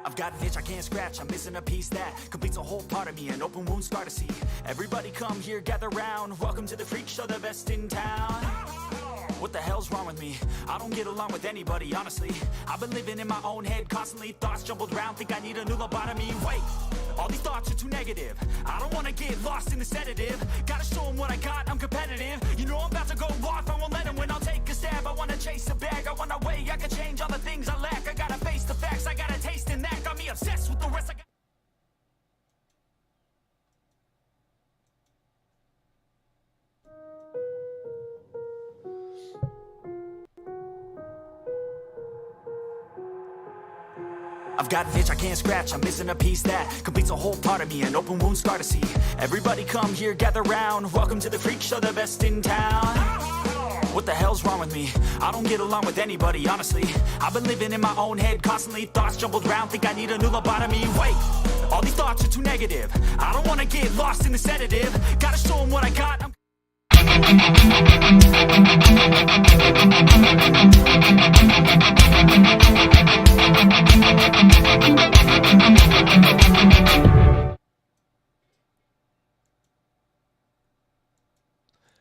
I've got an itch I can't scratch, I'm missing a piece that completes a whole part of me, an open wound scar to see. Everybody come here, gather round, welcome to the freak show, the best in town. What the hell's wrong with me? I don't get along with anybody, honestly. I've been living in my own head constantly, thoughts jumbled around, think I need a new lobotomy. Wait, all these thoughts are too negative. I don't wanna get lost in the sedative. Gotta show them what I got, I'm competitive. You know I'm about to go off, I won't let them win, I'll take a stab. I wanna chase a bag, I wanna weigh, I can change all the things I lack. I gotta face the facts, I gotta taste in that. Got me obsessed with the rest, I got I've got an itch I can't scratch, I'm missing a piece that completes a whole part of me, an open wound scar to see. Everybody come here, gather round, welcome to the freak show, the best in town. What the hell's wrong with me? I don't get along with anybody, honestly. I've been living in my own head constantly, thoughts jumbled around, think I need a new lobotomy. Wait, all these thoughts are too negative. I don't wanna get lost in the sedative. Gotta show them what I got,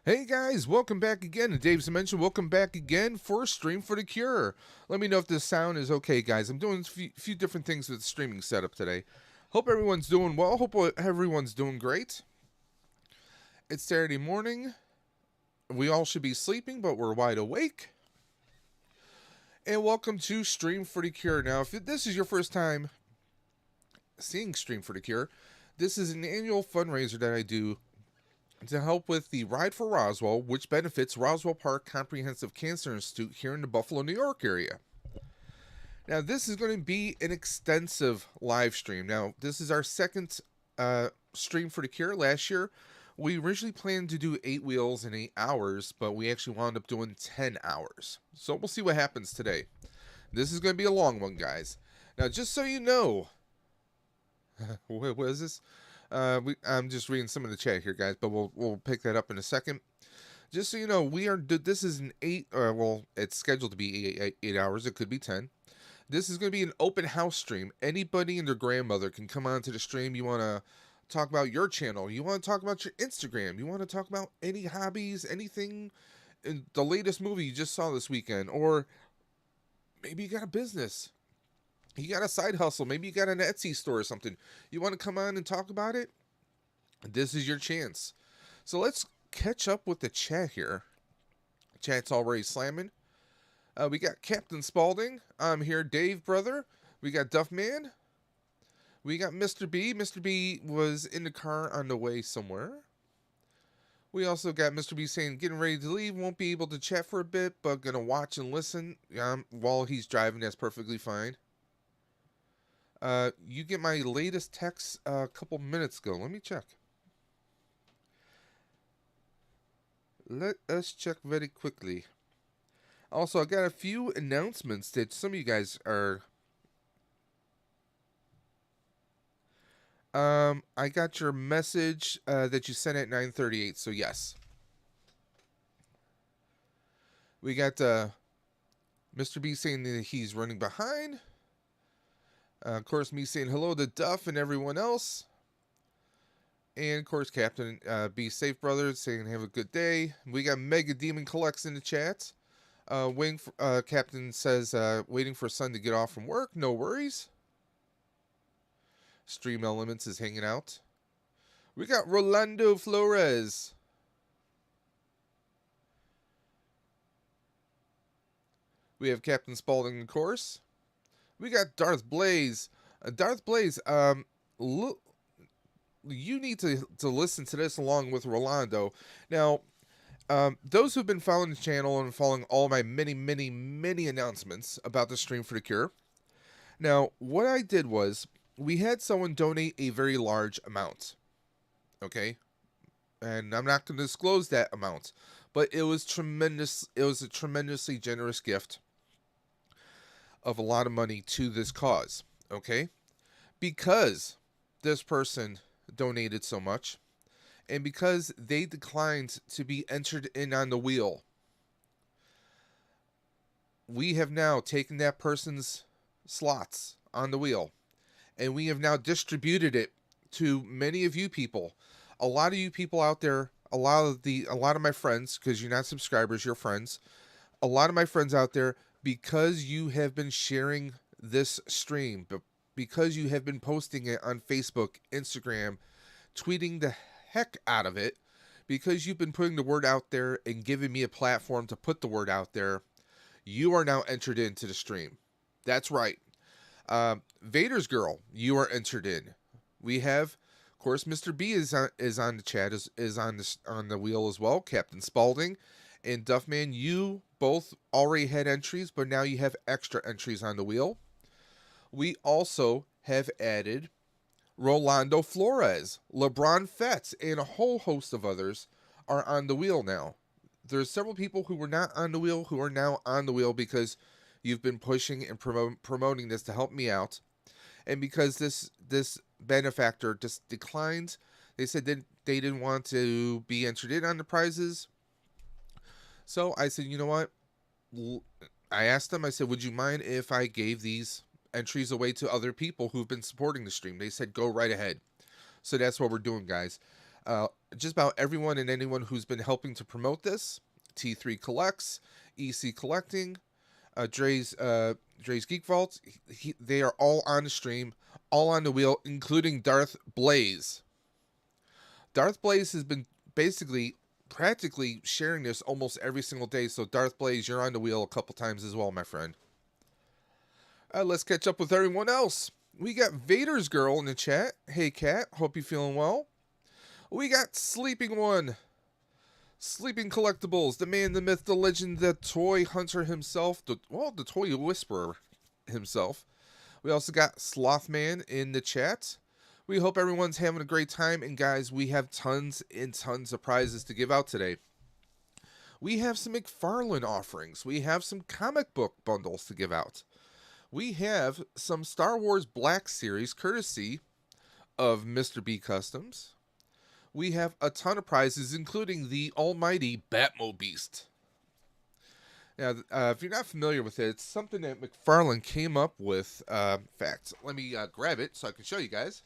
Hey guys, welcome back again to Dave's Dimension. Welcome back again for Stream for the Cure. Let me know if this sound is okay, guys. I'm doing a few different things with the streaming setup today. Hope everyone's doing well. Hope everyone's doing great. It's Saturday morning. We all should be sleeping, but we're wide awake. And welcome to Stream for the Cure. Now, if this is your first time seeing Stream for the Cure, this is an annual fundraiser that I do to help with the Ride for Roswell, which benefits Roswell Park Comprehensive Cancer Institute here in the Buffalo, New York area. Now, this is going to be an extensive live stream. Now, this is our second Stream for the Cure. Last year, we originally planned to do 8 wheels in 8 hours, but we actually wound up doing 10 hours. So we'll see what happens today. This is going to be a long one, guys. Now, just so you know, what is this? I'm just reading some of the chat here, guys, but we'll pick that up in a second. Just so you know, this is an 8, well, it's scheduled to be 8 hours. It could be 10. This is going to be an open house stream. Anybody and their grandmother can come on to the stream. You want to talk about your channel. You want to talk about your Instagram. You want to talk about any hobbies, anything, in the latest movie you just saw this weekend. Or maybe you got a business. You got a side hustle. Maybe you got an Etsy store or something. You want to come on and talk about it? This is your chance. So let's catch up with the chat here. Chat's already slamming. We got Captain Spaulding. I'm here, Dave, brother. We got Duffman. We got Mr. B. Mr. B was in the car on the way somewhere. We also got Mr. B saying, getting ready to leave. Won't be able to chat for a bit, but going to watch and listen while he's driving. That's perfectly fine. You get my latest text a couple minutes ago. Let me check. Let us check very quickly. Also, I got a few announcements that some of you guys are... I got your message that you sent at 9:38, so yes. We got Mr. B saying that he's running behind. Of course, me saying hello to Duff and everyone else. And, of course, Captain Be Safe Brothers saying have a good day. We got Mega Demon Collects in the chat. Captain says, waiting for son to get off from work. No worries. Stream Elements is hanging out. We got Rolando Flores. We have Captain Spaulding, of course. We got Darth Blaze. Darth Blaze, you need to listen to this along with Rolando. Now, those who've been following the channel and following all my many announcements about the Stream for the Cure. Now, what I did was, we had someone donate a very large amount. Okay? And I'm not going to disclose that amount. But it was tremendous. It was a tremendously generous gift of a lot of money to this cause. Okay? Because this person donated so much, and because they declined to be entered in on the wheel, we have now taken that person's slots on the wheel, and we have now distributed it to many of you people. A lot of you people out there, a lot of my friends, because you're not subscribers, you're friends. A lot of my friends out there, because you have been sharing this stream, but because you have been posting it on Facebook, Instagram, tweeting the heck out of it, because you've been putting the word out there and giving me a platform to put the word out there, you are now entered into the stream. That's right. Vader's Girl, you are entered in. We have, of course, Mr. B is on the chat, is on the wheel as well. Captain Spaulding and Duffman, you both already had entries, but now you have extra entries on the wheel. We also have added Rolando Flores, LeBron Fetts, and a whole host of others are on the wheel now. There's several people who were not on the wheel who are now on the wheel because you've been pushing and promoting this to help me out. And because this benefactor just declined, they said that they didn't want to be entered in on the prizes. So I said, you know what? I asked them, I said, would you mind if I gave these entries away to other people who've been supporting the stream? They said, go right ahead. So that's what we're doing, guys. Just about everyone and anyone who's been helping to promote this, T3 Collects, EC Collecting, Dre's Geek Vault, they are all on the stream, all on the wheel, including Darth Blaze. Darth Blaze has been practically sharing this almost every single day. So Darth Blaze, you're on the wheel a couple times as well, my friend. Let's catch up with everyone else. We got Vader's Girl in the chat. Hey, Kat. Hope you're feeling well. We got Sleeping One. Sleeping Collectibles. The man, the myth, the legend, the toy hunter himself. The toy whisperer himself. We also got Slothman in the chat. We hope everyone's having a great time. And guys, we have tons and tons of prizes to give out today. We have some McFarlane offerings. We have some comic book bundles to give out. We have some Star Wars Black Series courtesy of Mr. B Customs. We have a ton of prizes, including the almighty Batmobeast. Now, if you're not familiar with it, it's something that McFarlane came up with. In fact, let me grab it so I can show you guys.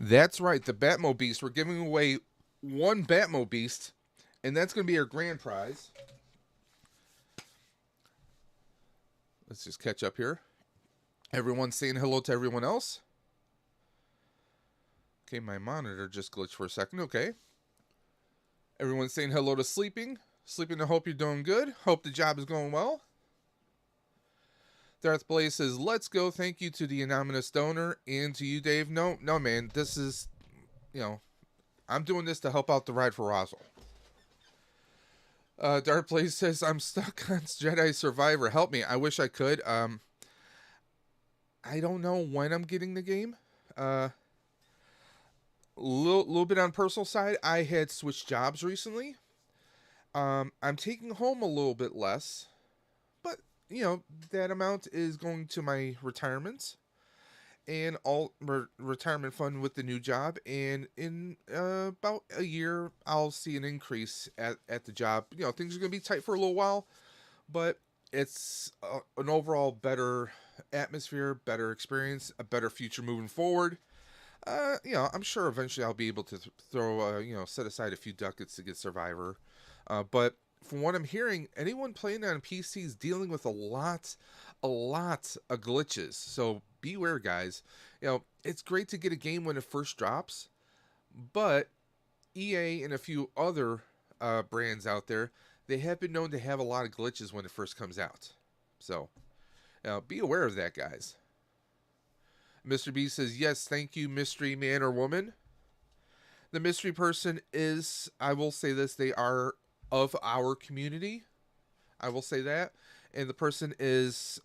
That's right, the Batmobeast. We're giving away one Batmobeast, and that's going to be our grand prize. Let's just catch up here. Everyone's saying hello to everyone else. Okay, my monitor just glitched for a second. Okay. Everyone's saying hello to Sleeping. Sleeping, I hope you're doing good. Hope the job is going well. Darth Blaze says, let's go. Thank you to the anonymous donor and to you, Dave. No, man. This is, I'm doing this to help out the ride for Roswell. Darth Blaze says, I'm stuck on Jedi Survivor. Help me. I wish I could. I don't know when I'm getting the game. Little bit on personal side. I had switched jobs recently. I'm taking home a little bit less. But that amount is going to my retirement and all retirement fund with the new job. And in about a year, I'll see an increase at the job. Things are going to be tight for a little while, but it's an overall better atmosphere, better experience, a better future moving forward. I'm sure eventually I'll be able to throw, set aside a few ducats to get Survivor. But from what I'm hearing, anyone playing on PC is dealing with a lot of glitches. So beware, guys. It's great to get a game when it first drops, but EA and a few other brands out there, they have been known to have a lot of glitches when it first comes out. So be aware of that, guys. Mr. B says, yes, thank you, mystery man or woman. The mystery person is, I will say this, they are of our community. I will say that. And the person is,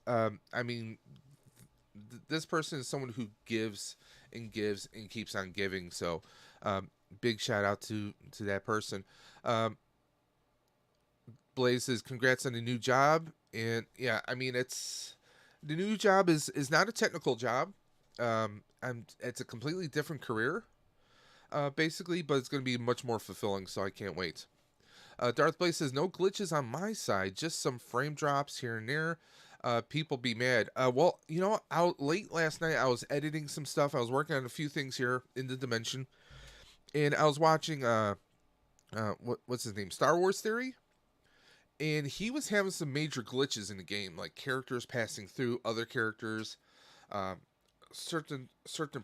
this person is someone who gives and keeps on giving. So, big shout out to that person. Blaze says, congrats on the new job. And yeah, it's, the new job is not a technical job. It's a completely different career, basically, but it's going to be much more fulfilling, so I can't wait. Darth Blaze says, no glitches on my side, just some frame drops here and there. People be mad. Well, you know, out late last night, I was editing some stuff. I was working on a few things here in the Dimension, and I was watching, what's his name? Star Wars Theory? And he was having some major glitches in the game, like characters passing through other characters, certain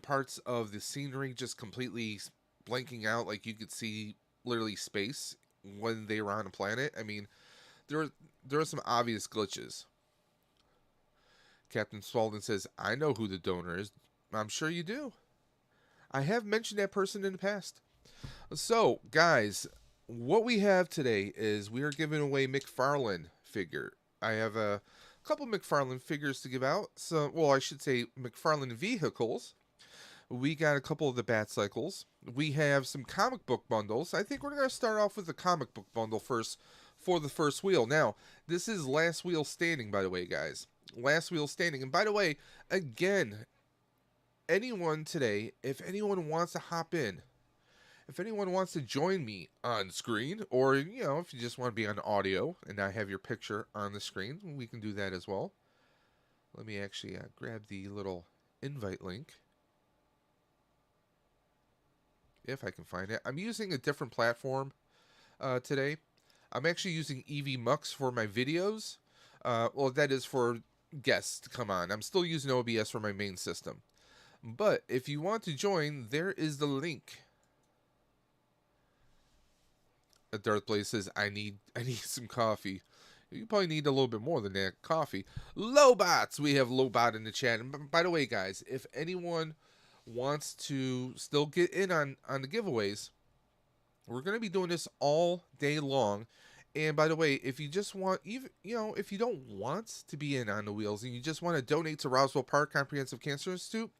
parts of the scenery just completely blanking out, like you could see literally space when they were on a planet. I mean, there are some obvious glitches. Captain Spaulding says, I know who the donor is. I'm sure you do. I have mentioned that person in the past. So, guys, what we have today is we are giving away McFarlane figure. I have a couple McFarlane figures to give out. So, well, I should say McFarlane vehicles. We got a couple of the Bat Cycles. We have some comic book bundles. I think we're going to start off with the comic book bundle first for the first wheel. Now, this is last wheel standing, by the way, guys. Last wheel standing. And by the way, again, anyone today, if anyone wants to hop in, if anyone wants to join me on screen, or, you know, if you just want to be on audio and I have your picture on the screen, we can do that as well. Let me actually grab the little invite link, if I can find it. I'm using a different platform today. I'm actually using EV Mux for my videos. Well, that is for guests to come on. I'm still using OBS for my main system. But if you want to join, there is the link. Darth Blaze says, I need some coffee. You probably need a little bit more than that coffee. Lobots! We have Lobot in the chat. And by the way, guys, if anyone wants to still get in on the giveaways, we're going to be doing this all day long. And by the way, if you just want, even, you know, if you don't want to be in on the wheels and you just want to donate to Roswell Park Comprehensive Cancer Institute,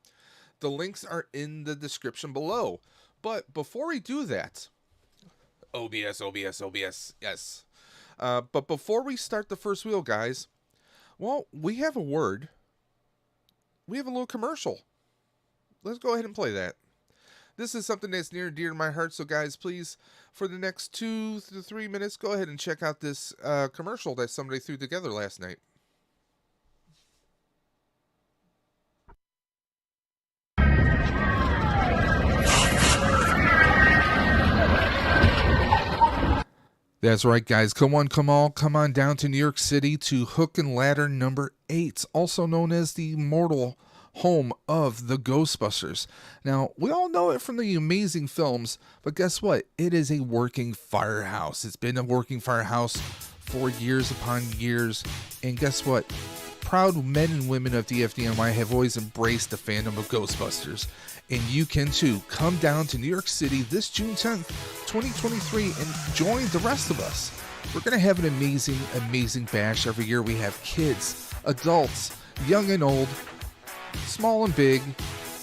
the links are in the description below. But before we do that, OBS, yes. But before we start the first wheel, guys, well, we have a word. We have a little commercial. Let's go ahead and play that. This is something that's near and dear to my heart, so guys, please, for the next 2 to 3 minutes, go ahead and check out this commercial that somebody threw together last night. That's right, guys. Come on down to New York City to Hook and Ladder number 8, also known as the mortal home of the Ghostbusters. Now, we all know it from the amazing films, but guess what? It is a working firehouse. It's been a working firehouse for years upon years, and guess what? Proud men and women of DFDNY have always embraced the fandom of Ghostbusters, and you can too. Come down to New York City this June 10th, 2023, and join the rest of us. We're going to have an amazing bash every year. We have kids, adults, young and old, small and big.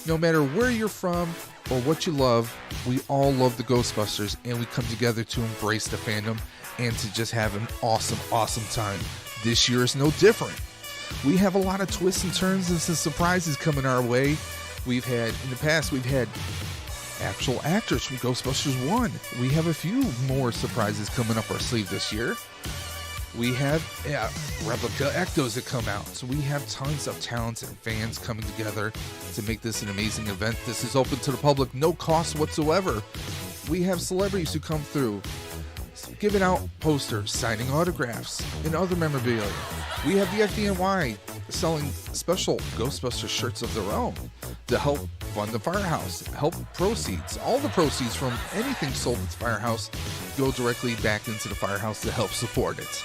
No matter where you're from or what you love, we all love the Ghostbusters, and we come together to embrace the fandom and to just have an awesome time. This year is no different. We have a lot of twists and turns and some surprises coming our way. In the past, we've had actual actors from Ghostbusters 1. We have a few more surprises coming up our sleeve this year. We have replica ectos that come out. So we have tons of talents and fans coming together to make this an amazing event. This is open to the public, no cost whatsoever. We have celebrities who come through, giving out posters, signing autographs, and other memorabilia. We have the FDNY selling special Ghostbuster shirts of their own to help fund the firehouse, help proceeds. All the proceeds from anything sold at the firehouse go directly back into the firehouse to help support it.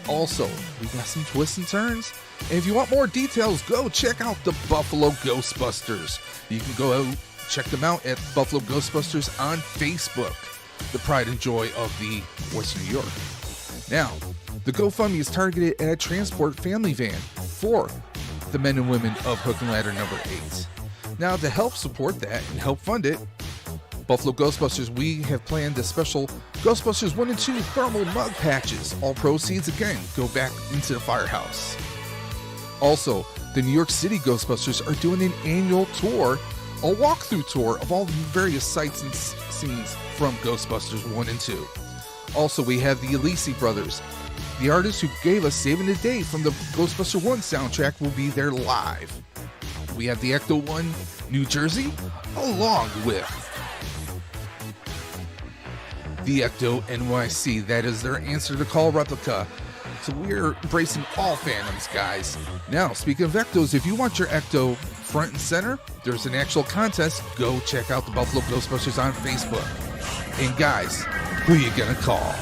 Also, we got some twists and turns. And if you want more details, go check out the Buffalo Ghostbusters. You can go out, check them out at Buffalo Ghostbusters on Facebook, the pride and joy of the Western New York. Now, the GoFundMe is targeted at a transport family van for the men and women of Hook and Ladder number 8. Now, to help support that and help fund it, Buffalo Ghostbusters, we have planned a special Ghostbusters 1 and 2 thermal mug patches. All proceeds, again, go back into the firehouse. Also, the New York City Ghostbusters are doing an annual tour, a walkthrough tour of all the various sights and scenes from Ghostbusters 1 and 2. Also, we have the Alisi brothers. The artists who gave us Saving the Day from the Ghostbuster 1 soundtrack will be there live. We have the Ecto 1 New Jersey, along with the Ecto NYC. That is their Answer the Call replica. So we're embracing all fandoms, guys. Now, speaking of Ectos, if you want your Ecto front and center, there's an actual contest. Go check out the Buffalo Ghostbusters on Facebook. And guys, who you gonna call?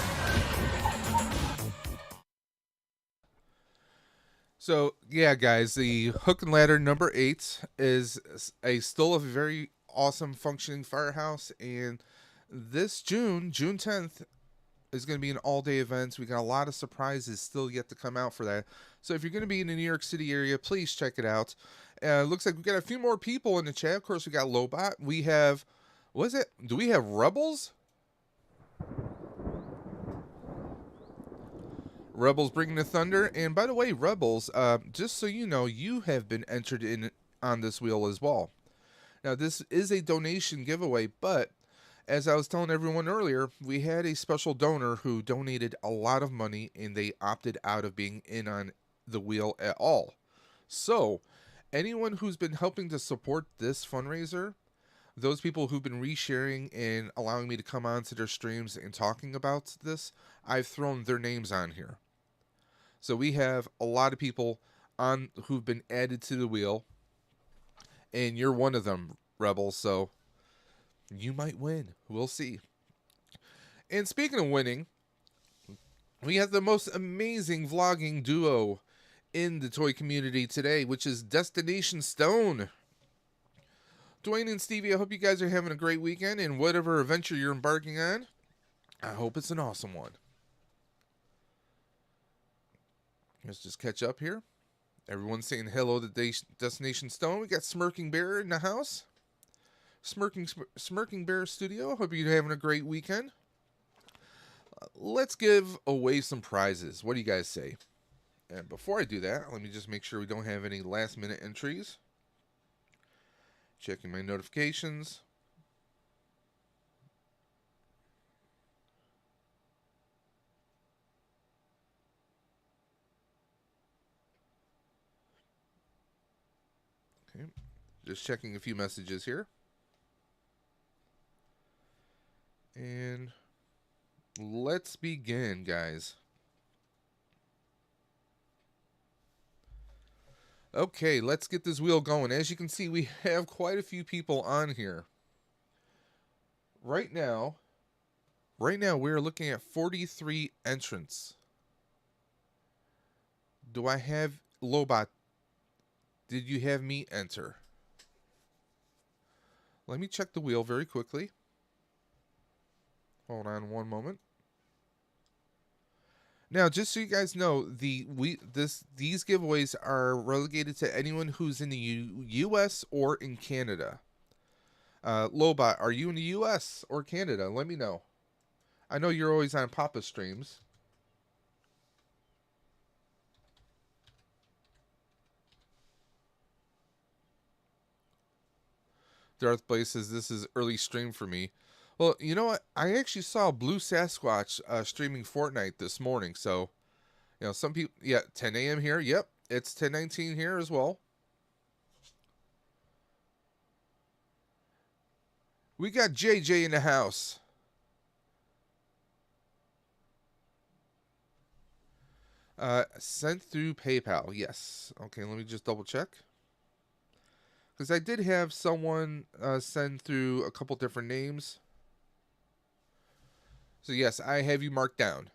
So, yeah, guys, the Hook and Ladder number 8 is still a very awesome functioning firehouse. And this June 10th, is going to be an all-day event. We got a lot of surprises still yet to come out for that. So if you're going to be in the New York City area, please check it out. Looks like we got a few more people in the chat. Of course, we got Lobot. We have, what is it? Do we have Rebels? Rebels bringing the thunder. And by the way, Rebels, just so you know, you have been entered in on this wheel as well. Now, this is a donation giveaway, but as I was telling everyone earlier, we had a special donor who donated a lot of money and they opted out of being in on the wheel at all. So, anyone who's been helping to support this fundraiser, those people who've been resharing and allowing me to come on to their streams and talking about this, I've thrown their names on here. So we have a lot of people on who've been added to the wheel, and you're one of them, Rebels, so you might win. We'll see. And speaking of winning, we have the most amazing vlogging duo in the toy community today, which is Destination Stone. Dwayne and Stevie, I hope you guys are having a great weekend, and whatever adventure you're embarking on, I hope it's an awesome one. Let's just catch up here. Everyone's saying hello to Destination Stone. We got Smirking Bear in the house. Smirking Bear Studio. Hope you're having a great weekend. Let's give away some prizes. What do you guys say? And before I do that, let me just make sure we don't have any last minute entries. Checking my notifications. Okay. Just checking a few messages here. And let's begin, guys. Okay, let's get this wheel going. As you can see, we have quite a few people on here. Right now we're looking at 43 entrants. Do I have Lobot? Did you have me enter? Let me check the wheel very quickly. Hold on one moment. Now, just so you guys know, these giveaways are relegated to anyone who's in the U.S. or in Canada. Lobot, are you in the U.S. or Canada? Let me know. I know you're always on Papa streams. Darth Blaze says this is early stream for me. Well, you know what? I actually saw Blue Sasquatch streaming Fortnite this morning. So, you know, some people, yeah, 10 a.m. here. Yep, it's 10:19 here as well. We got JJ in the house. Sent through PayPal. Yes. Okay, let me just double check. Because I did have someone send through a couple different names. So yes, I have you marked down.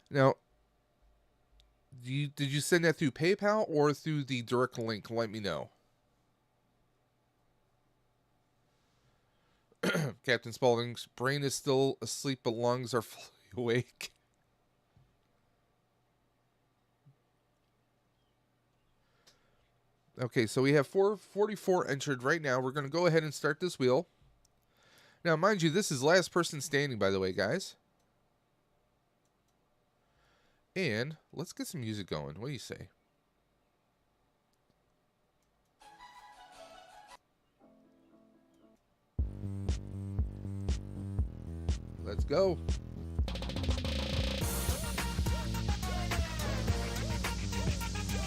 Now, did you send that through PayPal or through the direct link? Let me know. Captain Spaulding's brain is still asleep, but lungs are fully awake. Okay, so we have 444 entered right now. We're going to go ahead and start this wheel. Now, mind you, this is last person standing, by the way, guys. And let's get some music going. What do you say? Let's go.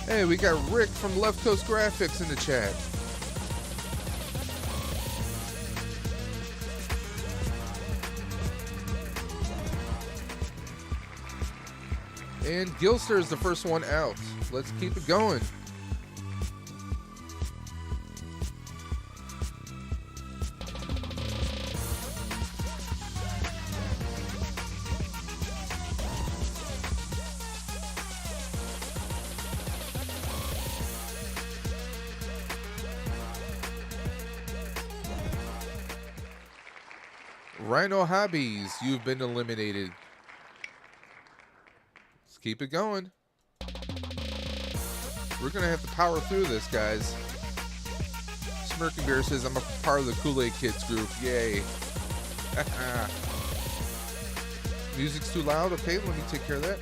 Hey, we got Rick from Left Coast Graphics in the chat. And Gilster is the first one out. Let's keep it going. Rhino Hobbies, you've been eliminated. Let's keep it going. We're going to have to power through this, guys. Smirking Bear says, I'm a part of the Kool-Aid Kids group. Yay. Music's too loud. Okay, let me take care of that.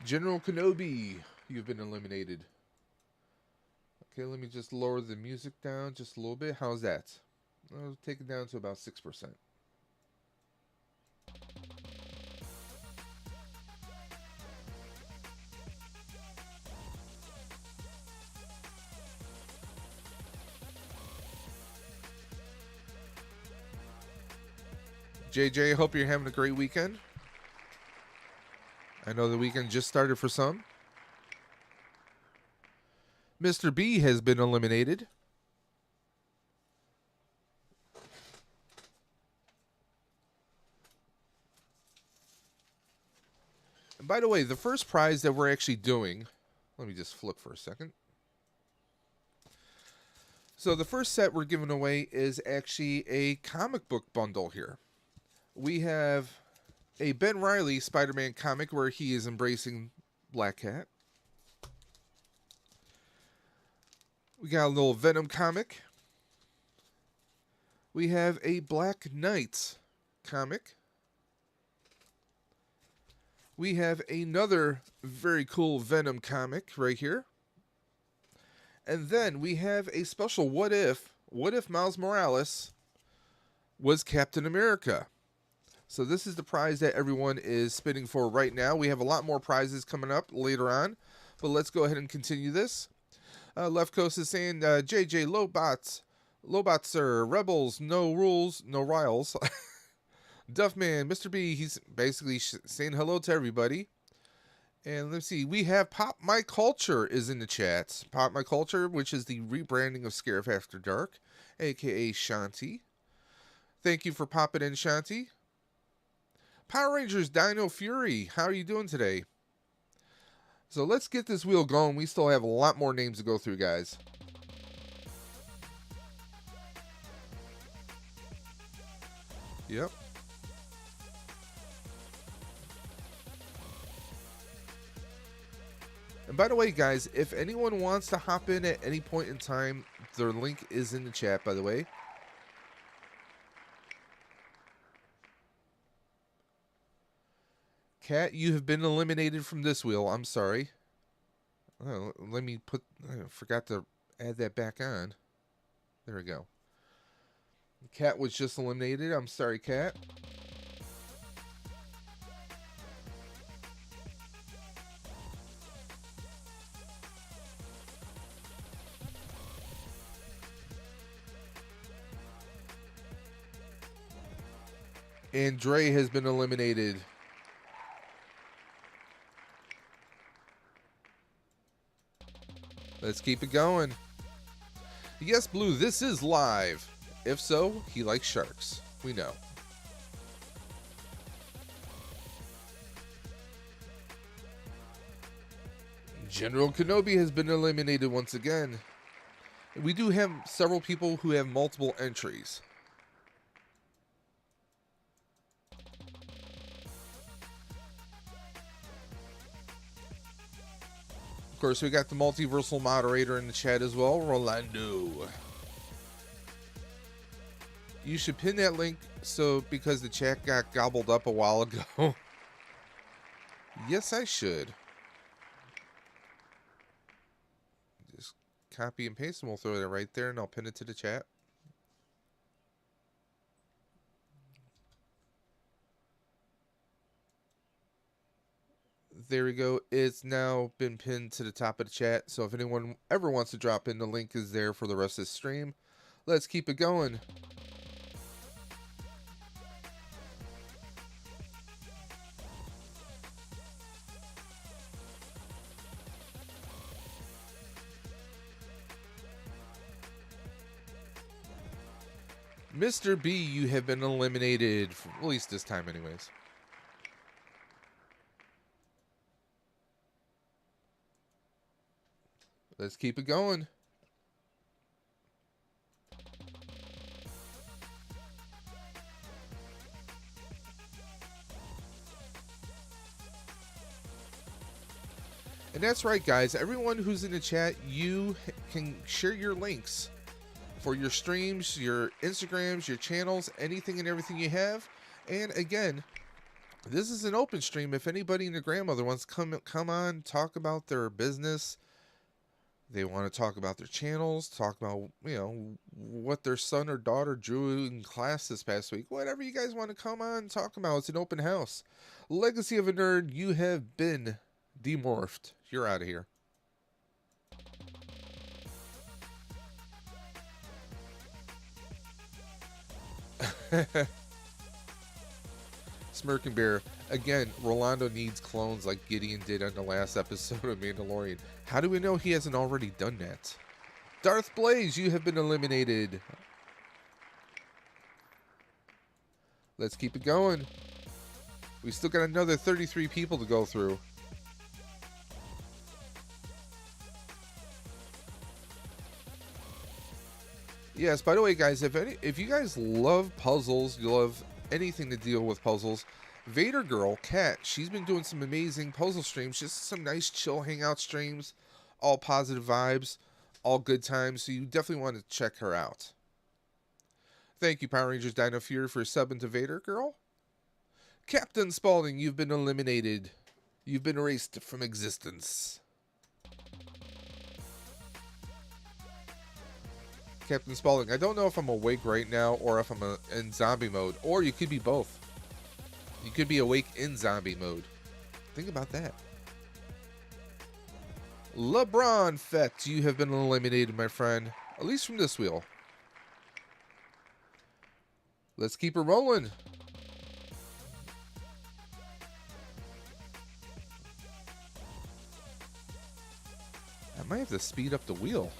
General Kenobi, you've been eliminated. Okay, let me just lower the music down just a little bit. How's that? I'll take it down to about 6%. JJ, hope you're having a great weekend. I know the weekend just started for some. Mr. B has been eliminated. And by the way, the first prize that we're actually doing, let me just flip for a second. So the first set we're giving away is actually a comic book bundle here. We have a Ben Reilly Spider-Man comic where he is embracing Black Cat. We got a little Venom comic. We have a Black Knight comic. We have another very cool Venom comic right here. And then we have a special What If Miles Morales was Captain America. So this is the prize that everyone is spinning for right now. We have a lot more prizes coming up later on. But let's go ahead and continue this. Left Coast is saying, JJ, Lobots, sir, Rebels, no rules, no riles. Duffman, Mr. B, he's basically saying hello to everybody. And let's see, we have Pop My Culture is in the chat. Pop My Culture, which is the rebranding of Scarif After Dark, a.k.a. Shanti. Thank you for popping in, Shanti. Power Rangers Dino Fury, how are you doing today? So let's get this wheel going. We still have a lot more names to go through, guys. Yep. And by the way, guys, if anyone wants to hop in at any point in time, their link is in the chat, by the way. Cat, you have been eliminated from this wheel. I'm sorry. Oh, let me put... I forgot to add that back on. There we go. Cat was just eliminated. I'm sorry, Cat. And Dre has been eliminated. Let's keep it going. Yes, Blue, this is live. If so, he likes sharks. We know. General Kenobi has been eliminated once again. We do have several people who have multiple entries. Of course, we got the multiversal moderator in the chat as well, Rolando. You should pin that link because the chat got gobbled up a while ago. Yes, I should. Just copy and paste and we'll throw it right there and I'll pin it to the chat. There we go. It's now been pinned to the top of the chat. So if anyone ever wants to drop in, the link is there for the rest of the stream. Let's keep it going. Mr. B, you have been eliminated, at least this time anyways. Let's keep it going. And that's right, guys. Everyone who's in the chat, you can share your links for your streams, your Instagrams, your channels, anything and everything you have. And again, this is an open stream. If anybody and their grandmother wants to come on, talk about their business, they want to talk about their channels, talk about, you know, what their son or daughter drew in class this past week, whatever you guys want to come on and talk about. It's an open house. Legacy of a Nerd, you have been demorphed. You're out of here. Smirking Bear. Again, Rolando needs clones like Gideon did on the last episode of Mandalorian. How do we know he hasn't already done that? Darth Blaze, you have been eliminated. Let's keep it going. We still got another 33 people to go through. Yes, by the way, guys, if you guys love puzzles, you love anything to deal with puzzles, Vader Girl, Kat, she's been doing some amazing puzzle streams, just some nice chill hangout streams, all positive vibes, all good times, so you definitely want to check her out. Thank you, Power Rangers Dino Fury, for subbing to Vader Girl. Captain Spaulding, you've been eliminated. You've been erased from existence. Captain Spaulding, I don't know if I'm awake right now or if I'm in zombie mode, or you could be both. You could be awake in zombie mode. Think about that. LeBron Fett, you have been eliminated, my friend. At least from this wheel. Let's keep it rolling. I might have to speed up the wheel.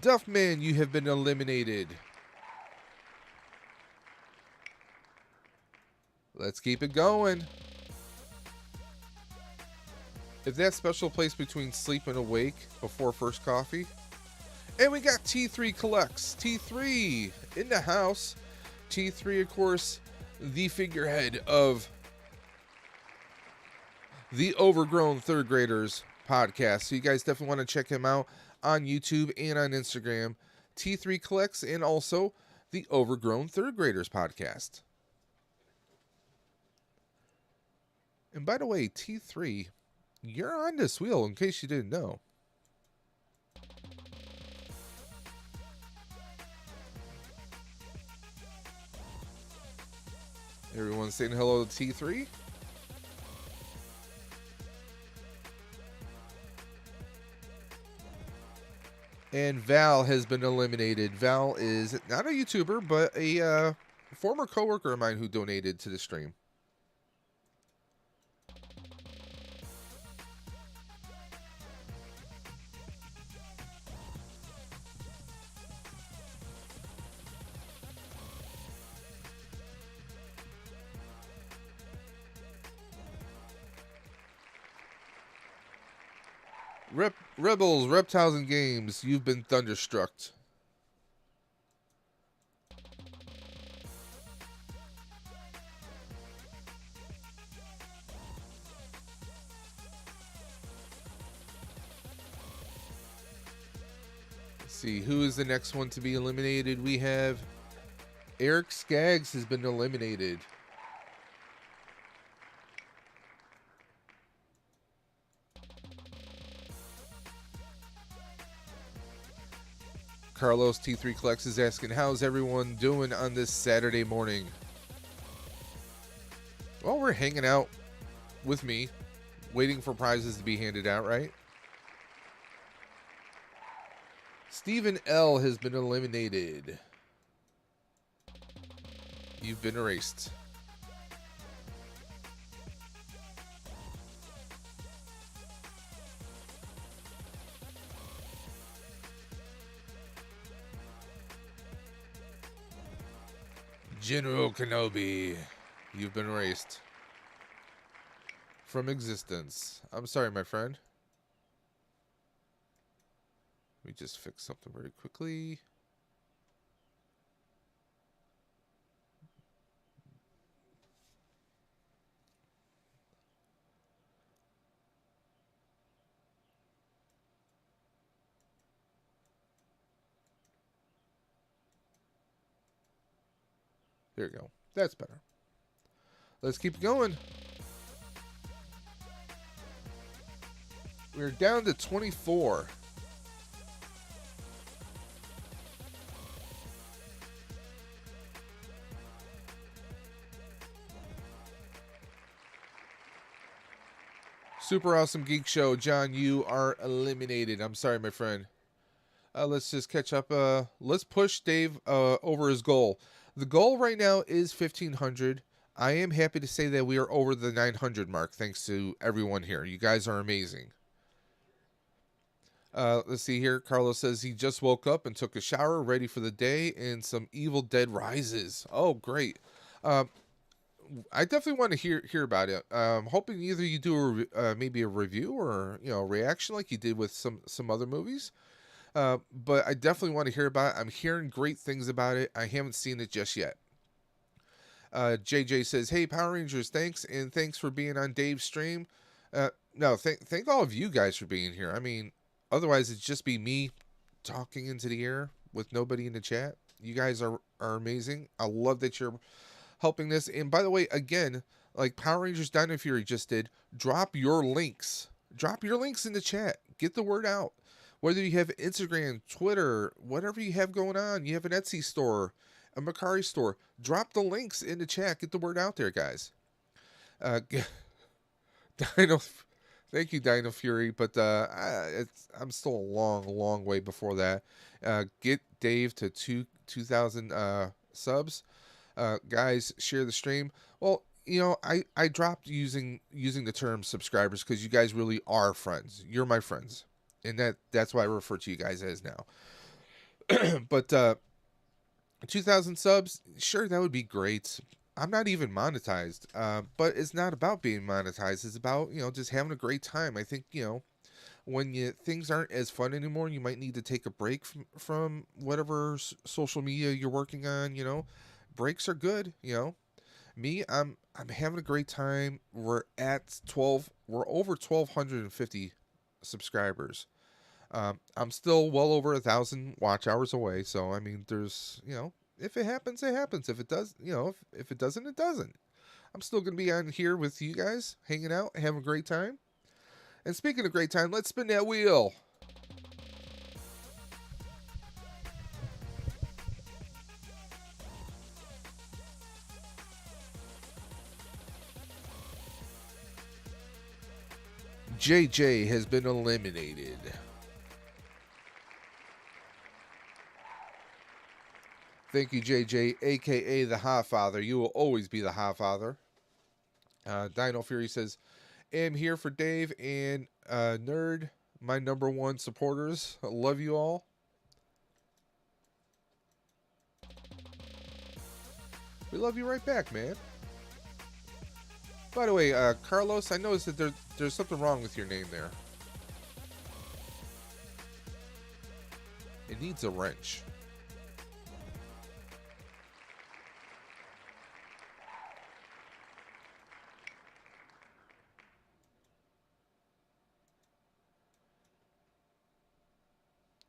Duffman, you have been eliminated. Let's keep it going. If that special place between sleep and awake before first coffee. And we got T3 Collects. T3 in the house. T3, of course, the figurehead of the Overgrown Third Graders podcast. So you guys definitely want to check him out on YouTube and on Instagram. T3 Collects and also the Overgrown Third Graders podcast. And by the way, T3, you're on this wheel in case you didn't know. Everyone saying hello to T3. And Val has been eliminated. Val is not a YouTuber, but a former coworker of mine who donated to the stream. Rebels, Reptiles and Games, you've been thunderstruck. see, who is the next one to be eliminated? We have Eric Skaggs has been eliminated. Carlos T3 Collects is asking, how's everyone doing on this Saturday morning? Well, we're hanging out with me, waiting for prizes to be handed out, right? Stephen L. has been eliminated. You've been erased. General Kenobi, you've been erased from existence. I'm sorry, my friend. Let me just fix something very quickly. There you go. That's better. Let's keep going. We're down to 24. Super Awesome Geek Show. John, you are eliminated. I'm sorry, my friend. Let's just catch up. Let's push Dave over his goal. The goal right now is 1,500. I am happy to say that we are over the 900 mark, thanks to everyone here. You guys are amazing. Let's see here. Carlos says he just woke up and took a shower, ready for the day, and some Evil Dead Rises. Oh, great. I definitely want to hear about it. Hoping either you do maybe a review or a reaction like you did with some other movies. But I definitely want to hear about it. I'm hearing great things about it. I haven't seen it just yet. JJ says, hey, Power Rangers, thanks. And thanks for being on Dave's stream. No, thank all of you guys for being here. I mean, otherwise it'd just be me talking into the air with nobody in the chat. You guys are amazing. I love that you're helping this. And by the way, again, like Power Rangers Dino Fury just did, drop your links. Drop your links in the chat. Get the word out. Whether you have Instagram, Twitter, whatever you have going on, you have an Etsy store, a Mercari store, drop the links in the chat. Get the word out there, guys. Dino, thank you, Dino Fury, but I'm still a long way before that. Get Dave to 2,000 subs. Guys, share the stream. Well, I dropped using the term subscribers because you guys really are friends. You're my friends. And that's why I refer to you guys as now. But 2,000 subs, sure, that would be great. I'm not even monetized, but it's not about being monetized. It's about just having a great time. I think when things aren't as fun anymore, you might need to take a break from whatever social media you're working on. Breaks are good. Me, I'm having a great time. We're over 1,250 subscribers. I'm still well over 1,000 watch hours away. So, I mean, there's, if it happens, it happens. If it does, if it doesn't, it doesn't. I'm still going to be on here with you guys, hanging out, having a great time. And speaking of great time, let's spin that wheel. JJ has been eliminated. Thank you, JJ, a.k.a. the Hot Father. You will always be the Hot Father. Dino Fury says, am here for Dave and Nerd, my #1 supporters. I love you all. We love you right back, man. By the way, Carlos, I noticed that there's something wrong with your name there. It needs a wrench.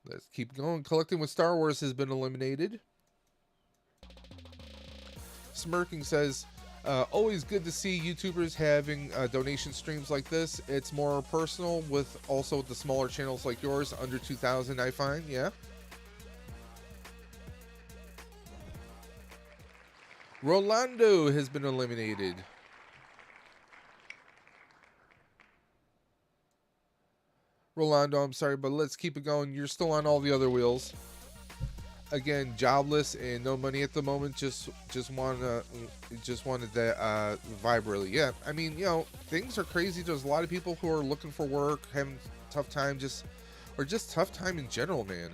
Let's keep going. Collecting with Star Wars has been eliminated. Smirking says, always good to see YouTubers having donation streams like this. It's more personal with also the smaller channels like yours, under 2,000, I find. Yeah. Rolando has been eliminated. Rolando, I'm sorry, but let's keep it going. You're still on all the other wheels. Again, jobless and no money at the moment. Just wanted that vibe really. Yeah, I mean, you know, things are crazy. There's a lot of people who are looking for work, having tough time, or just tough time in general, man.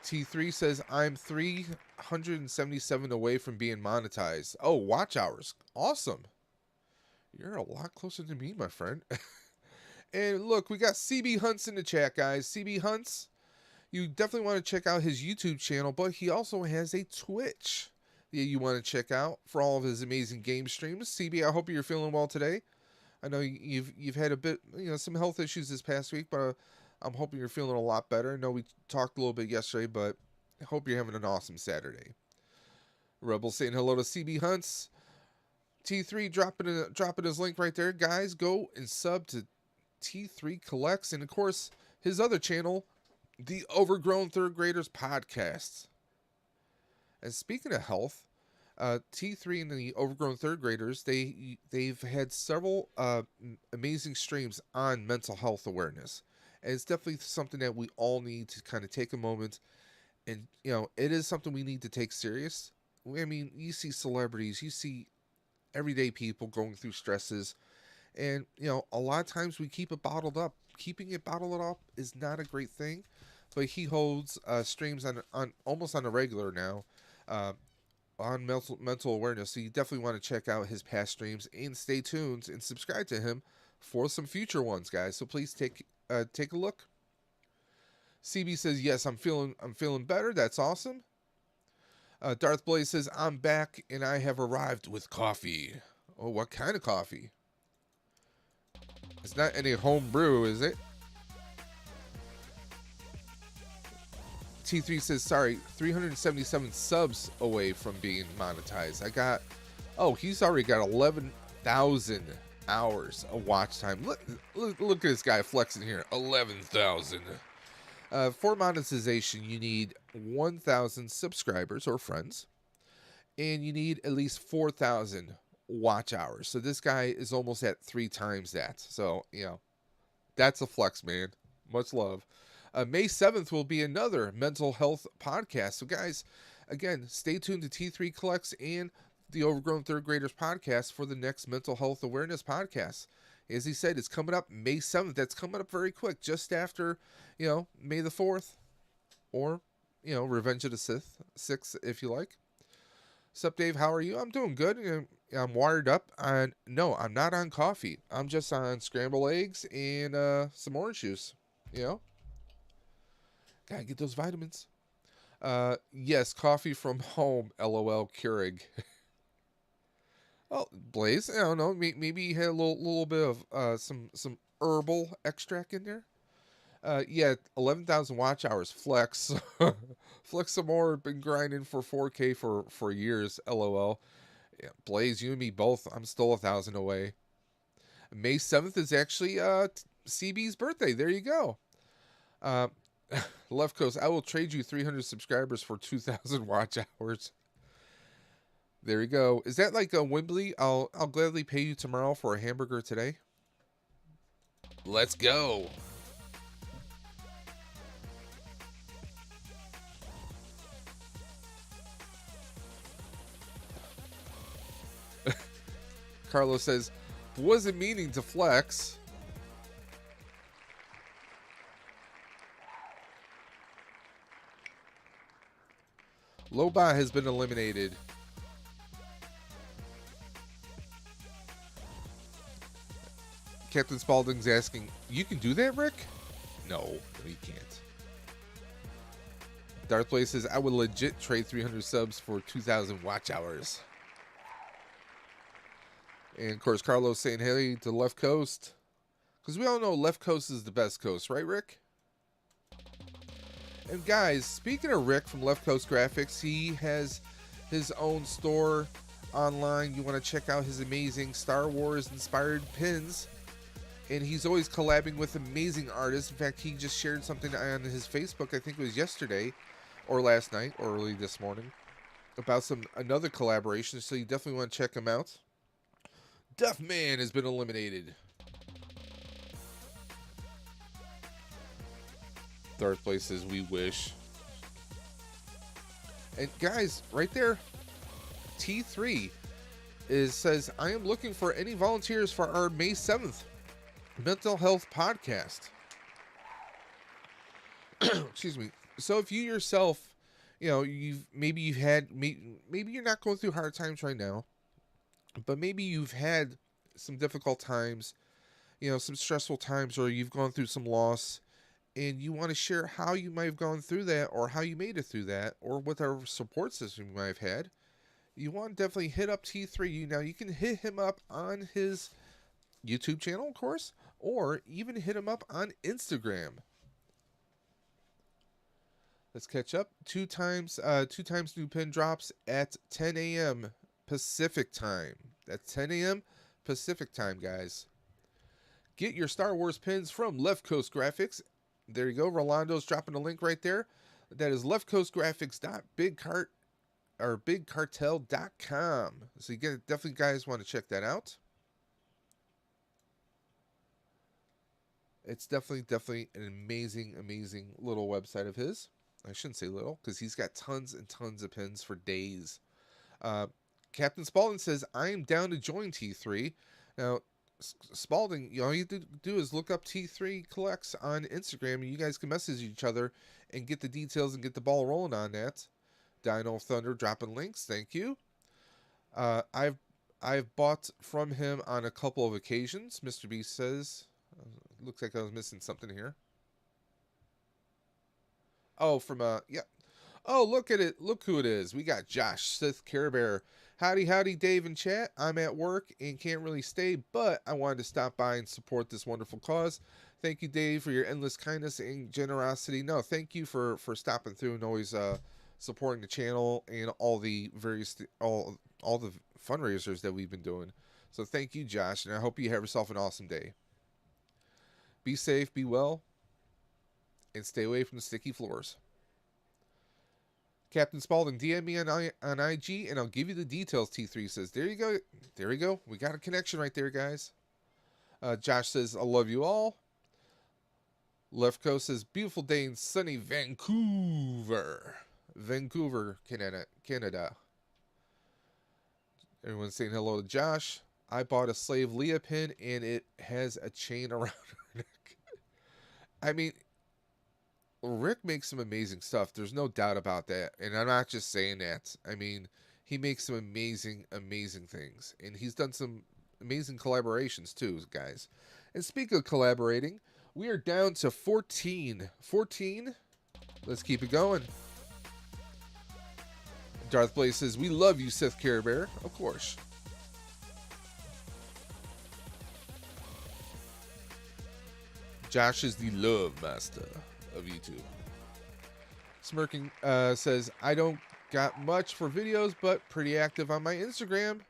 T3 says, I'm 377 away from being monetized. Oh, watch hours. Awesome. You're a lot closer to me, my friend. And look, we got CB Hunts in the chat, guys. CB Hunts, you definitely want to check out his YouTube channel, but he also has a Twitch that you want to check out for all of his amazing game streams. CB, I hope you're feeling well today. I know you've had a bit, some health issues this past week, but I'm hoping you're feeling a lot better. I know we talked a little bit yesterday, but I hope you're having an awesome Saturday. Rebel saying hello to CB Hunts. T3 dropping his link right there. Guys, go and sub to T3 Collects, and of course his other channel, the Overgrown Third Graders Podcast. And speaking of health, T3 and the Overgrown Third Graders, they've had several amazing streams on mental health awareness, and it's definitely something that we all need to kind of take a moment, and it is something we need to take serious. I mean, you see celebrities, you see everyday people going through stresses, and a lot of times we keep it bottled up. Keeping it bottled up is not a great thing, but he holds streams on almost on a regular now on mental awareness, so you definitely want to check out his past streams and stay tuned and subscribe to him for some future ones, guys. So please take a look. CB says, yes, I'm feeling better. That's awesome. Darth Blaze says, I'm back and I have arrived with coffee. Oh, what kind of coffee? It's not any home brew, is it? T3 says, sorry, 377 subs away from being monetized. He's already got 11,000 hours of watch time. Look at this guy flexing here. 11,000. For monetization, you need 1,000 subscribers or friends, and you need at least 4,000 watch hours. So this guy is almost at 3 times that. So, that's a flex, man. Much love. May 7th will be another mental health podcast. So, guys, again, stay tuned to T3 Collects and the Overgrown Third Graders Podcast for the next mental health awareness podcast. As he said, it's coming up May 7th. That's coming up very quick, just after, May the 4th, or, Revenge of the Sith, 6th, if you like. Sup, Dave? How are you? I'm doing good. I'm wired up. No, I'm not on coffee. I'm just on scrambled eggs and some orange juice. Gotta get those vitamins. Yes, coffee from home. LOL, Keurig. Well, Blaze, I don't know. Maybe you had a little bit of some herbal extract in there. Yeah, 11,000 watch hours. Flex. Flex some more. Been grinding for 4K for years. LOL. Yeah, Blaze, you and me both. I'm still 1,000 away. May 7th is actually CB's birthday. There you go. Left Coast, I will trade you 300 subscribers for 2,000 watch hours. There you go. Is that like a Wembley? I'll gladly pay you tomorrow for a hamburger today. Let's go. Carlos says, wasn't meaning to flex. Loba has been eliminated. Captain Spaulding's asking, you can do that, Rick? No, you can't. Darth Blaze says, I would legit trade 300 subs for 2,000 watch hours. And of course, Carlos saying, hey to Left Coast. Because we all know left coast is the best coast, right, Rick? And guys, speaking of Rick from Left Coast Graphics, he has his own store online. You want to check out his amazing Star Wars inspired pins. And he's always collabing with amazing artists. In fact, he just shared something on his Facebook, I think it was yesterday or last night or early this morning, about another collaboration. So you definitely want to check him out. Duff Man has been eliminated. Darth Place says, we wish. And guys, right there, T3 says, I am looking for any volunteers for our May 7th mental health podcast. Excuse me. So if you yourself, maybe you're not going through hard times right now, but maybe you've had some difficult times, some stressful times, or you've gone through some loss, and you want to share how you might have gone through that, or how you made it through that, or what our support system you might have had, you want to definitely hit up T3. Now, you can hit him up on his YouTube channel, of course, or even hit him up on Instagram. Let's catch up. Two times new pin drops at 10 a.m. Pacific time. That's 10 a.m. Pacific time, guys. Get your Star Wars pins from Left Coast Graphics. There you go. Rolando's dropping a link right there. That is leftcoastgraphics.bigcartel.com. So you definitely guys want to check that out. It's definitely an amazing little website of his. I shouldn't say little, because he's got tons and tons of pins for days. Captain Spaulding says, I am down to join T3. Now, Spaulding, all you do is look up T3 Collects on Instagram, and you guys can message each other and get the details and get the ball rolling on that. Dino Thunder dropping links, thank you. I've bought from him on a couple of occasions. Mr. B says, looks like I was missing something here. Oh, yeah. Oh, look at it. Look who it is. We got Josh Sith Care Bear. Howdy, Dave and chat. I'm at work and can't really stay, but I wanted to stop by and support this wonderful cause. Thank you, Dave, for your endless kindness and generosity. No, thank you for stopping through and always supporting the channel and all the various all the fundraisers that we've been doing. So thank you, Josh, and I hope you have yourself an awesome day. Be safe, be well, and stay away from the sticky floors. Captain Spaulding, DM me on IG, and I'll give you the details, T3 says. There you go. There we go. We got a connection right there, guys. Josh says, I love you all. Left Coast says, beautiful day in sunny Vancouver. Vancouver, Canada. Everyone's saying hello to Josh. I bought a Slave Leah pin, and it has a chain around her neck. I mean, Rick makes some amazing stuff. There's no doubt about that. And I'm not just saying that. I mean, he makes some amazing things. And he's done some amazing collaborations too, guys. And speaking of collaborating, we are down to 14. 14. Let's keep it going. Darth Blaze says, we love you, Sith Care Bear. Of course. Josh is the love master of YouTube. Smirking says, I don't got much for videos, but pretty active on my Instagram,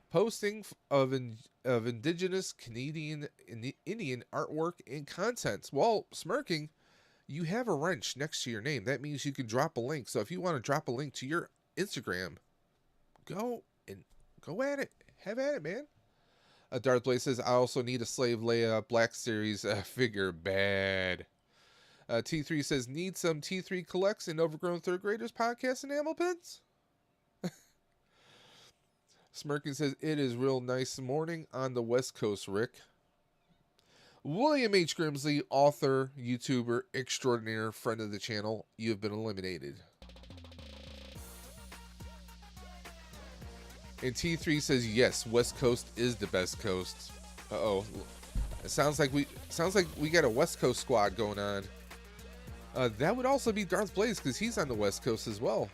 posting of indigenous Canadian Indian artwork and content. Well, Smirking, you have a wrench next to your name. That means you can drop a link. So if you want to drop a link to your Instagram, go at it. Have at it, man. Darth Blaze says, I also need a Slave Leia Black Series figure. Bad. T3 says, need some T3 Collects and Overgrown Third Graders podcast enamel pins? Smirking says, it is real nice morning on the West Coast, Rick. William H. Grimsley, author, YouTuber, extraordinaire, friend of the channel, you have been eliminated. And T3 says, yes, West Coast is the best coast. Uh-oh. It sounds like we got a West Coast squad going on. That would also be Darth Blaze, because he's on the West Coast as well.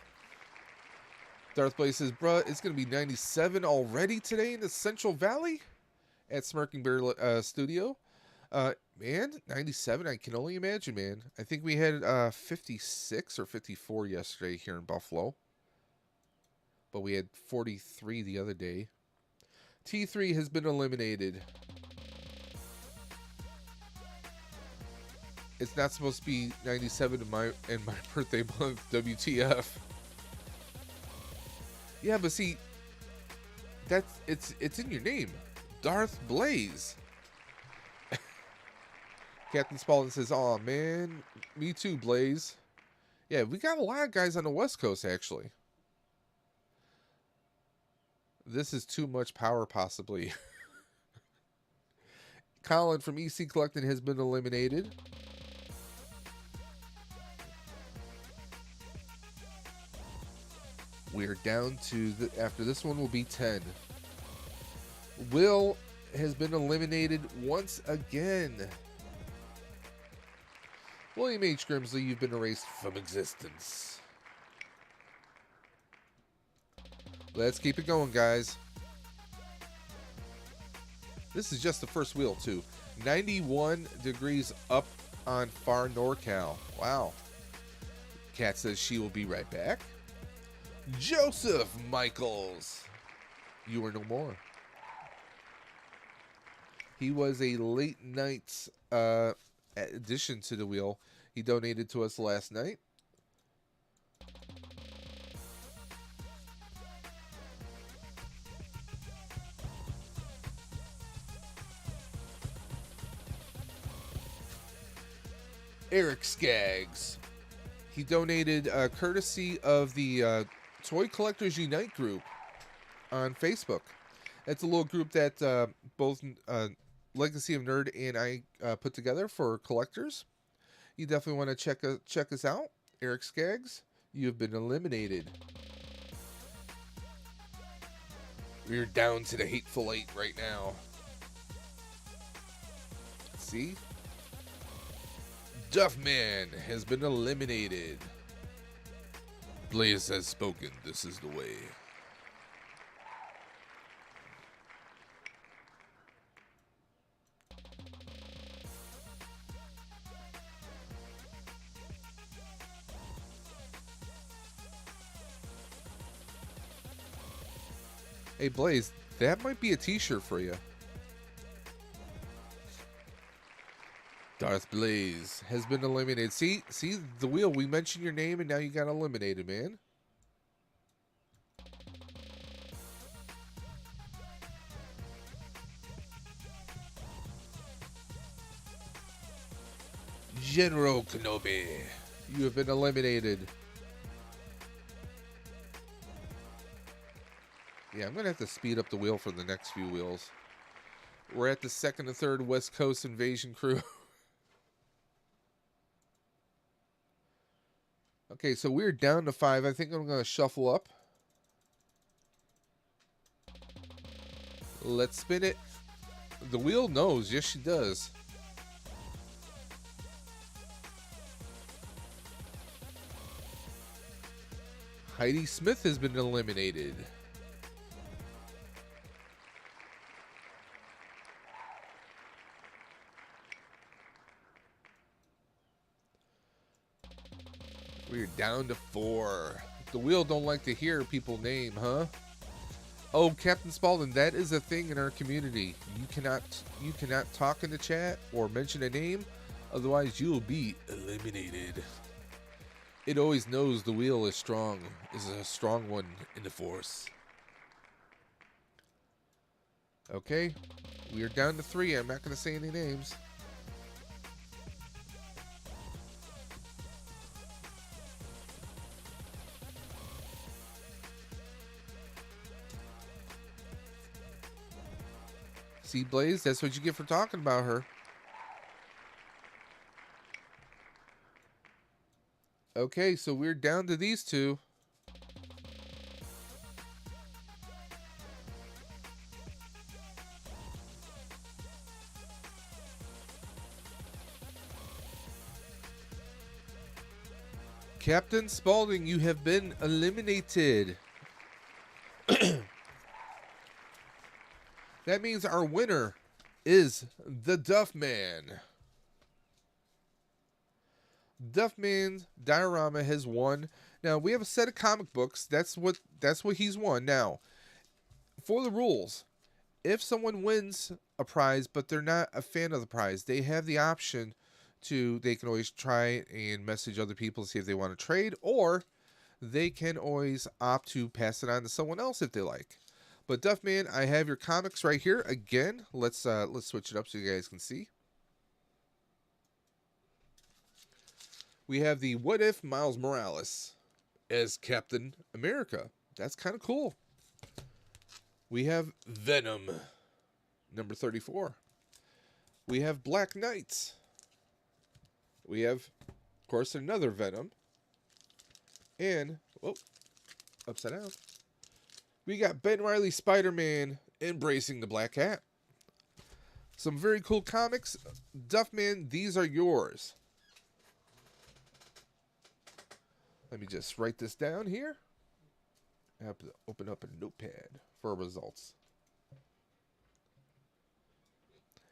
Darth Blaze says, bruh, it's going to be 97 already today in the Central Valley at Smirking Bear Studio. Man, 97, I can only imagine, man. I think we had 56 or 54 yesterday here in Buffalo. But we had 43 the other day. T3 has been eliminated. It's not supposed to be 97 in my birthday month, WTF. Yeah, but see, it's in your name. Darth Blaze. Captain Spaulding says, "Aw, man, me too, Blaze." Yeah, we got a lot of guys on the West Coast, actually. This is too much power, possibly. Colin from EC Collecting has been eliminated. We're down to, after this one will be 10. Will has been eliminated once again. William H. Grimsley, you've been erased from existence. Let's keep it going, guys. This is just the first wheel, too. 91 degrees up on far NorCal. Wow. Kat says she will be right back. Joseph Michaels, you are no more. He was a late night addition to the wheel. He donated to us last night. Eric Skaggs. He donated courtesy of the Toy Collectors Unite group on Facebook. It's a little group that both Legacy of Nerd and I put together for collectors. You definitely want to check us out. Eric Skaggs, you have been eliminated. We're down to the Hateful Eight right now. See? Duffman has been eliminated. Blaze has spoken. This is the way. Hey, Blaze, that might be a t-shirt for you. Darth Blaze has been eliminated. See the wheel. We mentioned your name, and now you got eliminated, man. General Kenobi, you have been eliminated. Yeah, I'm gonna have to speed up the wheel for the next few wheels. We're at the second and third West Coast invasion crew. Okay, so we're down to 5. I think I'm going to shuffle up. Let's spin it. The wheel knows. Yes, she does. Heidi Smith has been eliminated. We're down to 4. The wheel don't like to hear people name, huh? Oh, Captain Spaulding, that is a thing in our community. You cannot talk in the chat or mention a name, otherwise you'll be eliminated. It always knows the wheel is strong, is a strong one in the force. Okay, we are down to 3. I'm not going to say any names. See, Blaze, that's what you get for talking about her. Okay, so we're down to these 2. Captain Spaulding, you have been eliminated. That means our winner is the Duff Man. Duff Man's diorama has won. Now we have a set of comic books. That's what he's won. Now, for the rules, if someone wins a prize but they're not a fan of the prize, they have the option to, they can always try and message other people to see if they want to trade, or they can always opt to pass it on to someone else if they like. But Duff Man, I have your comics right here. Again, let's switch it up so you guys can see. We have the What If Miles Morales as Captain America. That's kind of cool. We have Venom, number 34. We have Black Knight. We have, of course, another Venom. And, oh, upside down. We got Ben Reilly Spider-Man embracing the Black Cat. Some very cool comics. Duff Man, these are yours. Let me just write this down here. I have to open up a notepad for results.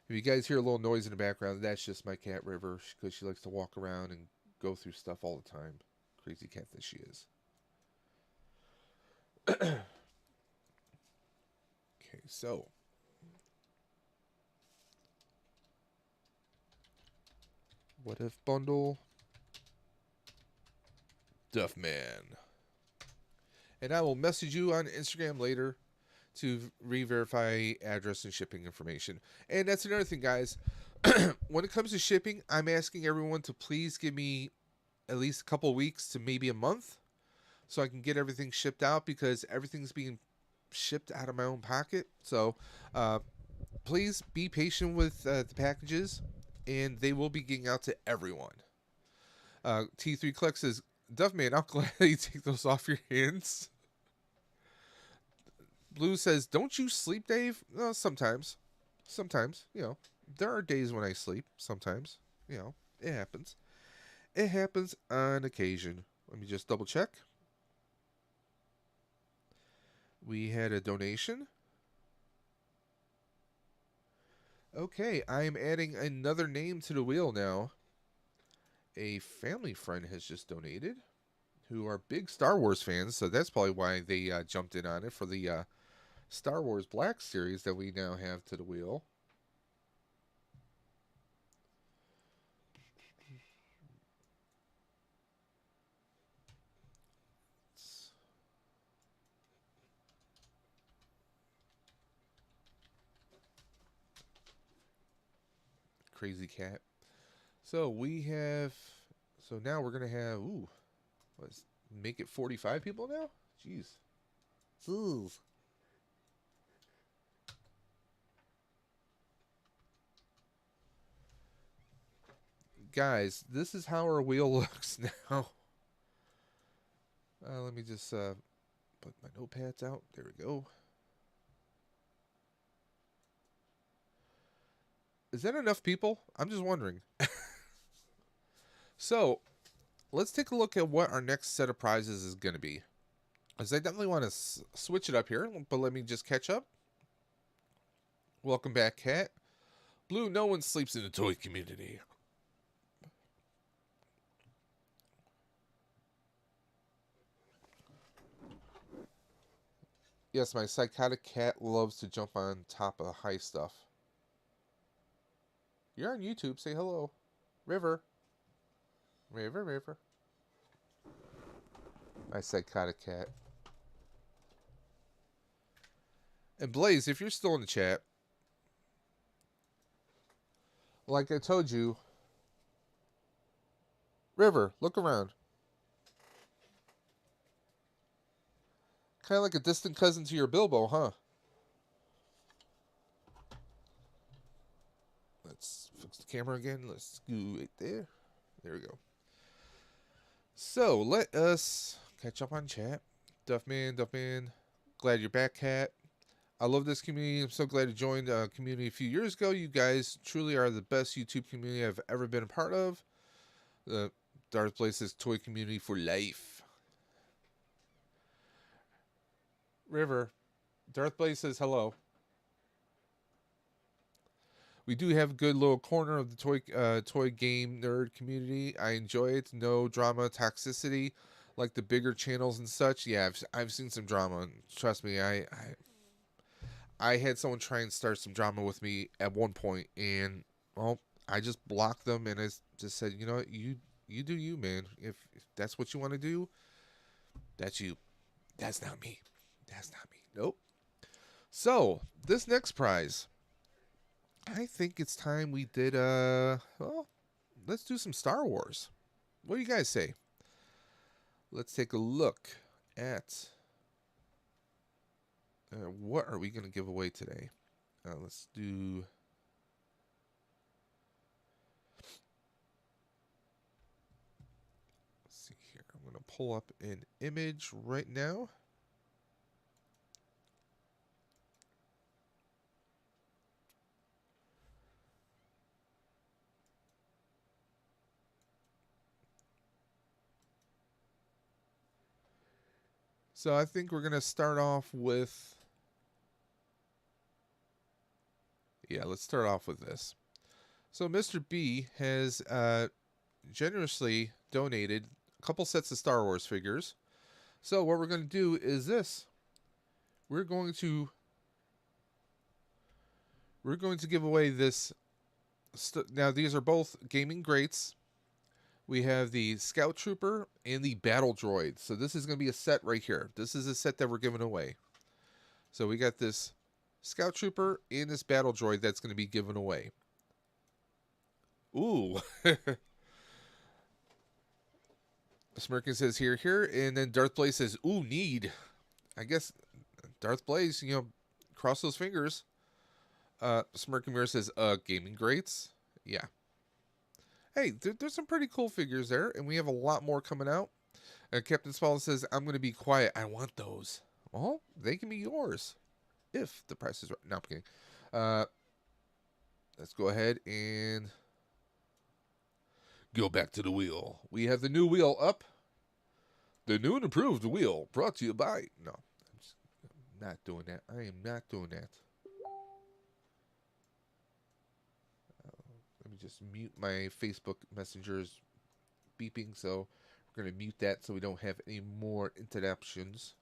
If you guys hear a little noise in the background, that's just my cat River, because she likes to walk around and go through stuff all the time. Crazy cat that she is. Okay, so What If bundle, Duff Man. And I will message you on Instagram later to re-verify address and shipping information. And that's another thing, guys. When it comes to shipping, I'm asking everyone to please give me at least a couple weeks to maybe a month so I can get everything shipped out, because everything's being shipped out of my own pocket. So please be patient with the packages, and they will be getting out to everyone. T3 Click says, Duff Man, I'm glad you take those off your hands. Blue says, don't you sleep, Dave? No, sometimes. Sometimes, you know. There are days when I sleep. Sometimes. You know, it happens. It happens on occasion. Let me just double check. We had a donation. Okay, I am adding another name to the wheel now. A family friend has just donated, who are big Star Wars fans, so that's probably why they jumped in on it for the Star Wars Black series that we now have to the wheel. Crazy cat. So we have, so now we're going to have, ooh, let's make it 45 people now? Jeez. Jeez. Guys, this is how our wheel looks now. Let me just put my notepads out. There we go. Is that enough people? I'm just wondering. So, let's take a look at what our next set of prizes is going to be. Because I definitely want to switch it up here, but let me just catch up. Welcome back, Cat. Blue, no one sleeps in the toy community. Yes, my psychotic cat loves to jump on top of high stuff. You're on YouTube. Say hello. River. River, River. My psychotic cat. And Blaze, if you're still in the chat, like I told you, River, look around. Kind of like a distant cousin to your Bilbo, huh? Let's fix the camera again. Let's go right there. There we go. So, let us catch up on chat. Duffman, glad you're back, Cat. I love this community. I'm so glad you joined the community a few years ago. You guys truly are the best YouTube community I've ever been a part of. The Darth Blaze's toy community for life. River, Darth Blaze says hello. We do have a good little corner of the toy game nerd community. I enjoy it. No drama, toxicity, like the bigger channels and such. Yeah, I've seen some drama. And trust me, I had someone try and start some drama with me at one point, and well, I just blocked them and I just said, you know what, you do you, man. If that's what you want to do, that's you. That's not me. That's not me. Nope. So this next prize, I think it's time we did. Well, let's do some Star Wars. What do you guys say? Let's take a look at what are we going to give away today. Let's do. Let's see here. I'm going to pull up an image right now. So I think we're going to start off with. Yeah, let's start off with this. So Mr. B has generously donated a couple sets of Star Wars figures. So what we're going to do is this. We're going to give away this. Now these are both gaming greats. We have the Scout Trooper and the Battle Droid. So this is going to be a set right here. This is a set that we're giving away. So we got this Scout Trooper and this Battle Droid that's going to be given away. Ooh. Smirkin says here, and then Darth Blaze says, ooh, need. I guess Darth Blaze, cross those fingers. Smirkin Mirror says, gaming greats. Yeah. Hey, there's some pretty cool figures there, and we have a lot more coming out. Captain Spaulding says, I'm going to be quiet. I want those. Well, they can be yours. If the price is right. No, I'm kidding. Let's go ahead and go back to the wheel. We have the new wheel up. The new and improved wheel brought to you by... No, I'm not doing that. I am not doing that. Let me just mute my Facebook Messenger's beeping. So we're going to mute that so we don't have any more interruptions.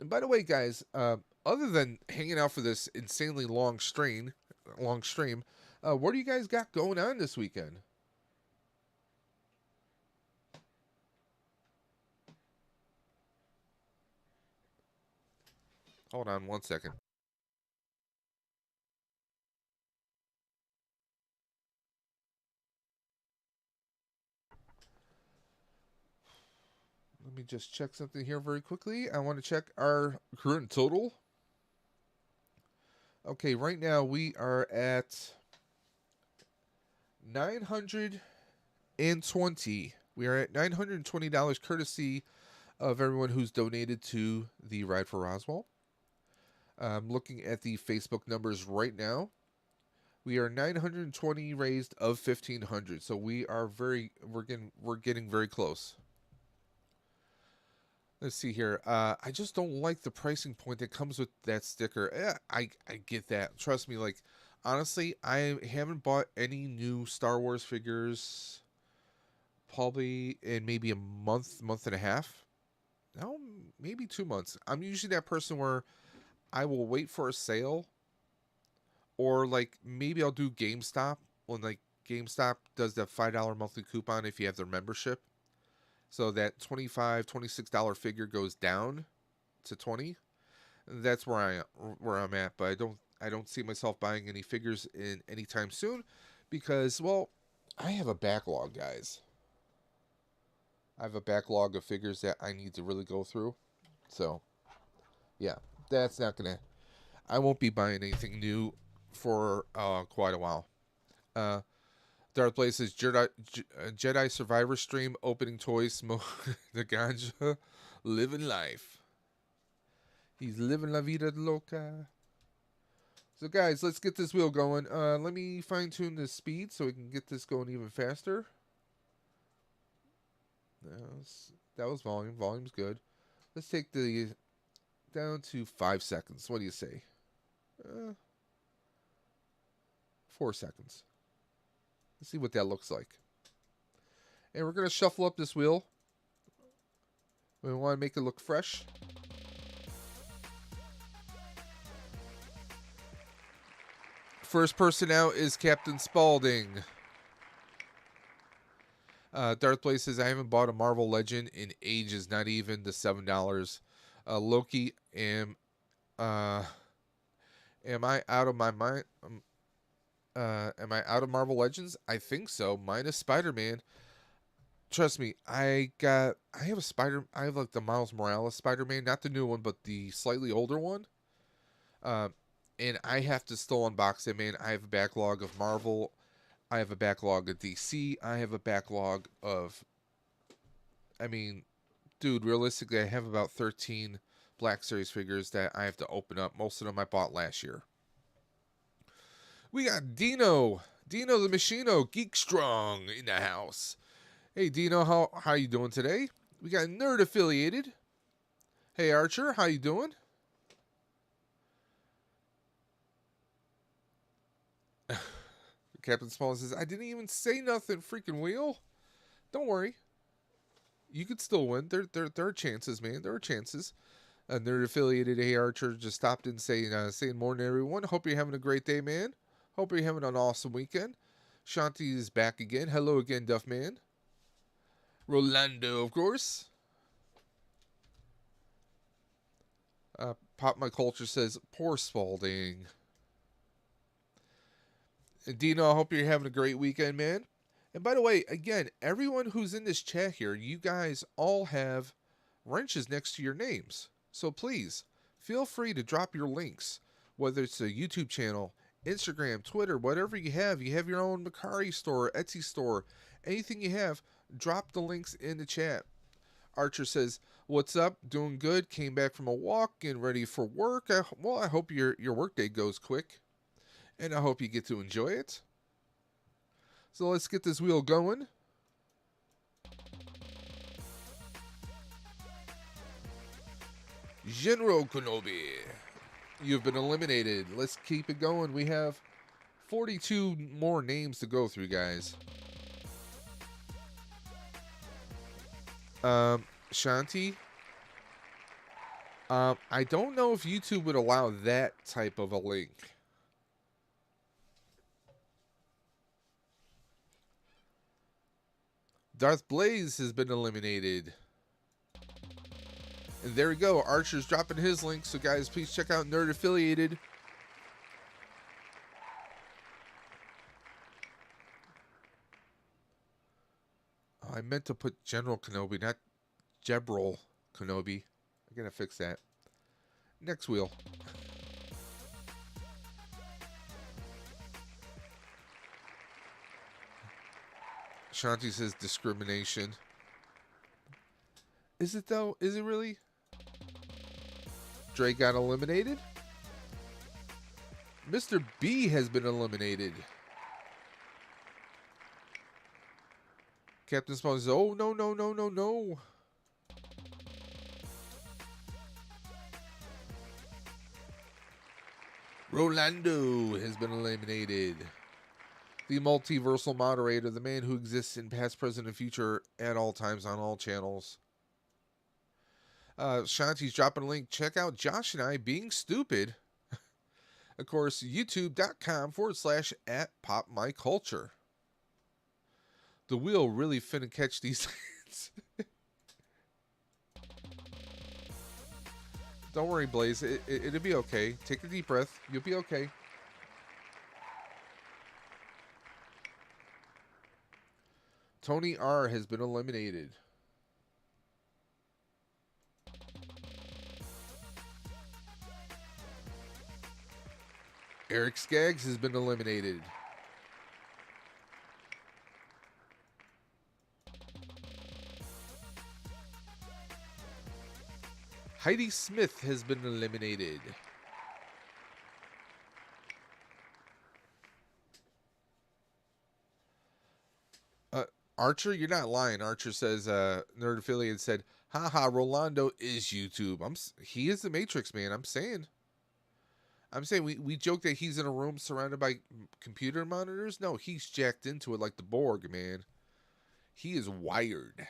And by the way, guys, other than hanging out for this insanely long stream, what do you guys got going on this weekend? Hold on one second. Let me just check something here very quickly. I want to check our current total. Okay, right now we are at 920. We are at $920 courtesy of everyone who's donated to the Ride for Roswell. I'm looking at the Facebook numbers right now. We are 920 raised of 1,500, so we're getting very close. Let's see here. I just don't like the pricing point that comes with that sticker. I get that. Trust me. Like, honestly, I haven't bought any new Star Wars figures probably in maybe a month and a half. No, maybe 2 months. I'm usually that person where I will wait for a sale, or like maybe I'll do GameStop when like GameStop does the $5 monthly coupon if you have their membership. So that $26 figure goes down to 20. That's where I'm at, but I don't see myself buying any figures in anytime soon because, well, I have a backlog, guys. I have a backlog of figures that I need to really go through. So, yeah, that's not gonna. I won't be buying anything new for quite a while. Darth Blaze says Jedi Survivor Stream opening toys, smoke the ganja, living life. He's living la vida loca. So guys, let's get this wheel going. Let me fine tune the speed so we can get this going even faster. That was volume. Volume's good. Let's take the down to 5 seconds. What do you say? 4 seconds. Let's see what that looks like. And we're going to shuffle up this wheel. We want to make it look fresh. First person out is Captain Spaulding. Darth Blaze says, I haven't bought a Marvel Legend in ages, not even the $7. Loki, am I out of my mind? Am I out of Marvel Legends? I think so. Minus Spider-Man. Trust me, I have like the Miles Morales Spider-Man, not the new one, but the slightly older one. And I have to still unbox it, man. I have a backlog of Marvel. I have a backlog of DC. I have a backlog of, I mean, dude, realistically, I have about 13 Black Series figures that I have to open up. Most of them I bought last year. We got Dino the Machino, Geek Strong in the house. Hey, Dino, how you doing today? We got Nerd Affiliated. Hey, Archer, how you doing? Captain Small says, I didn't even say nothing, freaking wheel. Don't worry. You could still win. There are chances, man. There are chances. Nerd Affiliated. Hey, Archer, just stopped in saying morning, everyone. Hope you're having a great day, man. Hope you're having an awesome weekend. Shanti is back again. Hello again, Duffman. Rolando, of course. Pop My Culture says, poor Spalding. And Dino, I hope you're having a great weekend, man. And by the way, again, everyone who's in this chat here, you guys all have wrenches next to your names. So please, feel free to drop your links, whether it's a YouTube channel, Instagram, Twitter, whatever you have. You have your own Mercari store, Etsy store, anything you have, drop the links in the chat. Archer says, what's up? Doing good. Came back from a walk and ready for work. I hope your workday goes quick. And I hope you get to enjoy it. So let's get this wheel going. General Kenobi, you've been eliminated. Let's keep it going. We have 42 more names to go through, guys. Shanti, I don't know if YouTube would allow that type of a link. Darth Blaze has been eliminated. And there we go. Archer's dropping his link. So, guys, please check out Nerd Affiliated. Oh, I meant to put General Kenobi, not Jebral Kenobi. I gotta fix that. Next wheel. Shanti says discrimination. Is it though? Is it really? Drake got eliminated. Mr. B has been eliminated. Captain Spawn says, oh, no. Rolando has been eliminated. The multiversal moderator, the man who exists in past, present, and future at all times on all channels. Shanti's dropping a link. Check out Josh and I being stupid. Of course, youtube.com/@popmyculture. The wheel really finna catch these things. Don't worry, Blaze. It'll be okay. Take a deep breath. You'll be okay. Tony R has been eliminated. Eric Skaggs has been eliminated. Heidi Smith has been eliminated. Archer, you're not lying. Archer says, Nerd Affiliate said, haha, Rolando is YouTube. He is the Matrix, man. I'm saying. I'm saying we joke that he's in a room surrounded by computer monitors. No, he's jacked into it like the Borg, man. He is wired.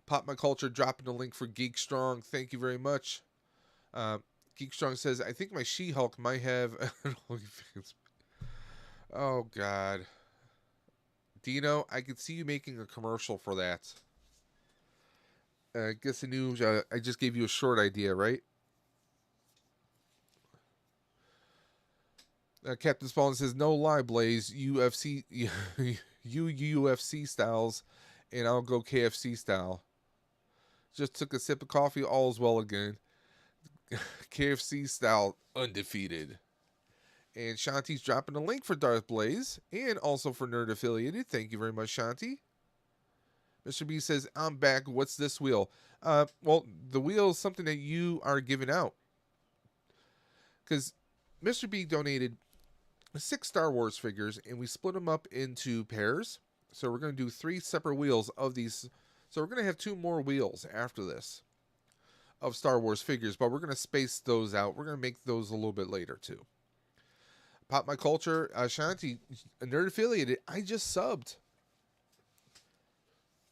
Pop My Culture dropping a link for Geek Strong. Thank you very much. Geek Strong says, I think my She-Hulk might have an OnlyFans. Oh, God. Dino, I could see you making a commercial for that. I guess I just gave you a short idea, right? Captain Spaulding says, no lie, Blaze. UFC, you UFC styles, and I'll go KFC style. Just took a sip of coffee, all's well again. KFC style, undefeated. And Shanti's dropping a link for Darth Blaze, and also for Nerd Affiliated. Thank you very much, Shanti. Mr. B says, I'm back. What's this wheel? Well, the wheel is something that you are giving out. Because Mr. B donated 6 Star Wars figures, and we split them up into pairs. So we're going to do 3 separate wheels of these. So we're going to have 2 more wheels after this of Star Wars figures, but we're going to space those out. We're going to make those a little bit later, too. Pop My Culture, Shanti, Nerd Affiliated, I just subbed.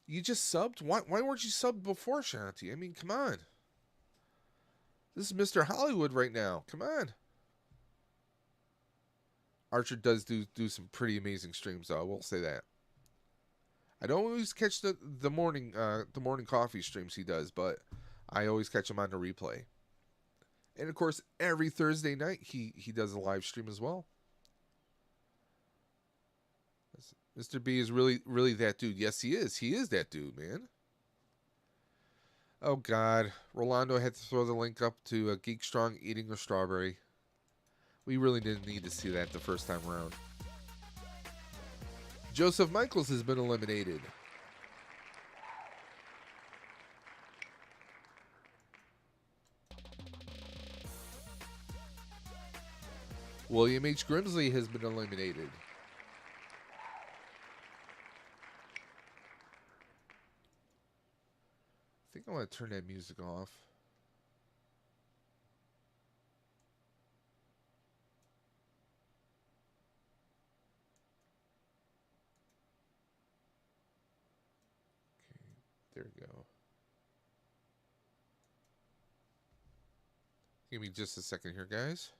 You just subbed? Why weren't you subbed before, Shanti? I mean, come on. This is Mr. Hollywood right now. Come on. Archer does do some pretty amazing streams, though. I will say that. I don't always catch the morning coffee streams he does, but I always catch him on the replay. And of course, every Thursday night he does a live stream as well. Mr. B is really that dude. Yes, he is. He is that dude, man. Oh God, Rolando had to throw the link up to Geek Strong eating a strawberry. We really didn't need to see that the first time around. Joseph Michaels has been eliminated. William H. Grimsley has been eliminated. I think I want to turn that music off. There we go. Give me just a second here, guys.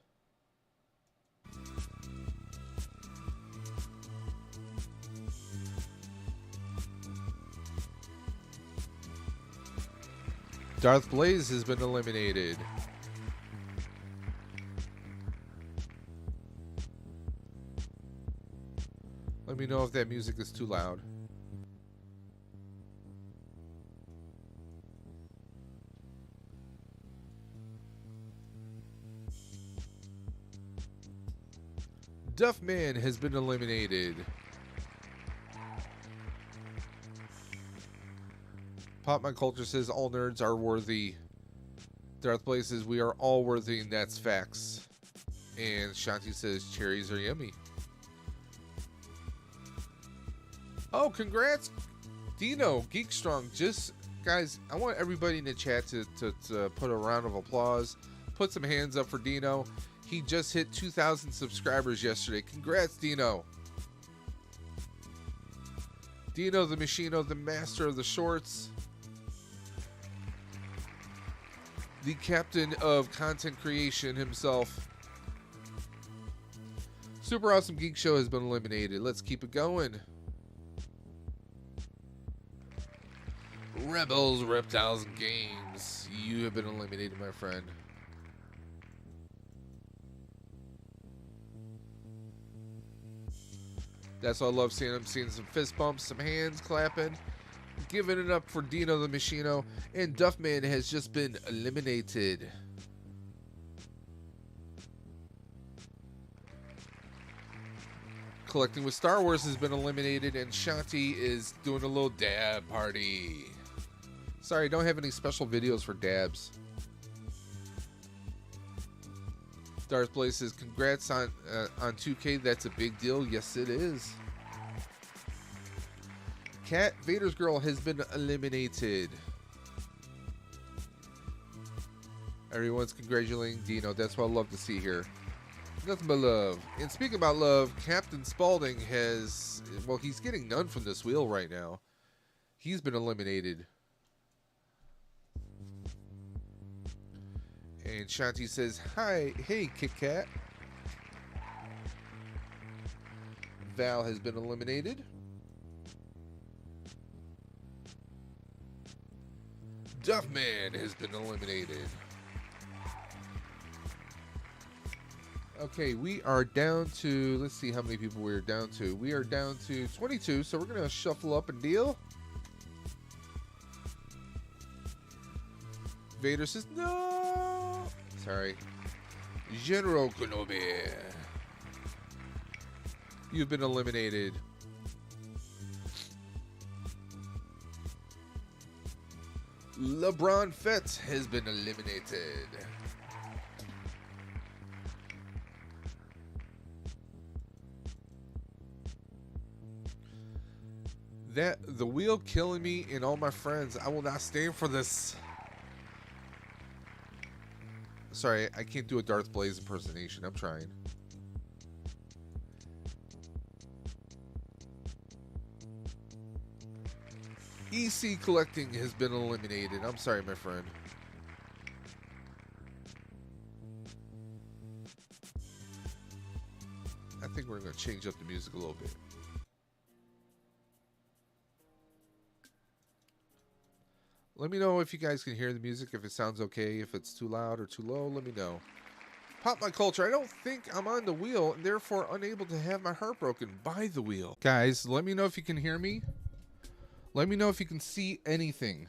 Darth Blaze has been eliminated. Let me know if that music is too loud. Duffman has been eliminated. Pop My Culture says all nerds are worthy. Darth Blaze says we are all worthy, and that's facts. And Shanti says cherries are yummy. Oh, congrats, Dino, Geek Strong. Just, guys, I want everybody in the chat to put a round of applause. Put some hands up for Dino. He just hit 2,000 subscribers yesterday. Congrats, Dino. Dino the Machino, the master of the shorts. The captain of content creation himself. Super Awesome Geek Show has been eliminated. Let's keep it going. Rebels, Reptiles, and Games. You have been eliminated, my friend. That's what I love seeing. I'm seeing some fist bumps, some hands clapping. Giving it up for Dino the Machino. And Duffman has just been eliminated. Collecting with Star Wars has been eliminated. And Shanti is doing a little dab party. Sorry, I don't have any special videos for dabs. Darth Blaze says, congrats on 2K. That's a big deal. Yes, it is. Cat Vader's Girl has been eliminated. Everyone's congratulating Dino. That's what I love to see here. Nothing but love. And speaking about love, Captain Spaulding has, well, he's getting none from this wheel right now. He's been eliminated. And Shanti says, hi, hey, Kit Kat. Val has been eliminated. Duffman has been eliminated. Okay, we are down to, let's see how many people we're down to. We are down to 22, so we're going to shuffle up and deal. Vader says, no! Sorry. General Kenobi. You've been eliminated. LeBron Fett has been eliminated. The wheel killing me and all my friends. I will not stand for this. Sorry, I can't do a Darth Blaze impersonation. I'm trying. EC Collecting has been eliminated. I'm sorry, my friend. I think we're going to change up the music a little bit. Let me know if you guys can hear the music, if it sounds okay, if it's too loud or too low, let me know. Pop My Culture, I don't think I'm on the wheel and therefore unable to have my heart broken by the wheel. Guys, let me know if you can hear me. Let me know if you can see anything.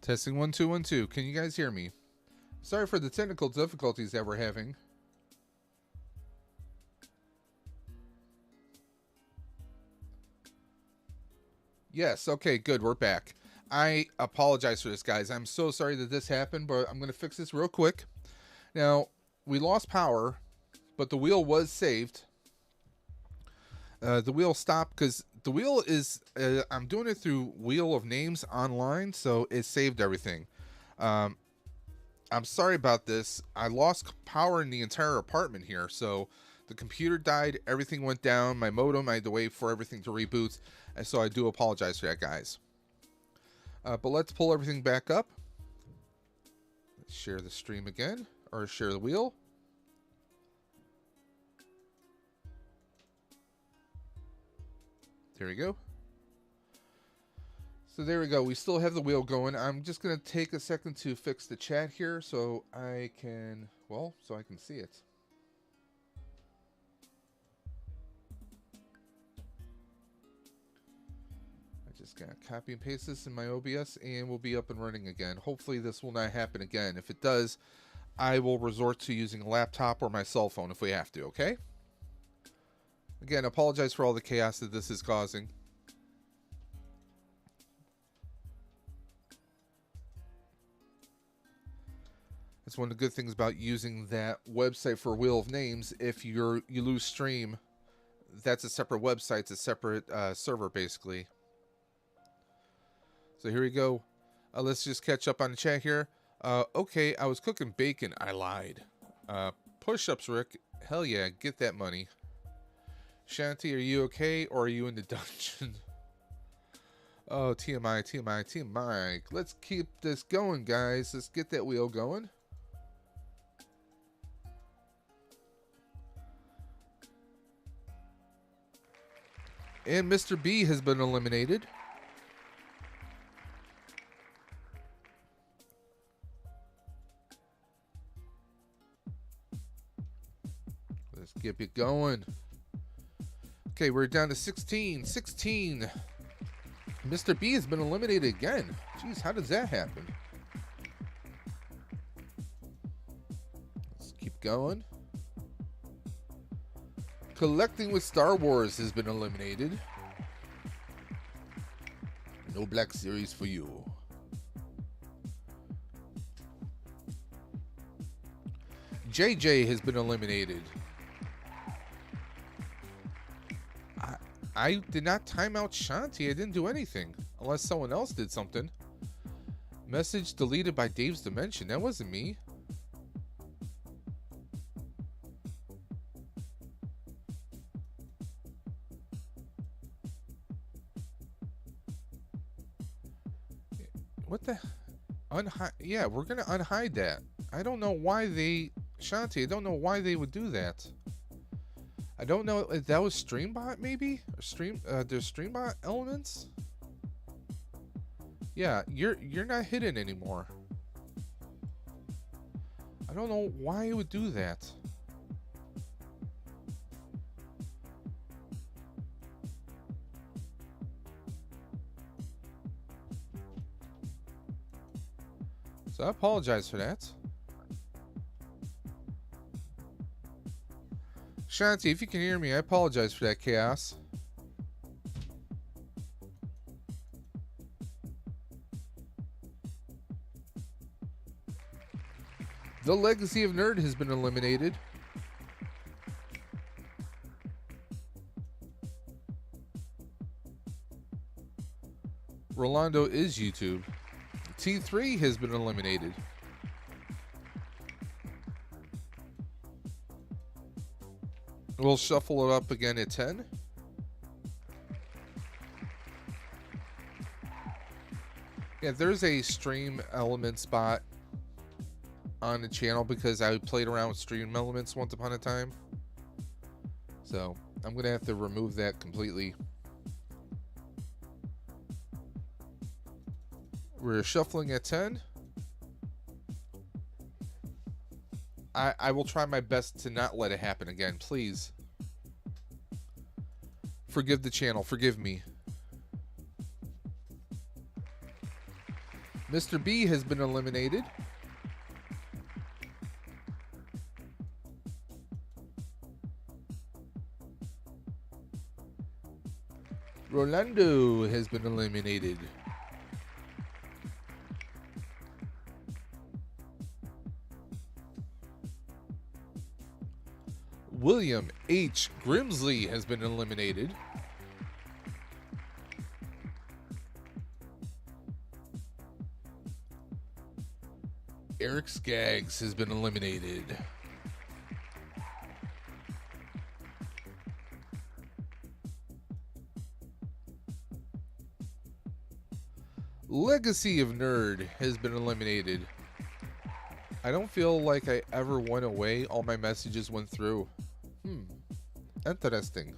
Testing 1 2 1 2. Can you guys hear me? Sorry for the technical difficulties that we're having. Yes, okay, good. We're back. I apologize for this, guys. I'm so sorry that this happened, but I'm going to fix this real quick. Now, we lost power, but the wheel was saved. The wheel stopped because the wheel is, I'm doing it through Wheel of Names online, so it saved everything. I'm sorry about this. I lost power in the entire apartment here, so the computer died, everything went down, my modem, I had to wait for everything to reboot, and so I do apologize for that, guys. But let's pull everything back up. Let's share the stream again, or share the wheel. There we go. So there we go. We still have the wheel going. I'm just going to take a second to fix the chat here so I can, well, so I can see it. I just got to copy and paste this in my OBS and we'll be up and running again. Hopefully this will not happen again. If it does, I will resort to using a laptop or my cell phone if we have to, okay? Again, apologize for all the chaos that this is causing. It's one of the good things about using that website for Wheel of Names. If you lose stream, that's a separate website. It's a separate server, basically. So here we go. Let's just catch up on the chat here. Okay, I was cooking bacon. I lied. Push-ups, Rick. Hell yeah, get that money. Shanti, are you okay, or are you in the dungeon? Oh, TMI, TMI, TMI. Let's keep this going, guys. Let's get that wheel going. And Mr. B has been eliminated. Let's keep it going. Okay, we're down to 16. 16. Mr. B has been eliminated again. Jeez, how does that happen? Let's keep going. Collecting with Star Wars has been eliminated. No Black Series for you. JJ has been eliminated. I did not time out Shanti. I didn't do anything. Unless someone else did something. Message deleted by Dave's Dimension. That wasn't me. What the? Yeah, we're going to unhide that. I don't know why they... Shanti, I don't know why they would do that. I don't know if that was StreamBot, maybe? Or there's StreamBot elements? Yeah, you're not hidden anymore. I don't know why it would do that. So I apologize for that. Shanti, if you can hear me, I apologize for that chaos. The Legacy of Nerd has been eliminated. Rolando is YouTube. T3 has been eliminated. We'll shuffle it up again at 10. Yeah, there's a stream element spot on the channel because I played around with stream elements once upon a time. So I'm going to have to remove that completely. We're shuffling at 10. I will try my best to not let it happen again, please. Forgive the channel, forgive me. Mr. B has been eliminated. Rolando has been eliminated. William H. Grimsley has been eliminated. Eric Skaggs has been eliminated. Legacy of Nerd has been eliminated. I don't feel like I ever went away. All my messages went through. Interesting.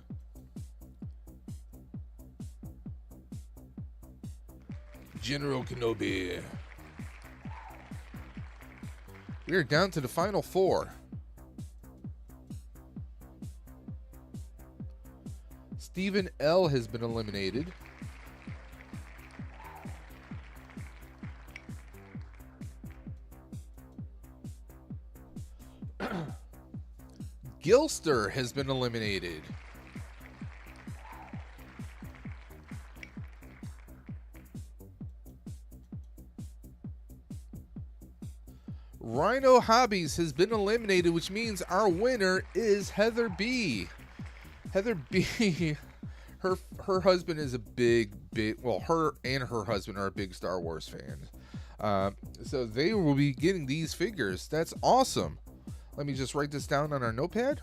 General Kenobi. We are down to the final 4. Stephen L. has been eliminated. Gilster has been eliminated. Rhino Hobbies has been eliminated, which means our winner is Heather B. Heather B. Her husband is a big, well, her and her husband are a big Star Wars fan. So they will be getting these figures. That's awesome. Let me just write this down on our notepad.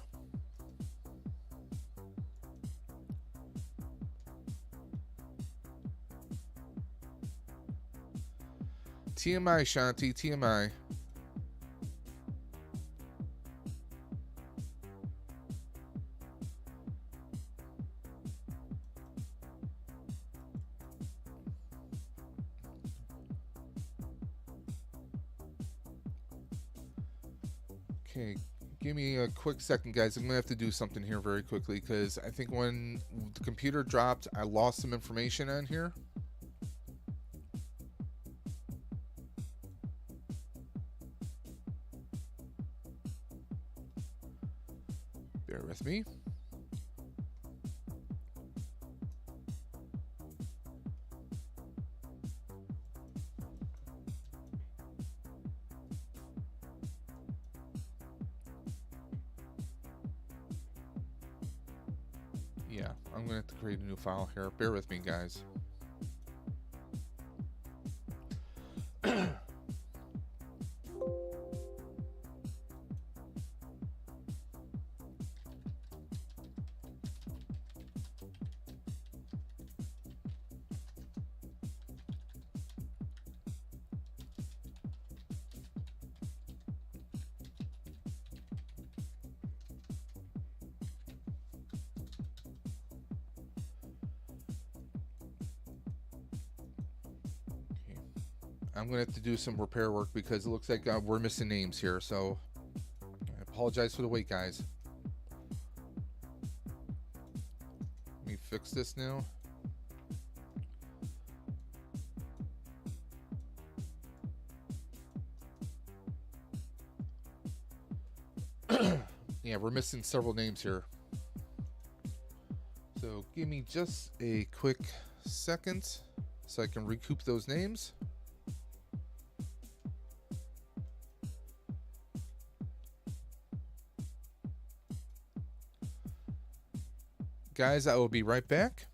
TMI, Shanti, TMI. Okay, give me a quick second, guys. I'm going to have to do something here very quickly because I think when the computer dropped, I lost some information on here. Bear with me. Yeah, I'm gonna have to create a new file here. Bear with me, guys. I'm going to have to do some repair work because it looks like we're missing names here. So I apologize for the wait, guys. Let me fix this now. Yeah, we're missing several names here. So give me just a quick second so I can recoup those names. Guys, I will be right back.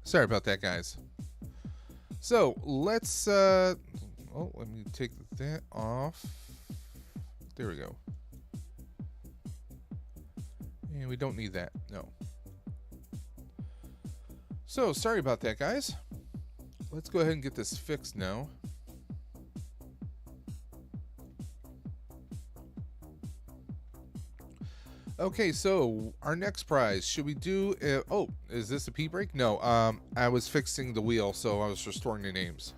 Sorry about that, guys. So let's let me take that off. There we go. And we don't need that. No. So sorry about that, guys. Let's go ahead and get this fixed now. Okay, so our next prize, should we do oh, is this a pee break? No, I was fixing the wheel, so I was restoring the names.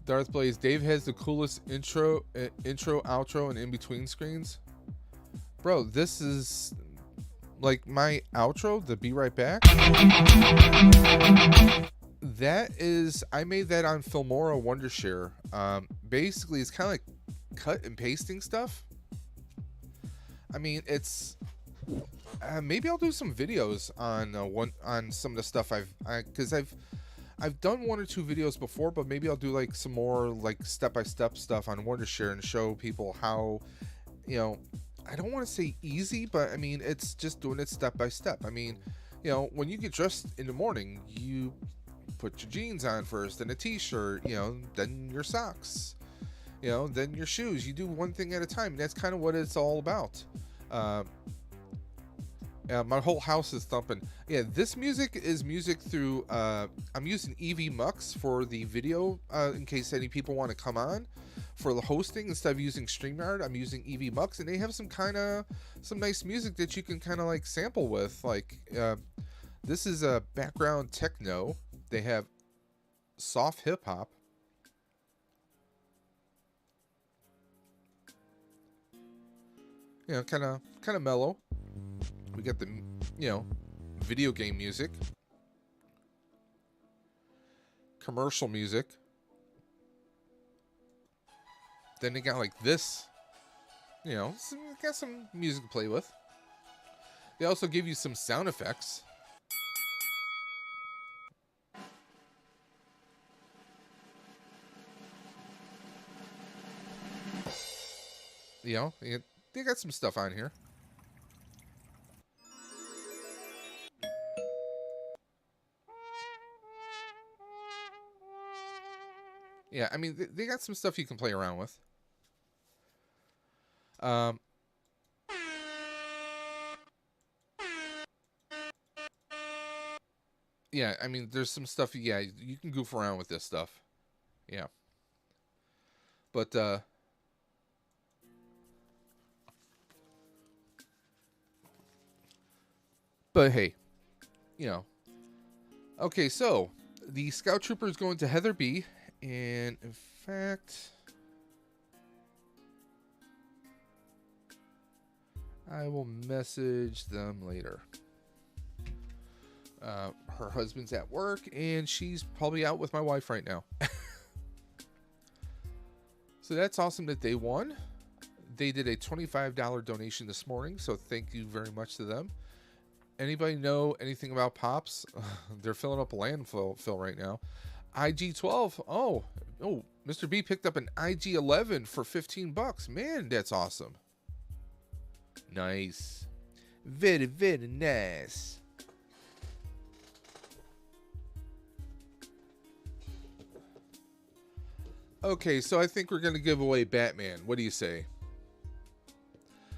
Darth Blaze, Dave has the coolest intro, outro, and in-between screens. Bro, this is like my outro, the Be Right Back. That is, I made that on Filmora Wondershare. Basically, it's kind of like cut and pasting stuff. I mean, it's maybe I'll do some videos on on some of the stuff because I've done one or two videos before, but maybe I'll do like some more like step-by-step stuff on Wondershare and show people how, you know, I don't want to say easy, but I mean, it's just doing it step by step. I mean, you know, when you get dressed in the morning, you put your jeans on first, then a t-shirt, you know, then your socks, you know, then your shoes. You do one thing at a time, and that's kind of what it's all about. My whole house is thumping. Yeah, this music is music through, I'm using EV Mux for the video, in case any people want to come on. For the hosting, instead of using StreamYard, I'm using EV Mux, and they have some nice music that you can kind of like sample with. Like, this is a background techno. They have soft hip hop. You know, kind of mellow. We got the, you know, video game music, commercial music. Then they got like this, you know, got some music to play with. They also give you some sound effects. You know, they got some stuff on here. Yeah, I mean, they got some stuff you can play around with. Yeah, I mean, there's some stuff, yeah, you can goof around with this stuff. Yeah. But hey, you know. Okay, so the Scout Trooper is going to Heather B. And in fact, I will message them later. Her husband's at work, and she's probably out with my wife right now. So that's awesome that they won. They did a $25 donation this morning, so thank you very much to them. Anybody know anything about Pops? They're filling up a landfill right now. IG-12. Oh, Mr. B picked up an IG-11 for $15. Man, that's awesome. Nice. Very, very nice. Okay, so I think we're going to give away Batman. What do you say?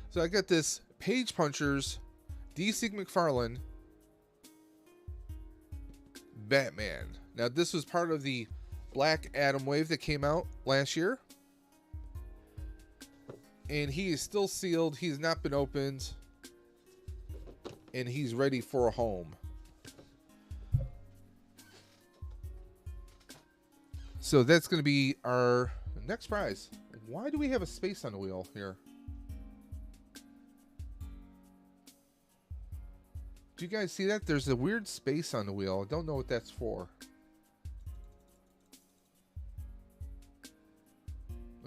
So I got this Page Punchers DC McFarlane Batman. Now, this was part of the Black Adam wave that came out last year. And he is still sealed. He's not been opened. And he's ready for a home. So that's going to be our next prize. Why do we have a space on the wheel here? Do you guys see that? There's a weird space on the wheel. I don't know what that's for.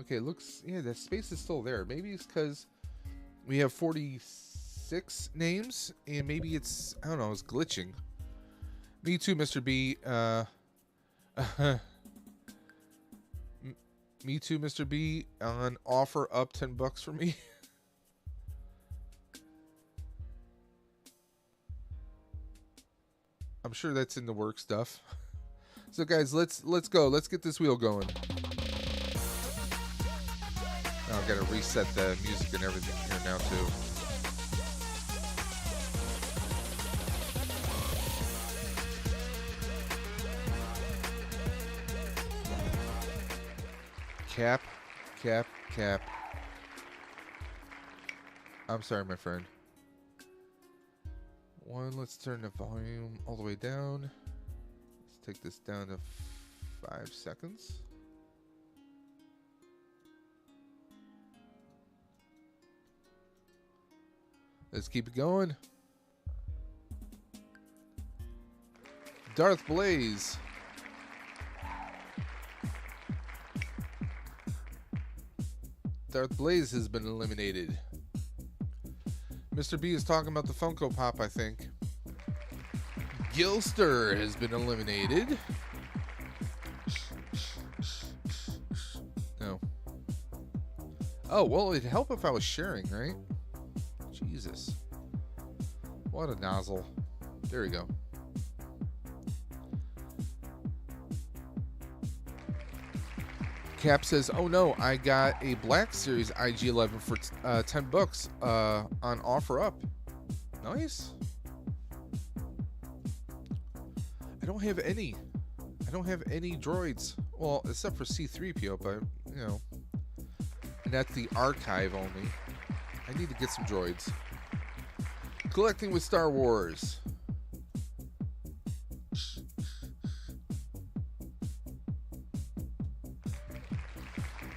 Okay, looks, yeah, that space is still there. Maybe it's because we have 46 names, and maybe it's, I don't know, it's glitching. Me too, Mr. B. Me too, Mr. B. On offer up $10 for me. I'm sure that's in the work stuff. So guys, let's go. Let's get this wheel going. I've got to reset the music and everything here now too. Cap, cap, cap. I'm sorry, my friend. Let's turn the volume all the way down. Let's take this down to 5 seconds. Let's keep it going. Darth Blaze. Darth Blaze has been eliminated. Mr. B is talking about the Funko Pop, I think. Gilster has been eliminated. No. Oh, well, it'd help if I was sharing, right? Jesus. What a nozzle. There we go. Cap says, oh no, I got a Black Series IG-11 for $10 on OfferUp. Nice. I don't have any droids. Well, except for C-3PO, but, you know. And that's the archive only. I need to get some droids. Collecting with Star Wars.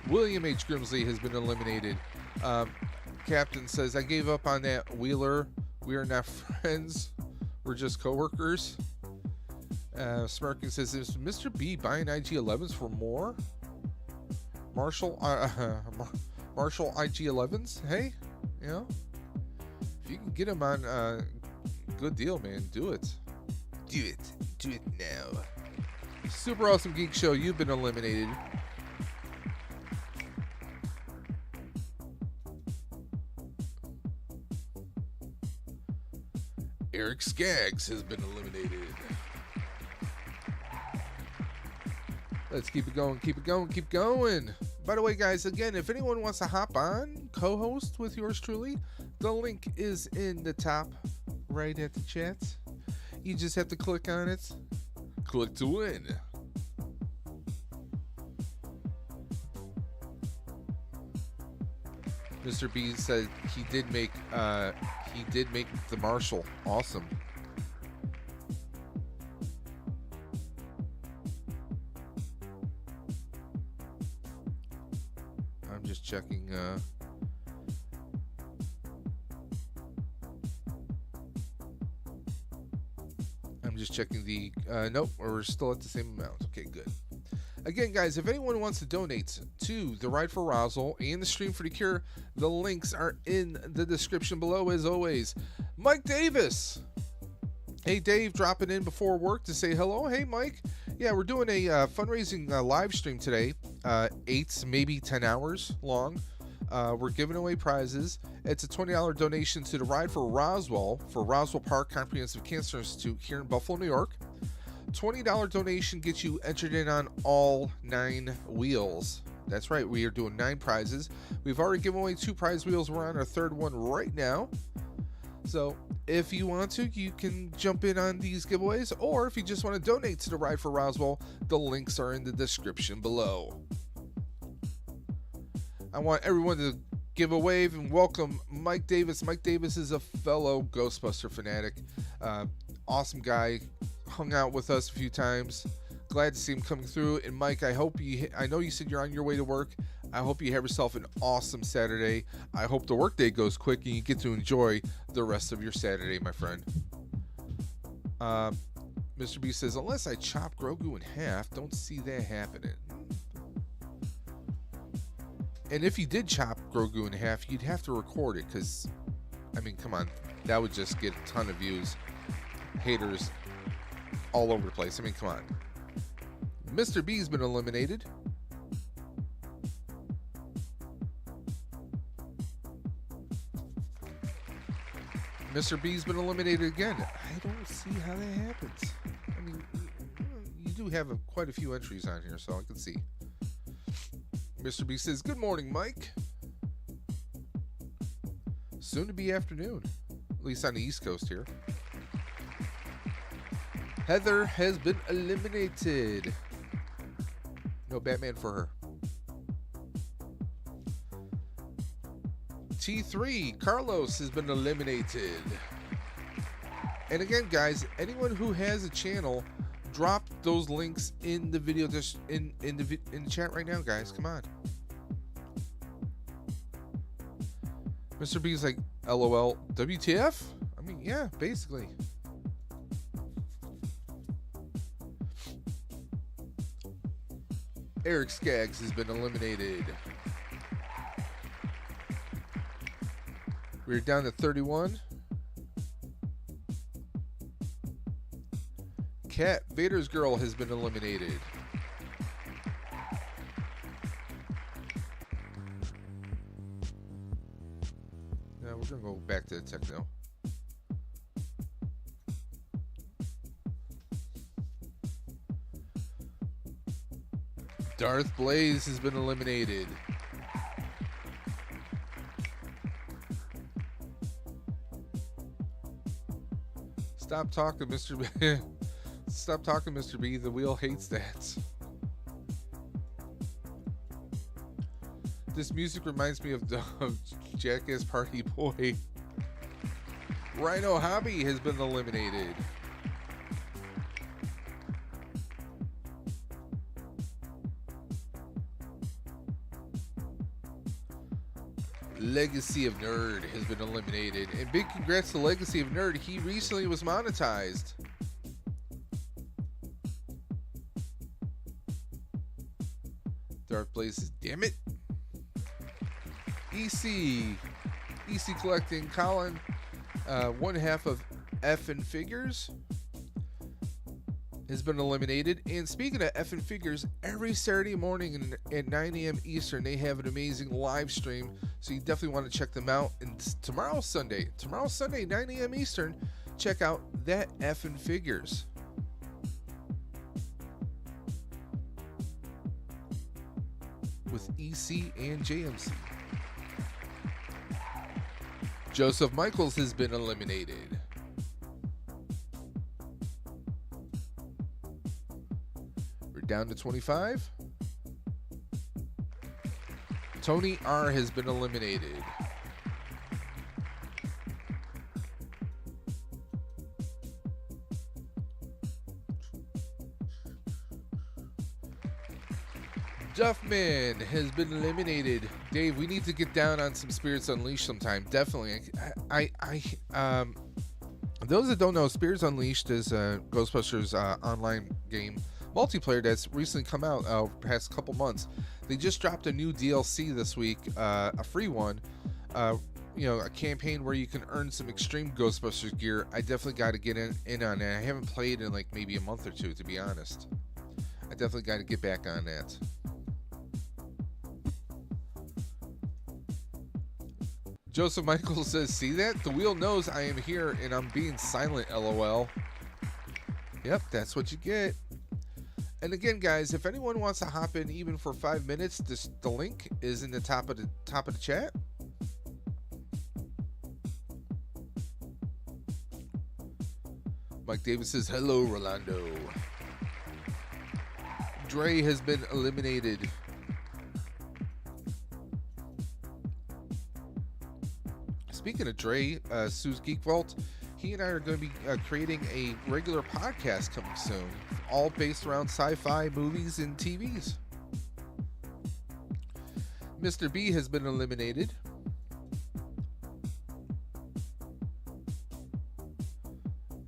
William H. Grimsley has been eliminated. Captain says, I gave up on that Wheeler. We are not friends. We're just co-workers. Smirking says, is Mr. B buying IG-11s for more? Marshall IG-11s? Hey, you know, if you can get them on good deal, man, do it. Do it. Do it now. Super Awesome Geek Show, you've been eliminated. Eric Skaggs has been eliminated. Let's keep it going, keep it going, keep going. By the way, guys, again, if anyone wants to hop on, co-host with yours truly, the link is in the top right at the chat. You just have to click on it. Click to win. Mr. B said he did make the Marshall. Awesome. I'm just checking the nope, we're still at the same amount. Okay, good. Again, guys, if anyone wants to donate to the Ride for Roswell and the Stream for the Cure, the links are in the description below, as always. Mike Davis. Hey, Dave, dropping in before work to say hello. Hey, Mike. Yeah, we're doing a fundraising live stream today, 8, maybe 10 hours long. We're giving away prizes. It's a $20 donation to the Ride for Roswell Park Comprehensive Cancer Institute here in Buffalo, New York. $20 donation gets you entered in on all 9 wheels. That's right, we are doing 9 prizes. We've already given away 2 prize wheels. We're on our 3rd one right now. So if you want to, you can jump in on these giveaways, or if you just want to donate to the Ride for Roswell, the links are in the description below. I want everyone to give a wave and welcome Mike Davis. Mike Davis is a fellow Ghostbuster fanatic. Awesome guy. Hung out with us a few times. Glad to see him coming through. And Mike, I know you said you're on your way to work. I hope you have yourself an awesome Saturday. I hope the workday goes quick and you get to enjoy the rest of your Saturday, my friend. Mr. B says, unless I chop Grogu in half, don't see that happening. And if you did chop Grogu in half, you'd have to record it because, I mean, come on. That would just get a ton of views. Haters all over the place. I mean, come on. Mr. B's been eliminated. Mr. B's been eliminated again. I don't see how that happens. I mean, you do have quite a few entries on here, so I can see. Mr. B says, good morning, Mike. Soon to be afternoon, at least on the East Coast here. Heather has been eliminated. No Batman for her. T3, Carlos has been eliminated. And again, guys, anyone who has a channel, drop those links in the video, just in the chat right now, guys. Come on. Mr. B's like, LOL, WTF? I mean, yeah, basically. Eric Skaggs has been eliminated. We're down to 31. Cat Vader's girl has been eliminated. No, we're gonna go back to the techno. Darth Blaze has been eliminated. Stop talking, Mr. B. Stop talking, Mr. B. The wheel hates that. This music reminds me of Jackass Party Boy. Rhino Hobby has been eliminated. Legacy of Nerd has been eliminated. And big congrats to Legacy of Nerd. He recently was monetized. Darth Blaze, damn it. EC Collecting, Colin, one half of F and Figures has been eliminated. And speaking of F and Figures, every Saturday morning at 9 a.m. Eastern, they have an amazing live stream. So you definitely want to check them out. And tomorrow's Sunday, 9 a.m. Eastern, check out that F and Figures. With EC and JMC. Joseph Michaels has been eliminated. We're down to 25. Tony R has been eliminated. Duffman has been eliminated. Dave, we need to get down on some Spirits Unleashed sometime. Definitely. Those that don't know, Spirits Unleashed is a Ghostbusters online game multiplayer that's recently come out past couple months. They just dropped a new DLC this week, a free one. You know, a campaign where you can earn some extreme Ghostbusters gear. I definitely got to get in on that. I haven't played in like maybe a month or two, to be honest. I definitely got to get back on that. Joseph Michael says, see that? The wheel knows I am here and I'm being silent, LOL. Yep, that's what you get. And again, guys, if anyone wants to hop in even for 5 minutes, the link is in the top of the chat. Mike Davis says, hello, Rolando. Dre has been eliminated. Speaking of Dre, Sue's Geek Vault, he and I are going to be creating a regular podcast coming soon, all based around sci-fi movies and TVs. Mr. B has been eliminated.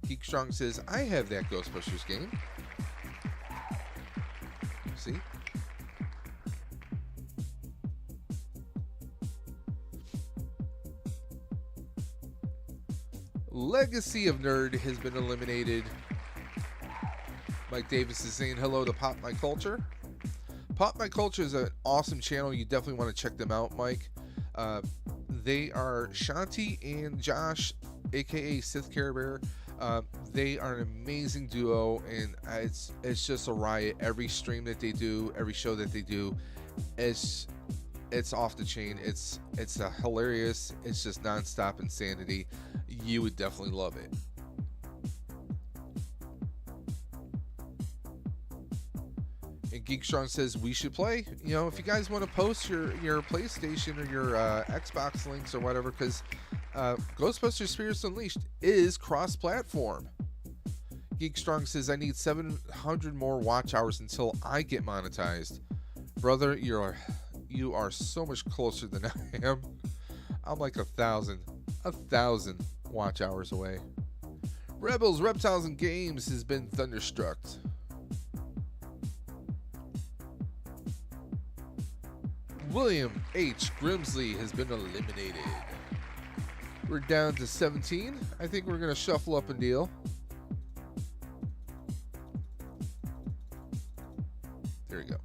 Geek Strong says, I have that Ghostbusters game. See? Legacy of Nerd has been eliminated. Mike Davis is saying hello to Pop My Culture. Pop My Culture is an awesome channel. You definitely want to check them out, Mike. They are Shanti and Josh, aka Sith Care Bear. They are an amazing duo, and it's just a riot. Every stream that they do, every show that they do, it's off the chain. It's hilarious. It's just nonstop insanity. You would definitely love it. And Geek Strong says we should play. You know, if you guys want to post your PlayStation or your Xbox links or whatever, because Ghostbusters Spirits Unleashed is cross-platform. Geek Strong says I need 700 more watch hours until I get monetized. Brother, you are so much closer than I am. I'm like 1,000 watch hours away. Rebels, Reptiles, and Games has been thunderstruck. William H. Grimsley has been eliminated. We're down to 17. I think we're going to shuffle up and deal. There we go.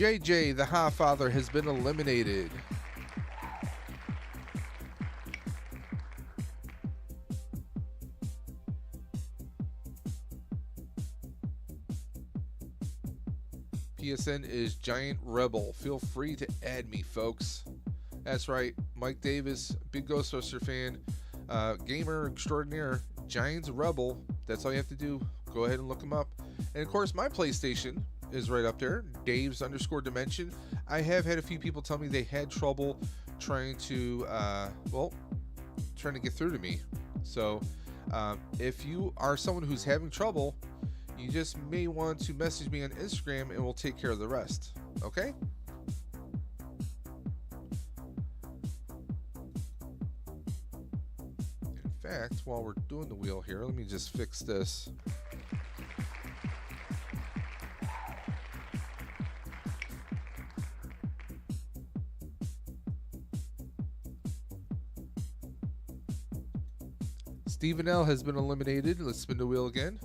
JJ, the Hotfather, has been eliminated. PSN is Giant Rebel. Feel free to add me, folks. That's right, Mike Davis, big Ghostbuster fan, gamer extraordinaire, Giants Rebel. That's all you have to do. Go ahead and look him up. And of course, my PlayStation is right up there, Daves_Dimension. I have had a few people tell me they had trouble trying to, trying to get through to me. So, if you are someone who's having trouble, you just may want to message me on Instagram and we'll take care of the rest. Okay? In fact, while we're doing the wheel here, let me just fix this. Stephen L has been eliminated. Let's spin the wheel again.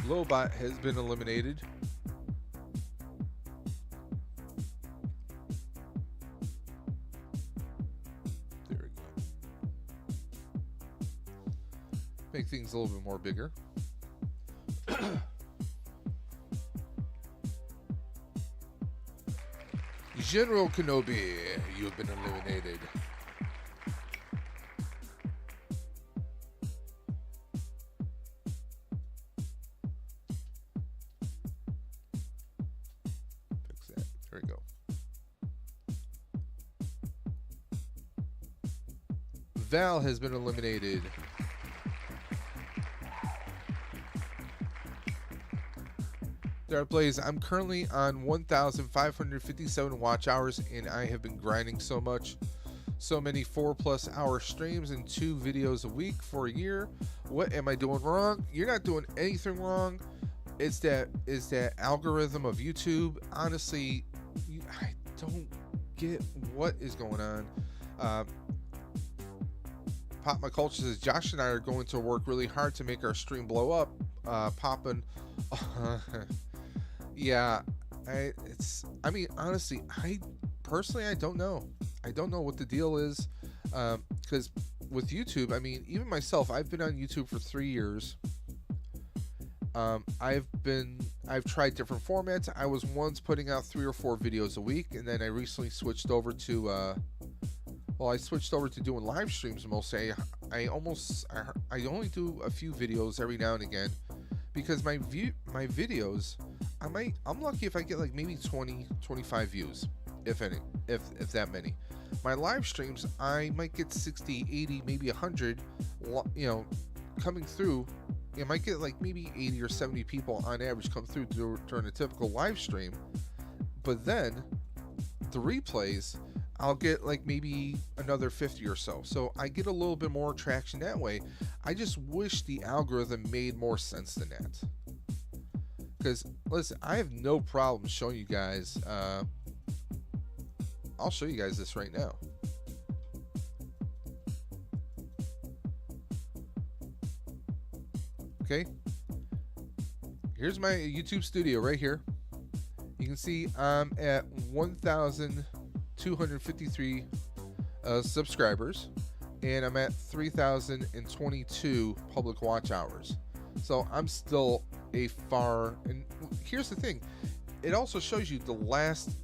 Lobot has been eliminated. There we go. Make things a little bit more bigger. General Kenobi, you've been eliminated. Fix that. There we go. Val has been eliminated. Dark Blaze, I'm currently on 1,557 watch hours, and I have been grinding so much. So many 4+ hour streams and 2 videos a week for a year. What am I doing wrong? You're not doing anything wrong. It's that algorithm of YouTube. Honestly, I don't get what is going on. Pop My Culture says Josh and I are going to work really hard to make our stream blow up. Popping. Yeah, I mean, honestly, I don't know. I don't know what the deal is, because with YouTube, I mean, even myself, I've been on YouTube for 3 years. I've tried different formats. I was once putting out 3 or 4 videos a week, and then I recently switched over to, doing live streams mostly. I only do a few videos every now and again, because my videos, I'm lucky if I get like maybe 20, 25 views, if any, if that many. My live streams, I might get 60, 80, maybe 100, coming through. I might get like maybe 80 or 70 people on average come through during a typical live stream. But then the replays, I'll get like maybe another 50 or so. So I get a little bit more traction that way. I just wish the algorithm made more sense than that. Because, listen, I have no problem showing you guys. I'll show you guys this right now. Okay. Here's my YouTube studio right here. You can see I'm at 1,253 subscribers, and I'm at 3,022 public watch hours. So I'm still and here's the thing, it also shows you the last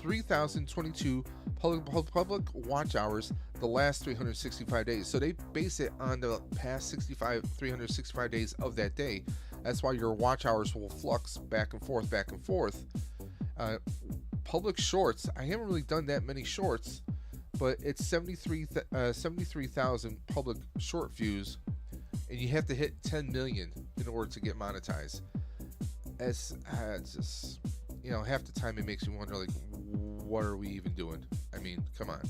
3,022 public watch hours the last 365 days. So they base it on the past 365 days of that day. That's why your watch hours will flux back and forth. Public shorts, I haven't really done that many shorts, but it's 73,000 public short views, and you have to hit 10 million in order to get monetized. It's just, half the time it makes me wonder, like, what are we even doing? I mean, come on,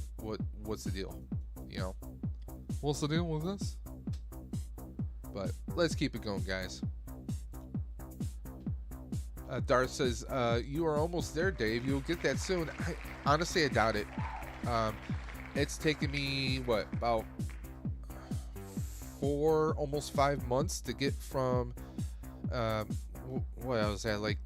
what's the deal? What's the deal with this? But let's keep it going, guys. Darth says, you are almost there, Dave. You'll get that soon. Honestly, I doubt it. It's taken me, about almost 5 months to get from what I was at, like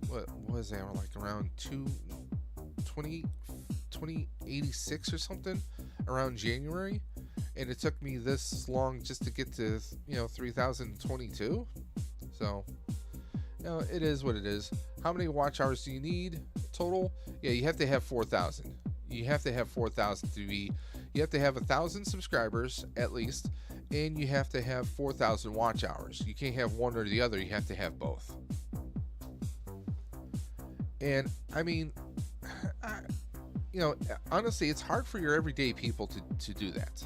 what was that, like around 2086 or something, around January, and it took me this long just to get to 3022. So it is what it is. How many watch hours do you need total? Yeah, you have to have 4,000. You have to have 4,000 to be. You have to have 1,000 subscribers at least, and you have to have 4,000 watch hours. You can't have one or the other. You have to have both. And I mean, honestly, it's hard for your everyday people to do that,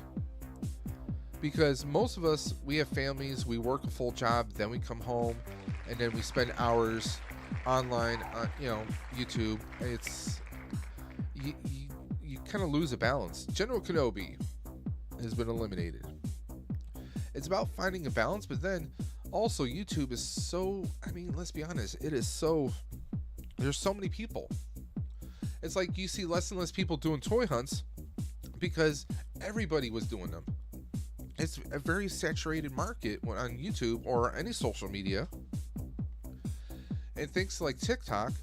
because most of us, we have families, we work a full job, then we come home, and then we spend hours online on YouTube. It's you kind of lose a balance. General Kenobi has been eliminated. It's about finding a balance, but then also YouTube is so, let's be honest, it is so, there's so many people. It's like you see less and less people doing toy hunts because everybody was doing them. It's a very saturated market on YouTube or any social media. And things like TikTok,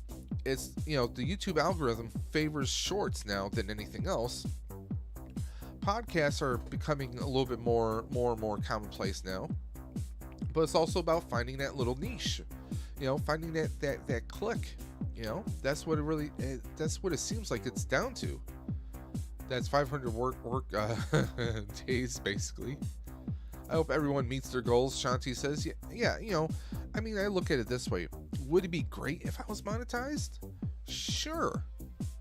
it's, the YouTube algorithm favors shorts now than anything else. Podcasts are becoming a little bit more and more commonplace now. But it's also about finding that little niche, finding that click. That's what it seems like it's down to. That's 500 work days, basically. I hope everyone meets their goals. Shanti says, yeah, I look at it this way. Would it be great if I was monetized? Sure.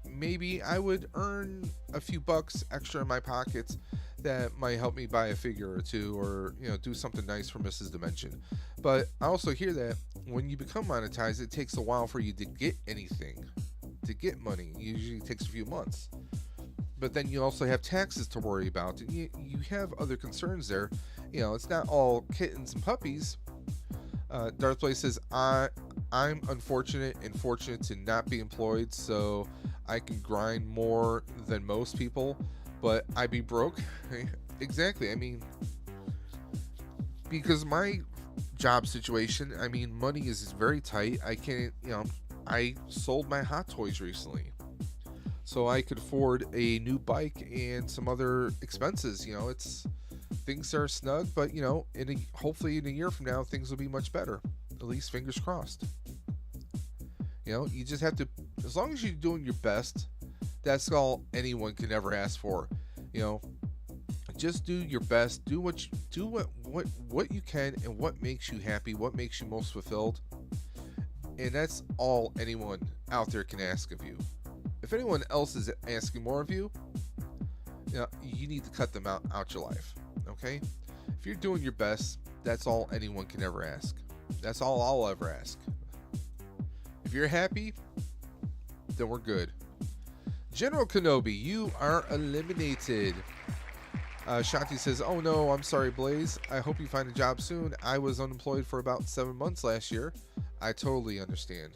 Maybe I would earn a few bucks extra in my pockets that might help me buy a figure or two, or do something nice for Mrs. Dimension. But I also hear that when you become monetized, it takes a while for you to get anything, to get money. It usually takes a few months. But then you also have taxes to worry about, and you have other concerns there. It's not all kittens and puppies. Darth Blaze says, I'm unfortunate and fortunate to not be employed, so I can grind more than most people, but I be broke. Exactly. Because my job situation, money is very tight. I can't, I sold my Hot Toys recently, so I could afford a new bike and some other expenses. Things are snug, but hopefully in a year from now, things will be much better. At least fingers crossed. You just have to, as long as you're doing your best, that's all anyone can ever ask for. Just do your best. Do what you can, and what makes you happy, what makes you most fulfilled. And that's all anyone out there can ask of you. If anyone else is asking more of you, you need to cut them out your life. Okay? If you're doing your best, that's all anyone can ever ask. That's all I'll ever ask. If you're happy, then we're good. General Kenobi, you are eliminated. Shanti says, oh no, I'm sorry, Blaze. I hope you find a job soon. I was unemployed for about 7 months last year. I totally understand.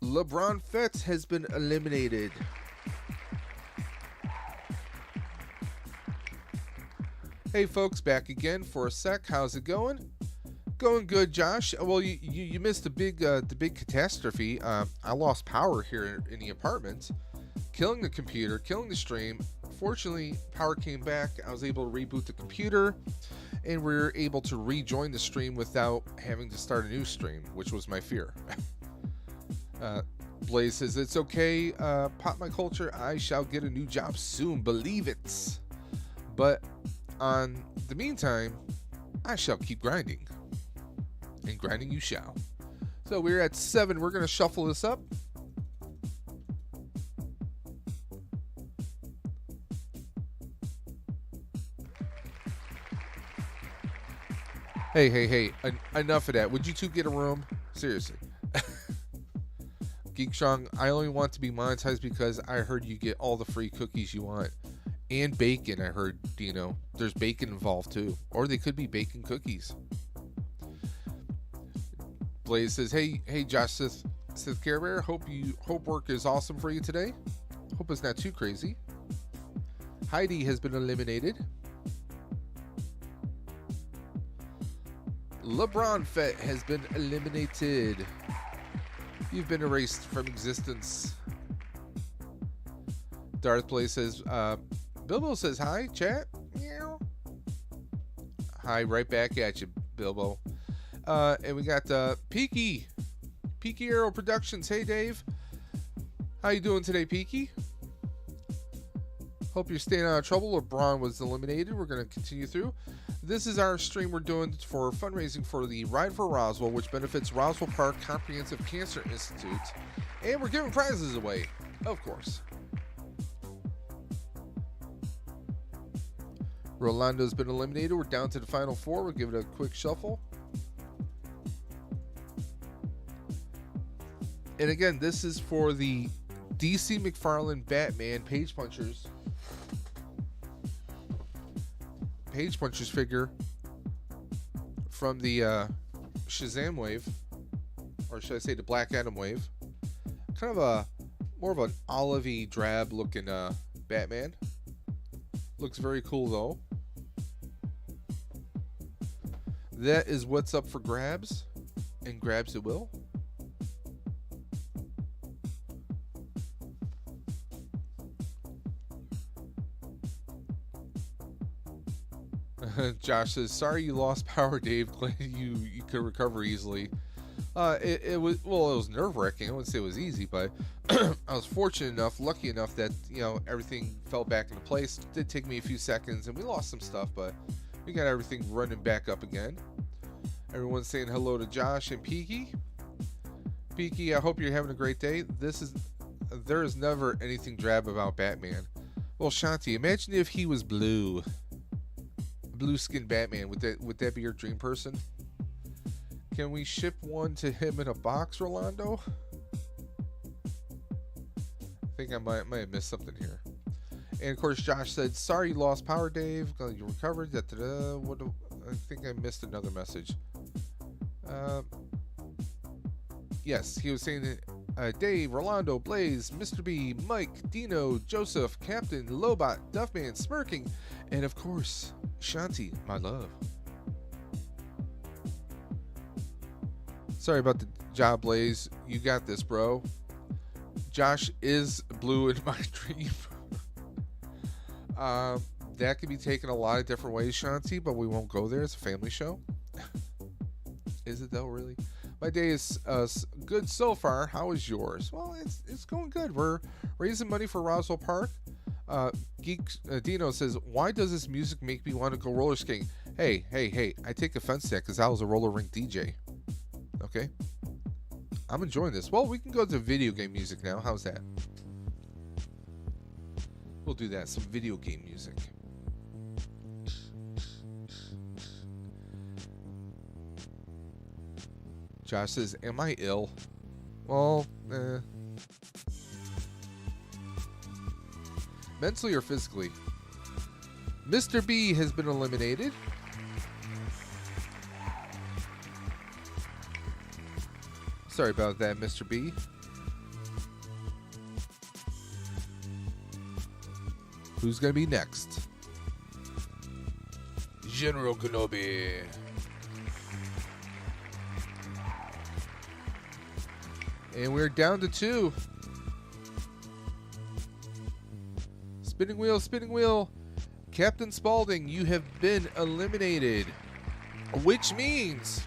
LeBron Fetz has been eliminated. Hey folks, back again for a sec. How's it going? Going good, Josh. Well, you missed the big catastrophe. I lost power here in the apartment, killing the computer, killing the stream. Fortunately, power came back. I was able to reboot the computer, and we were able to rejoin the stream without having to start a new stream, which was my fear. Blaze says, it's okay, Pop My Culture, I shall get a new job soon, believe it. But on the meantime, I shall keep grinding. And grinding you shall. So we're at 7. We're going to shuffle this up. Hey, enough of that. Would you two get a room? Seriously. Geek Strong, I only want to be monetized because I heard you get all the free cookies you want. And bacon, I heard, Dino. There's bacon involved too. Or they could be bacon cookies. Blaze says, hey Josh, Sith Care Bear, hope work is awesome for you today. Hope it's not too crazy. Heidi has been eliminated. LeBron Fett has been eliminated. You've been erased from existence. Darth Play says, Bilbo says hi, chat. Meow. Hi, right back at you, Bilbo. And we got Peaky Arrow Productions. Hey, Dave. How you doing today, Peaky? Hope you're staying out of trouble. LeBron was eliminated. We're going to continue through. This is our stream we're doing for fundraising for the Ride for Roswell, which benefits Roswell Park Comprehensive Cancer Institute. And we're giving prizes away, of course. Rolando's been eliminated. We're down to the final four. We'll give it a quick shuffle. And again, this is for the DC McFarlane Batman Page Punchers figure from the Shazam wave, or should I say the Black Adam wave. Kind of more of an olivey drab looking Batman. Looks very cool though. That is what's up for grabs, and grabs it will. Josh says, sorry you lost power, Dave. Glad you could recover easily. It was nerve-wracking. I wouldn't say it was easy, but I was lucky enough that, you know, everything fell back into place. It did take me a few seconds, and we lost some stuff, but we got everything running back up again. Everyone's saying hello to Josh and Peaky. Peaky, I hope you're having a great day. There is never anything drab about Batman. Well, Shanti, imagine if he was blue. Blue-skinned Batman. Would that be your dream person? Can we ship one to him in a box, Rolando? I think I might have missed something here. And of course, Josh said, sorry you lost power, Dave. Glad you recovered. I think I missed another message. Yes, he was saying that Dave, Rolando, Blaze, Mr. B, Mike, Dino, Joseph, Captain, Lobot, Duffman, Smirking, and of course, Shanti, my love. Sorry about the job, Blaze. You got this, bro. Josh is blue in my dream. That can be taken a lot of different ways, Shanti, but we won't go there. It's a family show. Is it though, really? My day is good so far. How is yours? Well, it's going good. We're raising money for Roswell Park. Dino says, why does this music make me want to go roller skating? Hey, I take offense to that because I was a roller rink DJ. Okay? I'm enjoying this. Well, we can go to video game music now. How's that? We'll do that. Some video game music. Josh says, am I ill? Well, mentally or physically? Mr. B has been eliminated. Sorry about that, Mr. B. Who's going to be next? General Kenobi. And we're down to 2. Spinning wheel, spinning wheel. Captain Spaulding, you have been eliminated. Which means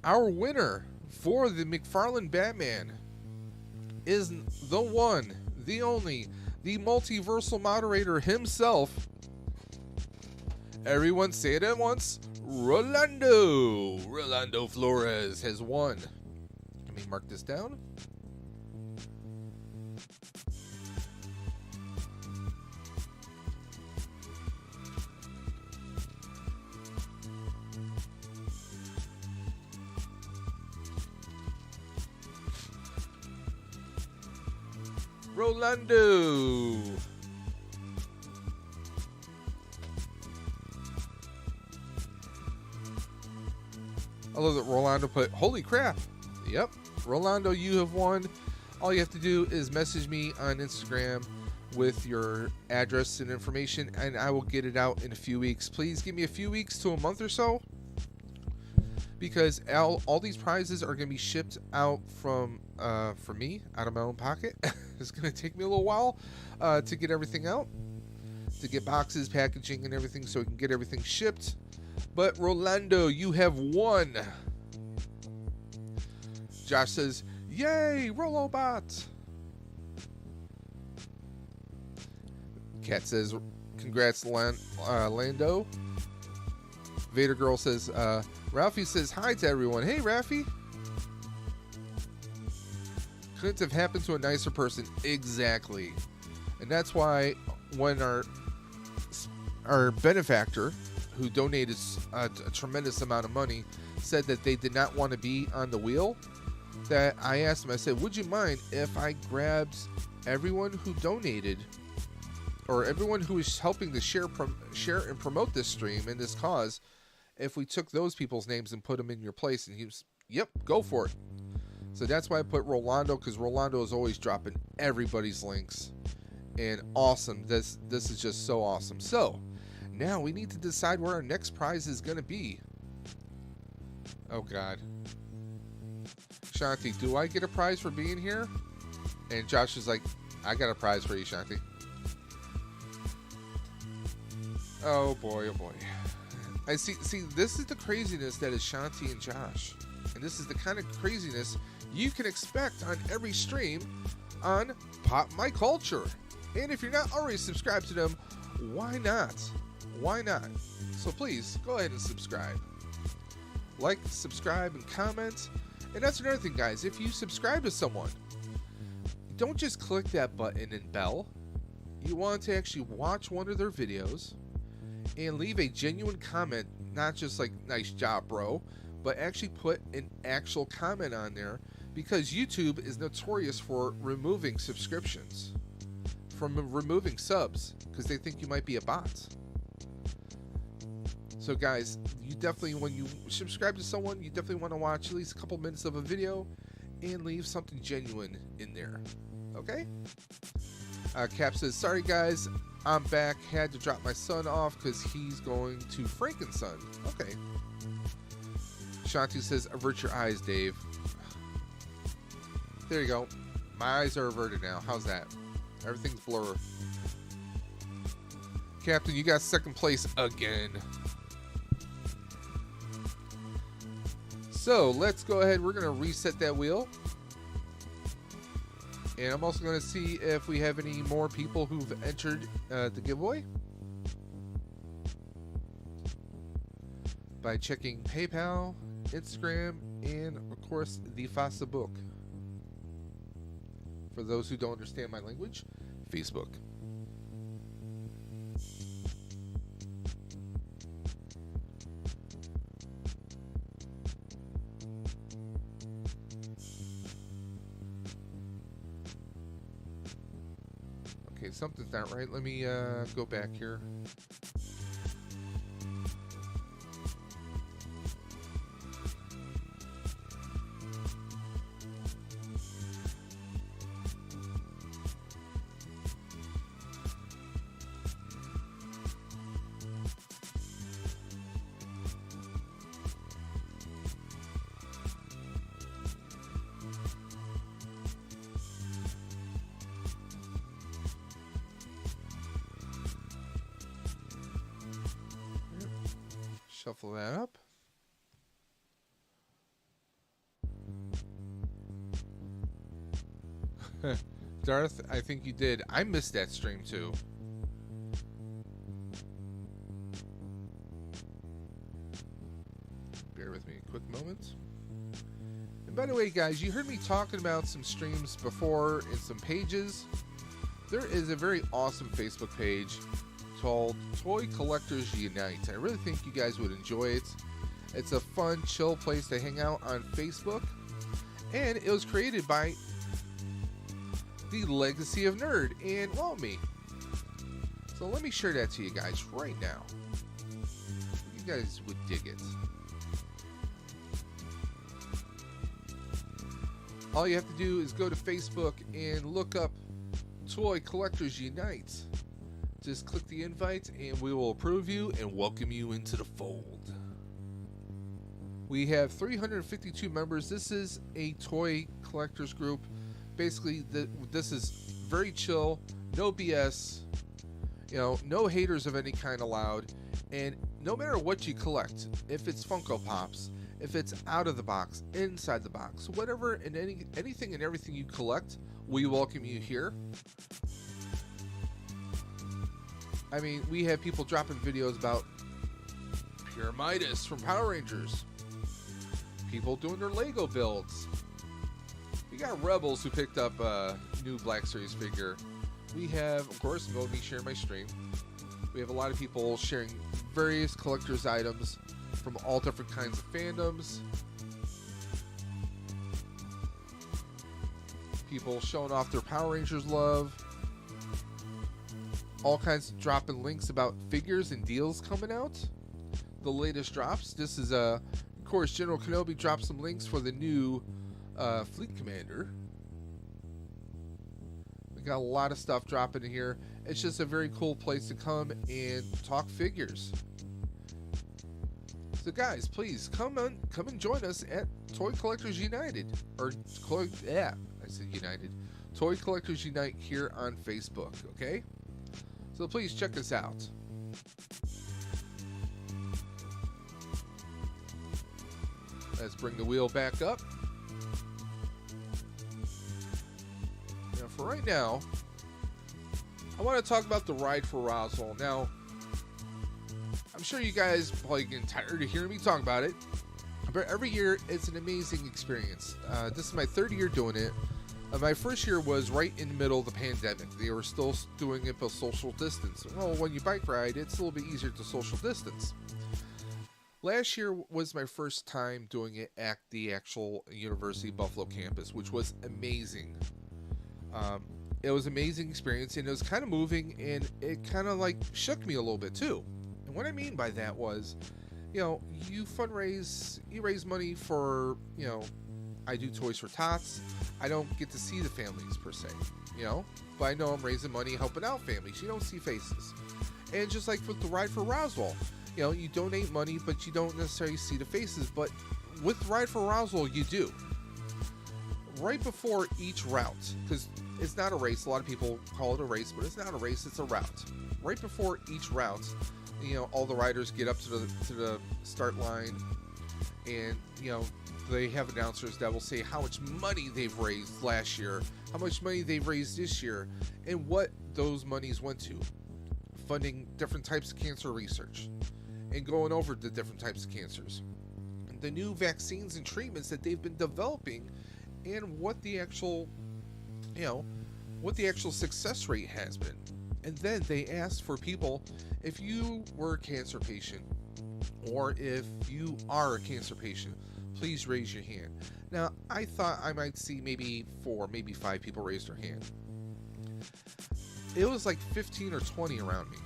our winner for the McFarlane Batman is the one, the only, the multiversal moderator himself. Everyone say it at once. Rolando Flores has won. Let me mark this down. Rolando. I love that Rolando put, holy crap. Yep, Rolando, you have won. All you have to do is message me on Instagram with your address and information, and I will get it out in a few weeks. Please give me a few weeks to a month or so, because all these prizes are going to be shipped out from me, out of my own pocket. It's going to take me a little while to get everything out, to get boxes, packaging, and everything, so we can get everything shipped. But Rolando, you have won. Josh says, yay, Rolobot. Kat says, congrats, Lando. Vader Girl says, Ralphie says hi to everyone. Hey, Ralphie. Couldn't have happened to a nicer person. Exactly. And that's why when our benefactor, who donated a tremendous amount of money, said that they did not want to be on the wheel, that I asked him, I said, would you mind if I grabbed everyone who donated, or everyone who is helping to share and promote this stream and this cause, if we took those people's names and put them in your place? And he was, yep, go for it. So that's why I put Rolando, because Rolando is always dropping everybody's links. And awesome. This is just so awesome. So now we need to decide where our next prize is going to be. Oh, God. Shanti, do I get a prize for being here? And Josh is like, I got a prize for you, Shanti. Oh, boy, oh, boy. I see, this is the craziness that is Shanti and Josh. And this is the kind of craziness you can expect on every stream on Pop My Culture. And if you're not already subscribed to them, why not? Why not? So please, go ahead and subscribe. Like, subscribe, and comment. And that's another thing, guys. If you subscribe to someone, don't just click that button and bell. You want to actually watch one of their videos and leave a genuine comment, not just like, nice job, bro, but actually put an actual comment on there, because YouTube is notorious for removing subscriptions, from removing subs, because they think you might be a bot. So guys, you definitely, when you subscribe to someone, you definitely want to watch at least a couple minutes of a video and leave something genuine in there. Okay? Cap says, sorry guys, I'm back. Had to drop my son off because he's going to Frankenson. Okay. Shanti says, avert your eyes, Dave. There you go. My eyes are averted now. How's that? Everything's blurred. Captain, you got second place again. So let's go ahead. We're going to reset that wheel. And I'm also going to see if we have any more people who've entered the giveaway by checking PayPal, Instagram, and of course the Facebook. For those who don't understand my language, Facebook. Okay, something's not right. Let me go back here. Shuffle that up. Darth, I think you did. I missed that stream too. Bear with me a quick moment. And by the way, guys, you heard me talking about some streams before and some pages. There is a very awesome Facebook page called Toy Collectors Unite. I really think you guys would enjoy it. It's a fun, chill place to hang out on Facebook. And it was created by the Legacy of Nerd and, well, me. So let me share that to you guys right now. You guys would dig it. All you have to do is go to Facebook and look up Toy Collectors Unite. Just click the invite and we will approve you and welcome you into the fold. We have 352 members. This is a toy collectors group. Basically, this is very chill, no BS, no haters of any kind allowed. And no matter what you collect, if it's Funko Pops, if it's out of the box, inside the box, whatever and anything and everything you collect, we welcome you here. I mean, we have people dropping videos about Pyramidas from Power Rangers. People doing their Lego builds. We got Rebels who picked up a new Black Series figure. We have, of course, me sharing my stream. We have a lot of people sharing various collector's items from all different kinds of fandoms. People showing off their Power Rangers love. All kinds of dropping links about figures and deals coming out. The latest drops. This is of course, General Kenobi dropped some links for the new Fleet Commander. We got a lot of stuff dropping in here. It's just a very cool place to come and talk figures. So guys, please come and join us at Toy Collectors United, I said United. Toy Collectors Unite here on Facebook. Okay, so please check us out. Let's bring the wheel back up. Now, for right now, I want to talk about the ride for Roswell. Now, I'm sure you guys are probably getting tired of hearing me talk about it, but every year it's an amazing experience. This is my third year doing it. My first year was right in the middle of the pandemic. They were still doing it by social distance. Well, when you bike ride, it's a little bit easier to social distance. Last year was my first time doing it at the actual University of Buffalo campus, which was amazing. It was an amazing experience, and it was kind of moving, and it kind of like shook me a little bit too. And what I mean by that was, you fundraise, you raise money for, I do Toys for Tots. I don't get to see the families per se, but I know I'm raising money, helping out families. You don't see faces. And just like with the Ride for Roswell, you donate money, but you don't necessarily see the faces. But with Ride for Roswell, you do. Right before each route, because it's not a race. A lot of people call it a race, but it's not a race. It's a route. Right before each route, all the riders get up to the start line, and they have announcers that will say how much money they've raised last year, how much money they've raised this year, and what those monies went to. Funding different types of cancer research and going over the different types of cancers, and the new vaccines and treatments that they've been developing, and what the actual success rate has been. And then they asked for people, if you were a cancer patient, or if you are a cancer patient, please raise your hand. Now, I thought I might see maybe 4, maybe 5 people raise their hand. It was like 15 or 20 around me.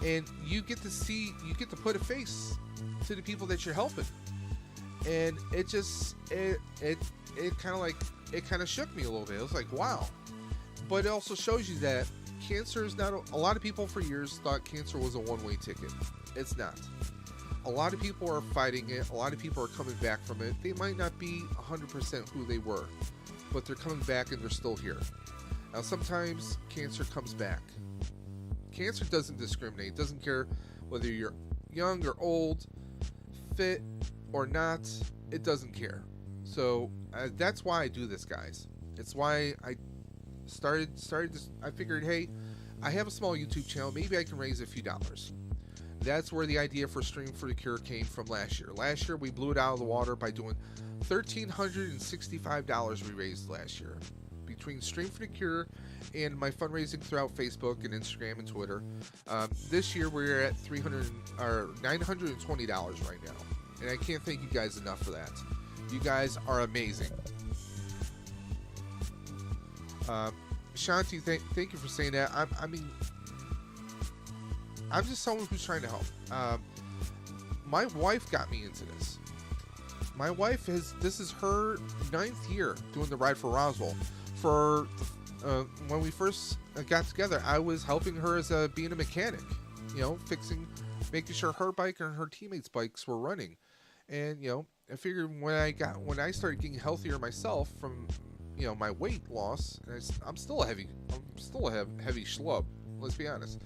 And you get to put a face to the people that you're helping. And it kind of shook me a little bit. It was like, wow. But it also shows you that cancer is not, a lot of people for years thought cancer was a one-way ticket. It's not. A lot of people are fighting it. A lot of people are coming back from it. They might not be 100% who they were, but they're coming back and they're still here. Now, sometimes cancer comes back. Cancer doesn't discriminate. It doesn't care whether you're young or old, fit or not. It doesn't care. So that's why I do this, guys. It's why I started this. I figured, hey, I have a small YouTube channel. Maybe I can raise a few dollars. That's where the idea for Stream for the Cure came from last year. Last year, we blew it out of the water by doing $1,365 we raised last year. Between Stream for the Cure and my fundraising throughout Facebook and Instagram and Twitter. This year, we're at $920 right now. And I can't thank you guys enough for that. You guys are amazing. Shanti, thank you for saying that. I'm just someone who's trying to help. My wife got me into this. my wife this is her 9th year doing the Ride for Roswell. For when we first got together, I was helping her as being a mechanic, you know, making sure her bike and her teammates' bikes were running. And, you know, I figured when I started getting healthier myself from, you know, my weight loss, and I'm still a heavy schlub, let's be honest.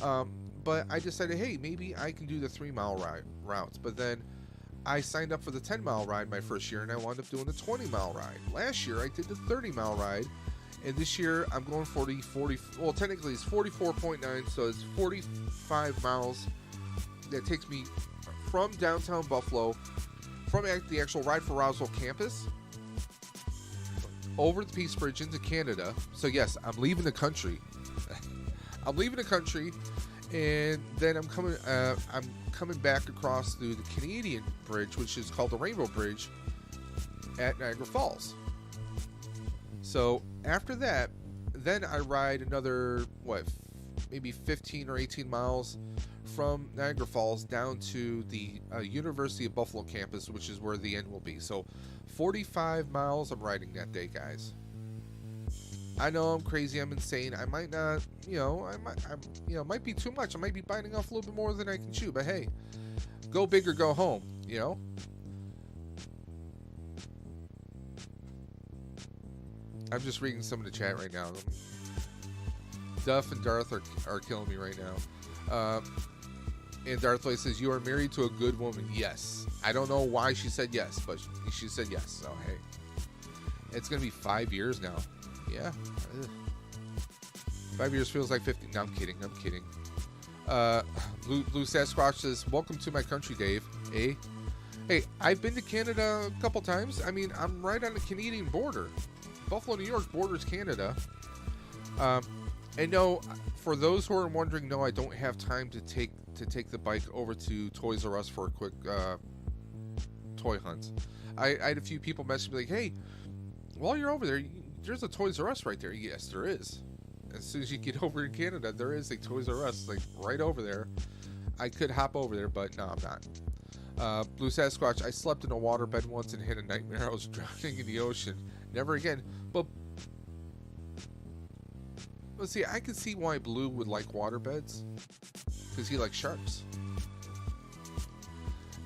But I decided, hey, maybe I can do the 3-mile routes. But then I signed up for the 10-mile ride my first year, and I wound up doing the 20-mile ride. Last year, I did the 30-mile ride, and this year, I'm going 40, well, technically it's 44.9, so it's 45 miles. That takes me from downtown Buffalo, from the actual Ride for Roswell campus, over the Peace Bridge into Canada. So yes, I'm leaving the country. I'm leaving the country, and then I'm coming back across through the Canadian bridge, which is called the Rainbow Bridge, at Niagara Falls. So after that, then I ride another maybe 15 or 18 miles from Niagara Falls down to the University of Buffalo campus, which is where the end will be. So 45 miles I'm riding that day, guys. I know I'm crazy, I'm insane. I might not, might be too much. I might be biting off a little bit more than I can chew, but hey, go big or go home, you know? I'm just reading some of the chat right now. Duff and Darth are killing me right now. And Darthway says, you are married to a good woman. Yes. I don't know why she said yes, but she said yes. So, hey. It's going to be 5 years now. Yeah. Ugh. 5 years feels like 50. No, I'm kidding. Blue Sasquatch says, welcome to my country, Dave. Eh? Hey, I've been to Canada a couple times. I mean, I'm right on the Canadian border. Buffalo, New York borders Canada. And no, for those who are wondering, no, I don't have time to take the bike over to Toys R Us for a quick toy hunt. I had a few people message me like, hey, while you're over there, there's a Toys R Us right there. Yes, there is. As soon as you get over in Canada, there is a Toys R Us like right over there. I could hop over there, but no, I'm not. Blue Sasquatch, I slept in a waterbed once and had a nightmare. I was drowning in the ocean. Never again. But let's see, I can see why Blue would like waterbeds, because he likes sharks.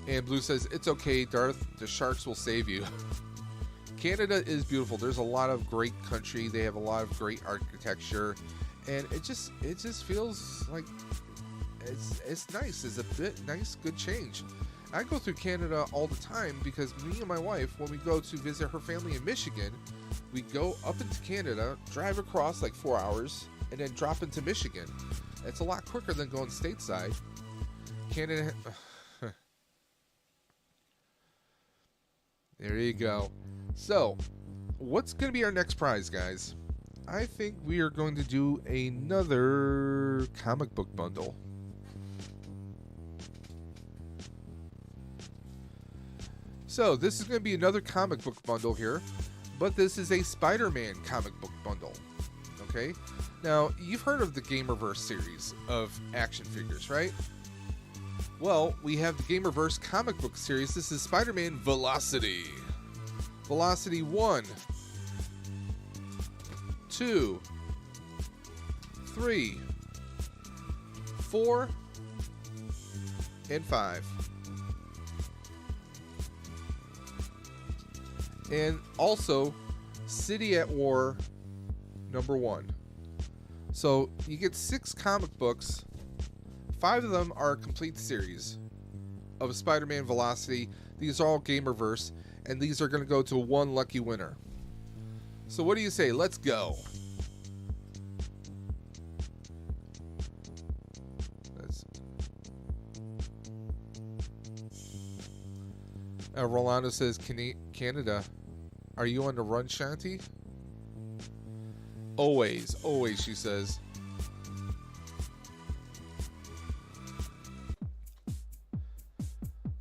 And Blue says, it's okay, Darth, the sharks will save you. Canada is beautiful. There's a lot of great country. They have a lot of great architecture, and it just feels like it's nice. It's a bit nice, good change. I go through Canada all the time because me and my wife, when we go to visit her family in Michigan, we go up into Canada, drive across like 4 hours, and then drop into Michigan. It's a lot quicker than going stateside. Canada. There you go. So, what's going to be our next prize, guys? I think we are going to do another comic book bundle. So, this is going to be another comic book bundle here, but this is a Spider-Man comic book bundle. Okay? Now, you've heard of the Gamerverse series of action figures, right? Well, we have the Gamerverse comic book series. This is Spider-Man Velocity. Velocity 1, 2, 3, 4, and 5. And also, City at War #1. So you get 6 comic books. 5 of them are a complete series of Spider-Man Velocity. These are all Gamerverse, and these are going to go to one lucky winner. So what do you say? Let's go. Rolando says, Canada, are you on the run, Shanti? Always, always, she says.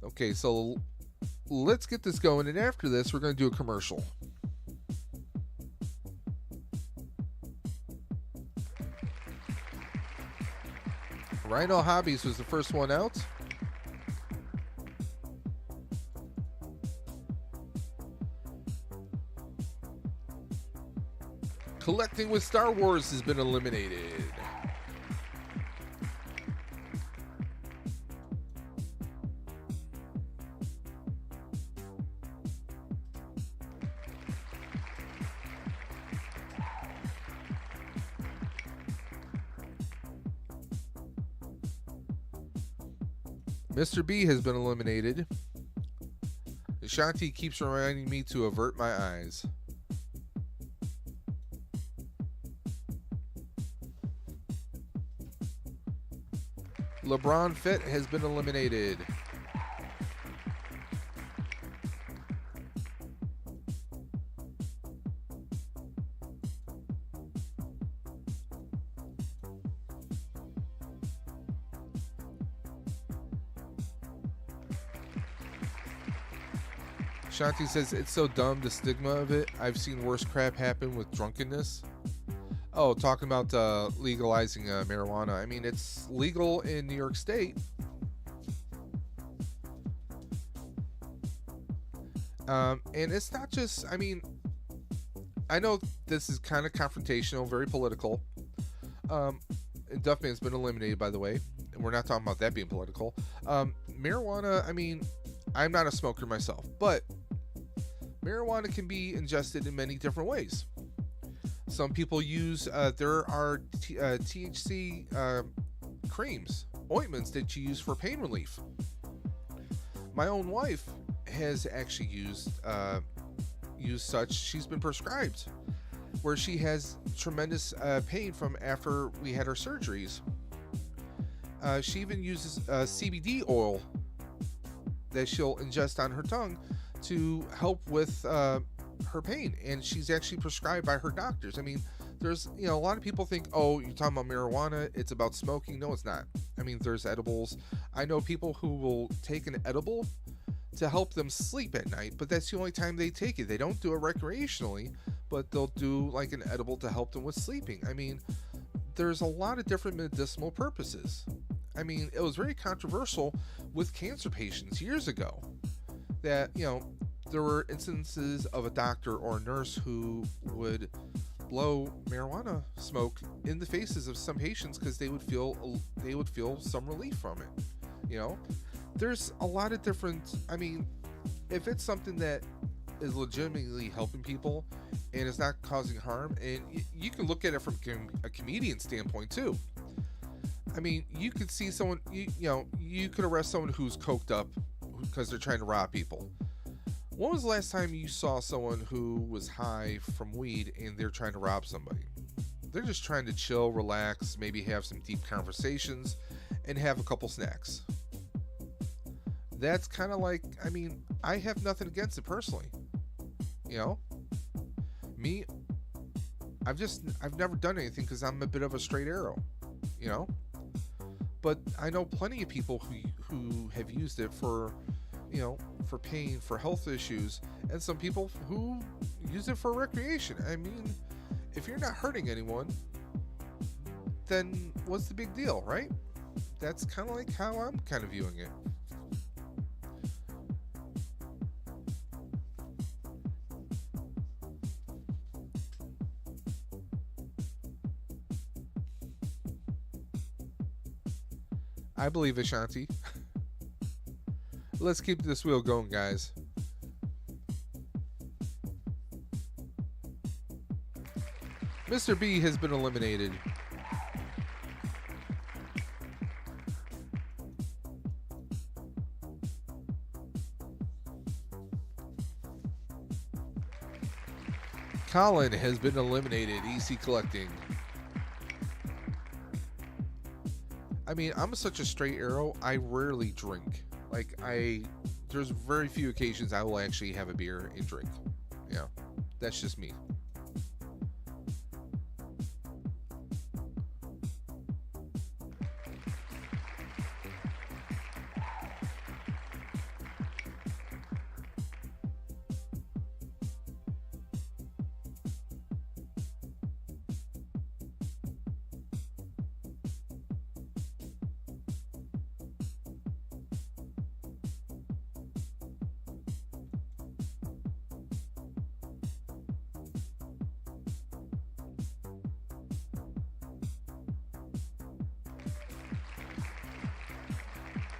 Okay, so let's get this going, and after this, we're going to do a commercial. Rhino Hobbies was the first one out. Collecting with Star Wars has been eliminated. Mr. B has been eliminated. Ashanti keeps reminding me to avert my eyes. LeBron Fit has been eliminated. Shanti says, it's so dumb, the stigma of it. I've seen worse crap happen with drunkenness. Oh, talking about legalizing marijuana. I mean, it's legal in New York State. And it's not just, I mean, I know this is kind of confrontational, very political. Duffman's been eliminated, by the way. And we're not talking about that being political. Marijuana, I mean, I'm not a smoker myself, but marijuana can be ingested in many different ways. Some people use, there are THC creams, ointments that you use for pain relief. My own wife has actually used such. She's been prescribed, where she has tremendous pain from after we had her surgeries. She even uses CBD oil that she'll ingest on her tongue to help with her pain, and she's actually prescribed by her doctors. I mean, there's, a lot of people think, oh, you're talking about marijuana, it's about smoking. No, it's not. I mean, there's edibles. I know people who will take an edible to help them sleep at night, but that's the only time they take it. They don't do it recreationally, but they'll do like an edible to help them with sleeping. I mean, there's a lot of different medicinal purposes. I mean, it was very controversial with cancer patients years ago that, there were instances of a doctor or a nurse who would blow marijuana smoke in the faces of some patients because they would feel some relief from it. There's a lot of different, I mean, if it's something that is legitimately helping people and is not causing harm, and you can look at it from a comedian standpoint too. I mean, you could see someone, you could arrest someone who's coked up because they're trying to rob people. When was the last time you saw someone who was high from weed and they're trying to rob somebody? They're just trying to chill, relax, maybe have some deep conversations, and have a couple snacks. That's kind of like, I mean, I have nothing against it personally. Me, I've never done anything because I'm a bit of a straight arrow, But I know plenty of people who have used it for, for pain, for health issues, and some people who use it for recreation. I mean, if you're not hurting anyone, then what's the big deal, right? That's kind of like how I'm kind of viewing it. I believe Ashanti. Let's keep this wheel going, guys. Mr. B has been eliminated. Colin has been eliminated. EC collecting. I mean, I'm such a straight arrow, I rarely drink. There's very few occasions I will actually have a beer and drink. That's just me.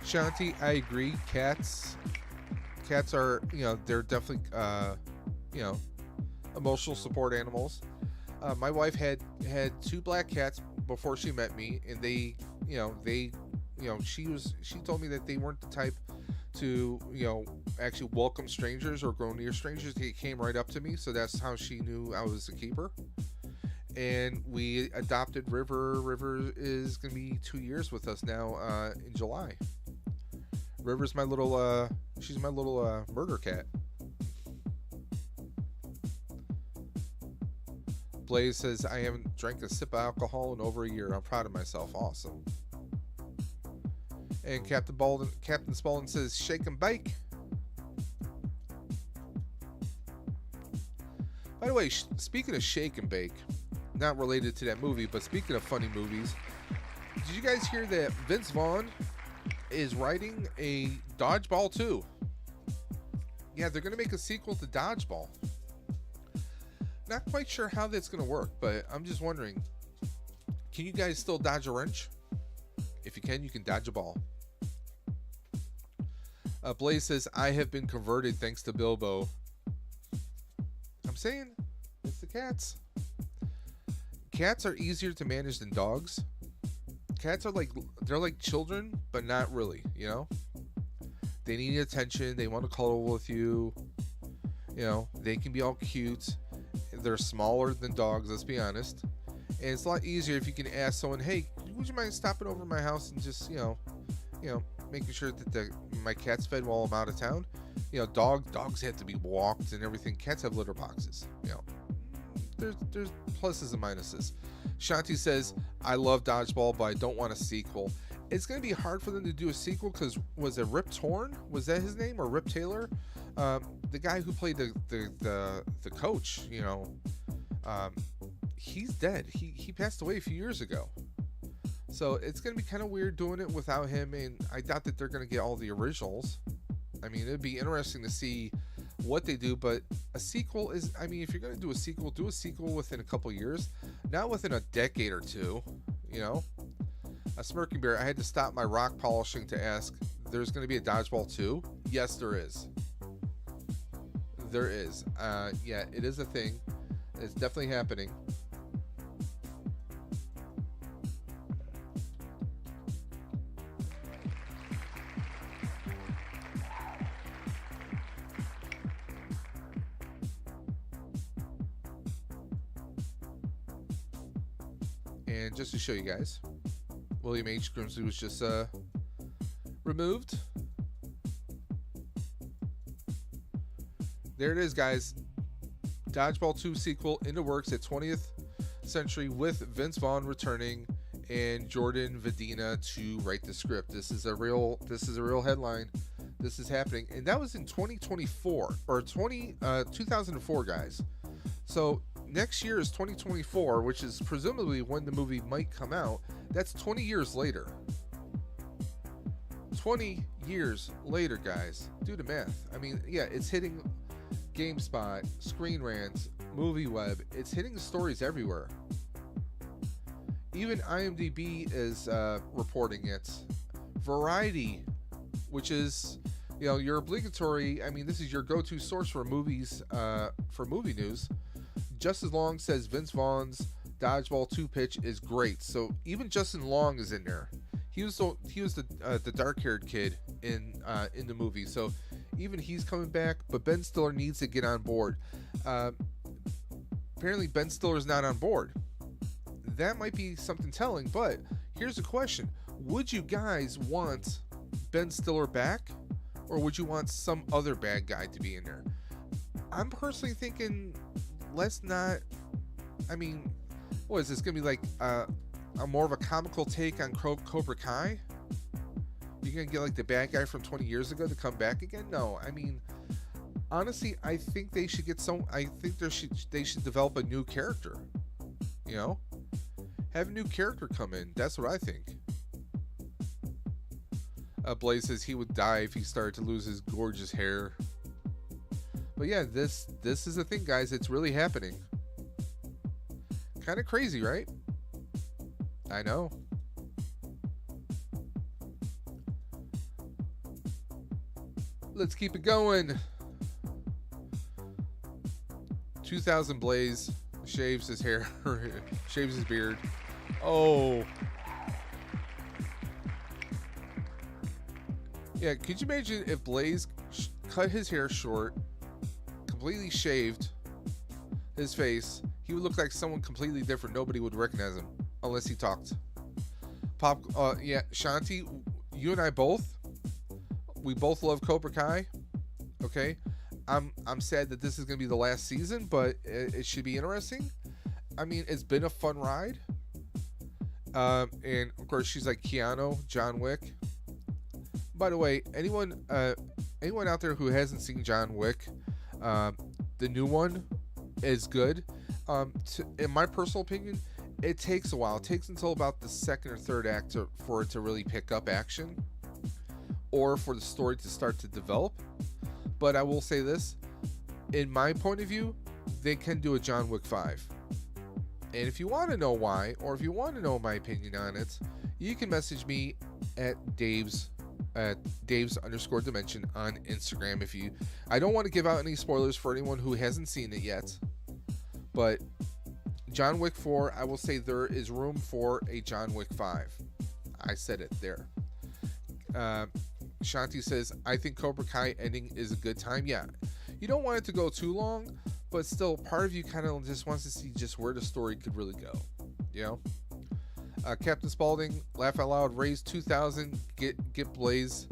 Shanti, I agree. Cats are, they're definitely, emotional support animals. My wife had two black cats before she met me, and she told me that they weren't the type to, actually welcome strangers or go near strangers. They came right up to me, so that's how she knew I was a keeper. And we adopted River. River is gonna be 2 years with us now in July. River's my little she's my little murder cat. Blaze says, I haven't drank a sip of alcohol in over a year. I'm proud of myself. Awesome. And Captain Spaulding says, shake and bake. By the way, speaking of shake and bake, not related to that movie, but speaking of funny movies, did you guys hear that Vince Vaughn is writing a Dodgeball 2? Yeah, they're going to make a sequel to Dodgeball. Not quite sure how that's going to work, but I'm just wondering, can you guys still dodge a wrench? If you can dodge a ball. Blaze says, I have been converted thanks to Bilbo. I'm saying, it's the cats. Cats are easier to manage than dogs. Cats are they're like children, but not really, They need attention. They want to cuddle with you. They can be all cute. They're smaller than dogs, let's be honest. And it's a lot easier if you can ask someone, hey, would you mind stopping over to my house and just, making sure that my cat's fed while I'm out of town. Dogs have to be walked and everything. Cats have litter boxes. There's pluses and minuses. Shanti says, I love Dodgeball, but I don't want a sequel. It's going to be hard for them to do a sequel because was it Rip Torn? Was that his name? Or Rip Taylor? The guy who played the coach, he's dead. He passed away a few years ago. So it's going to be kind of weird doing it without him, and I doubt that they're going to get all the originals. I mean, it'd be interesting to see what they do, but a sequel is, if you're going to do a sequel within a couple years, not within a decade or two, A Smirking Bear, I had to stop my rock polishing to ask, there's going to be a Dodgeball 2? Yes, there is. There is. Yeah, it is a thing. It's definitely happening. And just to show you guys, William H. Grimsley was just removed. There it is, guys. Dodgeball 2 sequel in the works at 20th Century with Vince Vaughn returning and Jordan Vedina to write the script. This is a real headline. This is happening, and that was in 2024 or 2004, guys. So next year is 2024, which is presumably when the movie might come out. That's 20 years later. 20 years later, guys. Do the math. Yeah, it's hitting GameSpot, Screen Rant, MovieWeb. It's hitting the stories everywhere. Even IMDb is reporting it. Variety, which is, your obligatory, this is your go-to source for movies, for movie news. Justin Long says Vince Vaughn's Dodgeball 2 pitch is great. So even Justin Long is in there. He was the dark-haired kid in the movie. So even he's coming back, but Ben Stiller needs to get on board. Apparently Ben Stiller's not on board. That might be something telling, but here's the question. Would you guys want Ben Stiller back, or would you want some other bad guy to be in there? I'm personally thinking, let's not, what is this going to be like a more of a comical take on Cobra Kai? You're going to get like the bad guy from 20 years ago to come back again? No, honestly, I think they should get they should develop a new character, have a new character come in. That's what I think. Blaze says he would die if he started to lose his gorgeous hair. But yeah, this is the thing, guys. It's really happening. Kind of crazy, right? I know. Let's keep it going. 2000 Blaze shaves his hair, shaves his beard. Oh. Yeah, could you imagine if Blaze cut his hair short, completely shaved his face? He would look like someone completely different. Nobody would recognize him unless he talked. Yeah, Shanti, you and I both, we both love Cobra Kai. Okay, I'm sad that this is gonna be the last season, but it should be interesting. I mean, it's been a fun ride. And of course, she's like Keanu, John Wick. By the way, anyone out there who hasn't seen John Wick, the new one is good. In my personal opinion, it takes a while. It takes until about the second or third act for it to really pick up action, or for the story to start to develop. But I will say this, in my point of view, they can do a John Wick 5. And if you want to know why, or if you want to know my opinion on it, you can message me at Daves_Dimension on Instagram. I don't want to give out any spoilers for anyone who hasn't seen it yet, but John Wick 4, I will say there is room for a John Wick 5. I said it there. Shanti says, I think Cobra Kai ending is a good time. Yeah, you don't want it to go too long, but still, part of you kind of just wants to see just where the story could really go, you know? Captain Spaulding, laugh out loud, raise 2,000, get Blaze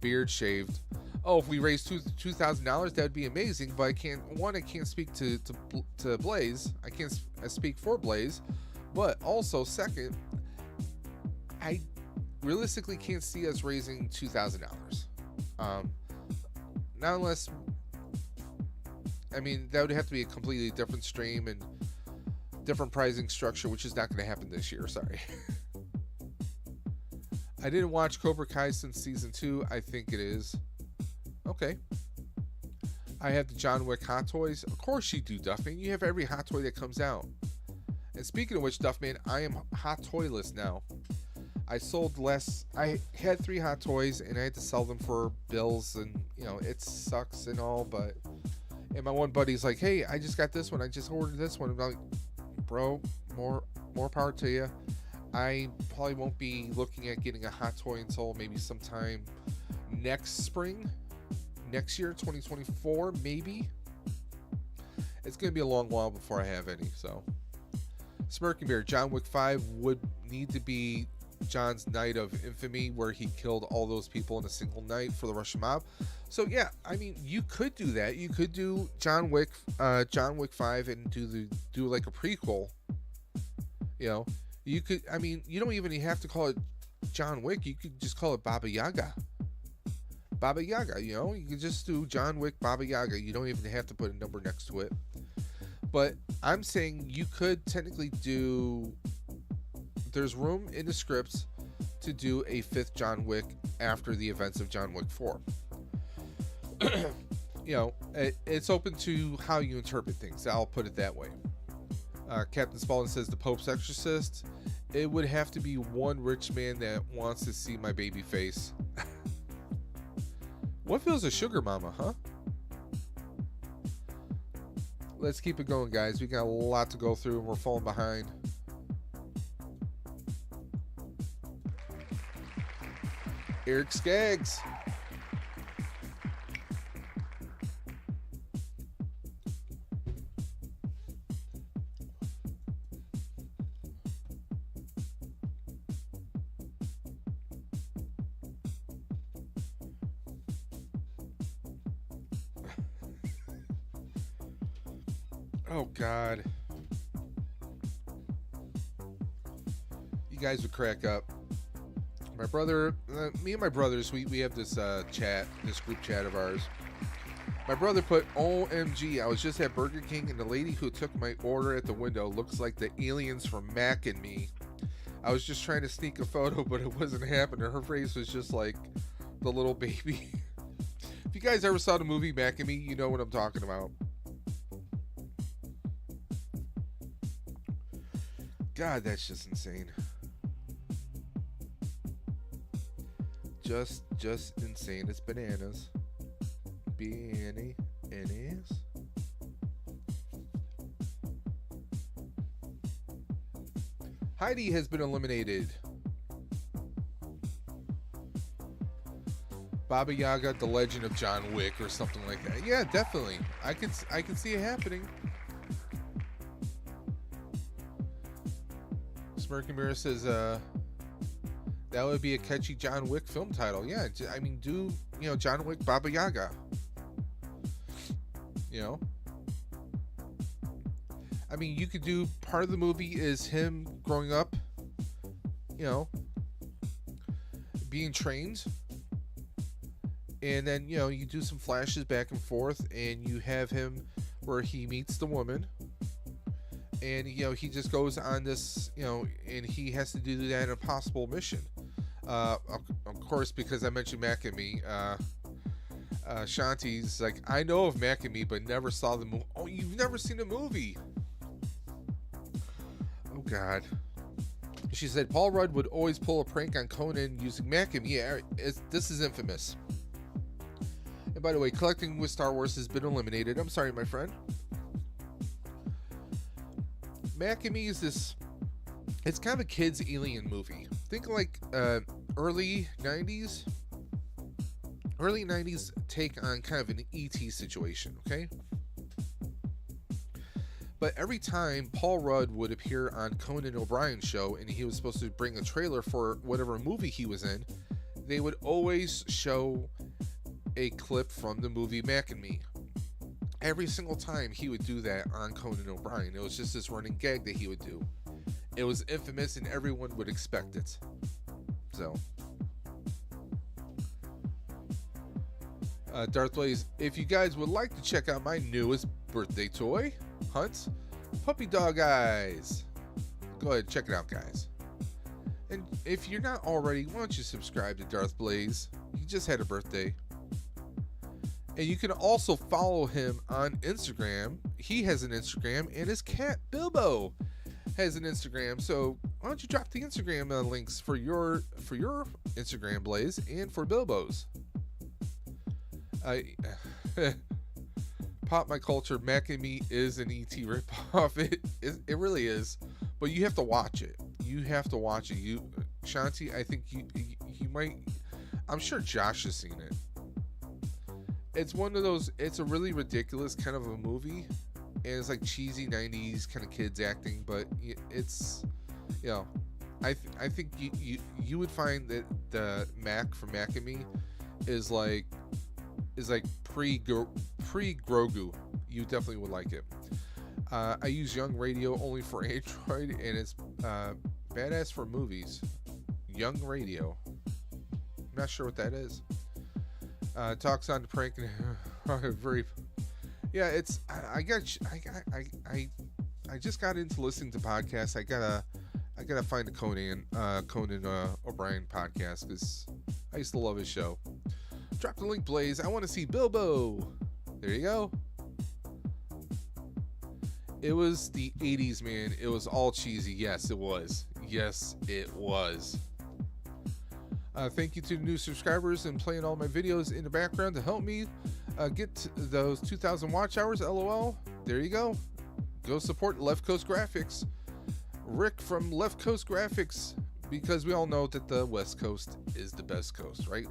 beard shaved. Oh, if we raise $2,000, that'd be amazing. But I can't speak to Blaze. I can't speak for Blaze. But also, second, I realistically can't see us raising $2,000. Not unless, I mean, that would have to be a completely different stream and different pricing structure, which is not going to happen this year. Sorry. I didn't watch Cobra Kai since season 2. I think it is. Okay. I have the John Wick hot toys. Of course you do, Duffman. You have every hot toy that comes out. And speaking of which, Duffman, I am hot toyless now. I had 3 hot toys and I had to sell them for bills, and you know, it sucks and all, but and my one buddy's like, hey, I just got this one. I just ordered this one. I'm like, bro, more power to you. I probably won't be looking at getting a hot toy until maybe sometime next spring, next year, 2024, maybe. It's going to be a long while before I have any, so. Smirking Bear, John Wick 5 would need to be John's night of infamy, where he killed all those people in a single night for the Russian mob. So yeah, I mean, you could do that. You could do John Wick 5 and do like a prequel. You know, you could. I mean, you don't even have to call it John Wick. You could just call it Baba Yaga. Baba Yaga. You know, you could just do John Wick Baba Yaga. You don't even have to put a number next to it. But I'm saying you could technically do. There's room in the scripts to do a 5th John Wick after the events of John Wick 4. You know, it's open to how you interpret things. I'll put it that way. Captain Spaulding says the Pope's Exorcist. It would have to be one rich man that wants to see my baby face. What feels a sugar mama, huh? Let's keep it going, guys. We got a lot to go through and we're falling behind. Eric Skaggs. Oh, God. You guys would crack up. My brother, me and my brothers, we have this this group chat of ours. My brother put, OMG, I was just at Burger King and the lady who took my order at the window looks like the aliens from Mac and Me. I was just trying to sneak a photo, but it wasn't happening. Her face was just like the little baby. If you guys ever saw the movie Mac and Me, you know what I'm talking about. God, that's just insane. Just insane. It's bananas. B-A-N-A-N-A-S. Heidi has been eliminated. Baba Yaga, The Legend of John Wick, or something like that. Yeah, definitely. I can see it happening. Smirky Mirror says, that would be a catchy John Wick film title. Yeah, I mean, do, John Wick, Baba Yaga. I mean, you could do part of the movie is him growing up, being trained. And then, you do some flashes back and forth, and you have him where he meets the woman. And, he just goes on this, and he has to do that impossible mission. Of course, because I mentioned Mac and Me, Shanti's like, I know of Mac and Me, but never saw the movie. Oh, you've never seen the movie? Oh, God. She said, Paul Rudd would always pull a prank on Conan using Mac and Me. Yeah, this is infamous. And by the way, collecting with Star Wars has been eliminated. I'm sorry, my friend. Mac and Me is this... It's kind of a kid's alien movie. Think like early 90s. Early 90s take on kind of an E.T. situation, okay? But every time Paul Rudd would appear on Conan O'Brien's show and he was supposed to bring a trailer for whatever movie he was in, they would always show a clip from the movie Mac and Me. Every single time he would do that on Conan O'Brien. It was just this running gag that he would do. It was infamous and everyone would expect it. So, Darth Blaze, if you guys would like to check out my newest birthday toy, Hunt, Puppy Dog Eyes, go ahead and check it out, guys. And if you're not already, why don't you subscribe to Darth Blaze? He just had a birthday. And you can also follow him on Instagram. He has an Instagram, and his cat Bilbo has an Instagram. So why don't you drop the Instagram links for your Instagram, Blaze, and for Bilbo's. Pop My Culture, Mac and Me is an ET ripoff. It really is, but you have to watch it. You have to watch it. Shanti, I think you might. I'm sure Josh has seen it. It's one of those. It's a really ridiculous kind of a movie, and it's like cheesy '90s kind of kids acting. But it's, I think you would find that the Mac from Mac and Me is like pre Grogu. You definitely would like it. I use Young Radio only for Android, and it's badass for movies. Young Radio. I'm not sure what that is. Talks on the prank and very. Yeah, it's. I just got into listening to podcasts. I gotta find the Conan O'Brien podcast because I used to love his show. Drop the link, Blaze. I want to see Bilbo. There you go. It was the 80s, man. It was all cheesy. Yes, it was. Yes, it was. Thank you to the new subscribers and playing all my videos in the background to help me get those 2,000 watch hours. LOL. There you go. Go support Left Coast Graphics. Rick from Left Coast Graphics, because we all know that the West Coast is the best coast, right?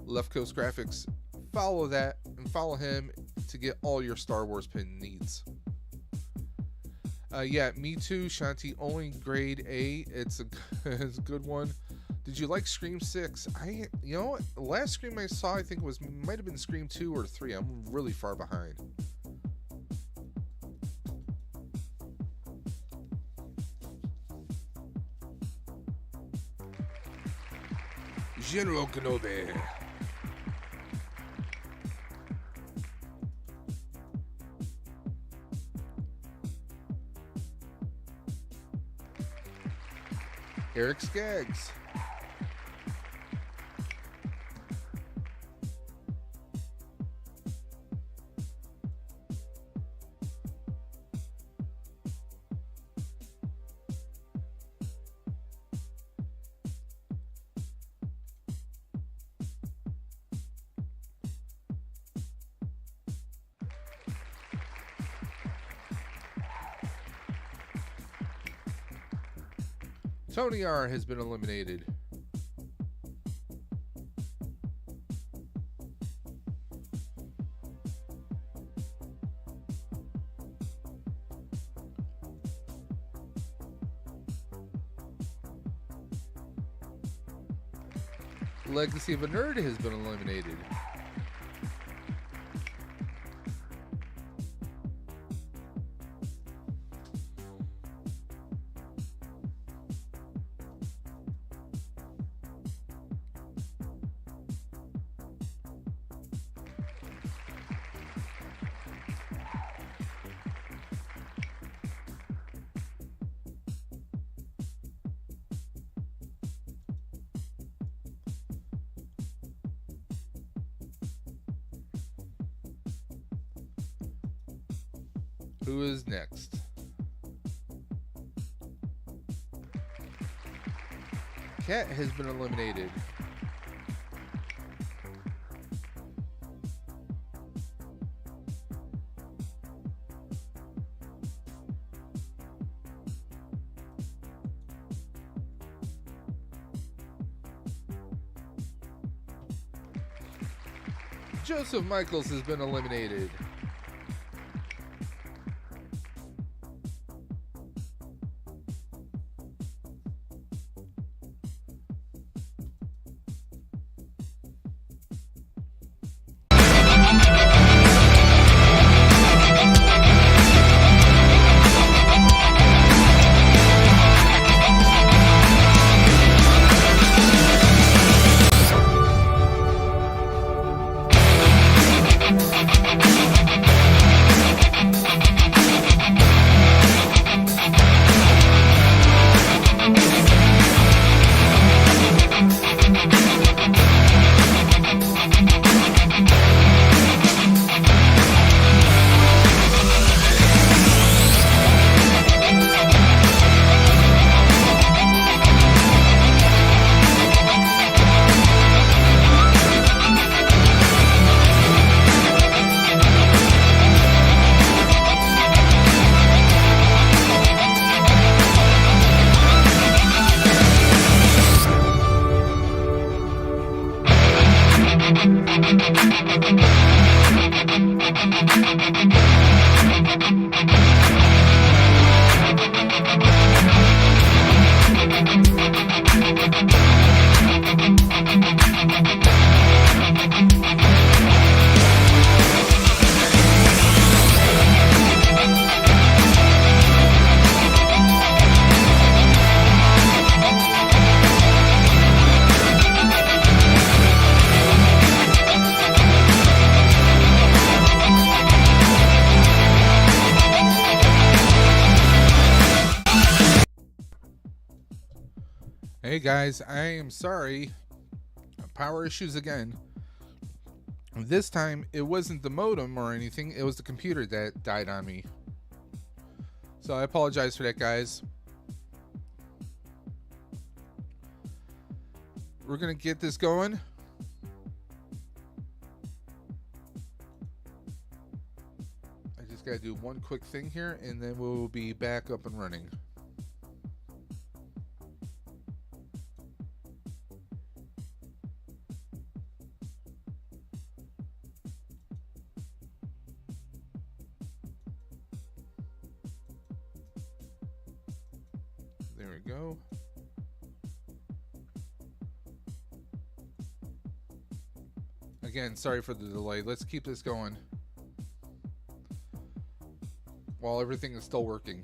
Left Coast Graphics. Follow that and follow him to get all your Star Wars pin needs. Yeah, me too, Shanti. Only grade A. It's a good one. Did you like Scream 6? Last Scream I saw, I think might have been Scream 2 or 3. I'm really far behind. General Kenobi. Eric Skaggs. Tony R has been eliminated. Legacy of a Nerd has been eliminated. Who is next? Cat has been eliminated. Joseph Michaels has been eliminated. Hey guys, I am sorry. Power issues again. This time, it wasn't the modem or anything. It was the computer that died on me. So I apologize for that, guys. We're going to get this going. I just got to do one quick thing here, and then we'll be back up and running. There we go. Again, sorry for the delay. Let's keep this going while everything is still working.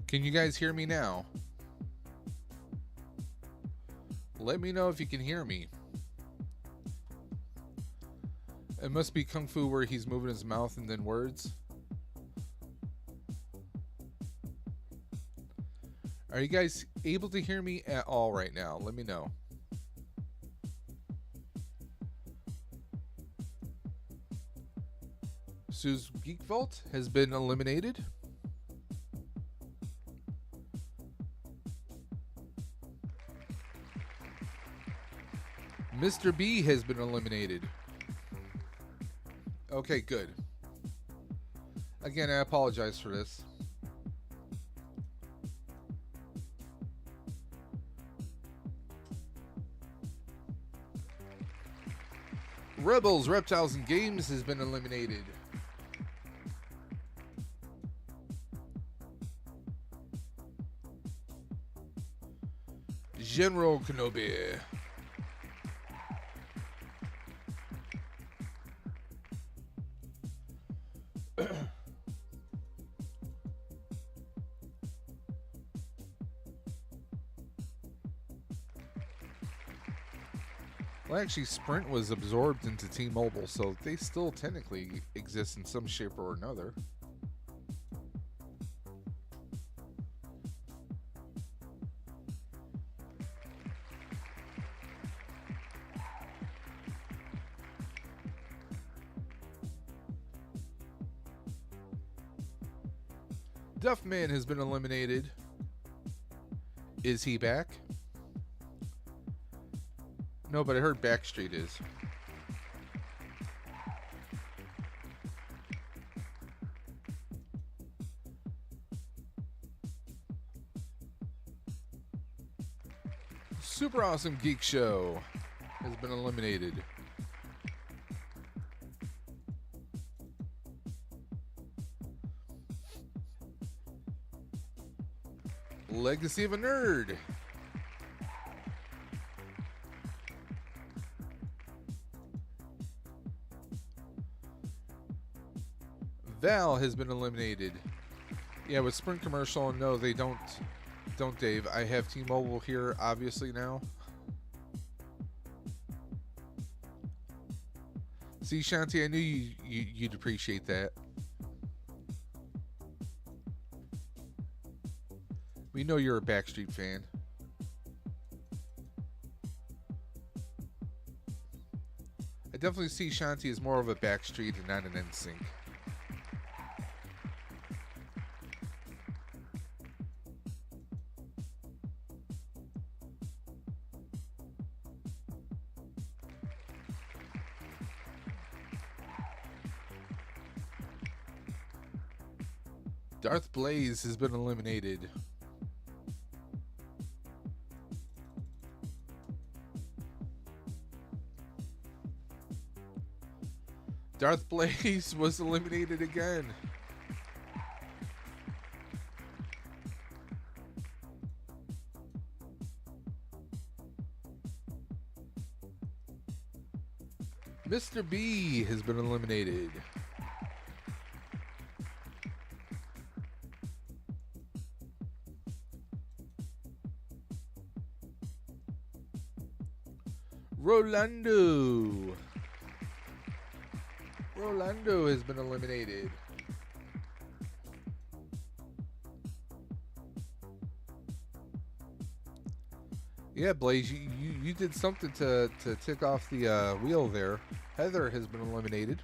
Can you guys hear me now? Let me know if you can hear me. It must be Kung Fu where he's moving his mouth and then words. Are you guys able to hear me at all right now? Let me know. Sue's Geek Vault has been eliminated. Mr. B has been eliminated. Okay, good. Again, I apologize for this. Rebels, Reptiles, and Games has been eliminated. General Kenobi. Well, actually, Sprint was absorbed into T-Mobile, so they still technically exist in some shape or another. Duffman has been eliminated. Is he back? No, but I heard Backstreet is. Super Awesome Geek Show has been eliminated. Legacy of a Nerd. Val has been eliminated. Yeah, with Sprint commercial, no, they don't. Don't, Dave. I have T-Mobile here, obviously, now. See, Shanti, I knew you'd appreciate that. We know you're a Backstreet fan. I definitely see Shanti as more of a Backstreet and not an NSYNC. Darth Blaze has been eliminated. Darth Blaze was eliminated again. Mr. B has been eliminated. Rolando has been eliminated. Yeah, Blaze, you did something to tick off the wheel there. Heather has been eliminated.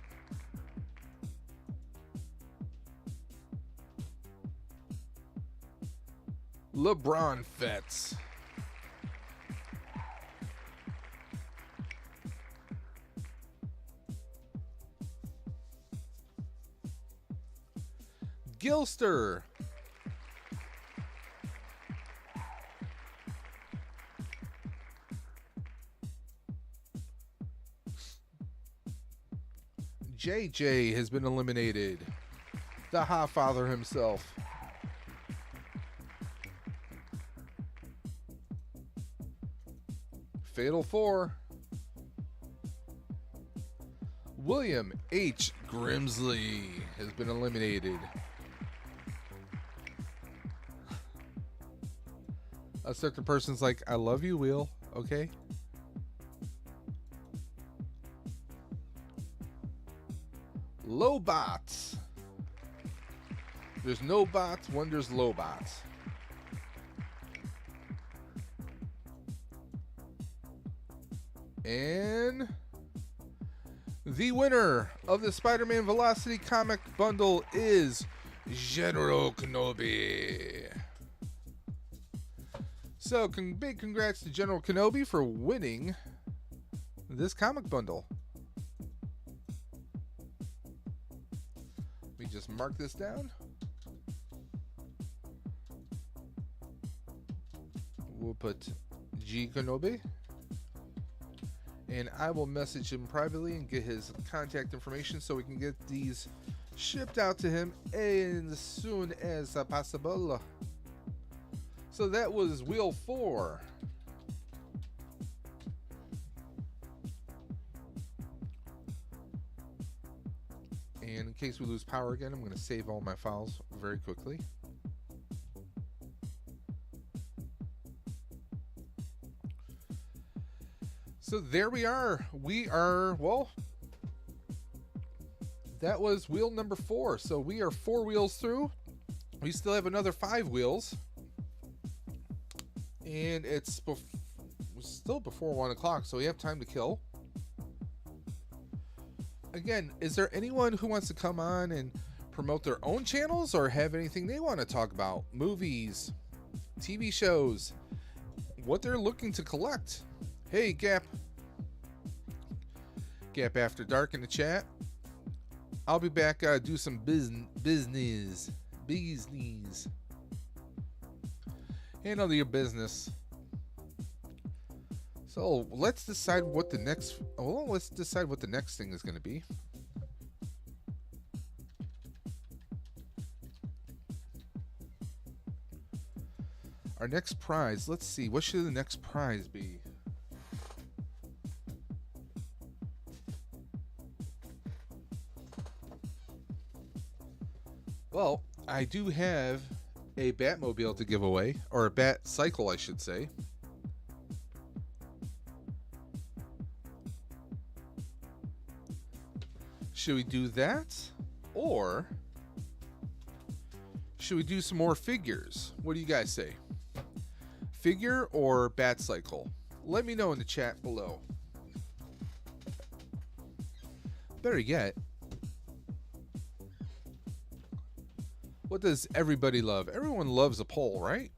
LeBron Fetts. Gilster. JJ has been eliminated. The Hot Father himself. Fatal 4. William H. Grimsley has been eliminated. A certain person's like, I love you, Will. Okay. Lowbots. There's no bots when there's Lowbots. And the winner of the Spider-Man Velocity comic bundle is General Kenobi. So, big congrats to General Kenobi for winning this comic bundle. Let me just mark this down. We'll put G Kenobi. And I will message him privately and get his contact information so we can get these shipped out to him as soon as possible. So that was Wheel 4. And in case we lose power again, I'm going to save all my files very quickly. So there we are. We are, well, that was wheel number 4. So we are 4 wheels through. We still have another 5 wheels. And it's still before 1 o'clock, so we have time to kill. Again, is there anyone who wants to come on and promote their own channels or have anything they want to talk about? Movies, TV shows, what they're looking to collect? Hey, Gap After Dark in the chat. I'll be back, do some business. Handle your business. So let's decide what the next thing is going to be. Our next prize, let's see, what should the next prize be? Well, I do have a Batmobile to give away, or a Bat Cycle, I should say. Should we do that? Or should we do some more figures? What do you guys say? Figure or Bat Cycle? Let me know in the chat below. Better yet, what does everybody love? Everyone loves a poll, right?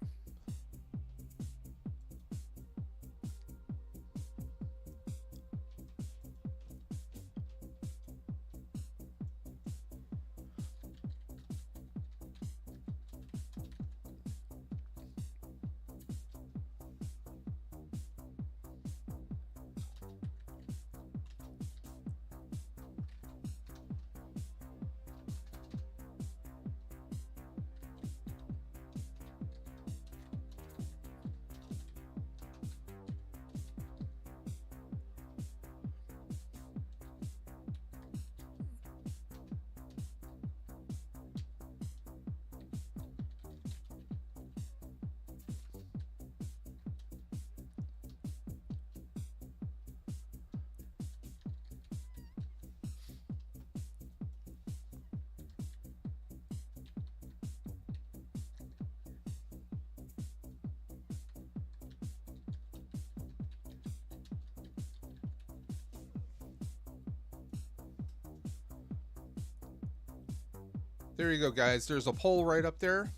There you go, guys. There's a poll right up there.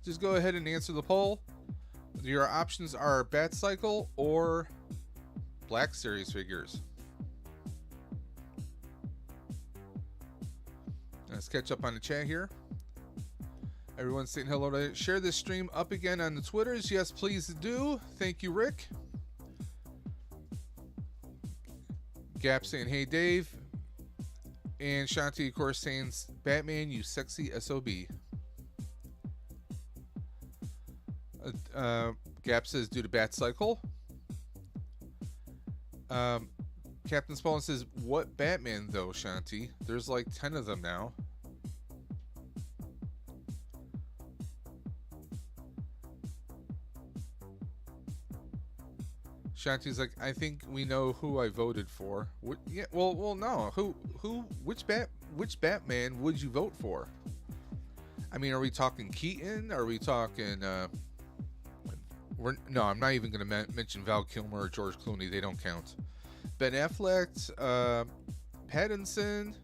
Just go ahead and answer the poll. Your options are Bat Cycle or Black Series figures. Let's catch up on the chat here. Everyone's saying hello to share this stream up again on the Twitters. Yes, please do. Thank you, Rick. Gap saying, hey, Dave. And Shanti, of course, saying, Batman, you sexy SOB. Gap says, due to Bat Cycle. Captain Spaulding says, what Batman, though, Shanti? There's like 10 of them now. Shanti's like, I think we know who I voted for. What, yeah, well, no. Which Batman would you vote for? I mean, are we talking Keaton? Are we talking? No, I'm not even going to mention Val Kilmer or George Clooney. They don't count. Ben Affleck, Pattinson,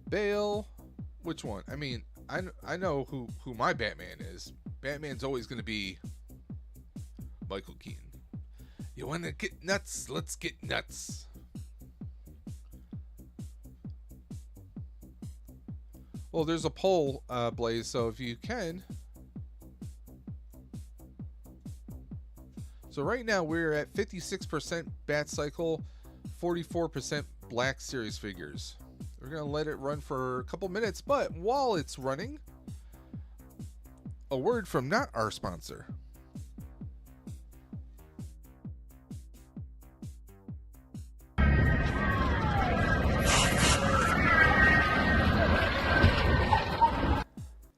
Bale. Which one? I mean, I know who my Batman is. Batman's always going to be Michael Keaton. You want to get nuts? Let's get nuts. Well, there's a poll, Blaze, so if you can. So right now we're at 56% Bat Cycle, 44% Black Series figures. We're going to let it run for a couple minutes, but while it's running, a word from not our sponsor.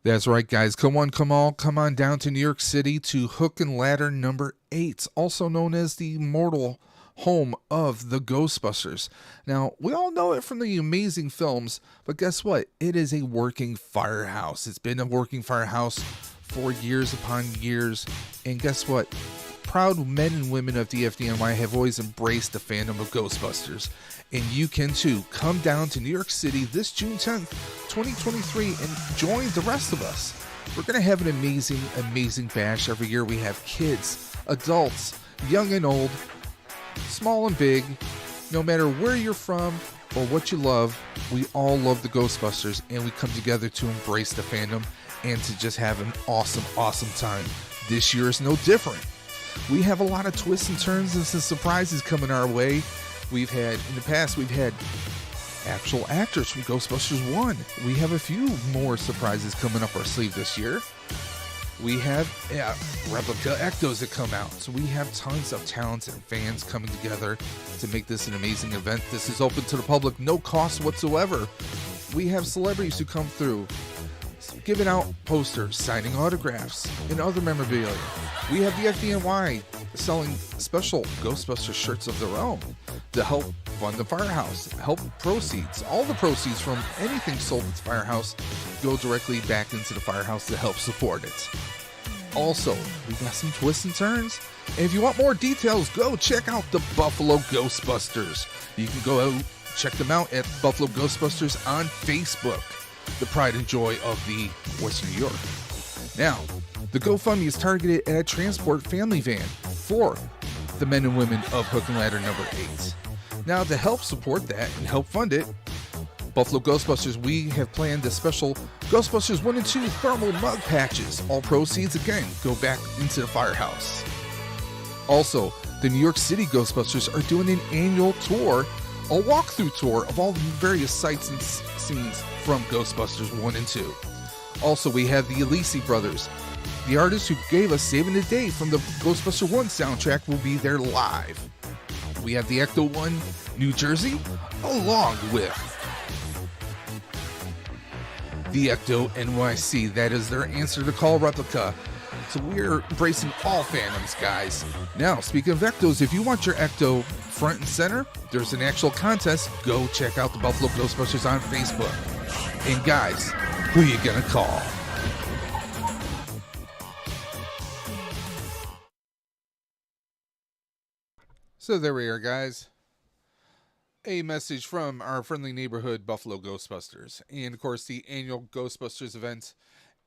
That's right, guys. Come on down to New York City to Hook and Ladder number 8, also known as the mortal home of the Ghostbusters. Now, we all know it from the amazing films, but guess what? It is a working firehouse. It's been a working firehouse for years upon years, and guess what? Proud men and women of DFDNY have always embraced the fandom of Ghostbusters, and you can too. Come down to New York City this June 10th, 2023, and join the rest of us. We're going to have an amazing bash. Every year we have kids, adults, young and old, small and big. No matter where you're from or what you love, we all love the Ghostbusters, and we come together to embrace the fandom and to just have an awesome time. This year is no different. We have a lot of twists and turns and some surprises coming our way. In the past, we've had actual actors from Ghostbusters 1. We have a few more surprises coming up our sleeve this year. We have replica ectos that come out. So we have tons of talents and fans coming together to make this an amazing event. This is open to the public, no cost whatsoever. We have celebrities who come through, giving out posters, signing autographs, and other memorabilia. We have the FDNY selling special Ghostbuster shirts of their own to help fund the firehouse, help proceeds. All the proceeds from anything sold at the firehouse go directly back into the firehouse to help support it. Also, we got some twists and turns. And if you want more details, go check out the Buffalo Ghostbusters. You can go out, check them out at Buffalo Ghostbusters on Facebook. The pride and joy of the Western New York. Now, the GoFundMe is targeted at a transport family van for the men and women of Hook and Ladder number 8. Now, to help support that and help fund it, Buffalo Ghostbusters, we have planned a special Ghostbusters 1 and 2 thermal mug patches. All proceeds, again, go back into the firehouse. Also, the New York City Ghostbusters are doing an annual tour, a walkthrough tour of all the various sights and scenes from Ghostbusters 1 and 2. Also, we have the Alisi brothers. The artists who gave us Saving the Day from the Ghostbuster 1 soundtrack will be there live. We have the Ecto 1 New Jersey, along with the Ecto NYC. That is their answer to call replica. So we're embracing all fandoms, guys. Now, speaking of Ectos, if you want your Ecto front and center, there's an actual contest. Go check out the Buffalo Ghostbusters on Facebook. And guys, who you gonna call? So there we are, guys. A message from our friendly neighborhood Buffalo Ghostbusters. And of course, the annual Ghostbusters event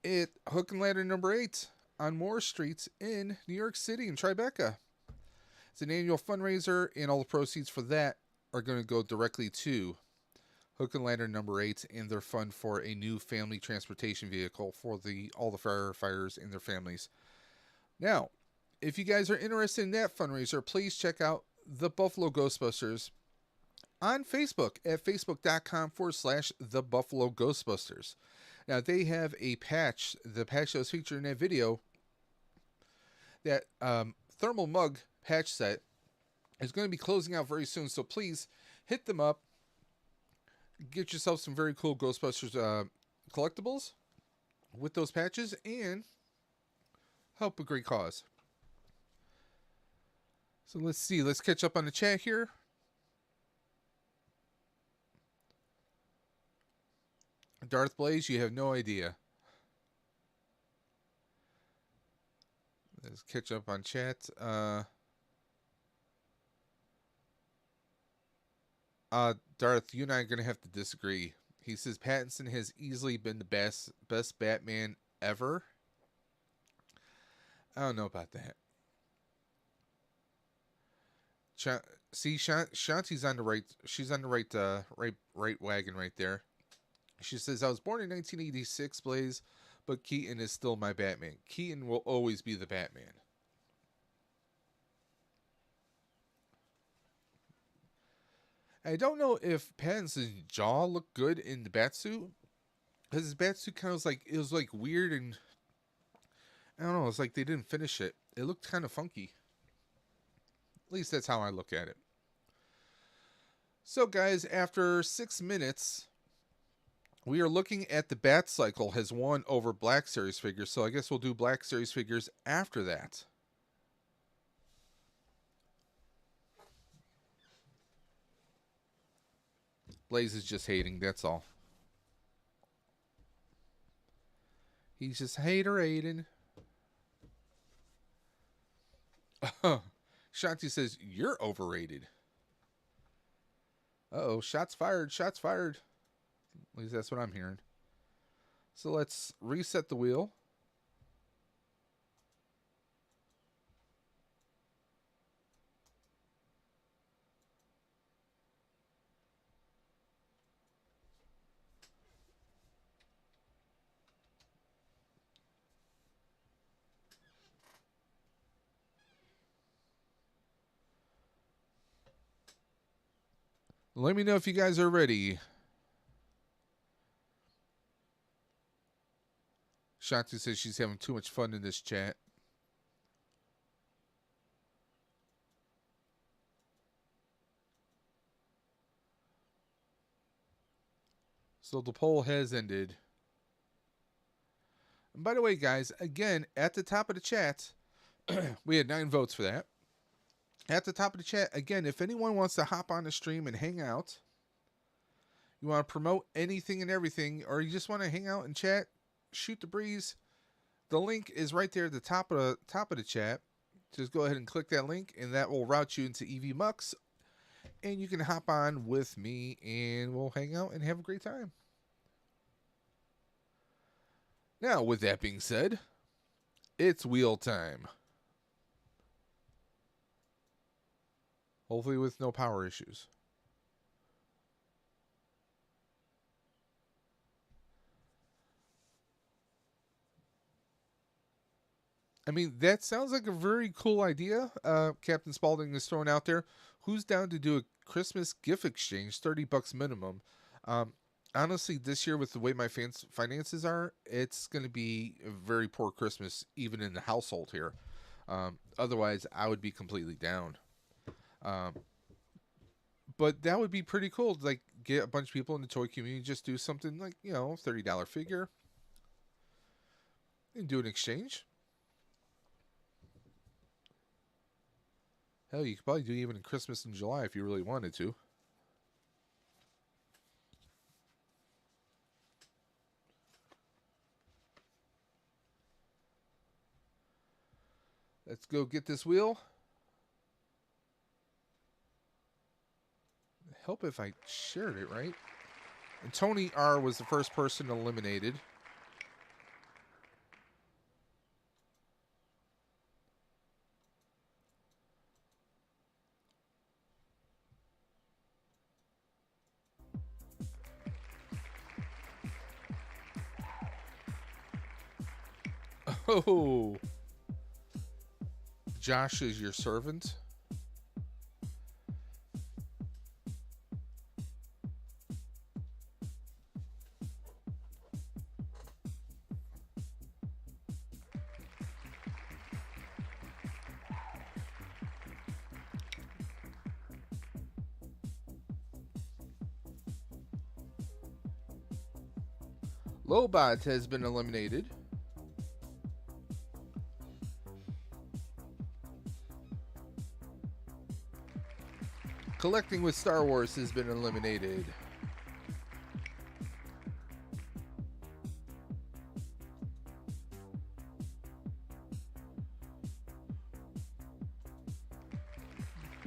at Hook and Ladder number 8 on Moore Street in New York City in Tribeca. It's an annual fundraiser, and all the proceeds for that are going to go directly to Hook and Ladder number 8 and their fund for a new family transportation vehicle for all the firefighters and their families. Now, if you guys are interested in that fundraiser, please check out the Buffalo Ghostbusters on Facebook at facebook.com/the Buffalo Ghostbusters. Now, they have a patch, the patch that was featured in that video, that thermal mug patch set is going to be closing out very soon. So please hit them up. Get yourself some very cool Ghostbusters collectibles with those patches and help a great cause. So let's see. Let's catch up on the chat here. Darth Blaze, you have no idea. Let's catch up on chat. Darth, you and I are going to have to disagree. He says Pattinson has easily been the best Batman ever. I don't know about that. See, Shanti's on the right. She's on the right wagon right there. She says, I was born in 1986, Blaze, but Keaton is still my Batman. Keaton will always be the Batman. I don't know if Pattinson's jaw looked good in the Batsuit, because his Batsuit kind of was like, it was like weird, and I don't know, it's like they didn't finish it. It looked kind of funky. At least that's how I look at it. So guys, after 6 minutes, we are looking at the Bat Cycle has won over Black Series figures, so I guess we'll do Black Series figures after that. Blaze is just hating, that's all. He's just hater-ating. Shanti says, you're overrated. Uh-oh, shots fired, shots fired. At least that's what I'm hearing. So let's reset the wheel. Let me know if you guys are ready. Shanti says she's having too much fun in this chat. So the poll has ended. And by the way, guys, again, at the top of the chat, we had 9 votes for that. At the top of the chat, again, if anyone wants to hop on the stream and hang out, you want to promote anything and everything, or you just want to hang out and chat, shoot the breeze, the link is right there at the top of the chat. Just go ahead and click that link, and that will route you into EV Mux, and you can hop on with me, and we'll hang out and have a great time. Now, with that being said, it's wheel time. Hopefully with no power issues. I mean, that sounds like a very cool idea. Captain Spaulding is throwing out there. Who's down to do a Christmas gift exchange? $30 minimum. Honestly, this year with the way my finances are, it's going to be a very poor Christmas, even in the household here. Otherwise, I would be completely down. But that would be pretty cool. Like, get a bunch of people in the toy community, just do something like, you know, $30 figure, and do an exchange. Hell, you could probably do even Christmas in July if you really wanted to. Let's go get this wheel. Help if I shared it right. And Tony R was the first person eliminated. Oh, Josh is your servant. Lobot has been eliminated. Collecting with Star Wars has been eliminated.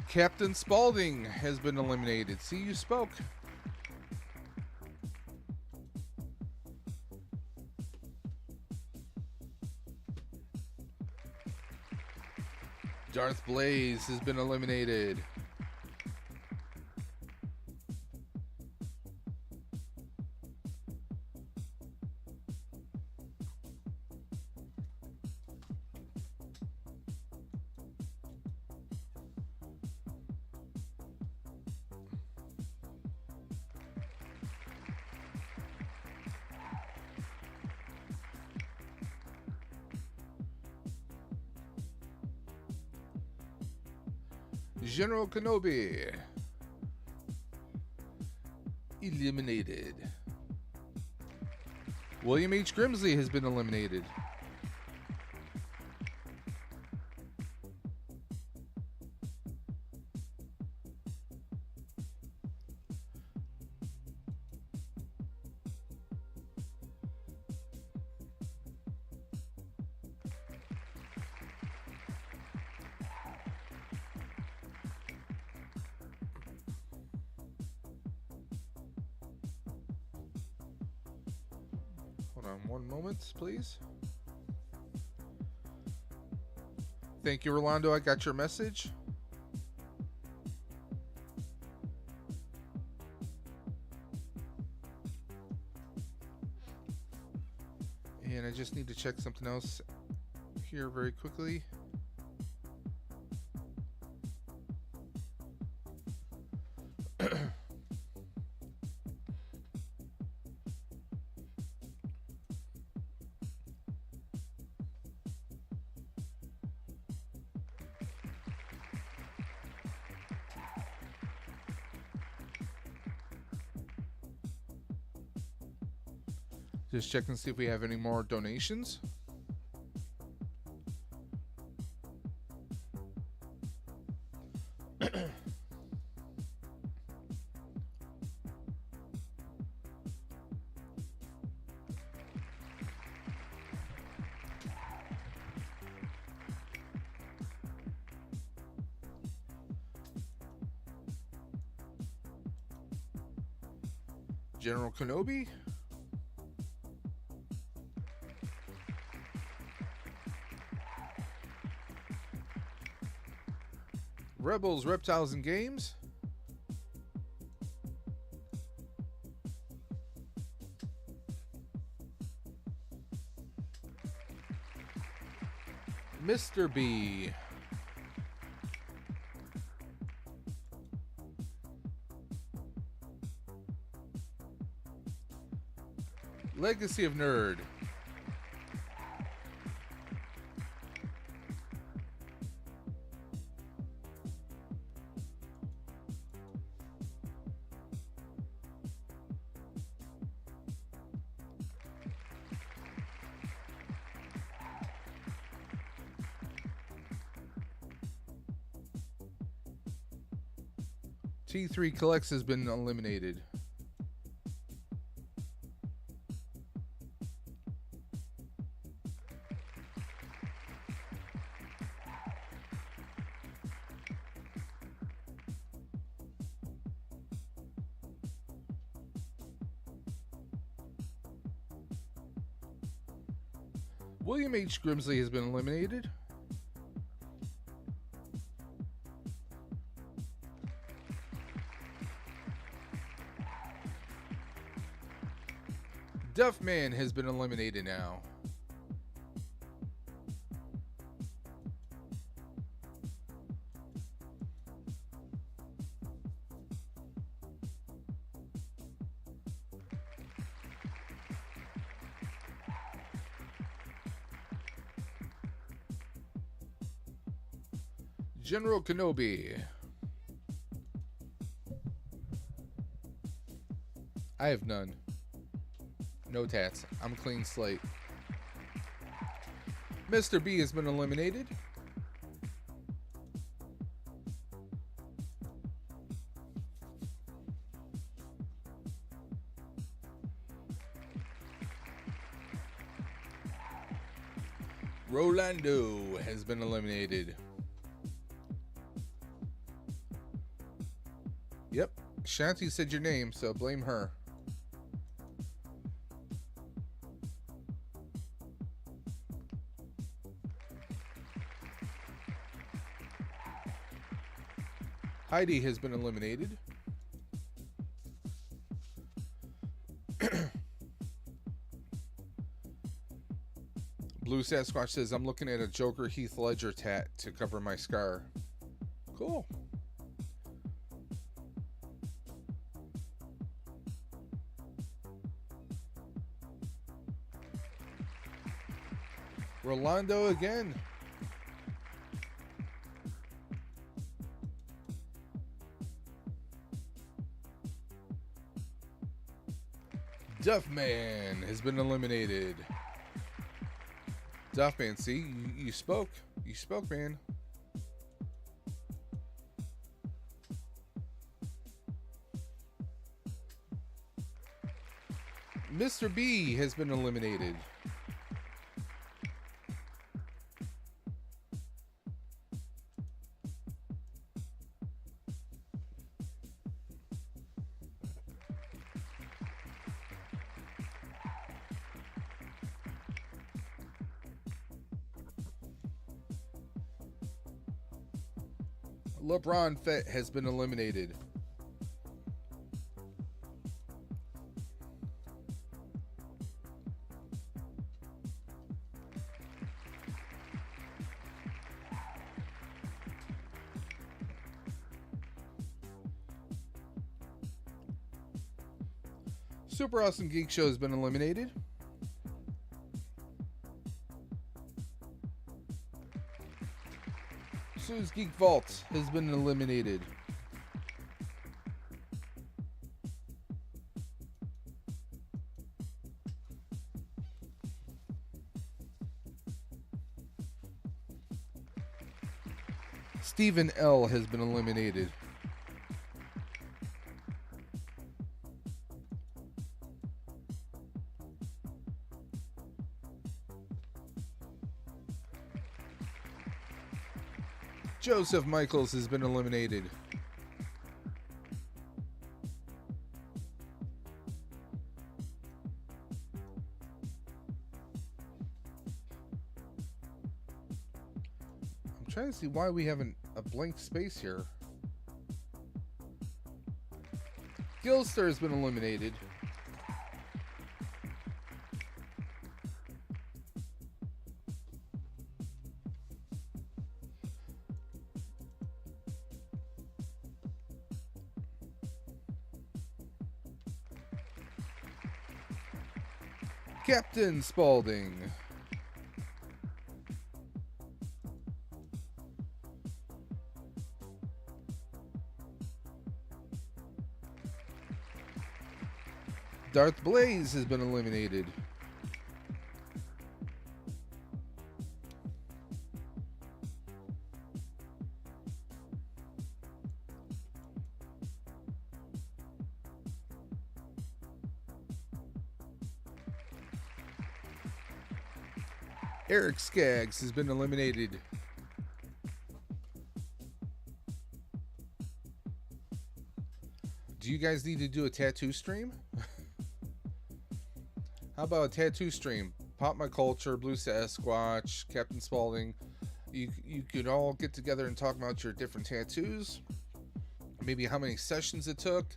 Captain Spaulding has been eliminated. See, you spoke. Darth Blaze has been eliminated. General Kenobi. Eliminated. William H. Grimsley has been eliminated. Hold on one moment, please. Thank you, Rolando. I got your message. And I just need to check something else here very quickly. Just checking to see if we have any more donations. General Kenobi. Rebels, Reptiles, and Games. Mr. B. Legacy of Nerd. T3 Collects has been eliminated. William H. Grimsley has been eliminated. Duffman has been eliminated now. General Kenobi. I have none. No tats. I'm a clean slate. Mr. B has been eliminated. Rolando has been eliminated. Yep. Shanti said your name, so blame her. Heidi has been eliminated. Blue Sasquatch says, I'm looking at a Joker Heath Ledger tat to cover my scar. Cool. Rolando again. Duffman has been eliminated. Duffman, see, you spoke. You spoke, man. Mr. B has been eliminated. LeBron Fett has been eliminated. Super Awesome Geek Show has been eliminated. Sue's Geek Vault has been eliminated. Stephen L has been eliminated. Joseph Michaels has been eliminated. I'm trying to see why we have a blank space here. Gilster has been eliminated. Captain Spaulding. Darth Blaze has been eliminated. Eric Skaggs has been eliminated. Do you guys need to do a tattoo stream? How about a tattoo stream? Pop My Culture, Blue Sasquatch, Captain Spaulding. You could all get together and talk about your different tattoos. Maybe how many sessions it took,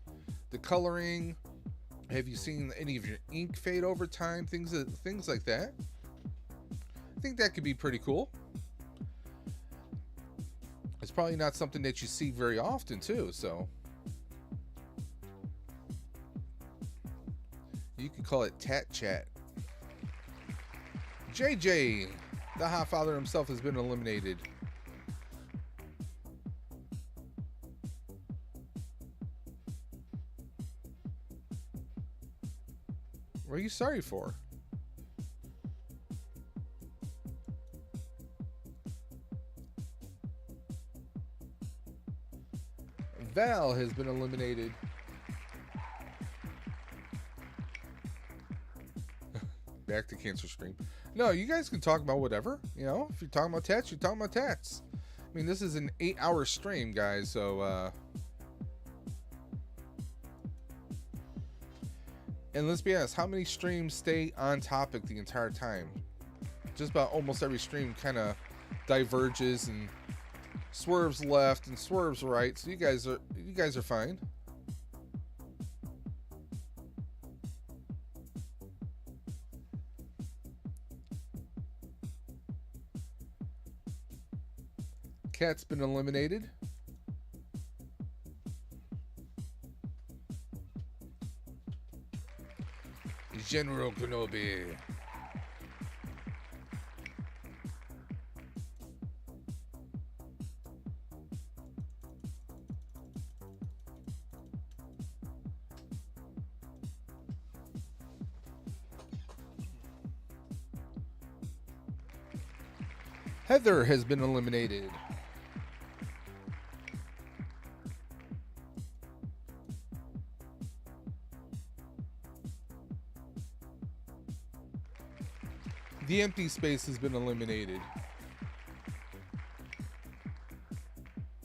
the coloring. Have you seen any of your ink fade over time? Things like that. I think that could be pretty cool. It's probably not something that you see very often too, so you could call it Tat Chat. JJ, the Hot Father himself, has been eliminated. What are you sorry for? Val has been eliminated. Back to cancer stream. No, you guys can talk about whatever. You know, if you're talking about tats, you're talking about tats. I mean, this is an 8-hour stream, guys, so and let's be honest, how many streams stay on topic the entire time? Just about almost every stream kind of diverges and swerves left and swerves right, so you guys are fine. Cat's been eliminated. General Kenobi. Heather has been eliminated. The empty space has been eliminated.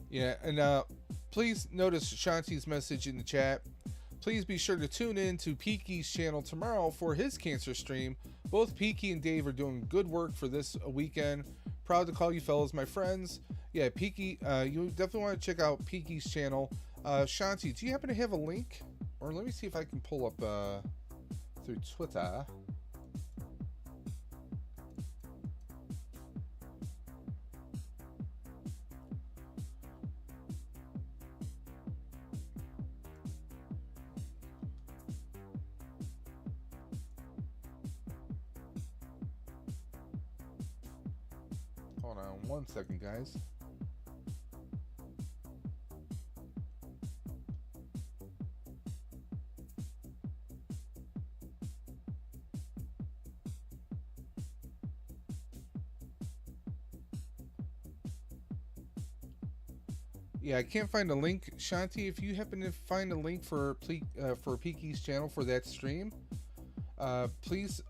Yeah, and please notice Shanti's message in the chat. Please be sure to tune in to Peaky's channel tomorrow for his cancer stream. Both Peaky and Dave are doing good work for this weekend. Proud to call you fellas my friends. Yeah, Peaky, you definitely want to check out Peaky's channel. Shanti, do you happen to have a link? Or let me see if I can pull up through Twitter. Hold on 1 second, guys. Yeah, I can't find a link. Shanti, if you happen to find a link for Peaky's channel for that stream, please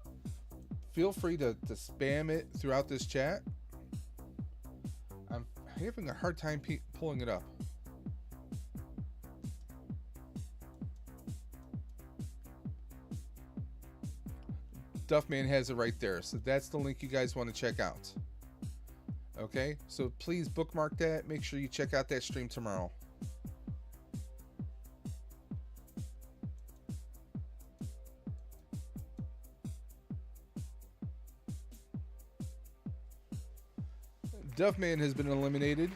feel free to spam it throughout this chat. I'm having a hard time pulling it up. Duffman has it right there, so that's the link you guys want to check out. Okay, so please bookmark that. Make sure you check out that stream tomorrow. Duffman has been eliminated.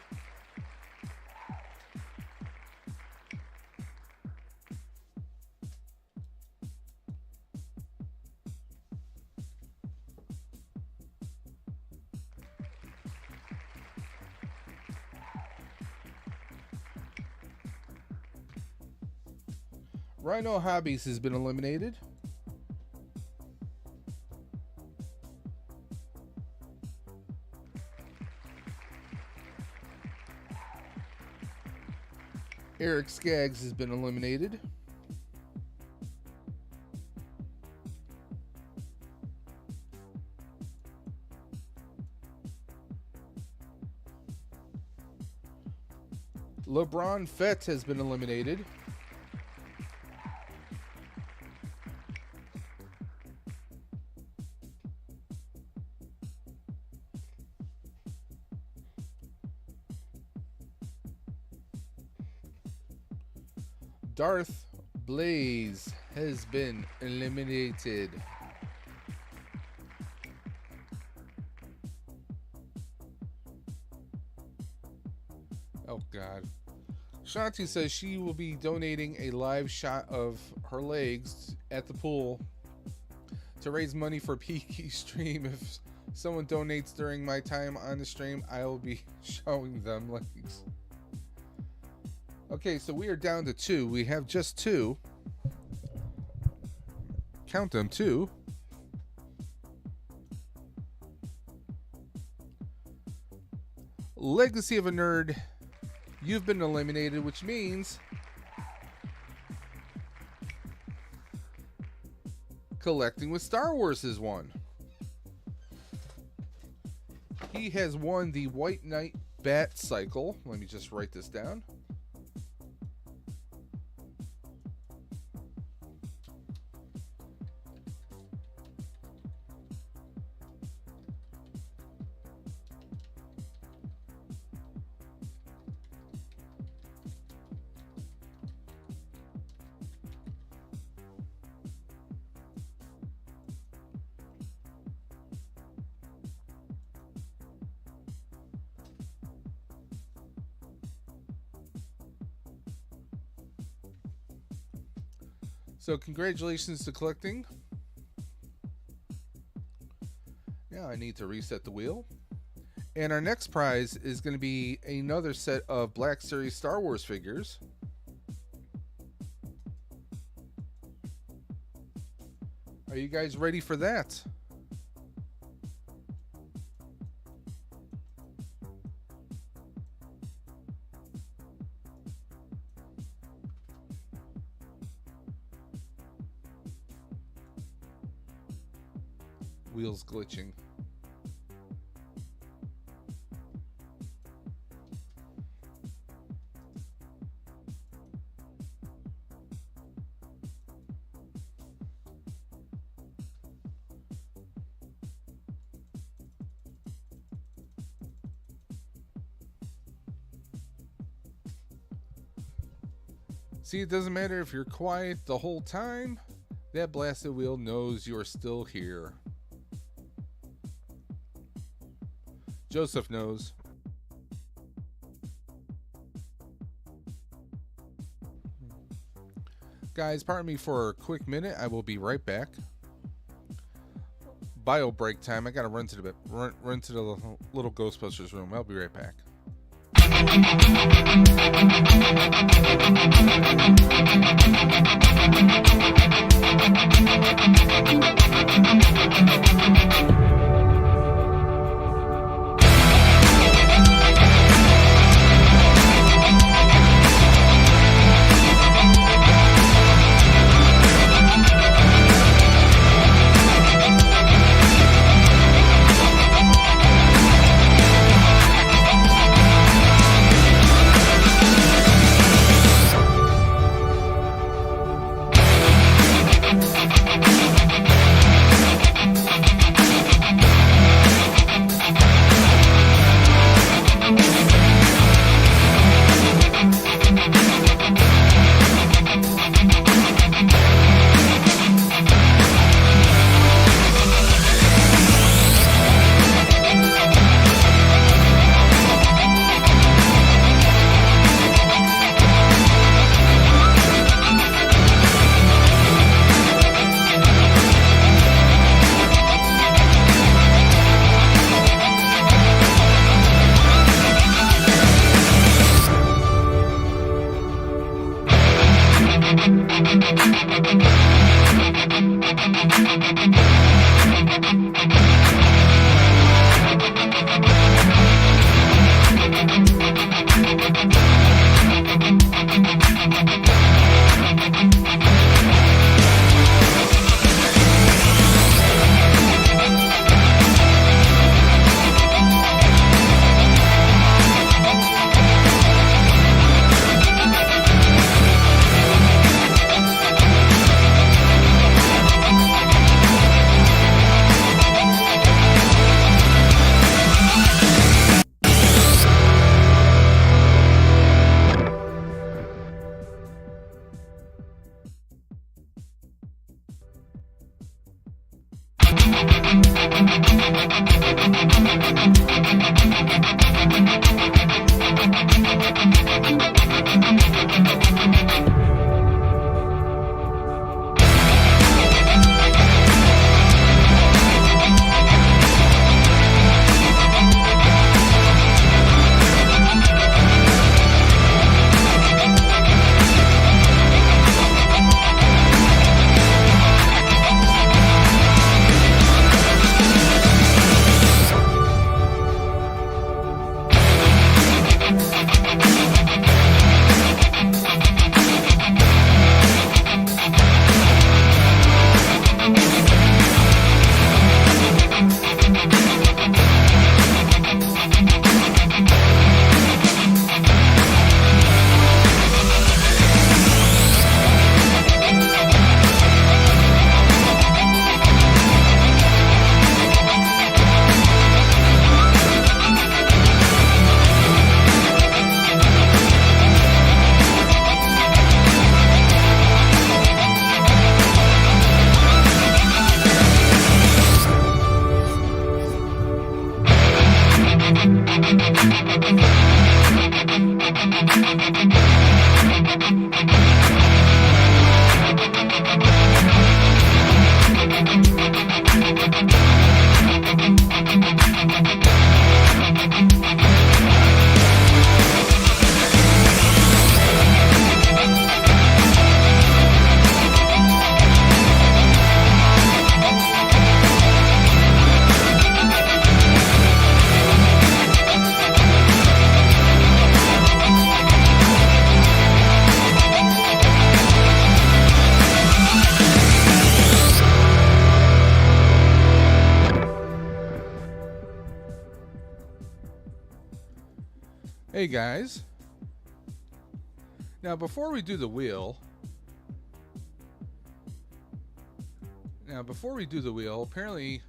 Rhino Hobbies has been eliminated. Eric Skaggs has been eliminated. LeBron Fett has been eliminated. Darth Blaze has been eliminated. Oh God. Shanti says she will be donating a live shot of her legs at the pool to raise money for Peaky stream. If someone donates during my time on the stream, I will be showing them legs. Okay, so we are down to 2. We have just 2. Count them, 2. Legacy of a Nerd, you've been eliminated, which means Collecting with Star Wars is won. He has won the White Knight Bat Cycle. Let me just write this down. So congratulations to Collecting. Yeah, I need to reset the wheel. And our next prize is going to be another set of Black Series Star Wars figures. Are you guys ready for that? Wheels glitching. See, it doesn't matter if you're quiet the whole time. That blasted wheel knows you're still here. Joseph knows. Guys, pardon me for a quick minute. I will be right back. Bio break time. I gotta run to the little Ghostbusters room. I'll be right back. Hey guys. Now before we do the wheel, apparently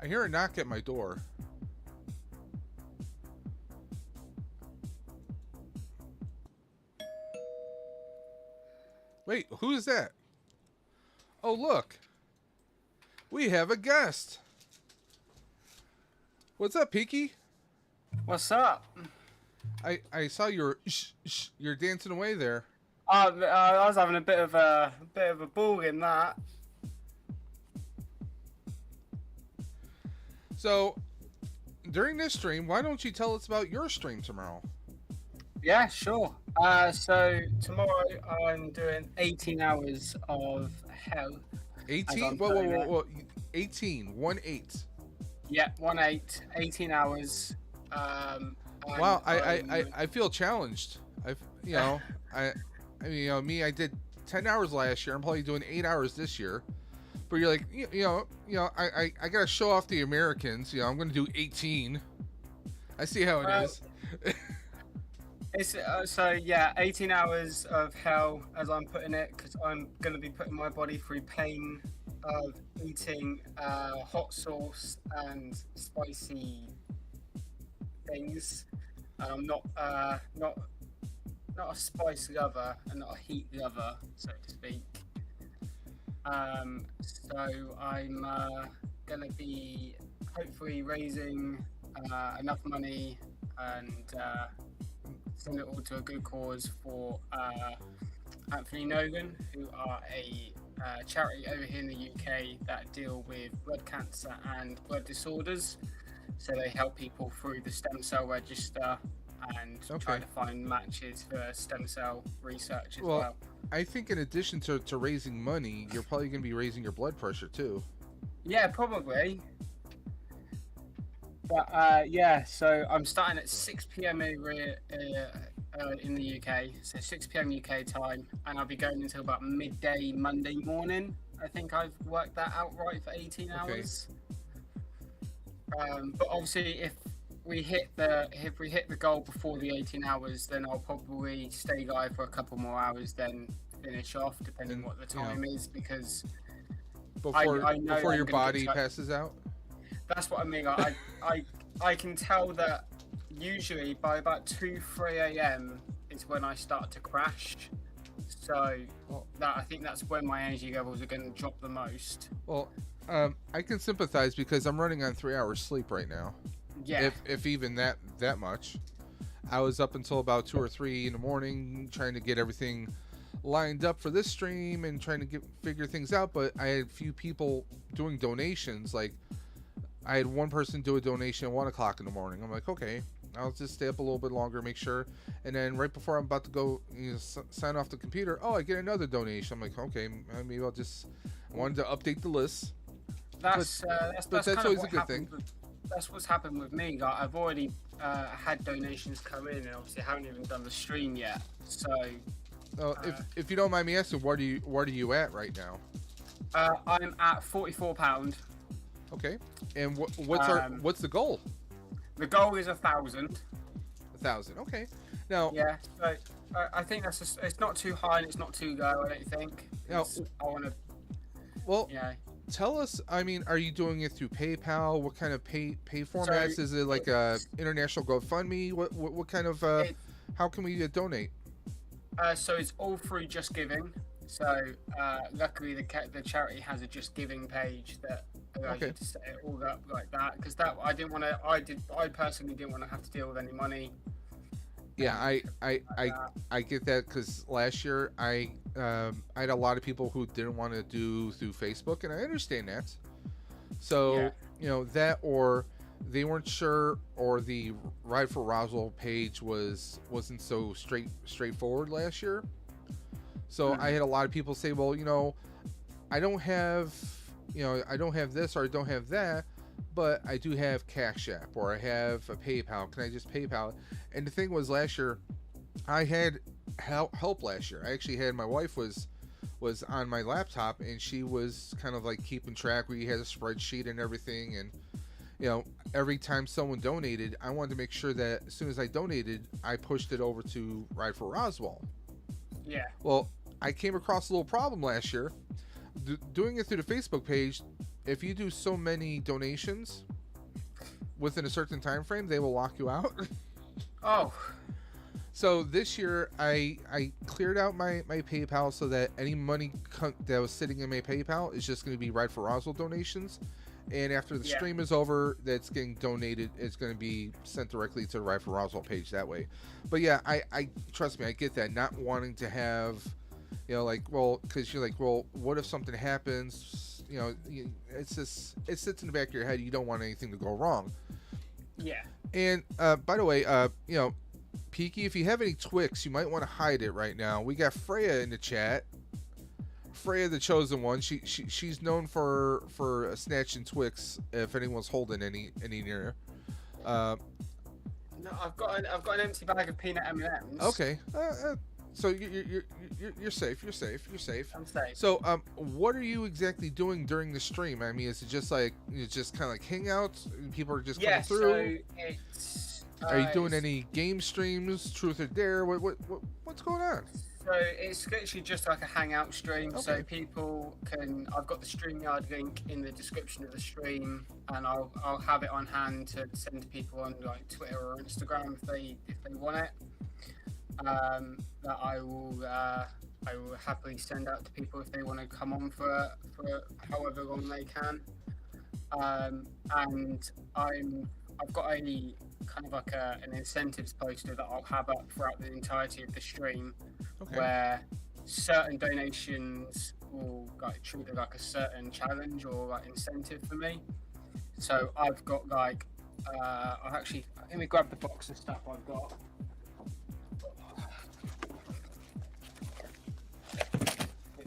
I hear a knock at my door. Wait, who is that? Oh, look. We have a guest. What's up, Peaky? What's up? I saw you're dancing away there. I was having a bit of a ball in that. So, during this stream, why don't you tell us about your stream tomorrow? Yeah, sure. So tomorrow I'm doing 18 hours of hell. 18? Whoa. 18. 1-8. Yeah, 18 hours. Wow, I feel challenged. I did 10 hours last year. I'm probably doing 8 hours this year. But you're like, I gotta show off the Americans. I'm gonna do 18. I see how it is. It's 18 hours of hell, as I'm putting it, because I'm gonna be putting my body through pain of eating hot sauce and spicy things. I'm not a spice lover and not a heat lover, so to speak. So I'm gonna be hopefully raising enough money and send it all to a good cause for Anthony Nogan, who are a charity over here in the UK that deal with blood cancer and blood disorders. So they help people through the stem cell register and try to find matches for stem cell research as well. I think in addition to raising money, you're probably going to be raising your blood pressure too. Yeah, probably. But so I'm starting at 6 p.m. over in the UK, so 6 p.m. UK time, and I'll be going until about midday Monday morning. I think I've worked that out right for 18 hours. But obviously, if we hit the goal before the 18 hours, then I'll probably stay live for a couple more hours, then finish off, depending what the time is, because before your body passes out. That's what I mean. I can tell that usually by about 2-3 a.m. is when I start to crash. So I think that's when my energy levels are going to drop the most. Well, I can sympathize because I'm running on 3 hours sleep right now. Yeah. If even that much. I was up until about 2 or 3 in the morning trying to get everything lined up for this stream and trying to figure things out. But I had a few people doing donations. Like I had one person do a donation at 1 o'clock in the morning. I'm like, okay, I'll just stay up a little bit longer, make sure. And then right before I'm about to go sign off the computer, I get another donation. I'm like, okay, maybe I wanted to update the list. That's always a good thing. That's what's happened with me. Like, I've already had donations come in, and obviously haven't even done the stream yet. So, if you don't mind me asking, what are you at right now? I'm at £44. Okay, and what's the goal? The goal is 1,000. 1,000. Okay. Now. Yeah. So I think it's not too high and it's not too low. I don't think. Now, I want to. Well. Yeah. Tell us. I mean, are you doing it through PayPal? What kind of pay formats? Is it like a international GoFundMe? What kind of? How can we donate? So it's all through Just Giving. So luckily the charity has a Just Giving page that allows you to set it all up like that. Because I personally didn't want to have to deal with any money. Yeah, I get that, because last year I had a lot of people who didn't want to do through Facebook, and I understand that. So that, or they weren't sure, or the Ride for Roswell page wasn't so straightforward last year. So I had a lot of people say, well, I don't have this or I don't have that, but I do have Cash App or I have a PayPal. Can I just PayPal it? And the thing was, last year I had help last year. I actually had, my wife was on my laptop, and she was kind of like keeping track. We had a spreadsheet and everything, and every time someone donated, I wanted to make sure that as soon as I donated, I pushed it over to Ride for Roswell. Yeah. Well, I came across a little problem last year. Doing it through the Facebook page, if you do so many donations within a certain time frame, they will lock you out. Oh. So this year, I cleared out my PayPal so that any money that was sitting in my PayPal is just going to be Ride for Roswell donations. And after the stream is over, that's getting donated. It's going to be sent directly to the Ride for Roswell page that way. But yeah, I trust me, I get that. Not wanting to have, because you're like, well, what if something happens? It's just, it sits in the back of your head. You don't want anything to go wrong. Yeah. And by the way, Peaky, if you have any Twix, you might want to hide it right now. We got Freya in the chat. Freya, the chosen one. She's known for snatching Twix if anyone's holding any near her. No, I've got an empty bag of peanut M&Ms. Okay. So you're safe. You're safe. I'm safe. So what are you exactly doing during the stream? I mean, is it just like kind of like hangouts? People are just coming through. So it's. Are you doing any game streams? Truth or Dare? What's going on? So it's literally just like a hangout stream. Okay. So people can. I've got the StreamYard link in the description of the stream, and I'll have it on hand to send to people on like Twitter or Instagram if they want it. That I will happily send out to people if they want to come on for however long they can. And I've got a kind of like an incentives poster that I'll have up throughout the entirety of the stream, where certain donations will like trigger like a certain challenge or like incentive for me. So I've got like let me grab the box of stuff I've got. Get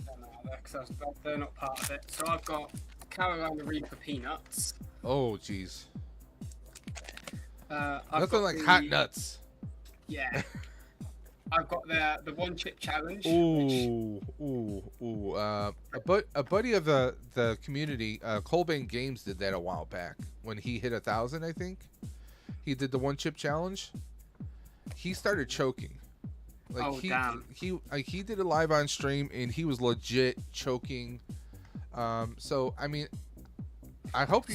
them out of there because they're not part of it. So I've got Carolina Reaper peanuts. Oh, jeez. I've Nothing got like hot nuts. Yeah. I've got the one chip challenge. Ooh. A buddy of the community, Colbane Games, did that a while back when he hit 1,000. I think he did the one chip challenge. He started choking. Like damn. He did it live on stream and he was legit choking. So I mean, I hope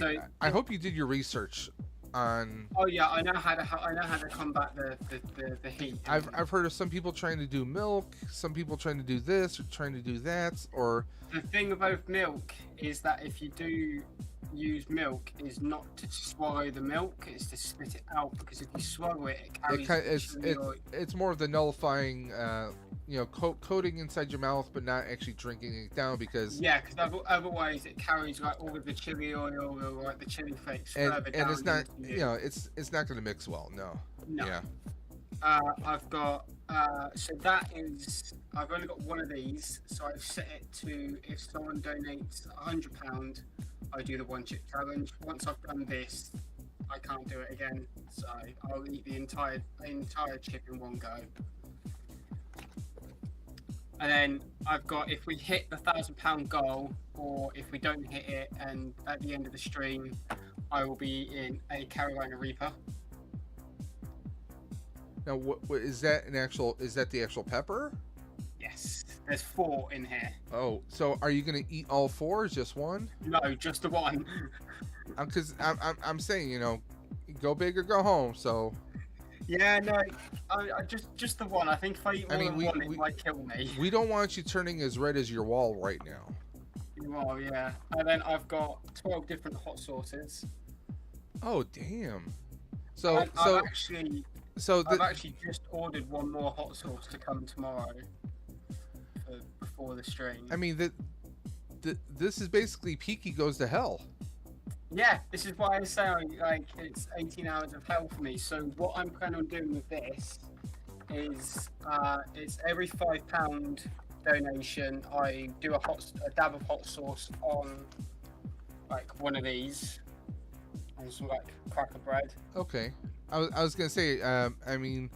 you did your research on. Oh yeah, I know how to combat the heat. I've heard of some people trying to do milk, some people trying to do this or trying to do that, or the thing about milk is that if you do use milk, is not to swallow the milk, it's to spit it out, because if you swallow it, it carries it's more of the nullifying coating inside your mouth, but not actually drinking it down, because otherwise it carries like all of the chili oil or like the chili flakes further down. And it's not it's not going to mix well. No. Yeah. I've got so that is, I've only got one of these, so I've set it to, if someone donates £100, I do the one chip challenge. Once I've done this, I can't do it again, so I'll eat the entire chip in one go. And then I've got, if we hit the £1,000 goal, or if we don't hit it, and at the end of the stream, I will be in a Carolina Reaper. Now, what is that is that the actual pepper? Yes, there's 4 in here. Oh, so are you gonna eat all 4 or just one? No, just the one. Because I'm saying, go big or go home. So. Yeah, no, I just the one. I think if I eat more than one, it might kill me. We don't want you turning as red as your wall right now. Well, yeah. And then I've got 12 different hot sauces. Oh, damn. I've actually just ordered one more hot sauce to come tomorrow before the stream. I mean, this is basically Peaky Goes to Hell. Yeah, this is why I say like it's 18 hours of hell for me. So what I'm planning on doing with this is it's every £5 donation, I do a dab of hot sauce on like one of these and some like cracker bread. Okay. I was gonna say, I mean,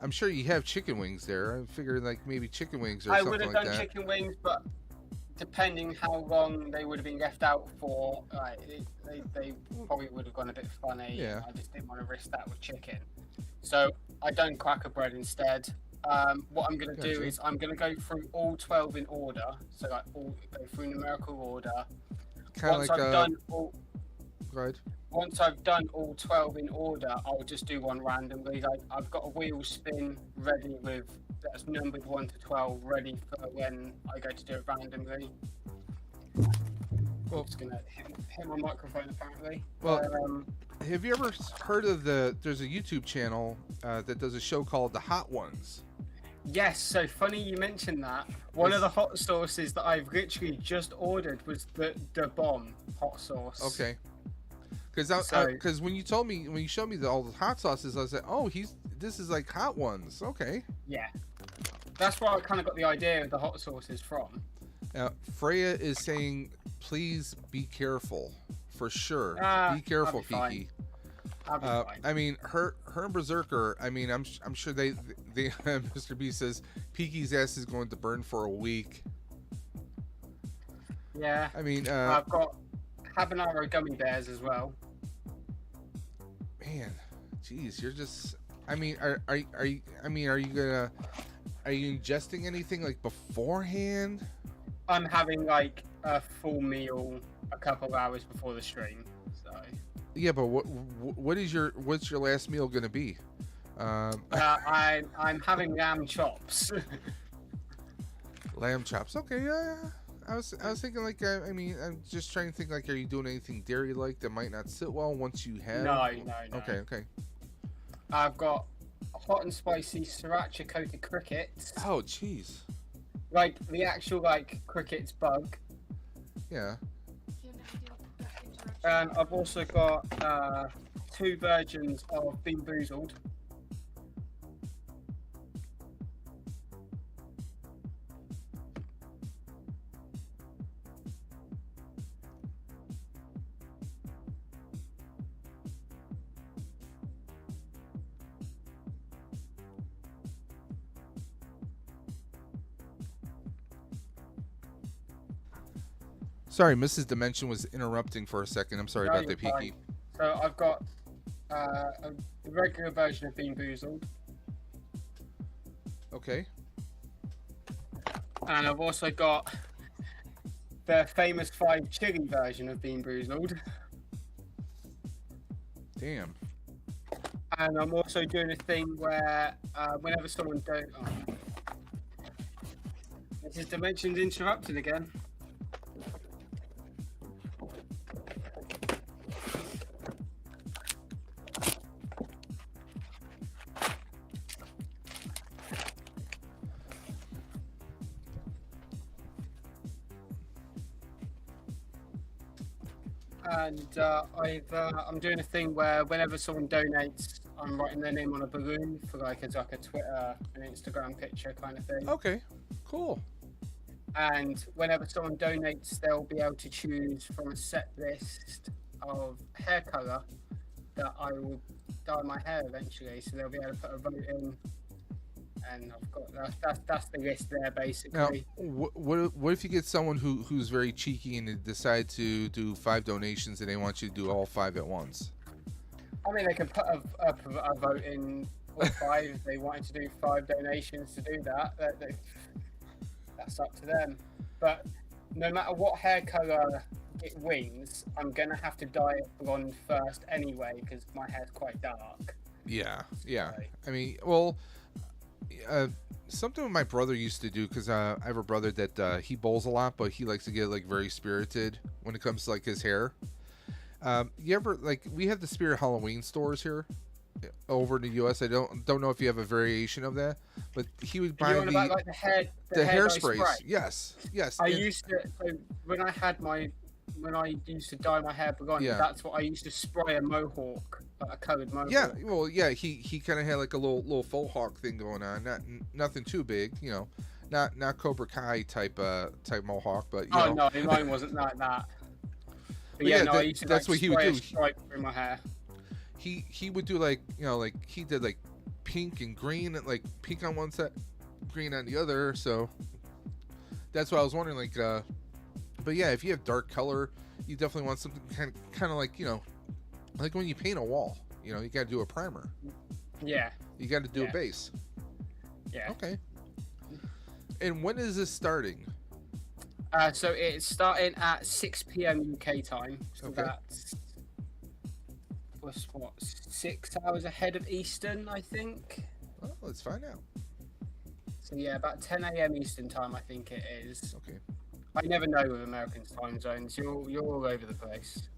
I'm sure you have chicken wings there. I figured like maybe chicken wings or something like that. I would have done chicken wings, but depending how long they would have been left out for, they probably would have gone a bit funny. Yeah. I just didn't want to risk that with chicken. So I done cracker bread instead. What I'm going to do Gotcha. is I'm going to go through all 12 in order. So like go through numerical order. Kind of Once like I've done all, go ahead. once I've done all 12 in order, I'll just do one randomly. Like I've got a wheel spin ready that's numbered 1 to 12, ready for when I go to do it randomly. Well, I'm just gonna hit my microphone apparently. Well, have you ever heard of there's a YouTube channel that does a show called The Hot Ones? Yes, so funny you mentioned that. One of the hot sauces that I've literally just ordered was the bomb hot sauce. Okay. Because when you showed me all the hot sauces, I was like, oh, this is like Hot Ones. Okay. Yeah. That's where I kind of got the idea of the hot sauces from. Freya is saying, please be careful. For sure. Be careful, I'll be Kiki. I'll be fine. I mean, her and Berserker, I mean, I'm sure they Mr. B says, Peaky's ass is going to burn for a week. Yeah. I mean, I've got habanero gummy bears as well. Man, jeez, you're just. I mean, are you ingesting anything like beforehand? I'm having like a full meal a couple of hours before the stream, so. Yeah, but what's your last meal gonna be? I'm having lamb chops. Lamb chops. Okay, yeah. I was thinking like I mean I'm just trying to think like, are you doing anything dairy like that might not sit well once you have? No. Okay. I've got hot and spicy sriracha coated crickets. Oh, jeez. Like the actual like crickets bug. Yeah. And I've also got 2 versions of Bean Boozled. Sorry, Mrs. Dimension was interrupting for a second. I'm sorry No, about you're that, Peaky. fine. So I've got the regular version of Bean Boozled. Okay. And I've also got the famous 5 chili version of Bean Boozled. Damn. And I'm also doing a thing where whenever someone this is Dimensions interrupted again. And I'm doing a thing where whenever someone donates, I'm writing their name on a balloon for like a Twitter and Instagram picture kind of thing. Okay. Cool. And whenever someone donates, they'll be able to choose from a set list of hair color that I will dye my hair eventually. So they'll be able to put a vote in, and I've got that's the list there basically. Now, what if you get someone who's very cheeky and they decide to do 5 donations and they want you to do all 5 at once? I mean, they can put a vote in all 5 if they wanted to do 5 donations to do that. That's up to them. But no matter what hair color it wins, I'm gonna have to dye it blonde first anyway because my hair's quite dark. Yeah. Right. I mean, well, something my brother used to do, because I have a brother that he bowls a lot, but he likes to get like very spirited when it comes to like his hair. You ever like, we have the Spirit Halloween stores here over in the U.S. I don't know if you have a variation of that, but he would buy about, like, the hair hairsprays. spray? Yes. I used to. So when I used to dye my hair blonde, Yeah. that's what I used to spray a mohawk, like a coloured mohawk. Yeah, well, yeah, he kind of had like a little faux hawk thing going on. Nothing too big, you know, not Cobra Kai type mohawk, but you know. No, mine wasn't like that. But yeah, I used to that's what he would spray do. a stripe through my hair. He would do like, you know, like he did like pink and green, and like pink on one side, green on the other. So that's why I was wondering, like, But yeah, if you have dark color, you definitely want something kind of like, you know, like when you paint a wall, you know, you got to do a primer. Yeah. You got to do Yeah. a base. Yeah. Okay. And when is this starting? So it's starting at 6 p.m. UK time. So Okay. that's what 6 hours ahead of Eastern, I think. Well, let's find out. So yeah, about 10 a.m. Eastern time, I think it is. Okay. I never know with Americans' time zones. You're all over the place.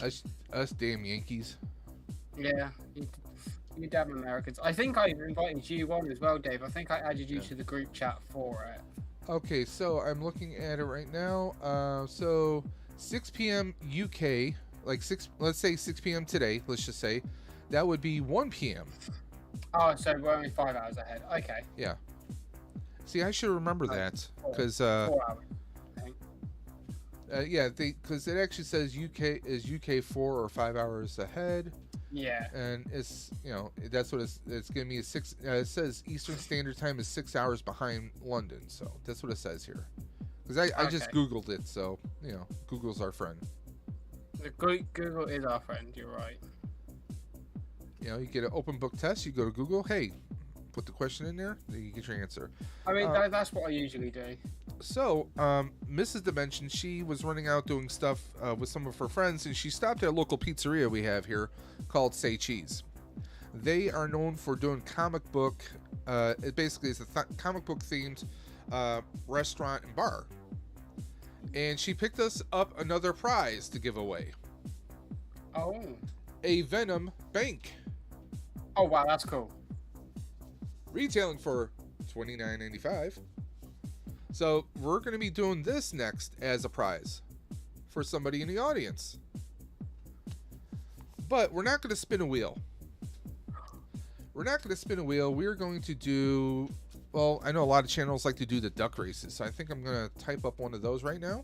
Us damn Yankees. Yeah, you damn Americans. I think I invited you on as well, Dave. I think I added you to the group chat for it. Okay, so I'm looking at it right now. So 6 p.m. UK, like let's say 6 p.m. today, let's just say, that would be 1 p.m. Oh, so we're only 5 hours ahead. Okay. Yeah. See, I should remember that, because 4 hours. I think. yeah, because it actually says UK 4 or 5 hours ahead, Yeah. and it's, you know, that's what it's giving me a 6. It says Eastern Standard Time is 6 hours behind London, so that's what it says here. Because I just Googled it, so you know, Google's our friend. Google is our friend. You're right. You know, you get an open book test. You go to Google. Hey, put the question in there. Then you get your answer. I mean, that's what I usually do. So, Mrs. Dimension, she was running out doing stuff with some of her friends, and she stopped at a local pizzeria we have here called Say Cheese. They are known for doing comic book. It basically is a comic book themed restaurant and bar. And she picked us up another prize to give away. Oh. A Venom bank. Oh wow, that's cool. Retailing for $29.95. So we're going to be doing this next as a prize for somebody in the audience. But we're not going to spin a wheel. We're going to do, well, I know a lot of channels like to do the duck races, so I think I'm going to type up one of those right now.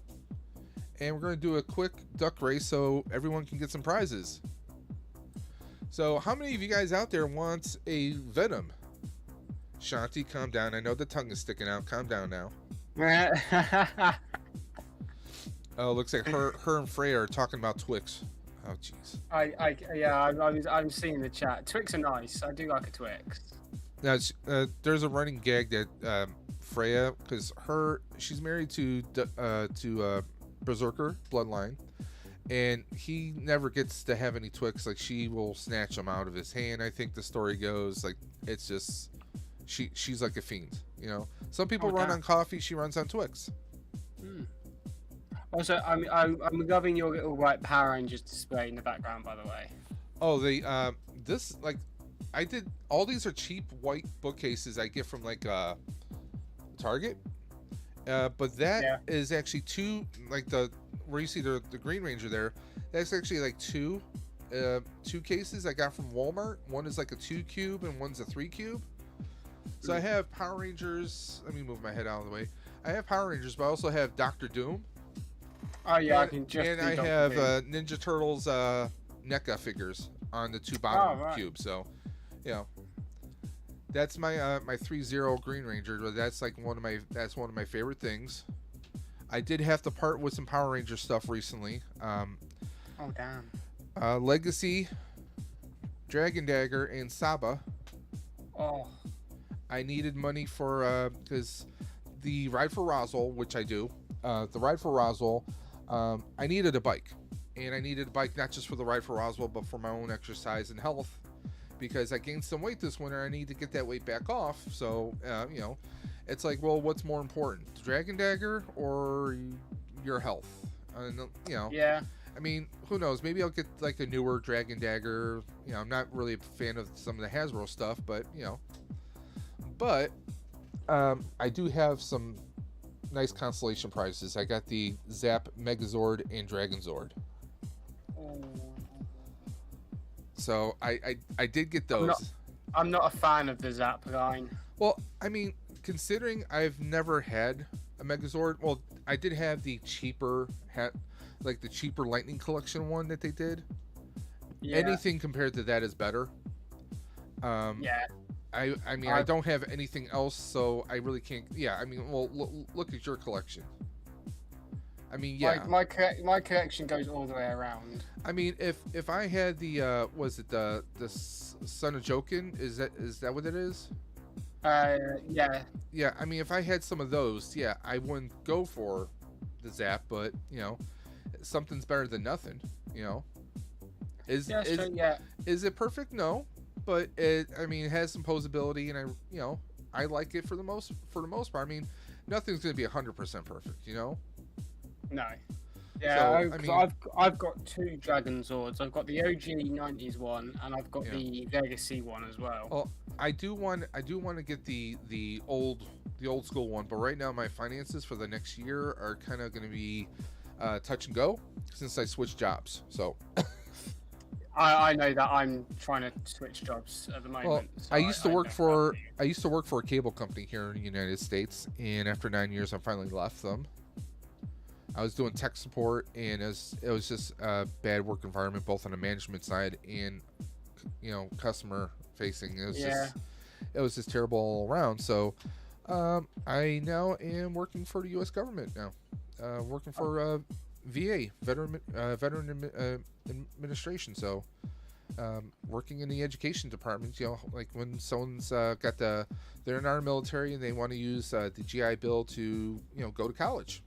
And we're going to do a quick duck race so everyone can get some prizes. So how many of you guys out there want a Venom? Shanti, calm down. I know the tongue is sticking out. Calm down now. Oh, looks like her and Freya are talking about Twix. Oh, jeez. I'm seeing the chat. Twix are nice. I do like a Twix. Now, there's a running gag that Freya, because she's married to Berserker Bloodline, and he never gets to have any Twix. Like, she will snatch them out of his hand. I think the story goes. Like, it's just she's like a fiend. You know, some people run on coffee. She runs on Twix. Also, I'm loving your little white Power Rangers display in the background, by the way. Oh, this, like, I did, all these are cheap white bookcases I get from like Target, but that is actually two, like where you see the Green Ranger there, that's actually like two cases I got from Walmart. One is like a 2 cube and one's a 3 cube. So I have Power Rangers. Let me move my head out of the way. I have Power Rangers, but I also have Dr. Doom. Oh yeah, I can just. And I have Ninja Turtles NECA figures on the 2 bottom cubes. So, you know, that's my my 3-0 Green Ranger. But that's like one of my favorite things. I did have to part with some Power Ranger stuff recently. Oh damn. Legacy, Dragon Dagger, and Saba. Oh. I needed money for because the Ride for Roswell, which I do, the Ride for Roswell, I needed a bike, and I needed a bike not just for the Ride for Roswell, but for my own exercise and health, because I gained some weight this winter. I need to get that weight back off. So you know, it's like, well, what's more important, Dragon Dagger or your health? And you know, yeah. I mean, who knows? Maybe I'll get like a newer Dragon Dagger. You know, I'm not really a fan of some of the Hasbro stuff, but you know. But I do have some nice consolation prizes. I got the Zap Megazord and Dragonzord. So I did get those. I'm not a fan of the Zap line. Well, I mean, considering I've never had a Megazord, well, I did have the cheaper like the cheaper Lightning Collection one that they did. Yeah. Anything compared to that is better. Yeah. I mean, I don't have anything else, so I really can't. Yeah, I mean, well, look at your collection. I mean, yeah. My collection goes all the way around. I mean, if I had the was it the Son of Jokin? Is that what it is? Yeah. Yeah. I mean, if I had some of those, yeah, I wouldn't go for the Zap, but you know, something's better than nothing. You know. Is it perfect? No, but it has some posability, and I like it for the most part. I mean, nothing's gonna be 100% perfect, you know. No. Yeah, so, I've got two Dragon Zords. I've got the OG 90s one, and I've got the Legacy one as well. Well, I do want to get the old school one, but right now my finances for the next year are kind of going to be touch and go since I switched jobs. So. I know that I'm trying to switch jobs at the moment. Well, so I used to work for a cable company here in the United States, and after 9 years, I finally left them. I was doing tech support, and it was just a bad work environment, both on the management side and customer facing. It was just terrible all around. So I now am working for the U.S. government now, working for VA, Veteran Administration. So working in the education department, like when someone's got they're in our military and they want to use the GI Bill to go to college,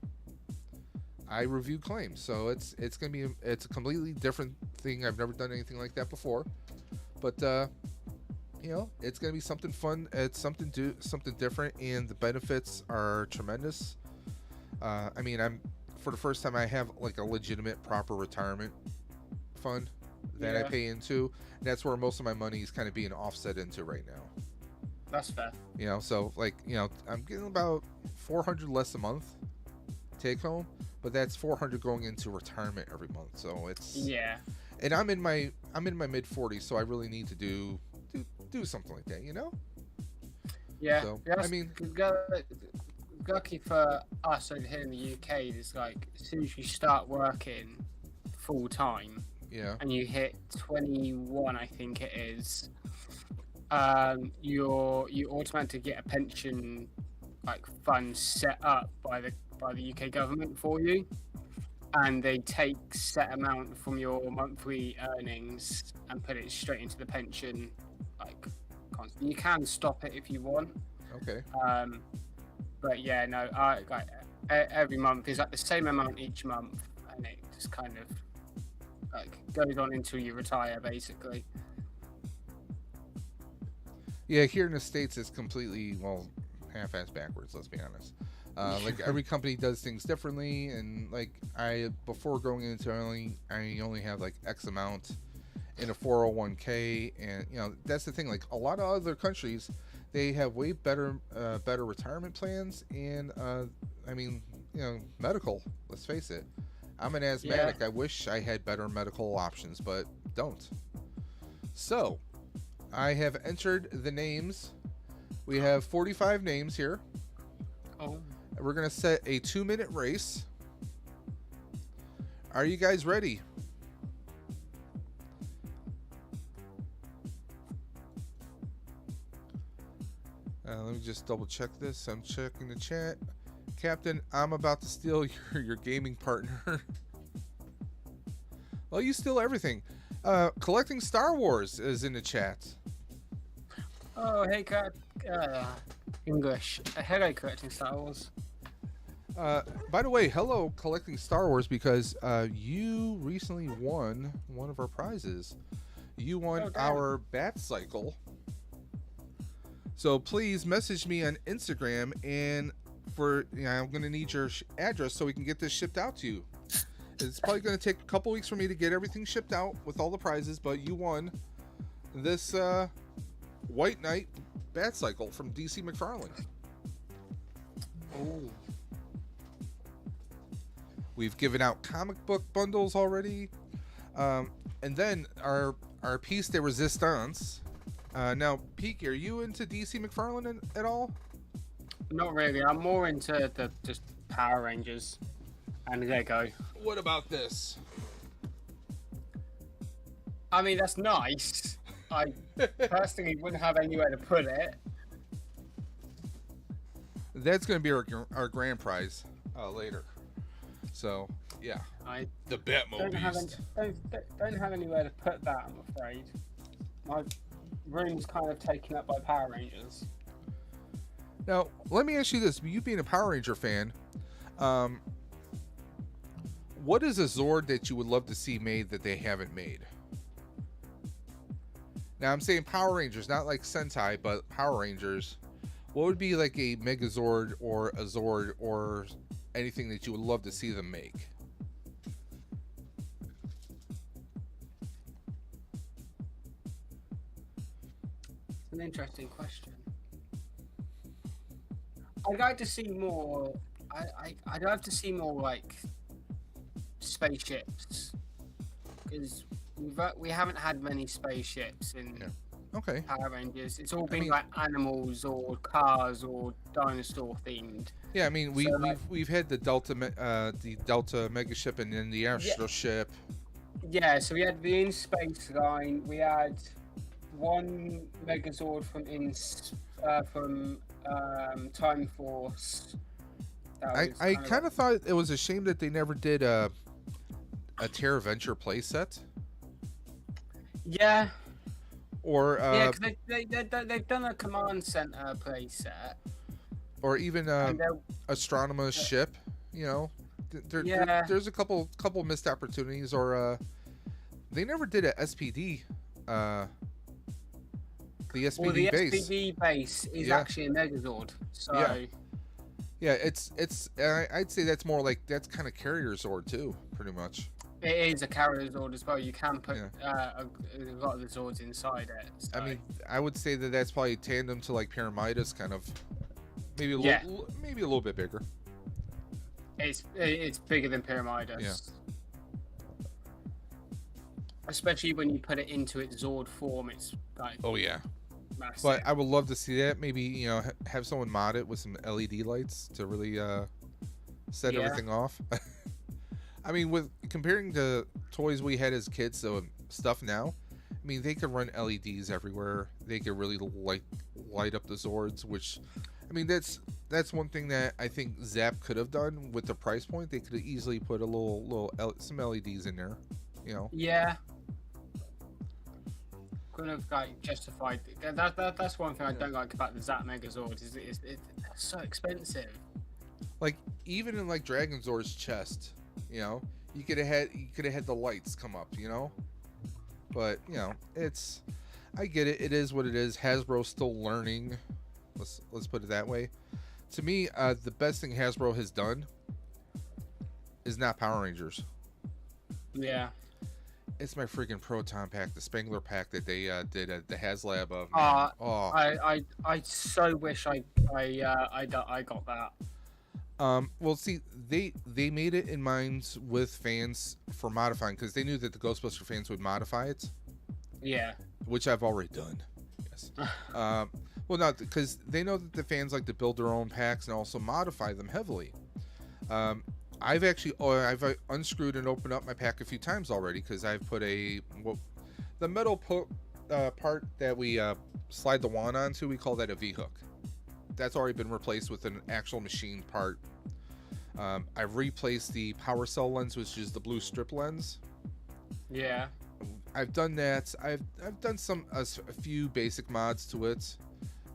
I review claims. So it's a completely different thing. I've never done anything like that before, but it's gonna be something fun. It's something different, and the benefits are tremendous. I'm for the first time I have like a legitimate proper retirement fund that I pay into. And that's where most of my money is kind of being offset into right now. That's fair. So like I'm getting about $400 less a month take home, but that's $400 going into retirement every month. So it's and I'm in my mid 40s, so I really need to do something like that, Yeah. So, lucky for us over here in the UK, it's like as soon as you start working full time, and you hit 21, I think it is, you automatically get a pension fund set up by the UK government for you, and they take set amount from your monthly earnings and put it straight into the pension. You can stop it if you want. Okay. But yeah, no, every month is the same amount each month, and it just kind of goes on until you retire, basically. Yeah, here in the States, it's completely half-ass backwards. Let's be honest. Every company does things differently, and before going into I only have X amount in a 401k, and that's the thing. A lot of other countries, they have way better retirement plans, and medical. Let's face it, I'm an asthmatic. I wish I had better medical options, but don't. So, I have entered the names. We have 45 names here. Oh. We're gonna set a 2-minute race. Are you guys ready? Let me just double check this. I'm checking the chat. Captain, I'm about to steal your gaming partner. Well, you steal everything. Collecting Star Wars is in the chat. Oh, hey, English. Hello, Collecting Star Wars. By the way, hello, Collecting Star Wars, because you recently won one of our prizes. You won our Bat Cycle. So please message me on Instagram, and I'm going to need your address so we can get this shipped out to you. It's probably going to take a couple weeks for me to get everything shipped out with all the prizes, but you won this White Knight Bat Cycle from DC McFarlane. Oh. We've given out comic book bundles already, and then our piece de resistance. Now, Peak, are you into DC McFarlane at all? Not really. I'm more into the just Power Rangers and Lego. What about this? I mean, that's nice. I personally wouldn't have anywhere to put it. That's going to be our grand prize later. So yeah, I the Batmo don't have any, Beast. don't have anywhere to put that. I'm afraid. My room's kind of taken up by Power Rangers. Now let me ask you this: you being a Power Ranger fan, what is a Zord that you would love to see made that they haven't made? Now I'm saying Power Rangers, not like Sentai, but Power Rangers. What would be like a Megazord or a Zord or anything that you would love to see them make? It's an interesting question. I'd like to see more. I'd like to see more like spaceships, because we haven't had many spaceships in Okay. Power Rangers. It's all been like animals or cars or dinosaur themed. Yeah, I mean So, we've had the Delta Mega Ship and then the Astro Ship. Yeah, so we had the In Space line. We had one Megazord from Time Force. I kind of thought it was a shame that they never did a Terra Venture playset. Yeah. Or Yeah, because they've done a command center playset. Or even Astronoma's ship. You know, there's a couple missed opportunities. Or they never did a SPD. The SPD well, the base. SPD base is actually a Megazord. So. Yeah, it's I'd say that's more like that's kind of Carrier Zord too, pretty much. It is a Carrier Zord as well. You can put a lot of the Zords inside it. So. I mean, I would say that that's probably tandem to like Pyramidas, kind of maybe a little bit bigger. It's bigger than Pyramidas. Yeah. Especially when you put it into its Zord form, it's like massive. But I would love to see that. Maybe have someone mod it with some LED lights to really set everything off. I mean, with comparing to toys we had as kids, so stuff now, I mean, they could run LEDs everywhere. They could really light up the Zords, which, I mean, that's one thing that I think Zap could have done with the price point. They could have easily put a some LEDs in there, Yeah. Could have justified. That's one thing I don't like about the Zap Megazord is it's so expensive. Like even in like Dragon Zord's chest. You could have had the lights come up, but it's, I get it. It is what it is. Hasbro's still learning. Let's put it that way. To me, the best thing Hasbro has done is not Power Rangers. Yeah. It's my freaking Proton pack, the Spangler pack that they did at the HasLab of. I so wish I got that. Well, see, they made it in minds with fans for modifying, because they knew that the Ghostbuster fans would modify it. Yeah. Which I've already done. Yes. Well, not because they know that the fans like to build their own packs and also modify them heavily. I've unscrewed and opened up my pack a few times already, because I've put the metal part that we slide the wand onto. We call that a V-hook. That's already been replaced with an actual machine part. I've replaced the power cell lens, which is the blue strip lens. Yeah. I've done that. I've done a few basic mods to it.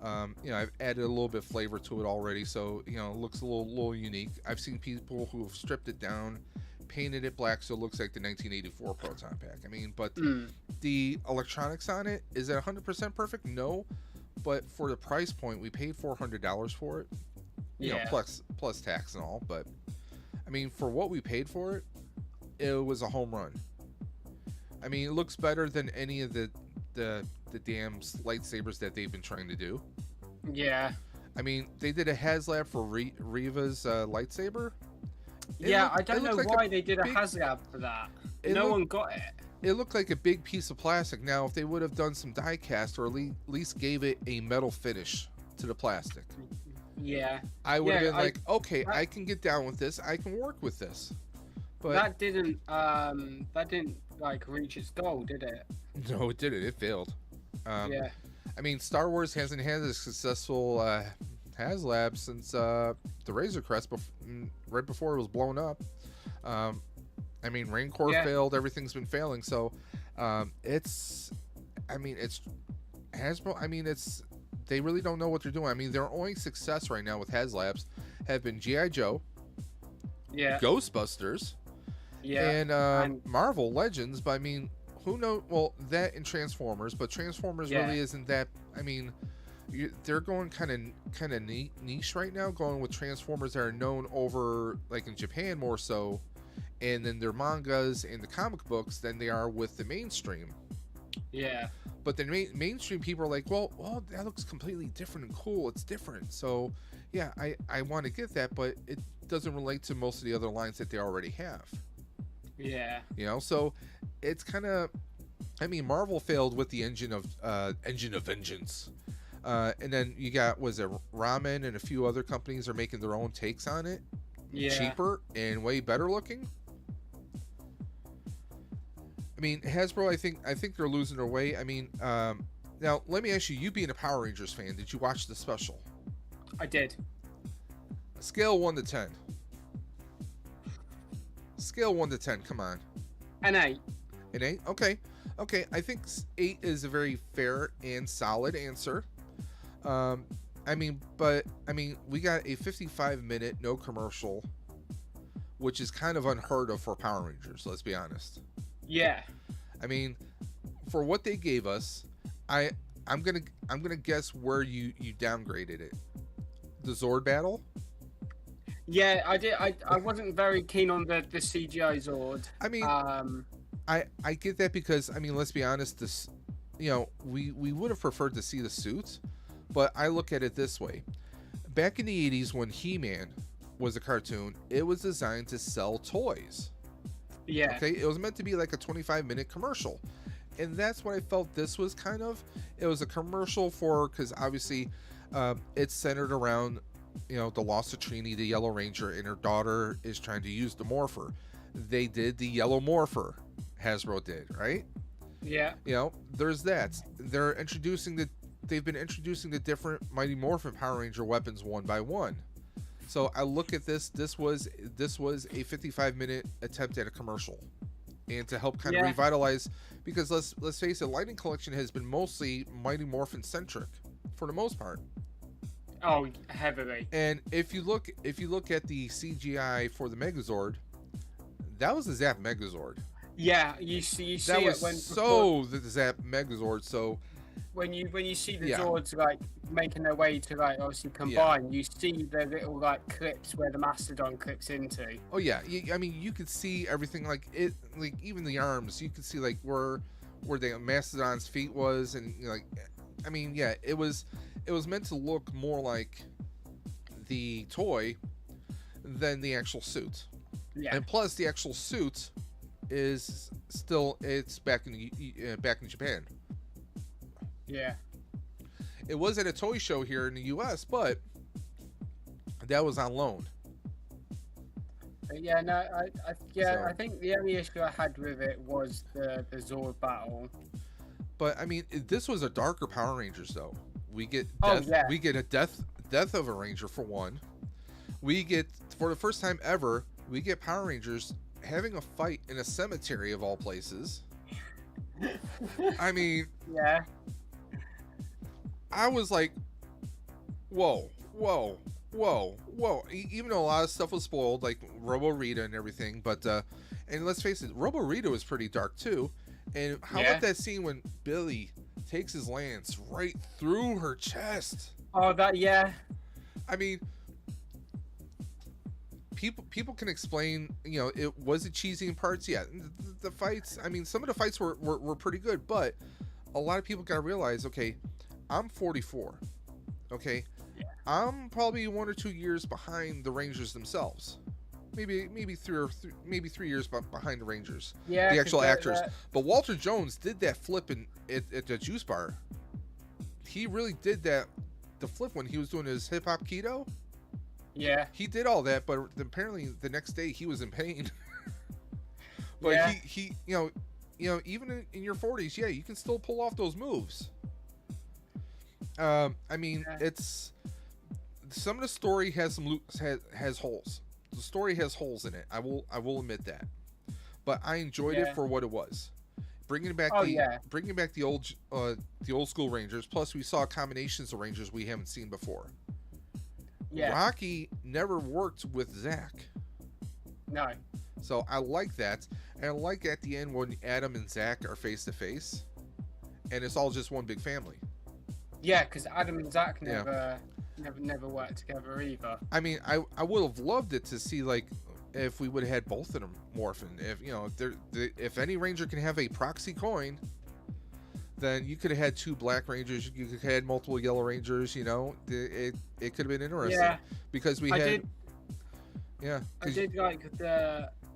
I've added a little bit of flavor to it already, so it looks a little unique. I've seen people who have stripped it down, painted it black, so it looks like the 1984 Proton pack. I mean, but the electronics on it, is it 100% perfect? No. But for the price point, we paid $400 for it. Plus tax and all. But I mean, for what we paid for it, it was a home run. I mean, it looks better than any of the damn lightsabers that they've been trying to do. Yeah. I mean, they did a HasLab for Reva's lightsaber. I don't know why they did a HasLab for that. No one got it. It looked like a big piece of plastic. Now, if they would have done some die cast or at least gave it a metal finish to the plastic, I would have been okay, I can get down with this. I can work with this. But that didn't reach its goal, did it? No, it didn't. It failed. I mean, Star Wars hasn't had a successful HasLab since the Razor Crest, right before it was blown up. I mean, Rancor failed. Everything's been failing. So it's Hasbro. I mean, they really don't know what they're doing. I mean, their only success right now with HasLabs have been G.I. Joe, Ghostbusters, and Marvel Legends. But I mean, who knows? Well, that and Transformers, but Transformers really isn't that. I mean, they're going kind of niche right now, going with Transformers that are known over like in Japan more so, and then their mangas and the comic books than they are with the mainstream. Yeah. But the mainstream people are like, well, that looks completely different and cool. It's different. So, yeah, I want to get that, but it doesn't relate to most of the other lines that they already have. Yeah. You know, so it's kind of, I mean, Marvel failed with the Engine of Vengeance. And then you got, was it Ramen and a few other companies are making their own takes on it. Yeah. Cheaper and way better looking. I mean, Hasbro, I think they're losing their way. I mean, now let me ask you being a Power Rangers fan, did you watch the special? I did. Scale 1 to 10. Scale 1 to 10, come on. An 8. An 8? Okay. Okay, I think 8 is a very fair and solid answer. I mean, we got a 55-minute no commercial, which is kind of unheard of for Power Rangers, let's be honest. Yeah. I mean, for what they gave us, I'm gonna guess where you downgraded it. The Zord battle? Yeah, I did. I wasn't very keen on the CGI Zord. I mean, I get that because, I mean, let's be honest, this, you know, we would have preferred to see the suits, but I look at it this way. Back in the 80s when He-Man was a cartoon, it was designed to sell toys. Yeah. Okay, it was meant to be like a 25-minute commercial. And that's what I felt this was kind of. It was a commercial for, because obviously it's centered around, you know, the loss of Trini, the Yellow Ranger, and her daughter is trying to use the Morpher. They did the Yellow Morpher, Hasbro did, right? Yeah. You know, there's that. They've been introducing the different Mighty Morphin Power Ranger weapons one by one. So I look at this. This was a 55-minute attempt at a commercial, and to help kind of revitalize, because let's face it, Lightning Collection has been mostly Mighty Morphin centric for the most part. Oh, heavily. And if you look at the CGI for the Megazord, that was the Zap Megazord. Yeah, you see that it was when the Zap Megazord. So when you see the Zords like making their way to like obviously combine, you see the little like clips where the Mastodon clicks into. Oh yeah, I mean you could see everything, like it, like even the arms. You could see like where the Mastodon's feet was, and you know, like, I mean, yeah, it was meant to look more like the toy than the actual suit. Yeah. And plus, the actual suit is still, it's back in Japan. Yeah. It was at a toy show here in the U.S., but that was on loan. Yeah, no, I think the only issue I had with it was the Zord battle. But I mean, this was a darker Power Rangers, though. We get we get a death of a Ranger for one. We get, for the first time ever, we get Power Rangers having a fight in a cemetery of all places. I mean, yeah. I was like, whoa. Even though a lot of stuff was spoiled, like Robo Rita and everything, but and let's face it, Robo Rita was pretty dark too. And how about that scene when Billy takes his lance right through her chest? Oh, that, yeah. I mean, people can explain, you know, it was it cheesy in parts. Yeah, the fights, I mean, some of the fights were pretty good, but a lot of people got to realize, okay, I'm 44. Okay, I'm probably 1 or 2 years behind the Rangers themselves. Maybe 3 years behind the Rangers. Yeah, the actual actors. But Walter Jones did that flip at the juice bar. He really did that. The flip when he was doing his hip hop keto. Yeah. He did all that, but apparently the next day he was in pain. But he you know even in your 40s, yeah, you can still pull off those moves. I mean, it's, some of the story has has holes. the story has holes in it. I will admit that, but I enjoyed it Yeah. for what it was. Bringing back Oh, yeah. the old school Rangers. Plus, we saw combinations of Rangers we haven't seen before. Yeah. Rocky never worked with Zach, No. so I like that, and I like at the end when Adam and Zach are face to face, and it's all just one big family. Yeah, because Adam and Zach Yeah. never worked together either. I mean, I would have loved it to see, like, if we would have had both of them morphin. If you know, if any Ranger can have a proxy coin, then you could have had 2 Black Rangers. You could have had multiple Yellow Rangers. You know, it could have been interesting. Yeah. Because we I had. did. Yeah. I did like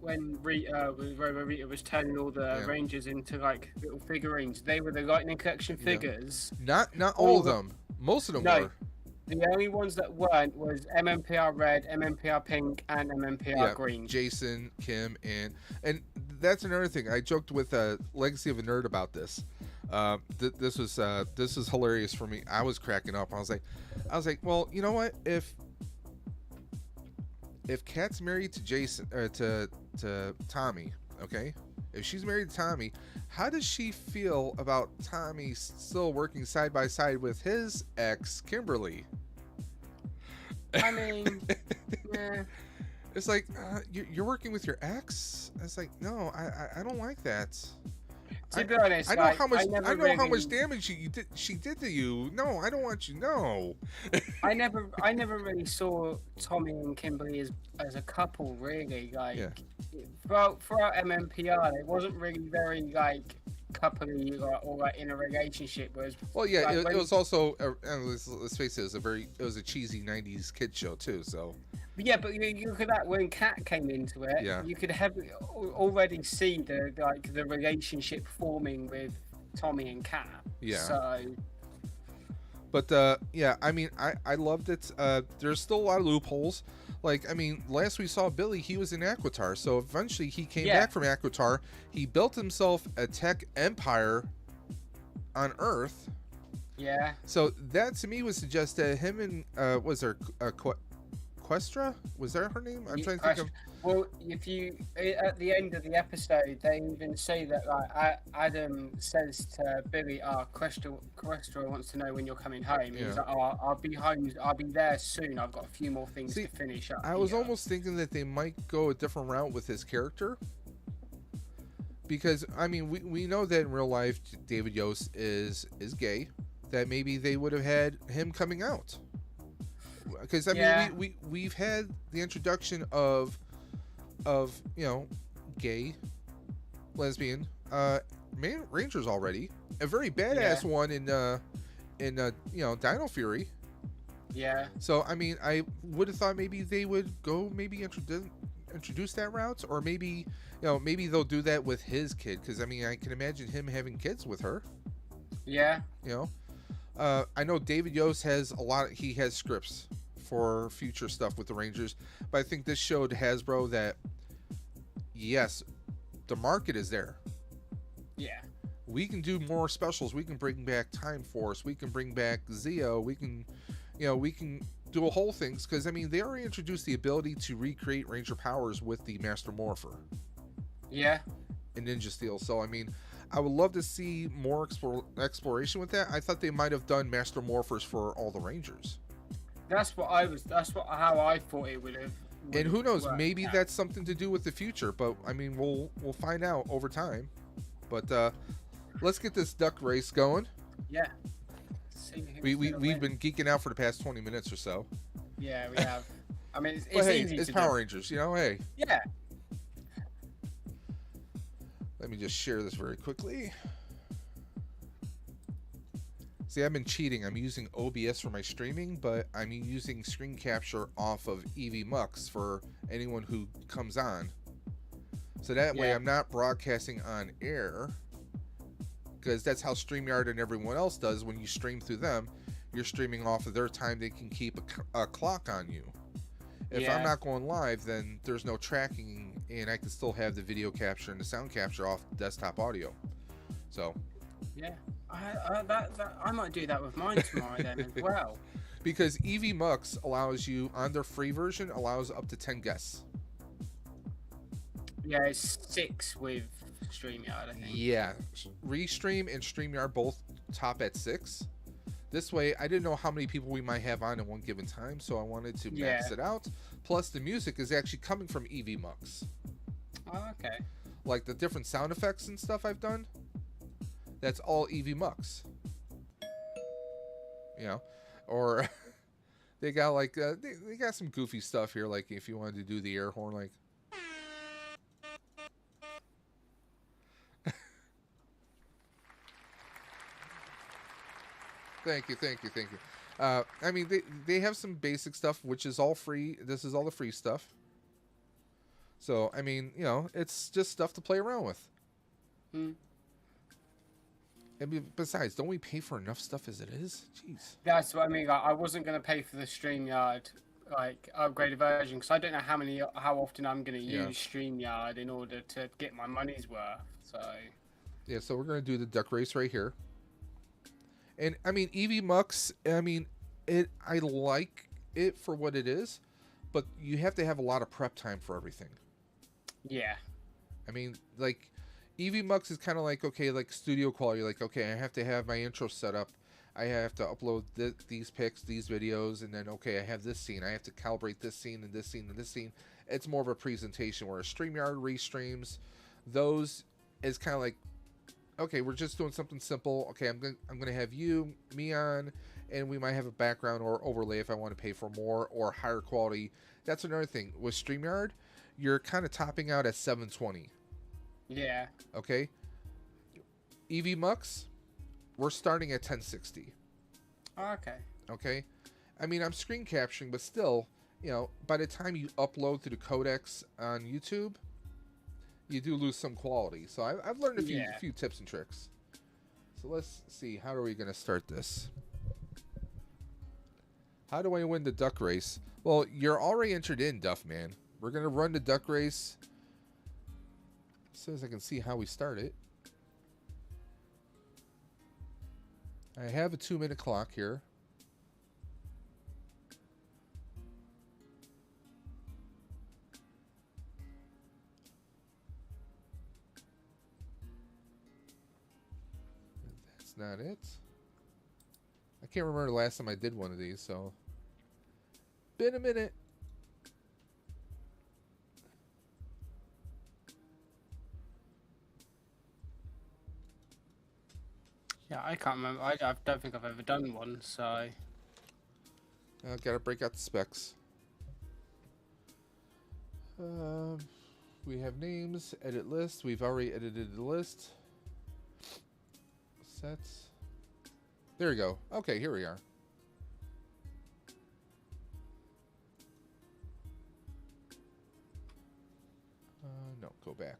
when Rita was turning all the Yeah. Rangers into like little figurines. They were the Lightning Collection figures. Not all all of the- them. Most of them No. were. The only ones that weren't was MMPR Red, MMPR Pink, and MMPR Yeah, Green. Jason, Kim, and that's another thing. I joked with Legacy of a Nerd about this. This was hilarious for me. I was cracking up. I was like, well, you know what? If Kat's married to Jason or to Tommy, okay? If she's married to Tommy, how does she feel about Tommy still working side by side with his ex, Kimberly? I mean, yeah. It's like you're working with your ex. It's like, no, I don't like that. To be honest, I know like, how much never I know how really- much damage she did to you. No, I don't want you. No. I never really saw Tommy and Kimberly as a couple, really. Like, Yeah. throughout MMPR, it wasn't really very like coupley or like in a relationship. Whereas, Well, yeah, like, it when- was also let's face it, it was a cheesy '90s kid show too. So yeah, but you look at that when Kat came into it. Yeah. You could already see the relationship forming with Tommy and Kat. Yeah. So But yeah, I mean, I loved it. There's still a lot of loopholes. Like, I mean, last we saw Billy, he was in Aquitar, so eventually he came Yeah. back from Aquitar. He built himself a tech empire on Earth. yeah. So that to me would suggest that him and was there Questra? Was that her name? I'm trying to think of. Well, if you at the end of the episode, they even say that like Adam says to Billy, Questra wants to know when you're coming home. Yeah. He's like, I'll be home. I'll be there soon. I've got a few more things See, to finish up. I was here." almost thinking that they might go a different route with his character. Because, I mean, we know that in real life, David Yost is gay. That maybe they would have had him coming out. Because, I Yeah. mean, we've had the introduction of you know, gay, lesbian, Rangers already. A very badass Yeah. one in you know, Dino Fury. Yeah. So, I mean, I would have thought maybe they would go maybe introduce that route, or maybe, you know, maybe they'll do that with his kid, because I mean, I can imagine him having kids with her. Yeah. You know, I know David Yost has he has scripts for future stuff with the Rangers, but I think this showed Hasbro that yes, the market is there. Yeah. We can do more specials. We can bring back Time Force. We can bring back Zeo. We can, you know, we can do a whole things, because I mean, they already introduced the ability to recreate Ranger powers with the Master Morpher Yeah. and Ninja Steel. So I mean, I would love to see more exploration with that. I thought they might have done Master Morphers for all the Rangers. That's how I thought it would have. And who knows, worked maybe out. that's something to do with the future. But I mean, we'll find out over time. But let's get this duck race going. Yeah. See who's We've gonna win. been geeking out for the past 20 minutes or so. Yeah, we have. I mean, it's But hey, easy it's to Power do. Rangers, you know. Hey, Yeah. let me just share this very quickly. See, I've been cheating. I'm using OBS for my streaming, but I'm using screen capture off of EVMux for anyone who comes on. So that way Yeah. I'm not broadcasting on air, because that's how StreamYard and everyone else does. When you stream through them, you're streaming off of their time. They can keep a clock on you. If Yeah. I'm not going live, then there's no tracking, and I can still have the video capture and the sound capture off desktop audio. So Yeah. I might do that with mine tomorrow then as well. Because EV Mux allows you, on their free version, allows up to 10 guests. Yeah, it's 6 with StreamYard, I think. Yeah, Restream and StreamYard both top at 6. This way, I didn't know how many people we might have on at one given time, so I wanted to max it out. Plus, the music is actually coming from EV Mux. Oh, okay. Like the different sound effects and stuff I've done, that's all EV Mux. You know, or they got like they got some goofy stuff here, like if you wanted to do the air horn, like. Thank you. I mean, they have some basic stuff, which is all free. This is all the free stuff. So, I mean, you know, it's just stuff to play around with. Hmm. And besides, don't we pay for enough stuff as it is? Jeez. That's what I mean. Like, I wasn't going to pay for the StreamYard like upgraded version because I don't know how often I'm going to use StreamYard in order to get my money's worth. So. Yeah, so we're going to do the duck race right here. And I mean, EV Mux, I mean, I like it for what it is, but you have to have a lot of prep time for everything. Yeah. I mean, like, EV Mux is kind of like, okay, like studio quality. Like, okay, I have to have my intro set up. I have to upload these pics, these videos, and then, okay, I have this scene. I have to calibrate this scene and this scene and this scene. It's more of a presentation, where a StreamYard restreams, those is kind of like, okay, we're just doing something simple. Okay, I'm gonna have me on, and we might have a background or overlay if I want to pay for more or higher quality. That's another thing. With StreamYard, you're kind of topping out at 720. Yeah. Okay. EV Mux, we're starting at 1060. Oh, okay. Okay. I mean, I'm screen capturing, but still, you know, by the time you upload to the codecs on YouTube, you do lose some quality. So I've learned a few tips and tricks. So let's see. How are we going to start this? How do I win the duck race? Well, you're already entered in, Duff Man. We're going to run the duck race as soon as I can see how we start it. I have a 2-minute clock here. Not it. I can't remember the last time I did one of these, so been a minute. Yeah, I can't remember. I don't think I've ever done one, so. I gotta break out the specs. We have names, edit list. We've already edited the list. Sets. There we go. Okay, here we are. No, go back.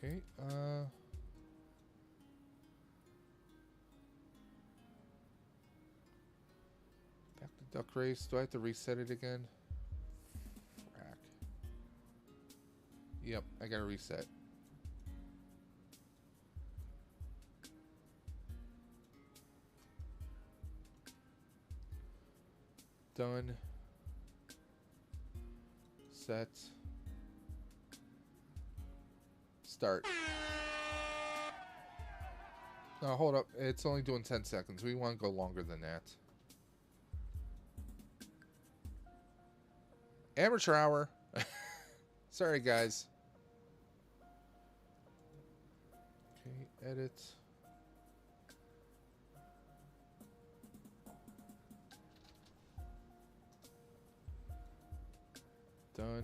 Okay, back to duck race. Do I have to reset it again? Yep, I gotta reset. Done. Set. Start. No, hold up. It's only doing 10 seconds. We want to go longer than that. Amateur hour. Sorry, guys. Okay, edit. Done.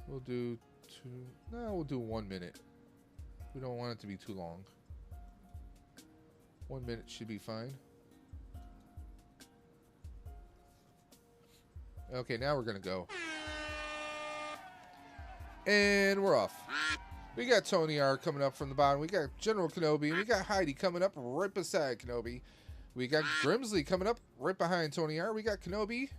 We'll do we'll do 1 minute. We don't want it to be too long. 1 minute should be fine. Okay, now we're gonna go. And we're off. We got Tony R coming up from the bottom. We got General Kenobi. And we got Heidi coming up right beside Kenobi. We got Grimsley coming up right behind Tony R. We got Kenobi.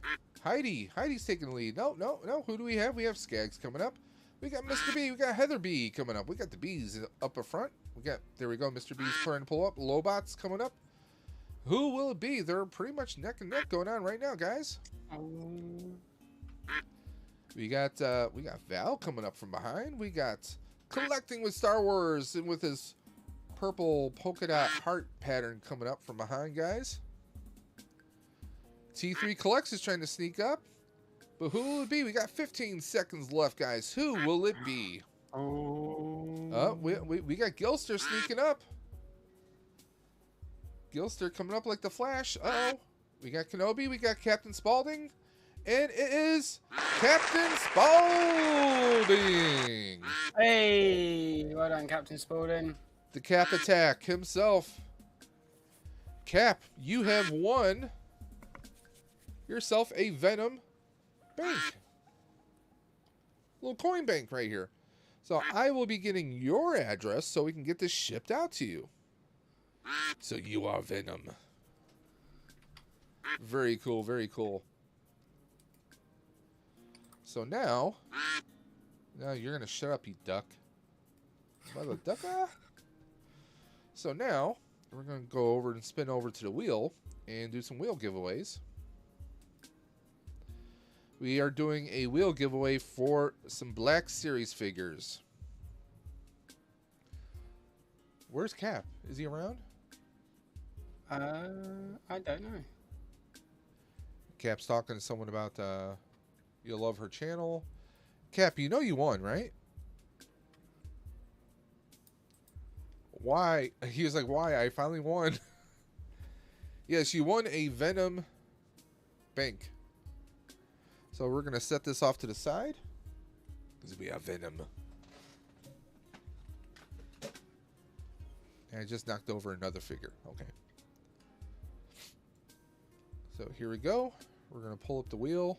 Heidi. Heidi's taking the lead. No. Who do we have? We have Skaggs coming up. We got Mr. B. We got Heather B coming up. We got the B's up front. There we go. Mr. B's trying to pull up. Lobot's coming up. Who will it be? They're pretty much neck and neck going on right now, guys. We got Val coming up from behind. We got Collecting with Star Wars and with his purple polka dot heart pattern coming up from behind, guys. T3 Collects is trying to sneak up. But who will it be? We got 15 seconds left, guys. Who will it be? We got Gilster sneaking up. Gilster coming up like the Flash. Uh-oh. We got Kenobi. We got Captain Spaulding. And it is Captain Spaulding. Hey, well done, Captain Spaulding. The Cap Attack himself. Cap, you have won yourself a Venom bank. Little coin bank right here. So I will be getting your address so we can get this shipped out to you. So you are Venom. Very cool, very cool. So now you're going to shut up, you duck. Mother ducker. So now we're going to go over and spin over to the wheel and do some wheel giveaways. We are doing a wheel giveaway for some Black Series figures. Where's Cap? Is he around? I don't know. Cap's talking to someone about you'll love her channel. Cap, you know you won, right? Why? He was like, why? I finally won. Yes, you won a Venom bank. So we're going to set this off to the side. Because we have Venom. And I just knocked over another figure. Okay. So here we go. We're going to pull up the wheel.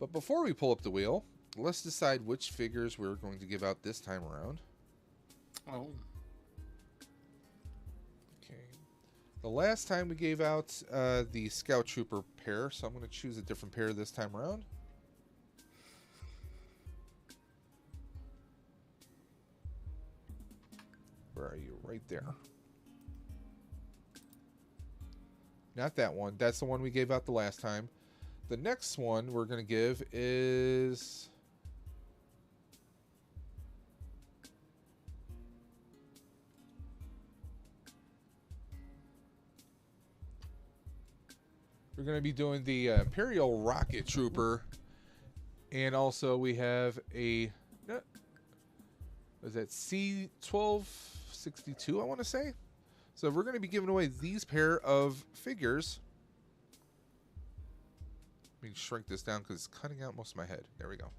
But before we pull up the wheel, let's decide which figures we're going to give out this time around. Oh. Okay. The last time we gave out the Scout Trooper pair, so I'm going to choose a different pair this time around. Where are you? Right there. Not that one. That's the one we gave out the last time. The next one we're going to give is... We're going to be doing the Imperial Rocket Trooper. And also we have a... Was that C-1262, I want to say? So we're going to be giving away these pair of figures. Let me shrink this down because it's cutting out most of my head. There we go.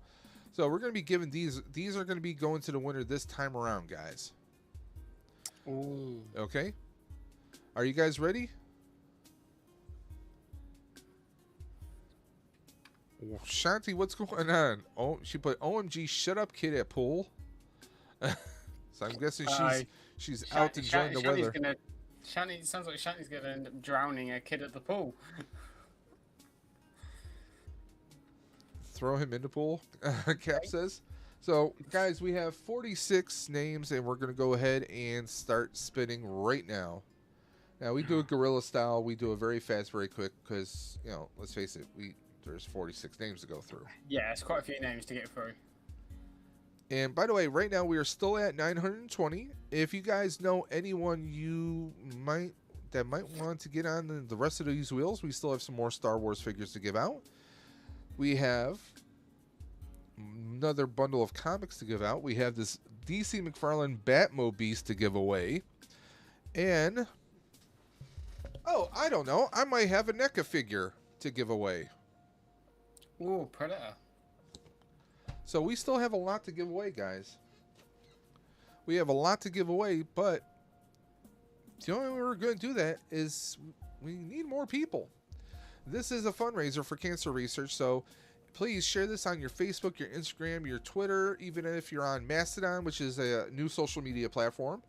So we're going to be giving these. These are going to be going to the winner this time around, guys. Ooh. Okay. Are you guys ready? Oh, Shanti, what's going on? Oh, she put OMG, shut up, kid at pool. So I'm guessing she's out enjoying the weather. Shanti sounds like Shanti's gonna end up drowning a kid at the pool. Throw him in the pool, Cap says. So, guys, we have 46 names, and we're going to go ahead and start spinning right now. Now, we do a guerrilla style. We do it very fast, very quick, because, you know, let's face it, there's 46 names to go through. Yeah, it's quite a few names to get through. And, by the way, right now we are still at 920. If you guys know anyone that might want to get on the rest of these wheels, we still have some more Star Wars figures to give out. We have another bundle of comics to give out. We have this DC McFarlane Batmo Beast to give away. And, oh, I don't know. I might have a NECA figure to give away. Ooh, Predator. So we still have a lot to give away, guys. We have a lot to give away, but the only way we're going to do that is we need more people. This is a fundraiser for cancer research, so Please share this on your Facebook, your Instagram, your Twitter, even if you're on Mastodon, which is a new social media platform.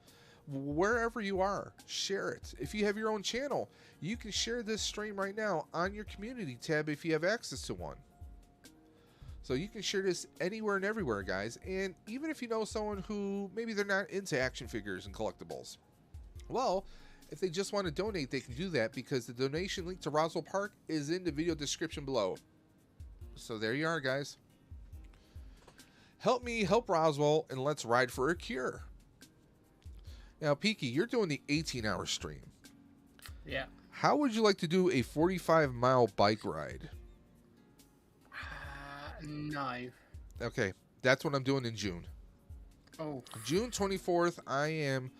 Wherever you are, share it. If you have your own channel, you can share this stream right now on your community tab if you have access to one. So you can share this anywhere and everywhere, guys. And even if you know someone who maybe they're not into action figures and collectibles, well, if they just want to donate, they can do that because the donation link to Roswell Park is in the video description below. So there you are, guys. Help me help Roswell, and let's ride for a cure. Now, Peaky, you're doing the 18-hour stream. Yeah. How would you like to do a 45-mile bike ride? No. Okay, that's what I'm doing in June. Oh. June 24th, I am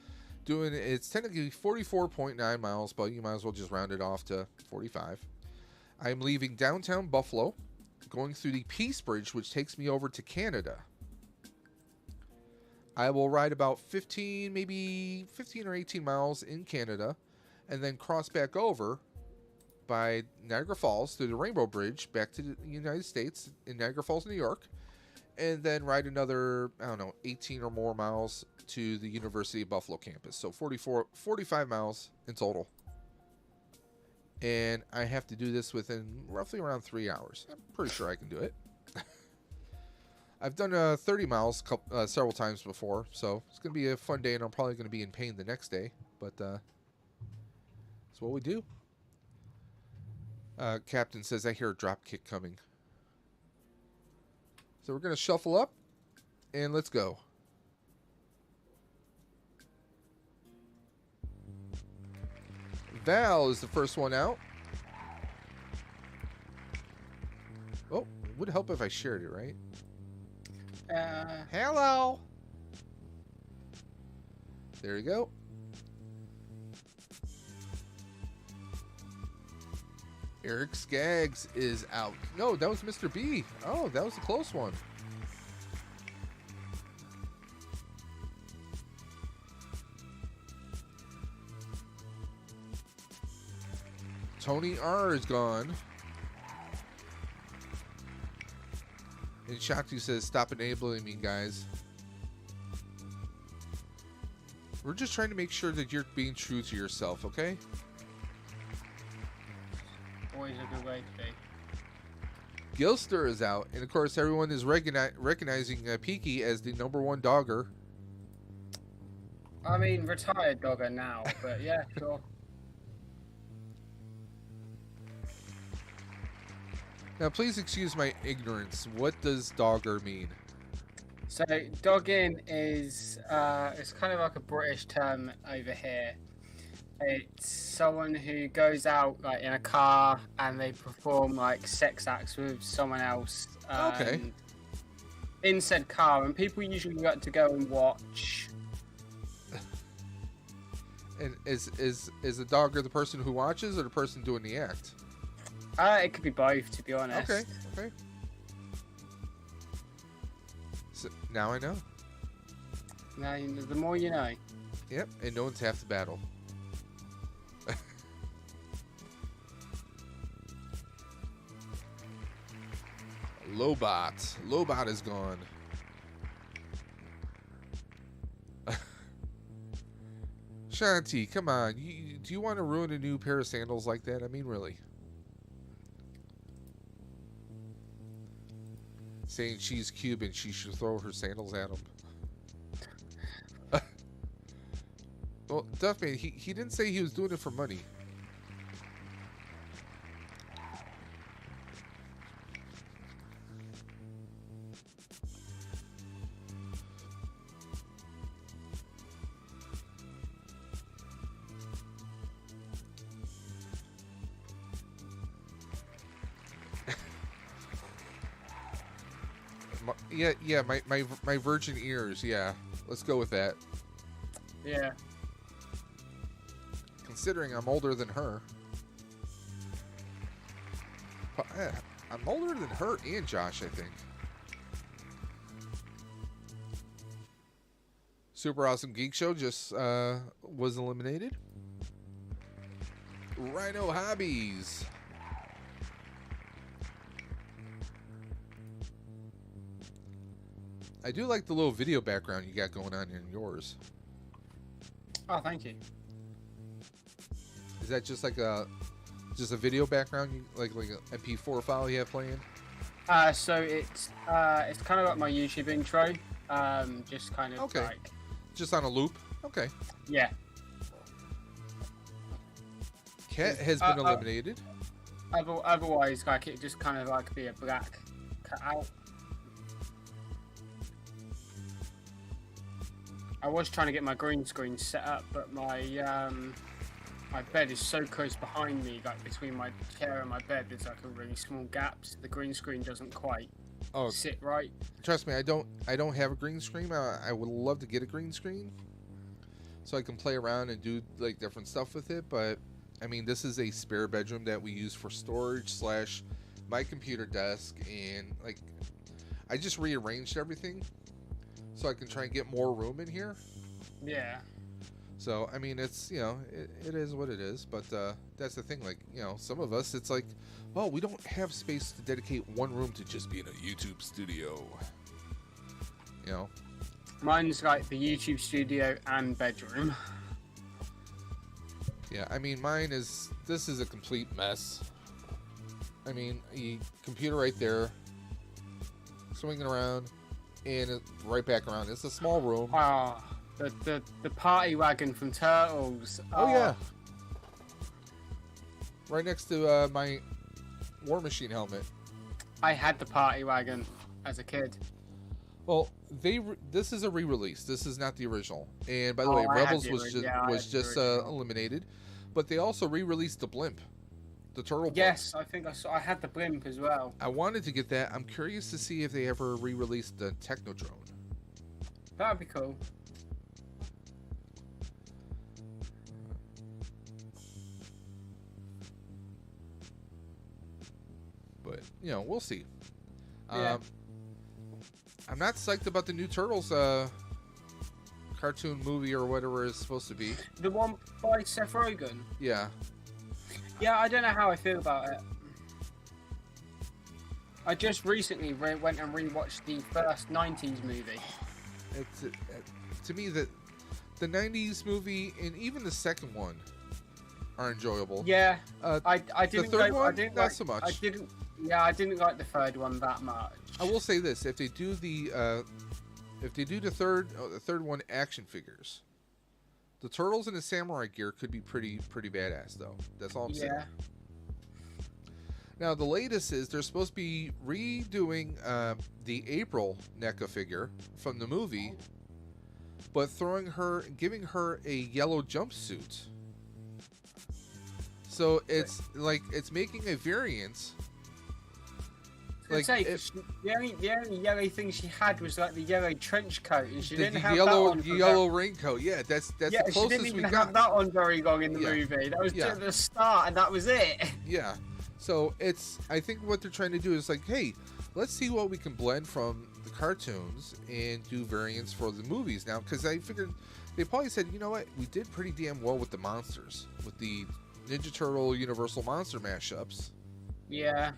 doing, it's technically 44.9 miles, but you might as well just round it off to 45. I'm leaving downtown Buffalo, going through the Peace Bridge, which takes me over to Canada. I will ride about 15, maybe 15 or 18 miles in Canada, and then cross back over by Niagara Falls through the Rainbow Bridge back to the United States in Niagara Falls, New York, and then ride another, I don't know, 18 or more miles to the University of Buffalo campus. So 45 miles in total. And I have to do this within roughly around 3 hours. I'm pretty sure I can do it. I've done 30 miles several times before, so it's going to be a fun day, and I'm probably going to be in pain the next day, but that's what we do. Captain says, I hear a drop kick coming. So we're going to shuffle up, and let's go. Val is the first one out. Oh, would help if I shared it, right? Hello. There you go. Eric Skaggs is out. No, that was Mr. B. Oh, that was a close one. Tony R is gone. And Shakti says, stop enabling me, guys. We're just trying to make sure that you're being true to yourself, okay? Always a good way to be. Gilster is out. And, of course, everyone is recognizing Peaky as the #1 dogger. I mean, retired dogger now, but yeah, sure. Now, please excuse my ignorance. What does dogger mean? So, dogging is it's kind of like a British term over here. It's someone who goes out like in a car and they perform like sex acts with someone else. Okay. In said car, and people usually like to go and watch. And is the dogger the person who watches or the person doing the act? It could be both, to be honest. Okay. Okay. So now I know. Now, the more you know. Yep, and no one's half the battle. Lobot. Lobot is gone. Shanti, come on. Do you want to ruin a new pair of sandals like that? I mean, really. Saying she's Cuban, she should throw her sandals at him. Well, Duffman, he didn't say he was doing it for money. Yeah, my virgin ears, yeah. Let's go with that. Yeah. Considering I'm older than her. I'm older than her and Josh, I think. Super Awesome Geek Show just was eliminated. Rhino Hobbies. I do like the little video background you got going on in yours. Oh, thank you. Is that just like a video background, like an MP4 file you have playing? So it's kind of like my YouTube intro. Just kind of Okay. like, Just on a loop? Okay. yeah. Cat has been eliminated. Otherwise, like it just kind of like be a black cutout. I was trying to get my green screen set up, but my bed is so close behind me, like between my chair and my bed, there's like a really small gap. So the green screen doesn't quite sit right. Trust me, I don't have a green screen. I would love to get a green screen so I can play around and do like different stuff with it. But I mean, this is a spare bedroom that we use for storage / my computer desk, and like I just rearranged everything so I can try and get more room in here. Yeah. So I mean, it's, you know, it is what it is. But that's the thing. Like, you know, some of us, it's like, well, we don't have space to dedicate one room to just being a YouTube studio. You know. Mine's like the YouTube studio and bedroom. Yeah, I mean, this is a complete mess. I mean, a computer right there, swinging around, and right back around. It's a small room. Ah, the party wagon from Turtles. Oh yeah, right next to my War Machine helmet. I had the party wagon as a kid. Well, this is a re-release. This is not the original. And by the way, Rebels was just eliminated, but they also re-released the blimp, the turtle. Yes, I think I had the blimp as well. I wanted to get that. I'm curious to see if they ever re-released the Technodrome. That'd be cool. But you know, we'll see. Yeah. I'm not psyched about the new Turtles cartoon movie or whatever it's supposed to be. The one by Seth Rogen? Yeah. Yeah, I don't know how I feel about it. I just recently went and rewatched the first 90s movie. It's to me, the 90s movie and even the second one are enjoyable. Yeah. I didn't the third like, one, I didn't not like, so much. I didn't like the third one that much. I will say this: if they do the third one action figures, the Turtles in the samurai gear could be pretty badass though. That's all I'm saying. Now the latest is they're supposed to be redoing the April NECA figure from the movie, but giving her a yellow jumpsuit. So it's like it's making a variant. Like the only yellow thing she had was like the yellow trench coat, and she didn't have yellow, that on. Yellow raincoat, yeah, that's the closest she didn't even we have got. that on very long in the movie. That was just the start, and that was it. Yeah, so I think what they're trying to do is like, hey, let's see what we can blend from the cartoons and do variants for the movies now, because I figured they probably said, you know what, we did pretty damn well with the monsters, with the Ninja Turtle Universal Monster mashups. Yeah.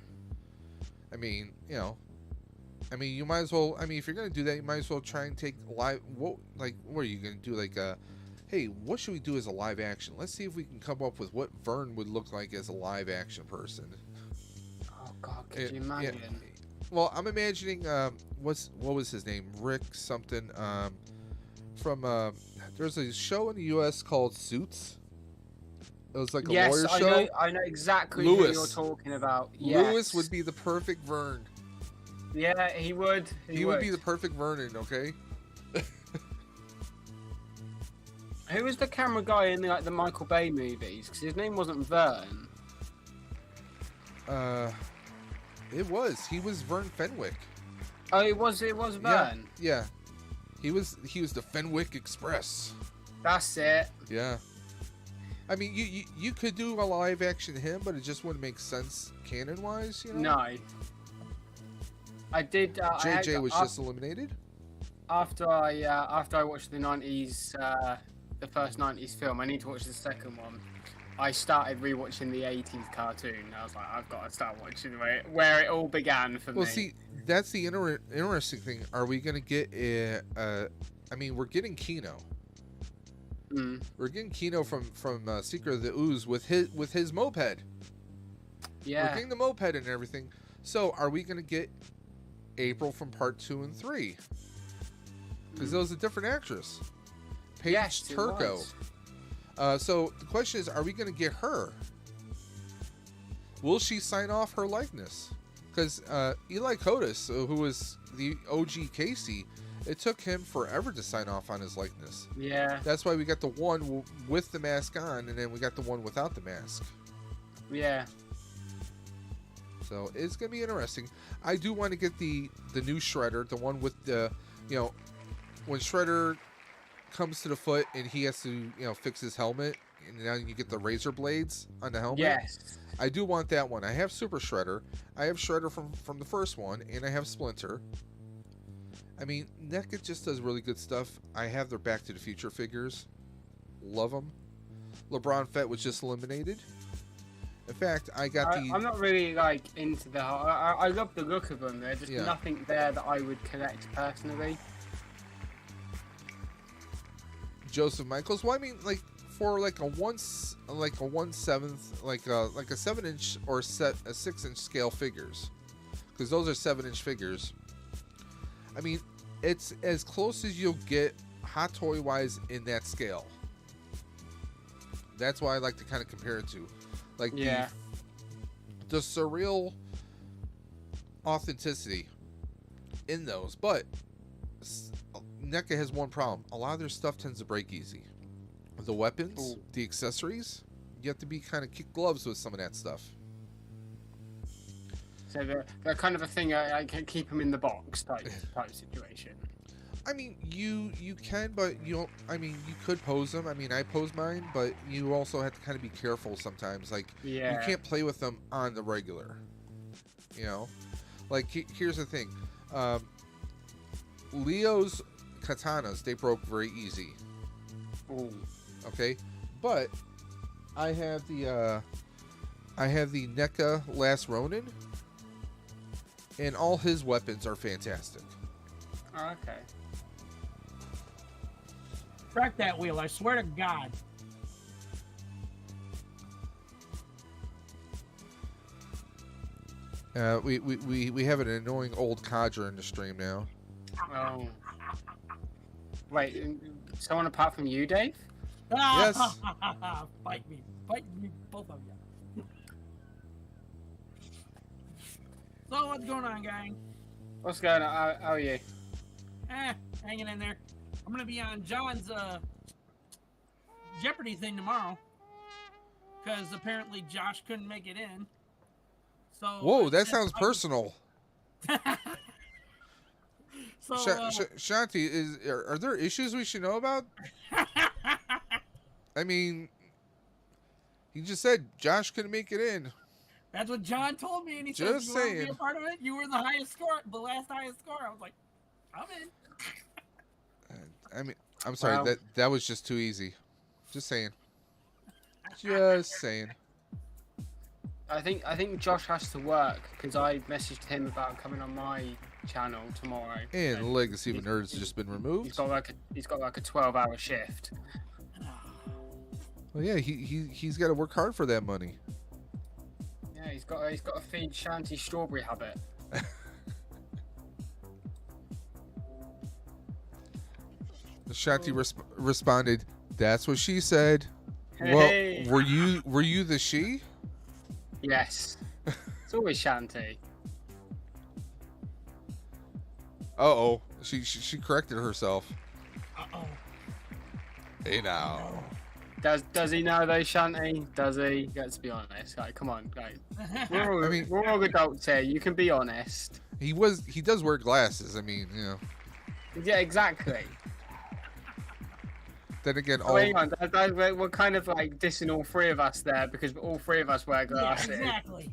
I mean, you know, you might as well. I mean, if you're gonna do that, you might as well try and take live. What are you gonna do? Like, hey, what should we do as a live action? Let's see if we can come up with what Vern would look like as a live action person. Oh God, could you imagine? Yeah. Well, I'm imagining. What was his name? Rick something. From there's a show in the U.S. called Suits. It was like a lawyer show. I know exactly who you're talking about. Yes. Lewis would be the perfect Vern. Yeah, he would. He would be the perfect Vernon, okay? Who was the camera guy in the Michael Bay movies? Because his name wasn't Vern. It was. He was Vern Fenwick. Oh, it was Vern. Yeah. He was the Fenwick Express. That's it. Yeah. I mean, you could do a live action him, but it just wouldn't make sense canon wise, you know. No. I did. JJ was just eliminated. After I watched the 90s, the first 90s film, I need to watch the second one. I started rewatching the 80s cartoon. I was like, I've got to start watching where it all began for me. Well, see, that's the interesting thing. Are we going to get I mean, we're getting Kino. We're getting Kino from Secret of the Ooze with his moped. Yeah. We're getting the moped and everything. So, are we going to get April from part 2 and 3? Because that was a different actress. Paige Yes, it Turco. was. So, the question is, are we going to get her? Will she sign off her likeness? Because Eli Kotis, who was the OG Casey, it took him forever to sign off on his likeness. Yeah. That's why we got the one with the mask on, and then we got the one without the mask. Yeah. So it's gonna be interesting. I do want to get the new Shredder, the one with the, you know, when Shredder comes to the foot and he has to, you know, fix his helmet, and now you get the razor blades on the helmet. Yes. I do want that one. I have Super Shredder. I have Shredder from the first one, and I have Splinter. I mean, NECA just does really good stuff. I have their Back to the Future figures. Love them. LeBron Fett was just eliminated. In fact, I got the... I'm not really, like, into the whole... I love the look of them. There's just nothing there that I would collect personally. Joseph Michaels. Well, I mean, like, for like a 1/7, like a 7-inch or a 6-inch scale figures, because those are 7-inch figures. I mean, it's as close as you'll get Hot Toy wise in that scale. That's why I like to kind of compare it to, like, the surreal authenticity in those. But NECA has one problem: a lot of their stuff tends to break easy. The weapons, the accessories, you have to be kind of kick gloves with some of that stuff. So they're kind of a thing I can keep them in the box type situation. I mean, you can, but you don't. I mean, you could pose them. I mean, I pose mine, but you also have to kind of be careful sometimes. Like, you can't play with them on the regular. You know, like here's the thing: Leo's katanas, they broke very easy. Ooh. Okay, but I have the NECA Last Ronin, and all his weapons are fantastic. Oh, okay. Track that wheel, I swear to God. We have an annoying old codger in the stream now. Oh. Wait, someone apart from you, Dave? Yes. Fight me, both of you. So what's going on, gang? What's going on? How are you? Hanging in there. I'm gonna be on John's Jeopardy thing tomorrow, because apparently Josh couldn't make it in. So whoa, that sounds personal. So Shanti, are there issues we should know about? I mean, he just said Josh couldn't make it in. That's what John told me, and he just said, "You saying. want to be a part of it? You were the highest score, the last highest score." I was like, "I'm in." I mean, I'm sorry, Wow. that was just too easy. Just saying. Just saying. I think Josh has to work because I messaged him about coming on my channel tomorrow. And Legacy of Nerds has just been removed. He's got like a 12-hour shift. Well, yeah, he's got to work hard for that money. Yeah, he's got to feed Shanti Strawberry Habit. Shanti responded, "That's what she said." Hey. Well, were you the she? Yes. It's always Shanti. Uh-oh. She corrected herself. Uh-oh. Hey now. Does he know though, Shanti? Does he? Let's be honest. Like, come on, guys. We're all adults here. You can be honest. He does wear glasses. I mean, you know. Yeah, exactly. Then again, Oh, hang on. We're kind of like dissing all three of us there because all three of us wear Yeah, glasses. exactly.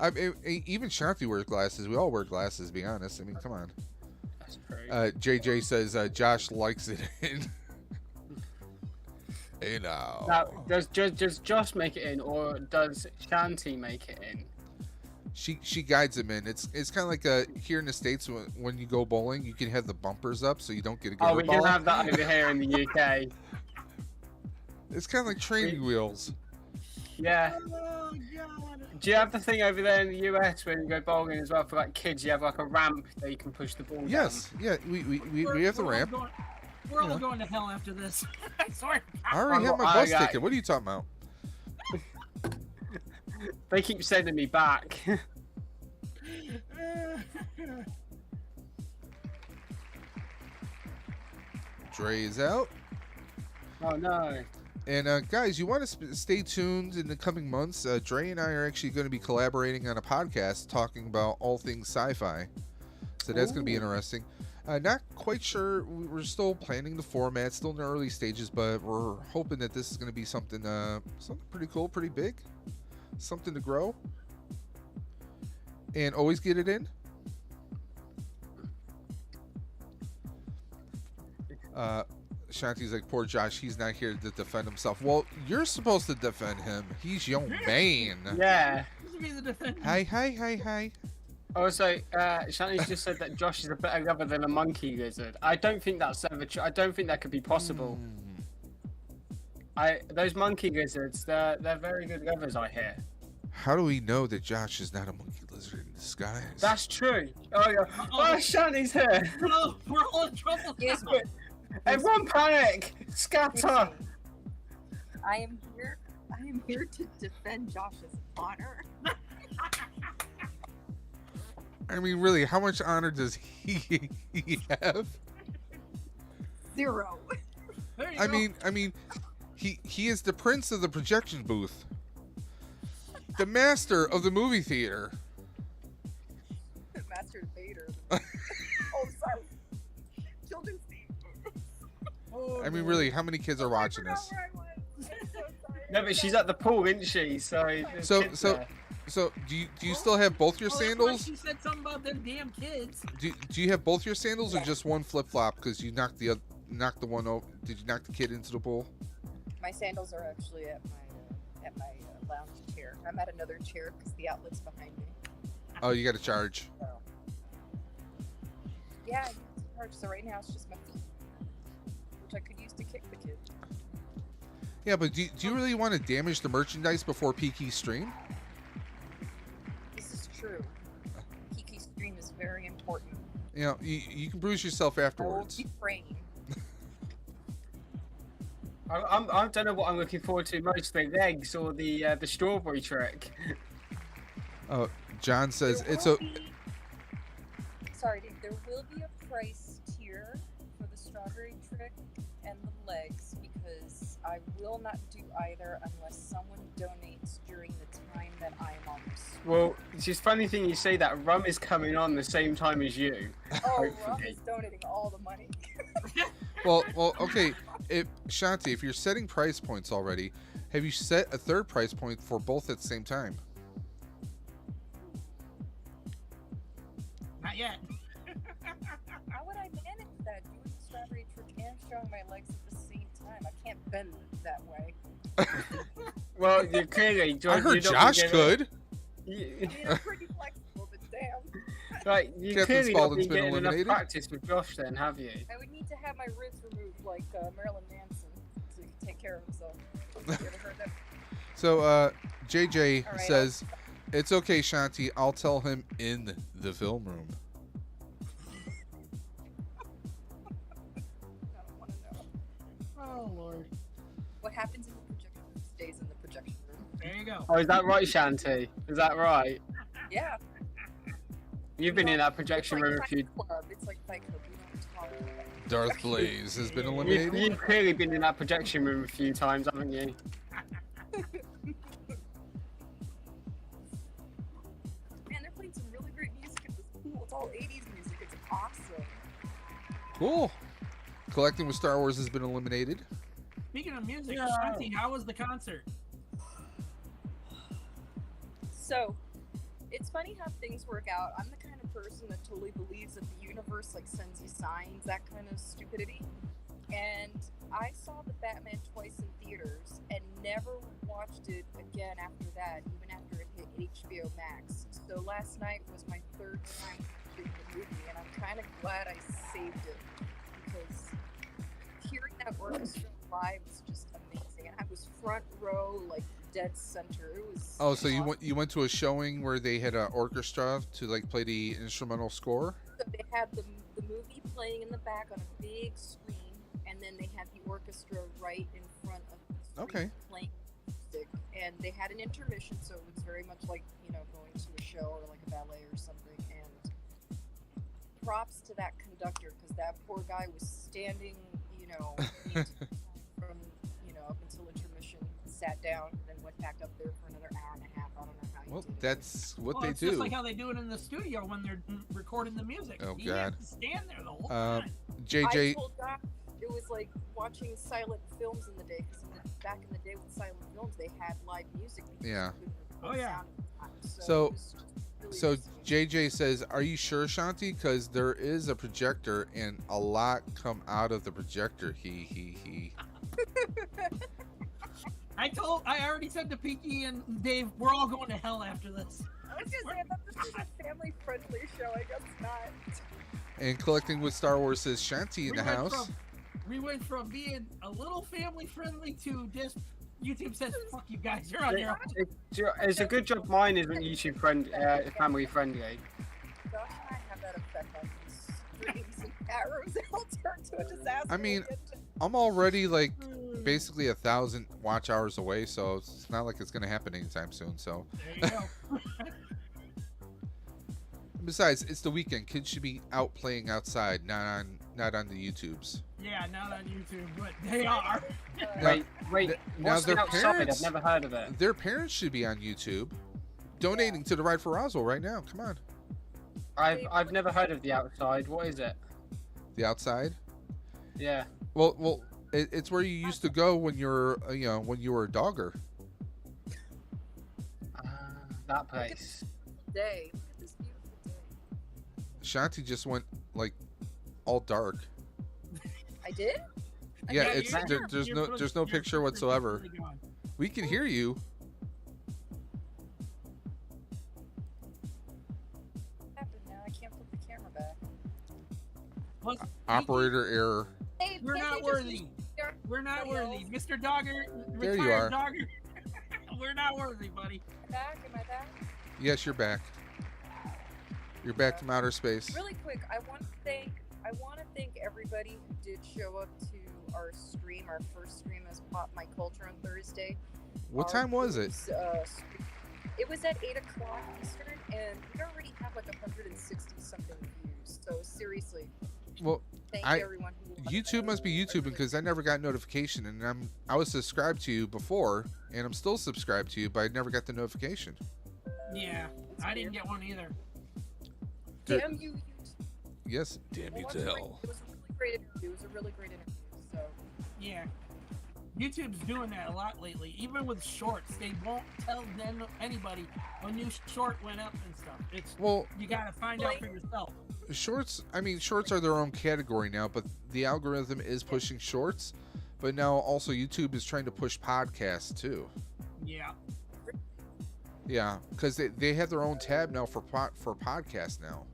I mean, even Shanti wears glasses. We all wear glasses, to be honest. I mean, come on. That's true. JJ says Josh likes it in. Hey now. Now, does Josh make it in, or does Shanti make it in? she guides him in. It's kind of like here in the States when you go bowling, you can have the bumpers up so you don't get a gutter Oh, we ball. can have that over here in the UK. It's kind of like training wheels. Yeah. Oh God. Do you have the thing over there in the US when you go bowling as well for like kids? You have like a ramp that you can push the ball Yes, yeah, we have the We're all ramp. we're all Yeah. going to hell after this. I swear. I already have my I bus got- ticket. What are you talking about? down. They keep sending me back. Dre is out. Oh no. And guys, you want to stay tuned in the coming months. Dre and I are actually going to be collaborating on a podcast talking about all things sci-fi. So that's going to be interesting. Not quite sure. We're still planning the format, still in the early stages, but we're hoping that this is going to be something pretty cool, pretty big, something to grow, and always get it in. Shanti's like, poor Josh, he's not here to defend himself. Well, you're supposed to defend him. He's your man. Yeah. This would be the defense. Hi. Also, Shanti's just said that Josh is a better lover than a monkey lizard. I don't think that's ever true. I don't think that could be possible. Those monkey lizards, they're very good lovers, I hear. How do we know that Josh is not a monkey lizard in disguise? That's true. Oh, yeah. Oh, Shanti's here. No, we're all in trouble. Excuse now. me. Everyone panic! Scatter! I am here to defend Josh's honor. I mean, really, how much honor does he have? 0. There you I go. mean, he is the prince of the projection booth, the master of the movie theater. Master debater. Oh, sorry. Children's theme. Oh, I mean, Lord. really, how many kids are watching I forgot this? where I was. I'm so sorry. No, but she's at the pool, isn't she? So, there's kids there. So do you still have both your Oh, that's why sandals? She said something about them damn kids. Do you have both your sandals or just one flip flop? Because you knocked the one over. Did you knock the kid into the pool? My sandals are actually at my lounge chair. I'm at another chair because the outlet's behind me. Oh, you got to charge. So. Yeah, I need to charge. So right now it's just my feet, which I could use to kick the kid. Yeah, but do you really want to damage the merchandise before Peaky stream? This is true. Kiki stream is very important. You know, you can bruise yourself I will afterwards. be praying. I don't know what I'm looking forward to most, the legs or the strawberry trick. Oh, John says There it's will a. be- Sorry, Dave, there will be a price tier for the strawberry trick and the legs because I will not do either unless someone donates during the time that I am on the stream. Well, it's just funny thing you say that. Rum is coming on the same time as you. Oh, Rob hopefully. is donating all the money. Well, okay. Shanti, if you're setting price points already, have you set a third price point for both at the same time? Not yet. How would I manage that doing the strawberry trick and showing my legs at the same time? I can't bend that way. Well, you clearly. I heard Josh could. I mean, I'm pretty flexible, but damn. Like, you Captain clearly not Spaulding's been been getting enough eliminated. practice with Josh then, have you? I would need to have my ribs removed like Marilyn Manson so he can take care of himself. You ever heard that? So, JJ All right, says, it's okay, Shanti. I'll tell him in the film room. I don't want to know. Oh Lord. What happens in the projection room stays in the projection room. There you go. Oh, is that right, Shanti? Is that right? Yeah. You've been in that projection it's like room a few. Fight Club. It's like Fight Club. We don't talk about it. Darth Blaze has been eliminated. You've clearly been in that projection room a few times, haven't you? Man, they're playing some really great music at this pool. It's all 80s music. It's awesome. Cool. Collecting with Star Wars has been eliminated. Speaking of music, Yeah. Shanti, how was the concert? So, it's funny how things work out. I'm the kind of person that totally believes that the universe like sends you signs, that kind of stupidity. And I saw the Batman twice in theaters and never watched it again after that, even after it hit HBO Max. So last night was my third time watching the movie, and I'm kind of glad I saved it because hearing that orchestra live was just amazing. And I was front row, like dead center. It was. Oh, so awesome. you went to a showing where they had an orchestra to like play the instrumental score? So they had the movie playing in the back on a big screen, and then they had the orchestra right in front of the screen playing music. And they had an intermission, so it was very much like, going to a show or like a ballet or something. And props to that conductor, because that poor guy was standing, from, up until intermission, sat down, and then went back up there for another hour and a half. I don't know how he Well, did it. that's what they it's do. just like how they do it in the studio when they're recording the music. Oh, You God. have to stand there the whole time. I JJ, told God it was like watching silent films in the day, because back in the day with silent films, they had live music. because Yeah. you couldn't Oh, yeah. sound at the time. So- it was just really so interesting. JJ says, "Are you sure, Shanti? Because there is a projector and a lot come out of the projector." He. I already said to Pinky and Dave, we're all going to hell after this. I was gonna say, I thought this was a family-friendly show. I guess not. And Collecting with Star Wars says, "Shanti in the house." We went from being a little family friendly to just YouTube says, fuck you guys, you're on your own. It's a good job mine isn't YouTube family friendly. Josh and I have that effect on these streams and arrows. It'll turn to a disaster. I mean, when we get to- I'm already like basically 1,000 watch hours away, so it's not like it's gonna happen anytime soon. So There you go. besides, it's the weekend. Kids should be out playing outside, not on the YouTubes. Yeah, not on YouTube, but they are. Now- Wait. now What's their the outside? parents- I've never heard of it. Their parents should be on YouTube, donating to the Ride for Roswell right now. Come on, I've never heard of the outside. What is it? the outside. Yeah. Well, it's where you used to go when you're, when you were a dogger. That place. Day. Look at this beautiful day. Shanti just went like all dark. I did? Yeah, Yeah, it's you're- there's you're no pretty- there's no you're picture pretty whatsoever. really gone. We can hear you. What happened now? I can't flip the camera back. Plus, Operator error. Hey, we're can't not you just worthy. start- We're not Somebody worthy. else? Mr. Dogger, There you retired are. Dogger. We're not worthy, buddy. Back? Am I back? Yes, you're back. You're back from outer space. Really quick, I want to thank everybody who did show up to our stream, our first stream as Pop My Culture on Thursday. What Our time was it? group's, stream- it was at 8 o'clock Eastern, and we already have like 160 something views. So seriously, Well, thank I- everyone who YouTube must be YouTubing because I never got notification, and I was subscribed to you before, and I'm still subscribed to you, but I never got the notification. Yeah, I didn't get one either. Damn you, YouTube. Yes, damn you Well, to that's great. hell. It was a really great interview. It was a really great interview. So Yeah. YouTube's doing that a lot lately. Even with shorts, they won't tell them anybody a new short went up and stuff. It's Well, you gotta find out for yourself. shorts are their own category now, but the algorithm is pushing shorts, but now also YouTube is trying to push podcasts too. Yeah. Yeah, because they have their own tab now for podcasts now.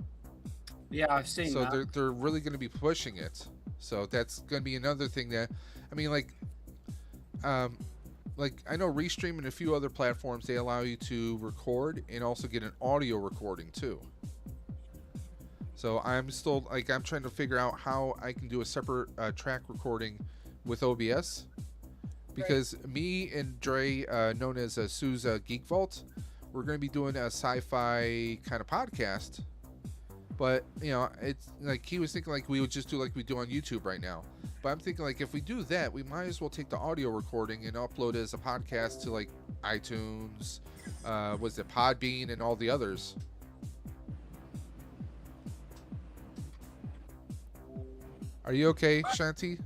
Yeah, I've seen So that. they're really going to be pushing it. So that's going to be another thing that, I mean, like I know Restream and a few other platforms, they allow you to record and also get an audio recording too. So I'm trying to figure out how I can do a separate track recording with OBS, because me and Dre, known as Sue's Geek Vault, we're going to be doing a sci-fi kind of podcast. But, it's like he was thinking like we would just do like we do on YouTube right now. But I'm thinking like if we do that, we might as well take the audio recording and upload it as a podcast to like iTunes, was it Podbean and all the others. Are you okay, Shanti?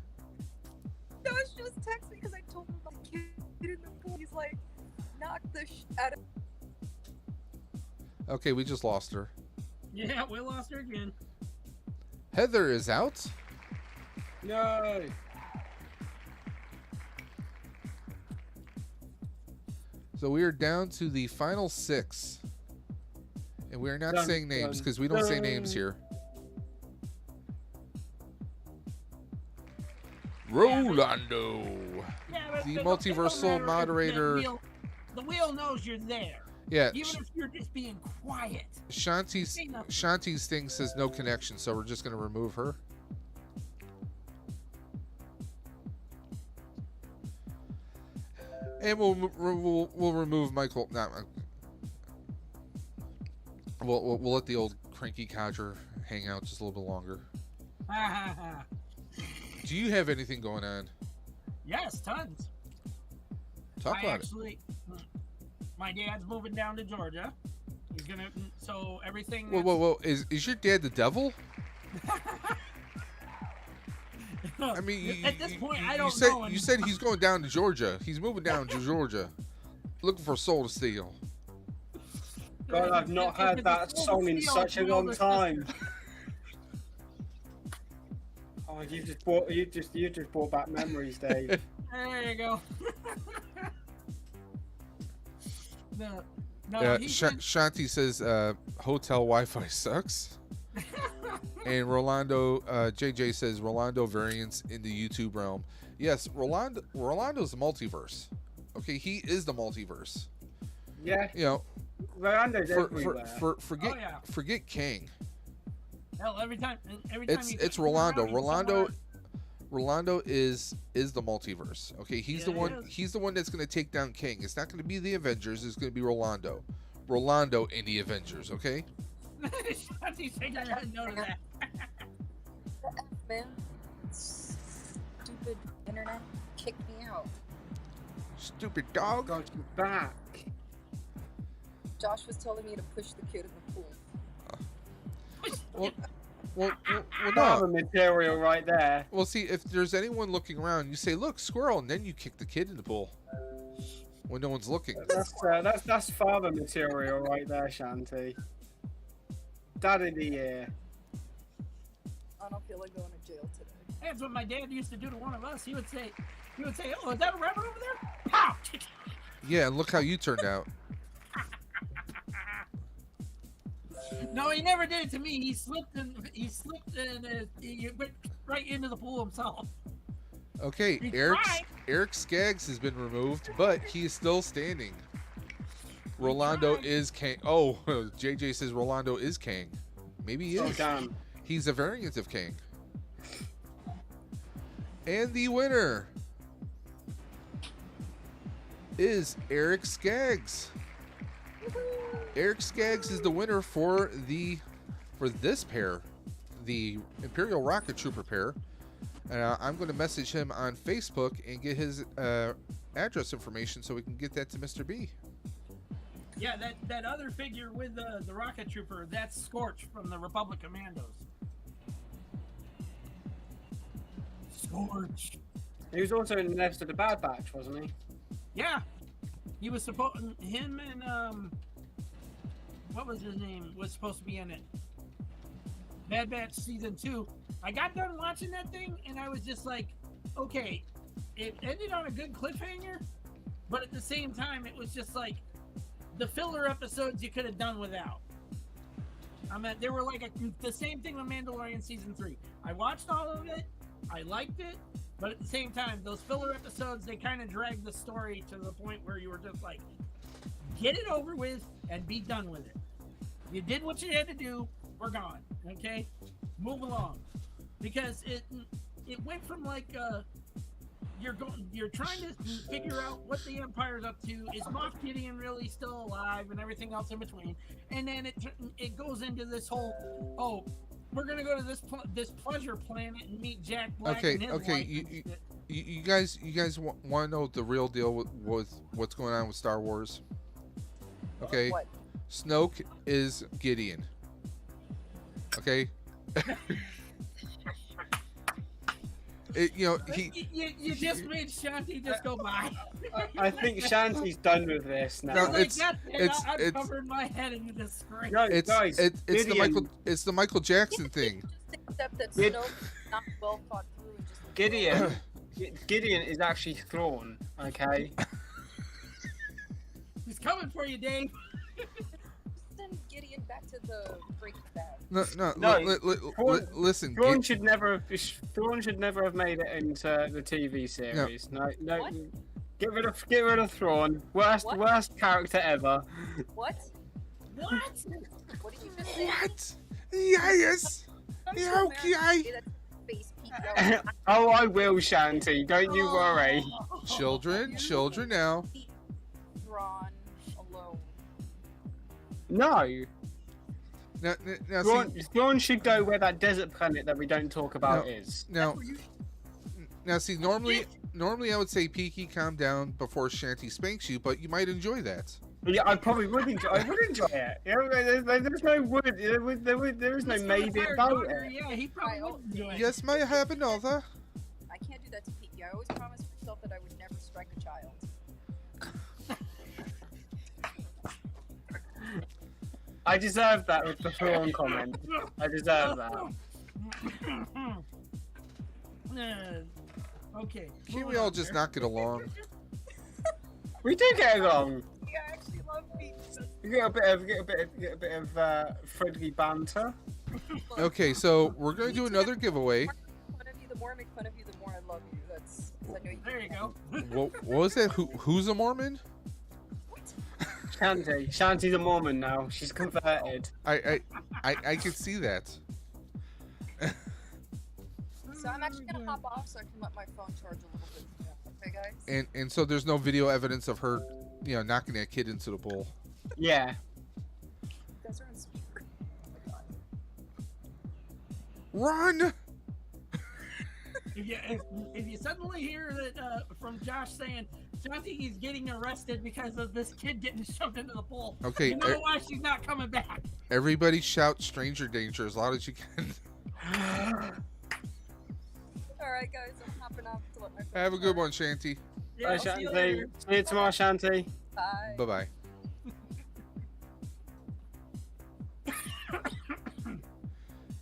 Josh just texted me because I told him about the kid in the pool. He's like, knock the out of. Okay, we just lost her. Yeah, we lost her again. Heather is out. Yay! So we are down to the final 6. And we're not Dun, saying names dun, because we don't say names dun. here. Rolando. Yeah, but The it don't multiversal matter if moderator. The wheel knows you're there. Yeah, Even if you're just being quiet. Shanti's Say nothing. thing says no connection, so we're just gonna remove her. And we'll remove Michael. Not. We'll let the old cranky codger hang out just a little bit longer. Do you have anything going on? Yes, tons. Talk about it. My dad's moving down to Georgia. He's gonna, so everything. Whoa! Is your dad the devil? I mean, at this point, I don't said, know. You said he's going down to Georgia. He's moving down to Georgia, looking for a soul to steal. God, I've not heard that song in such a long time. Oh, you just brought back memories, Dave. There you go. No, Shanti says hotel Wi-Fi sucks. And Rolando, JJ says Rolando variants in the YouTube realm. Yes, Rolando's the multiverse. Okay, he is the multiverse. Yeah. You know, Rolando's everywhere. Forget King. Hell, every time It's Rolando. Rolando is the multiverse. Okay, he's the one. He's the one that's going to take down King. It's not going to be the Avengers. It's going to be Rolando. Rolando in the Avengers. Okay. Shanti's saying I didn't know that. Man, stupid internet kicked me out. Stupid dog. God, you're back. Josh was telling me to push the kid in the pool. Well, Father no. material right there. Well, see, if there's anyone looking around, you say, "Look, squirrel," and then you kick the kid in the pool when no one's looking. That's father material right there, Shanti. Dad of the year. I don't feel like going to jail today. That's what my dad used to do to one of us. He would say, "Oh, is that a rabbit over there?" Pow! Yeah, and look how you turned out. No, he never did it to me. He slipped and he went right into the pool himself. Okay, Eric Skaggs has been removed, but he is still standing. Rolando is Kang. Oh, JJ says Rolando is Kang. Maybe he is. Oh, damn. He's a variant of Kang. And the winner is Eric Skaggs. Eric Skaggs is the winner for this pair, the Imperial Rocket Trooper pair. I'm going to message him on Facebook and get his address information so we can get that to Mr. B. Yeah, that other figure with the rocket trooper, that's Scorch from the Republic Commandos. Scorch. He was also in the Left of the Bad Batch, wasn't he? Yeah, he was supposed. Him and what was his name? Was supposed to be in it. Bad Batch season 2. I got done watching that thing, and I was just like, okay, it ended on a good cliffhanger, but at the same time, it was just like the filler episodes you could have done without. I mean, they were like the same thing with Mandalorian season 3. I watched all of it. I liked it, but at the same time, those filler episodes, they kind of dragged the story to the point where you were just like, get it over with and be done with it. You did what you had to do. We're gone. Okay, move along, because it went from like you're trying to figure out what the Empire's up to. Is Moff Gideon really still alive and everything else in between? And then it goes into this whole, oh, we're gonna go to this pleasure planet and meet Jack Black. Okay, and his okay. wife You guys want to know the real deal with what's going on with Star Wars? Okay, What? Snoke is Gideon. Okay. You just made Shanti just go by. I think Shanti's done with this now. No, I've covered my head in disgrace. No, it's guys, it's the Michael Jackson thing. Just accept that Snoke's not well thought through and just Gideon is actually Thrawn, okay? He's coming for you, Dave. send Gideon back the Breaking Bad. No, listen. Thrawn should never have made it into the TV series. No, What? get rid of Thrawn. Worst character ever. What? What? What did you just say? What? Yes. I'm Yeah, so okay. mad. Say that to face Pete. Oh, I will, Shanty. Don't you worry. Children now. Keep Thrawn alone. No. Now see, Thrawn should go where that desert planet that we don't talk about is. now see, normally I would say Peaky, calm down before Shanty spanks you, but you might enjoy that. Yeah, I probably would enjoy. I would enjoy it. You know, there's no would. There is no He's maybe gonna fire about Gardner, it. Yeah, he probably would enjoy it. Yes, may I have another? I can't do that to Pete. I always promised myself that I would never strike a child. I deserve that with the Thrawn comment. I deserve that. Okay. Can't we moving all on just here. not get along? We do get along. Yeah, I actually love Pete. We get a bit of friendly banter. Okay, so we're gonna do another giveaway. The more I make fun of you, the more I love you. That's because I know you. There you go. What was that? Who's a Mormon? Shanty's a Mormon now. She's converted. I can see that. So I'm actually gonna hop off so I can let my phone charge a little bit. Okay, guys. And so there's no video evidence of her, knocking that kid into the bowl. Yeah. You guys are on speaker. Oh my god. Run! If you suddenly hear that from Josh saying Shanti is getting arrested because of this kid getting shoved into the pool, Okay, you know why she's not coming back. Everybody shout "stranger danger" as loud as you can. All right, guys. I'm hopping off to let my phone Have a good charge. one, Shanty. Yeah, Bye, I'll see you Shanty. later. See you tomorrow, Shanty. Bye. Bye bye.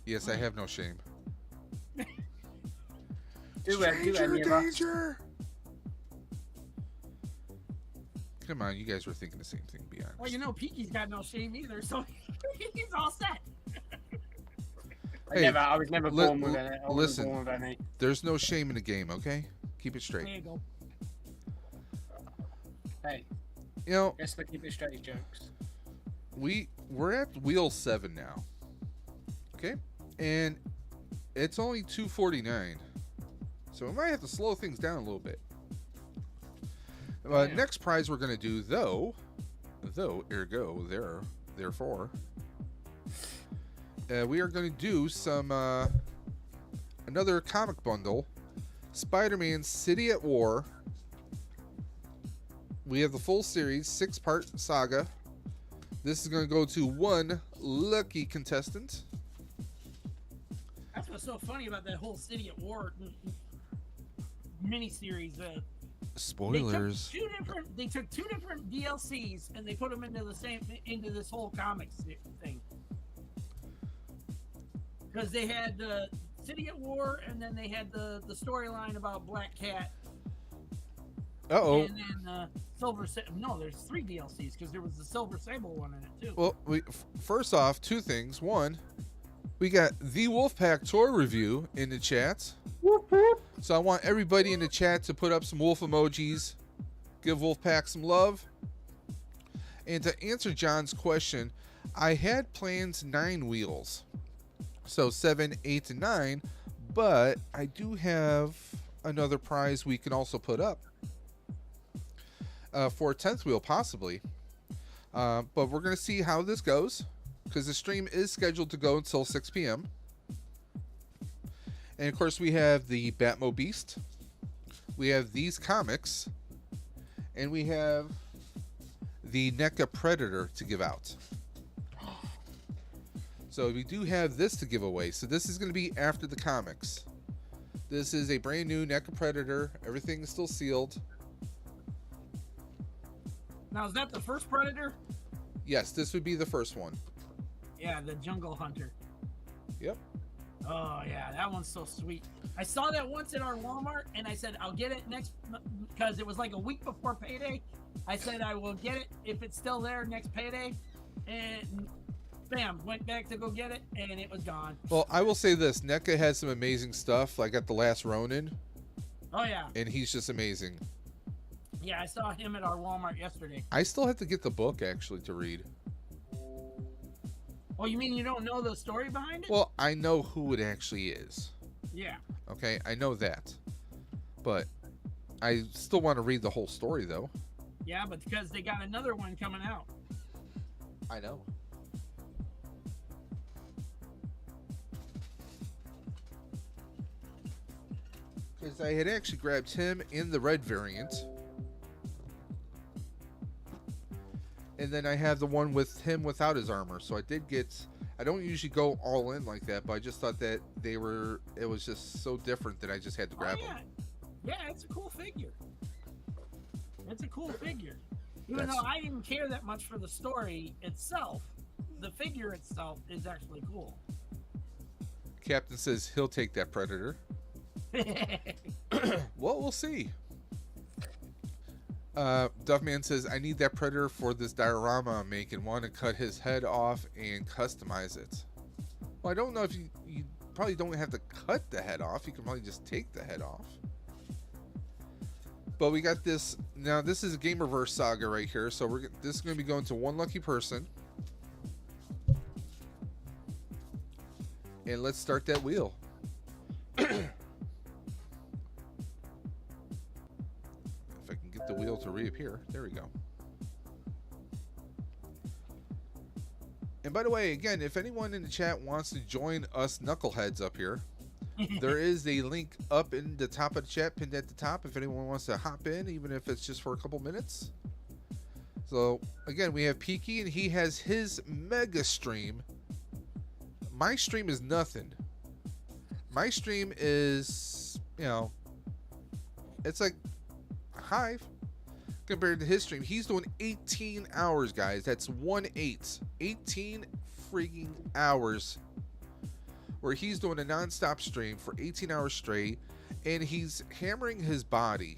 Yes, I have no shame. Do any of us. danger! Come on, you guys were thinking the same thing. Be honest. Well, you know, Peaky's got no shame either, so he's all set. Hey, I was never born with any. I wasn't listen. born with any. There's no shame in the game, okay? Keep it There straight. you go. Hey, You know, guess the keep it straight jokes. we're at wheel 7 now. Okay? And it's only 2:49. So we might have to slow things down a little bit. Next prize we're going to do, therefore, we are going to do some, another comic bundle, Spider-Man City at War. We have the full series, 6-part saga. This is going to go to one lucky contestant. That's what's so funny about that whole City at War miniseries. Spoilers. They took two different DLCs and they put them into this whole comics thing. Because they had the City at War and then they had the storyline about Black Cat. Uh-oh. And then no, there's 3 DLCs because there was the Silver Sable one in it too. Well, first off, 2 things. One, we got the Wolfpack tour review in the chat. Whoop, whoop. So I want everybody in the chat to put up some wolf emojis, give Wolfpack some love. And to answer John's question, I had plans 9 wheels. So 7, 8, and 9, but I do have another prize we can also put up. For a 10th wheel, possibly. But we're going to see how this goes, because the stream is scheduled to go until 6 p.m. And, of course, we have the Batmo Beast. We have these comics. And we have the NECA Predator to give out. So we do have this to give away. So this is going to be after the comics. This is a brand new NECA Predator. Everything is still sealed. Now, is that the first Predator? Yes, this would be the first one. Yeah, the Jungle Hunter. Yep. Oh, yeah, that one's so sweet. I saw that once in our Walmart, and I said, I'll get it next, because it was like a week before payday. I said, I will get it if it's still there next payday. And bam, went back to go get it, and it was gone. Well, I will say this: NECA has some amazing stuff, like at the Last Ronin, Oh yeah, and he's just amazing. yeah. I saw him at our Walmart yesterday. I still have to get the book actually to read. Oh, you mean you don't know the story behind it? Well, I know who it actually is. Yeah. Okay, I know that, but I still want to read the whole story, though. Yeah, but because they got another one coming out. I know. Because I had actually grabbed him in the red variant. And then I have the one with him without his armor. So I did get... I don't usually go all in like that, but I just thought that they were... It was just so different that I just had to grab yeah. them. Yeah, it's a cool figure. It's a cool figure. Even That's- though I didn't care that much for the story itself, the figure itself is actually cool. Captain says he'll take that Predator. Well, we'll see. Duffman says, I need that Predator for this diorama I'm making. Want to cut his head off and customize it. Well, I don't know if you probably don't have to cut the head off. You can probably just take the head off. But we got this. Now, this is a Gamerverse saga right here. So this is going to be going to one lucky person. And let's start that wheel. The wheel to reappear. There we go. And by the way, again, if anyone in the chat wants to join us knuckleheads up here, there is a link up in the top of the chat, pinned at the top, if anyone wants to hop in, even if it's just for a couple minutes. So, again, we have Peaky, and he has his mega stream. My stream is nothing. My stream is, you know, it's like Hive compared to his stream. He's doing 18 hours, guys. That's 1/8. 18 freaking hours where he's doing a non-stop stream for 18 hours straight, and he's hammering his body,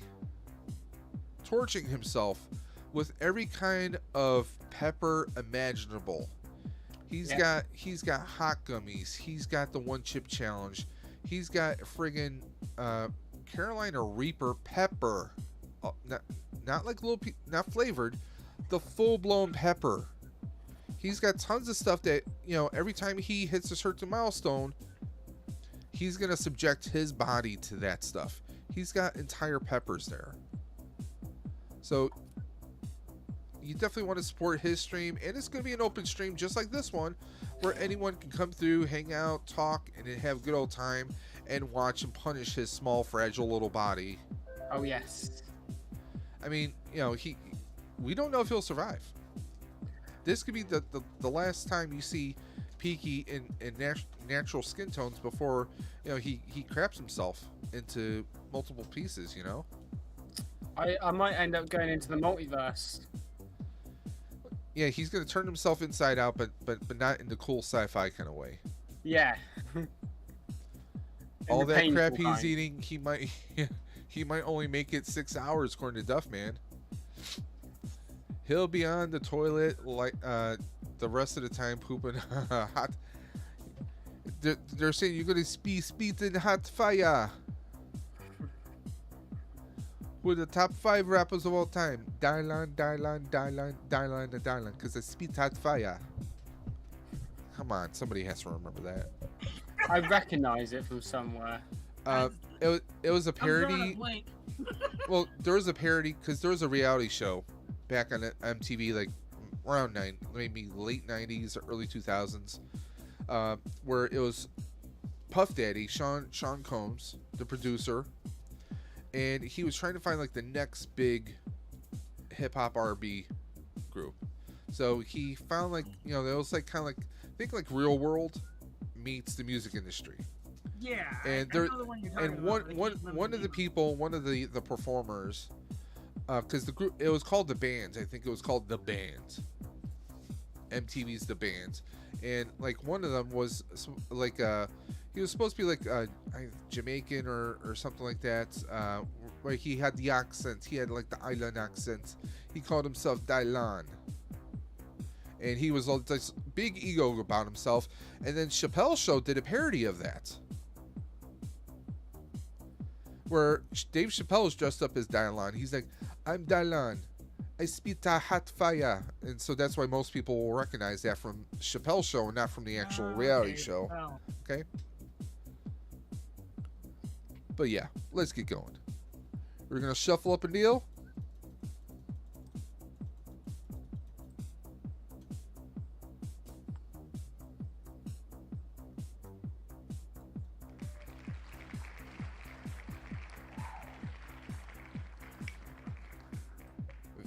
torching himself with every kind of pepper imaginable. He's got hot gummies. He's got the one chip challenge. He's got friggin' Carolina Reaper pepper. Not like little, not flavored, the full-blown pepper. He's got tons of stuff that, you know, every time he hits a certain milestone, he's gonna subject his body to that stuff. He's got entire peppers there. So you definitely want to support his stream, and it's gonna be an open stream just like this one, where anyone can come through, hang out, talk, and have a good old time, and watch and punish his small, fragile little body. Oh yes. I mean, you know, we don't know if he'll survive. This could be the last time you see Peaky in natural skin tones before, you know, he craps himself into multiple pieces, you know? I might end up going into the multiverse. Yeah, he's going to turn himself inside out, but not in the cool sci-fi kind of way. Yeah. All the that crap painful he's kind. eating, he might only make it 6 hours, according to Duffman. He'll be on the toilet like the rest of the time pooping hot. They're saying you're gonna be spitting hot fire. We're the top 5 rappers of all time. Dylan, because I spit hot fire. Come on, somebody has to remember that. I recognize it from somewhere. It was a I'm drawing a parody. blank. Well, there was a parody because there was a reality show back on MTV, like around maybe late 90s or early 2000s, where it was Puff Daddy, Sean Combs, the producer, and he was trying to find like the next big hip hop R&B group. So he found, like, you know, it was like kind of like, think like Real World meets the music industry. Yeah, And I there, know the one you're talking and about, but I can't remember one of the name. people, one of the performers, because the group, it was called The Bands. I think it was called The Bands. MTV's The Bands, and like one of them was like he was supposed to be like Jamaican or something like that. Where he had the accent, he had like the island accent. He called himself Dylan, and he was all this big ego about himself. And then Chappelle's Show did a parody of that, where Dave Chappelle is dressed up as Dylan. He's like, I'm Dylan. I spit a hot fire. And so that's why most people will recognize that from Chappelle's Show and not from the actual reality show. Okay? But yeah, let's get going. We're going to shuffle up a deal.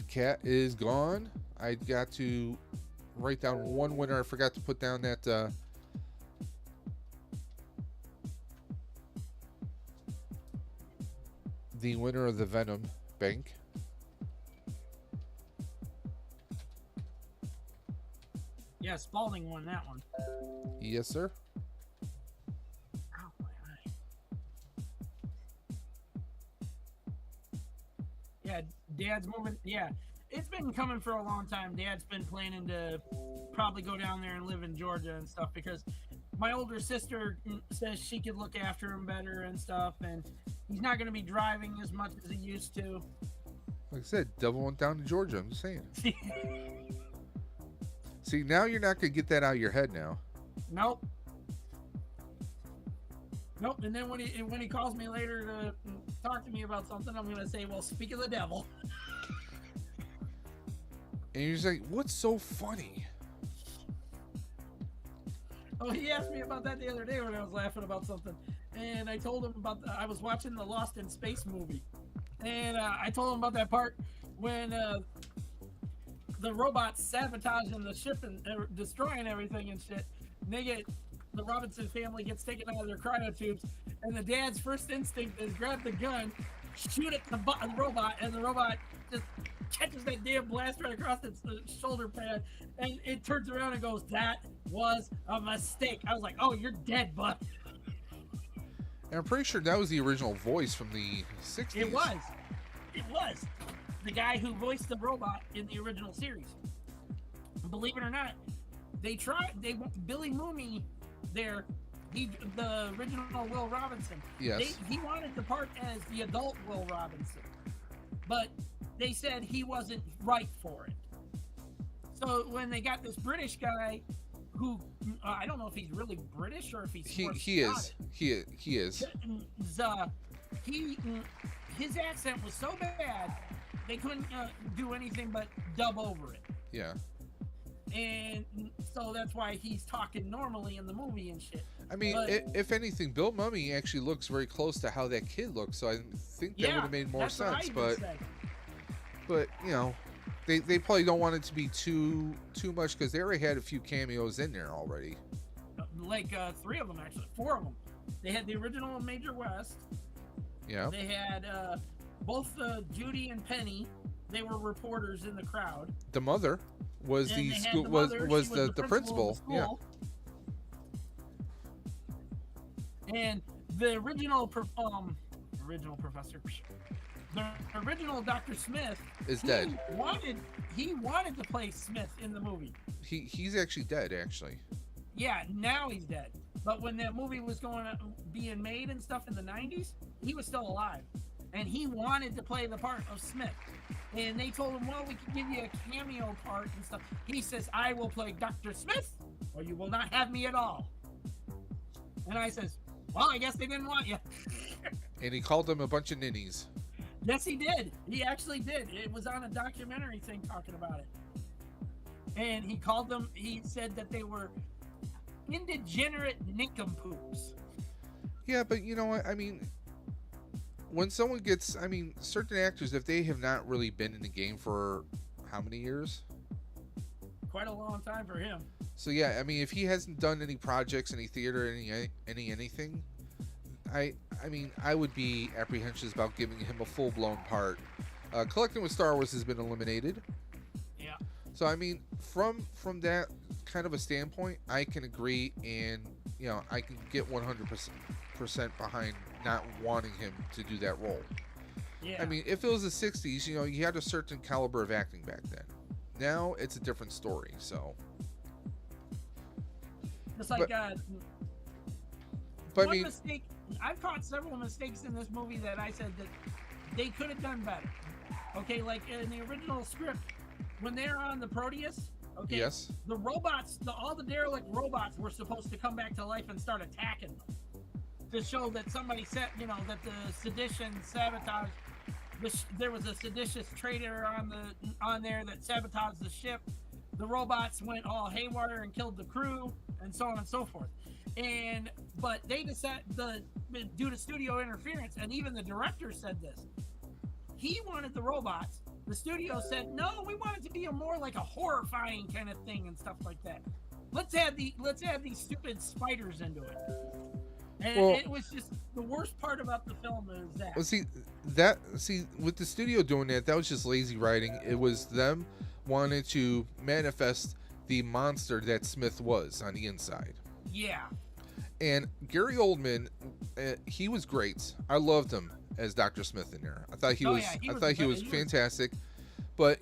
Cat is gone. I got to write down one winner. I forgot to put down that the winner of the Venom Bank. Yeah, Spalding won that one. Yes, sir. Ow, my eye. Yeah, Dad's moving. Yeah, it's been coming for a long time. Dad's been planning to probably go down there and live in Georgia and stuff, because my older sister says she could look after him better and stuff, and he's not going to be driving as much as he used to. Like I said, Devil went down to Georgia. I'm just saying. See, now you're not going to get that out of your head now. Nope. Nope. And then when he calls me later to talk to me about something, I'm going to say, well, speak of the devil. And you're just like, what's so funny? Oh, he asked me about that the other day when I was laughing about something. And I told him about, I was watching the Lost in Space movie. And I told him about that part when the robots sabotaging the ship and destroying everything and shit. And the Robinson family gets taken out of their cryotubes. And the dad's first instinct is grab the gun, shoot at the robot, and the robot just catches that damn blast right across its shoulder pad, and it turns around and goes, that was a mistake. I was like, oh, you're dead, bud. And I'm pretty sure that was the original voice from the 60s. It was the guy who voiced the robot in the original series. Believe it or not, Billy Mooney there, the original Will Robinson. Yes. He wanted the part as the adult Will Robinson, but they said he wasn't right for it. So when they got this British guy, who I don't know if he's really British or if he's he is. His accent was so bad they couldn't do anything but dub over it. Yeah. And so that's why he's talking normally in the movie and shit. I mean, if anything, Bill Mummy actually looks very close to how that kid looks, so I think that would have made more sense. But you know, they probably don't want it to be too much, because they already had a few cameos in there already. Like 3 of them, actually, 4 of them. They had the original Major West. Yeah. They had both Judy and Penny. They were reporters in the crowd. The mother was and the school was the principal. Yeah. And the original professor, the original Dr. Smith is dead. He wanted to play Smith in the movie. He's actually dead, actually. Yeah, now he's dead. But when that movie was being made and stuff in the 90s, he was still alive. And he wanted to play the part of Smith. And they told him, well, we can give you a cameo part and stuff. He says, I will play Dr. Smith, or you will not have me at all. And I says, well, I guess they didn't want you. And he called them a bunch of ninnies. Yes, he did. He actually did. It was on a documentary thing talking about it. And he called them, he said that they were indegenerate nincompoops. Yeah, but you know what? I mean, when someone gets, certain actors, if they have not really been in the game for how many years? Quite a long time for him. So yeah, I mean, if he hasn't done any projects, any theater, anything, I would be apprehensive about giving him a full-blown part. Collecting with Star Wars has been eliminated. Yeah. So I mean, from that kind of a standpoint, I can agree, and you know, I can get 100% behind not wanting him to do that role. Yeah. I mean, if it was the 60s, you know, you had a certain caliber of acting back then. Now it's a different story. So, Just like but I one mean, mistake. I've caught several mistakes in this movie that I said that they could have done better. Okay, like in the original script, when they're on the Proteus, okay, yes, the robots, all the derelict robots were supposed to come back to life and start attacking them to show that somebody said, that the sedition sabotage. There was a seditious traitor on there that sabotaged the ship. The robots went all haywire and killed the crew, and so on and so forth. But they decided due to studio interference, and even the director said this. He wanted the robots. The studio said, no, we want it to be more like a horrifying kind of thing and stuff like that. Let's add these stupid spiders into it. And it was just the worst part about the film is that. Well, see with the studio doing that was just lazy writing. It was them wanting to manifest the monster that Smith was on the inside. Yeah. And Gary Oldman, he was great. I loved him as Dr. Smith in there. I thought he was fantastic. But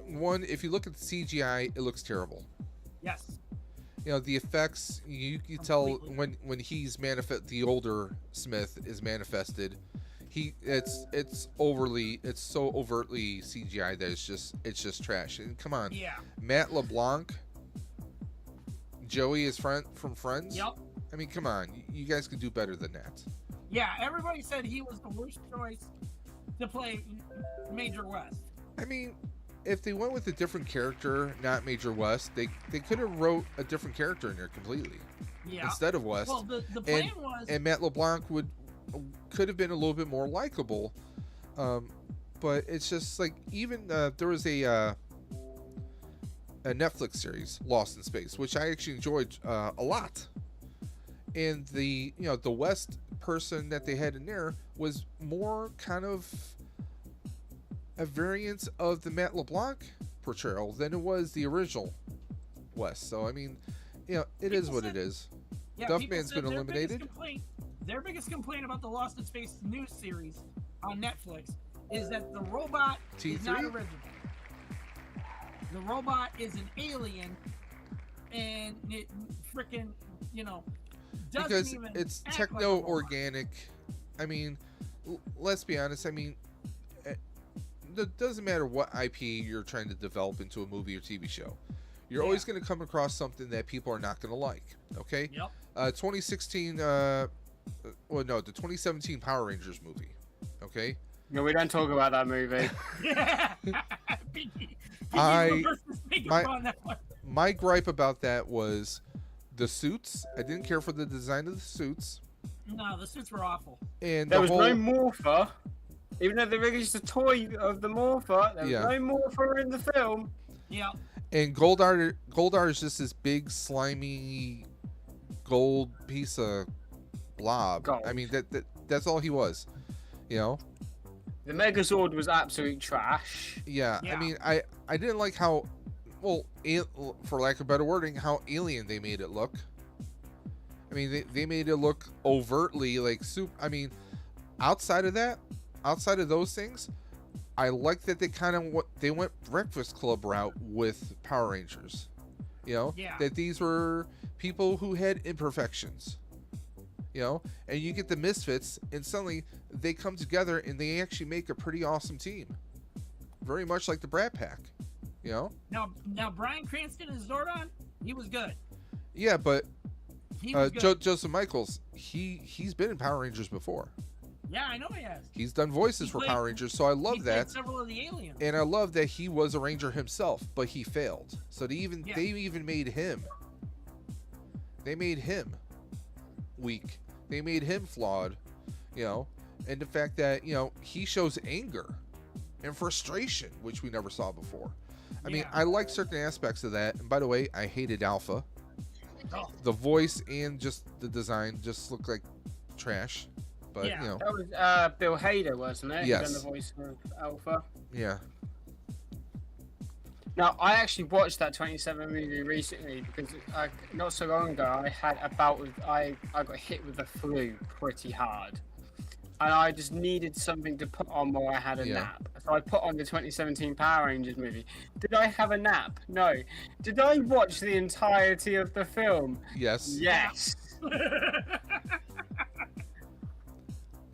one, if you look at the CGI, it looks terrible. Yes. The effects, you can tell when he's the older Smith is manifested, it's so overtly CGI that it's just trash. And come on, yeah. Matt LeBlanc, Joey is from Friends. Yep. I mean, come on, you guys could do better than that. Yeah, everybody said he was the worst choice to play Major West. I mean, if they went with a different character, not Major West, they could have wrote a different character in there completely. Yeah. Instead of West. Well, the plan was... And Matt LeBlanc could have been a little bit more likable. But it's just like, even there was a Netflix series, Lost in Space, which I actually enjoyed a lot. And the West person that they had in there was more kind of a variant of the Matt LeBlanc portrayal than it was the original West. So I mean, it is what it is. Yeah, Duffman's been eliminated. Their biggest complaint about the Lost in Space news series on Netflix is that the robot is not original. The robot is an alien, and it freaking doesn't because even it's act techno-organic. I mean, let's be honest. I mean, it doesn't matter what IP you're trying to develop into a movie or TV show. You're always going to come across something that people are not going to like. Okay. Yep. 2016. The 2017 Power Rangers movie. Okay. No, we don't talk about that movie. My gripe about that was the suits. I didn't care for the design of the suits. No, the suits were awful. And there was no morpher. Even though they released a toy of the morpher, there was no morpher in the film. Yeah. And Goldar is just this big slimy gold piece of blob. Gold. I mean that's all he was. The Megazord was absolute trash. Yeah. I mean I didn't like how for lack of better wording, how alien they made it look. I mean they made it look overtly like soup. I mean outside of those things, I like that they went Breakfast Club route with Power Rangers. That these were people who had imperfections. And you get the Misfits, and suddenly they come together and they actually make a pretty awesome team. Very much like the Brat Pack. Now Bryan Cranston as Zordon, he was good. Yeah, but good. Joseph Michaels, he's been in Power Rangers before. Yeah, I know he has. He's done voices for Power Rangers, so I love that. Several of the aliens. And I love that he was a Ranger himself, but he failed. So they even made him. They made him weak. They made him flawed, and the fact that he shows anger and frustration, which we never saw before. I mean, I like certain aspects of that. And by the way, I hated Alpha. Oh. The voice and just the design just looked like trash. But that was Bill Hader, wasn't it? Yes. He done the voice of Alpha. Yeah. Now, I actually watched that 27 movie recently because not so long ago I had a bout with I got hit with the flu pretty hard, and I just needed something to put on while I had a Yeah. nap. So I put on the 2017 Power Rangers movie. Did I have a nap? No. Did I watch the entirety of the film? Yes. Yes.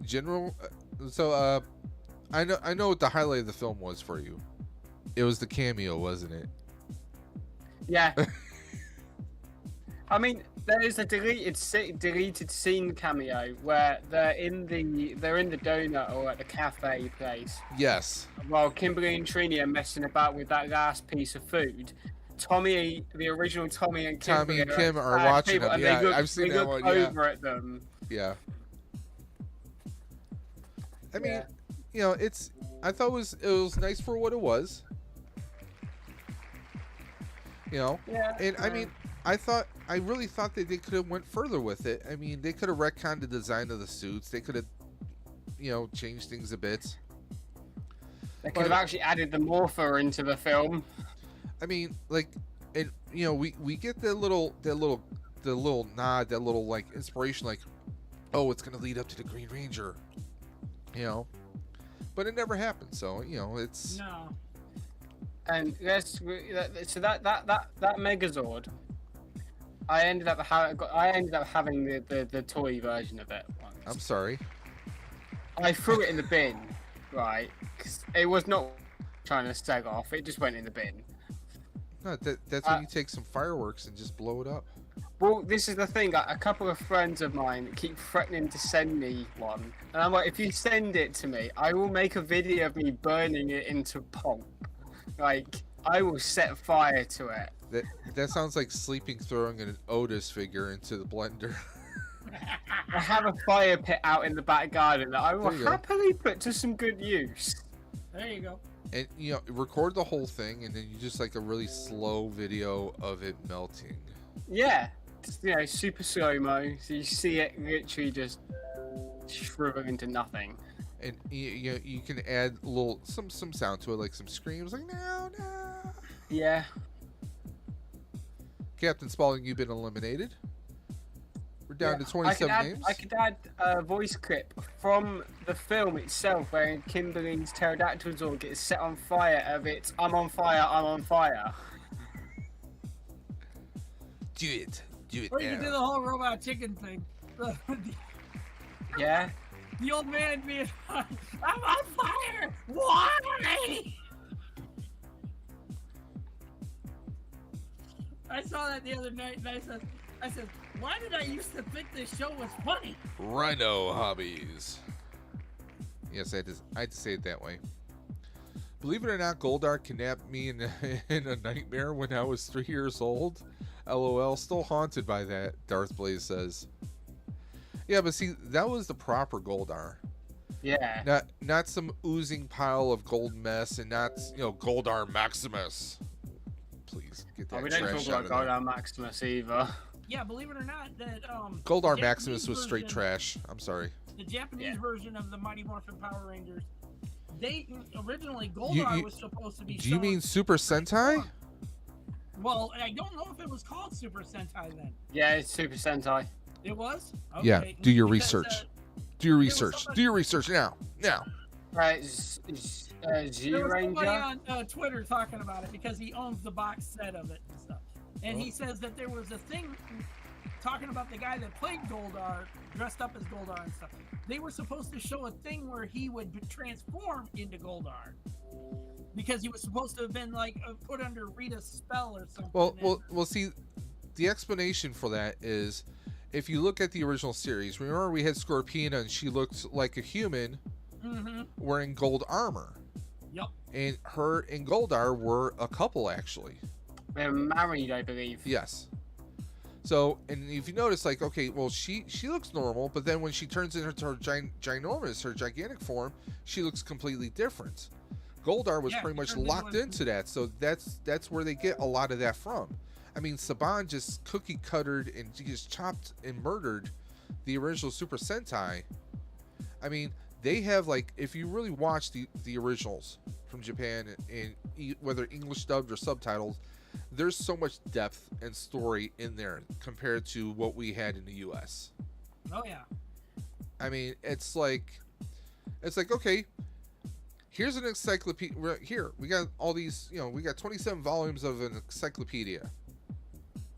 General. So I know what the highlight of the film was for you. It was the cameo, wasn't it? Yeah. I mean, there is a deleted scene cameo where they're in the donut or at the cafe place Yes. while Kimberly and Trini are messing about with that last piece of food. Tommy, the original Tommy and Kimberly Tommy and Kim at are the watching table, them. and Yeah, they look, I've seen they that look one. Yeah. over at them. Yeah. I mean, Yeah. you know, I thought it was nice for what it was. You know, Yeah. and I mean, I really thought that they could have went further with it. I mean, they could have retconned the design of the suits. They could have, you know, changed things a bit. They could have actually added the morpher into the film. I mean, like, and you know, we get the little nod, that little like inspiration, like, oh, it's gonna lead up to the Green Ranger, you know, but it never happened. So you know, it's No. And so that Megazord, I ended up having the toy version of it once. I'm sorry. I threw it in the bin, right? 'Cause it was not trying to stag off. It just went in the bin. No, that's when you take some fireworks and just blow it up. Well, this is the thing. A couple of friends of mine keep threatening to send me one, and I'm like, if you send it to me, I will make a video of me burning it into pulp. Like, I will set fire to it. That sounds like Sleeping throwing an Otis figure into the blender. I have a fire pit out in the back garden that I will There you go. happily put to some good use. There you go. And you know, record the whole thing, and then you just like a really slow video of it melting. Yeah, just, you know, super slow-mo, so you see it literally just shrivel into nothing. And you can add a little some sound to it, like some screams, like no. Yeah. Captain Spaulding, you've been eliminated. We're down to 27 names. I could add a voice clip from the film itself where Kimberly's pterodactyl Zord gets set on fire of its I'm on fire, I'm on fire. Do it Or you can do now. the whole robot chicken thing. Yeah. The old man being, I'm on fire! Why? I saw that the other night and I said, why did I used to think this show was funny? Rhino hobbies. Yes, I had to say it that way. Believe it or not, Goldar kidnapped me in a nightmare when I was 3 years old. LOL, still haunted by that, Darth Blaze says. Yeah, but see, that was the proper Goldar. Yeah. Not some oozing pile of gold mess, and not, you know, Goldar Maximus. Please, get that We don't trash talk out about of there. Goldar Maximus either. Yeah, believe it or not, that Goldar the Maximus Japanese was straight version- trash. I'm sorry. The Japanese Yeah. version of the Mighty Morphin Power Rangers, they originally Goldar was supposed to be. Do you shown- mean Super Sentai? Well, I don't know if it was called Super Sentai then. Yeah, it's Super Sentai. It was. Yeah, Okay, do your because, research. Do your was research. somebody- Do your research now. Right, G There was somebody Ranger. on Twitter talking about it because he owns the box set of it and stuff. And he says that there was a thing talking about the guy that played Goldar, dressed up as Goldar and stuff. They were supposed to show a thing where he would transform into Goldar because he was supposed to have been like put under Rita's spell or something. Well. See, the explanation for that is, if you look at the original series, remember we had Scorpina and she looked like a human wearing gold armor. Yep. And her and Goldar were a couple, actually. They're married, I believe. Yes. So, and if you notice, like, okay, well, she looks normal, but then when she turns into her ginormous, her gigantic form, she looks completely different. Goldar was pretty much locked into that, so that's where they get a lot of that from. I mean, Saban just cookie cuttered and just chopped and murdered the original Super Sentai. I mean, they have, like, if you really watch the originals from Japan, and whether English dubbed or subtitled, there's so much depth and story in there compared to what we had in the US. Oh yeah. I mean, it's like It's like, okay, here's an encyclopedia. Here, we got all these, we got 27 volumes of an encyclopedia.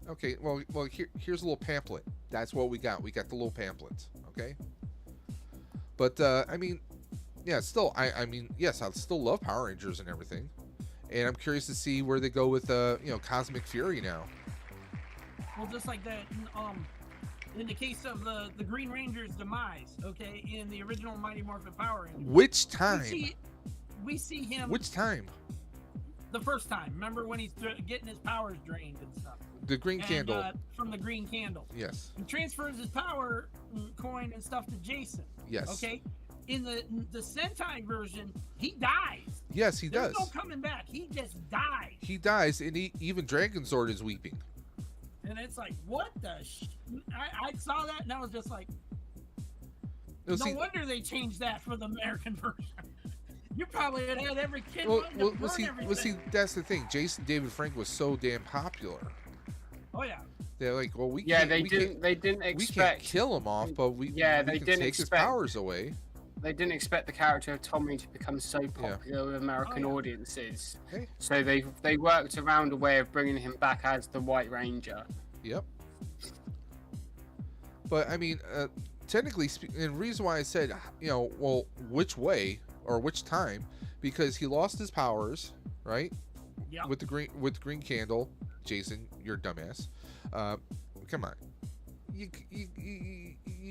Okay, well, here's a little pamphlet. That's what we got. We got the little pamphlet. Okay. But I mean, yeah, still, I mean, yes, I still love Power Rangers and everything, and I'm curious to see where they go with Cosmic Fury now. Well, just like that, in the case of the Green Ranger's demise, okay, in the original Mighty Morphin Power Rangers. Which time? We see him. Which time? The first time. Remember when he's getting his powers drained and stuff. The green candle. From the green candle. Yes. He transfers his power coin and stuff to Jason. Yes. Okay. In the Sentai version, he dies. Yes, he does. There's no coming back. He just dies. He dies, and even Dragon Zord is weeping. And it's like, what the I saw that, and I was just like, No, wonder they changed that for the American version. You probably had every kid see, that's the thing. Jason David Frank was so damn popular. Oh yeah. They're like, well, they didn't expect. We can't kill him off, but we can take his powers away. They didn't expect the character of Tommy to become so popular with American audiences. Okay. So they worked around a way of bringing him back as the White Ranger. Yep. But I mean, technically, and the reason why I said, well, which way or which time, because he lost his powers, right? Yeah. With the green candle. Jason, you're a dumbass. Come on. You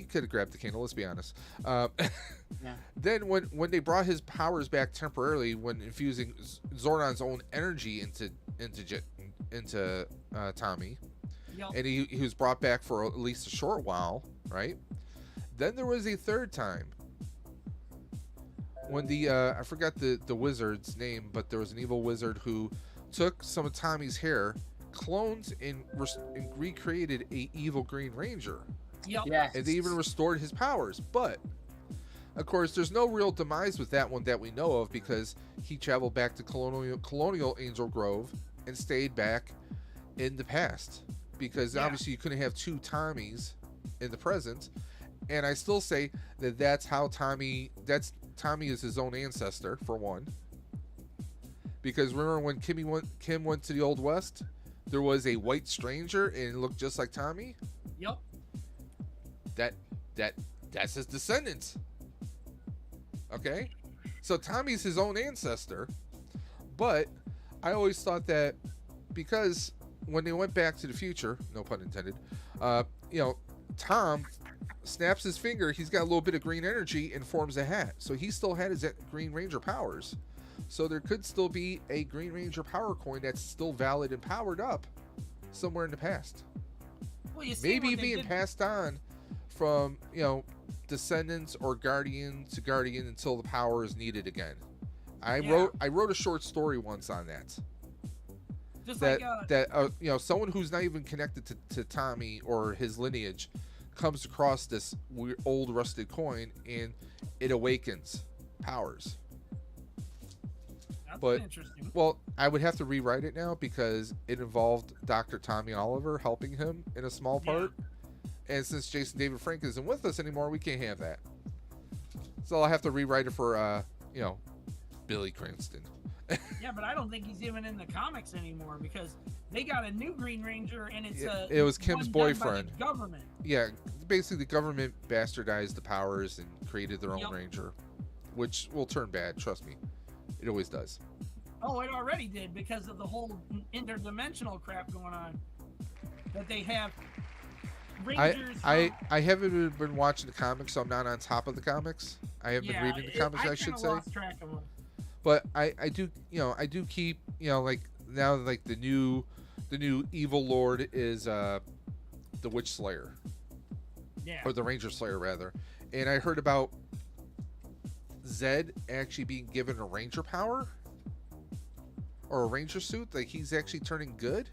could have grabbed the candle. Let's be honest. Yeah. Then when they brought his powers back temporarily, when infusing Zordon's own energy into Tommy, yep. and he was brought back for at least a short while, right? Then there was a third time when I forgot the wizard's name, but there was an evil wizard who took some of Tommy's hair, cloned and recreated a evil Green Ranger. Yep. Yes. And they even restored his powers. But of course, there's no real demise with that one that we know of, because he traveled back to Colonial Angel Grove and stayed back in the past, because obviously you couldn't have two Tommies in the present. And I still say that's how Tommy is his own ancestor, for one. Because remember when Kim went to the Old West, there was a white stranger and it looked just like Tommy? Yep. That's his descendants. Okay? So Tommy's his own ancestor. But I always thought that because when they went back to the future, no pun intended, Tom snaps his finger, he's got a little bit of green energy and forms a hat. So he still had his Green Ranger powers. So there could still be a Green Ranger power coin that's still valid and powered up somewhere in the past. Well, you see Maybe being passed on from, descendants or guardian to guardian until the power is needed again. I wrote a short story once on that. Just Someone who's not even connected to Tommy or his lineage comes across this weird, old rusted coin and it awakens powers. That's interesting. Well, I would have to rewrite it now because it involved Dr. Tommy Oliver helping him in a small part. And since Jason David Frank isn't with us anymore, we can't have that. So I'll have to rewrite it for, Billy Cranston. Yeah, but I don't think he's even in the comics anymore, because they got a new Green Ranger, and it was Kim's boyfriend. By the government. Yeah, basically the government bastardized the powers and created their own Ranger, which will turn bad. Trust me, it always does. Oh, it already did, because of the whole interdimensional crap going on that they have. Rangers I haven't been watching the comics, so I'm not on top of the comics. I have been reading the comics, I should say. Lost track of them. But I do keep, like now, like the new evil lord is the Witch Slayer. Yeah. Or the Ranger Slayer rather. And I heard about Zed actually being given a Ranger power or a Ranger suit, like he's actually turning good.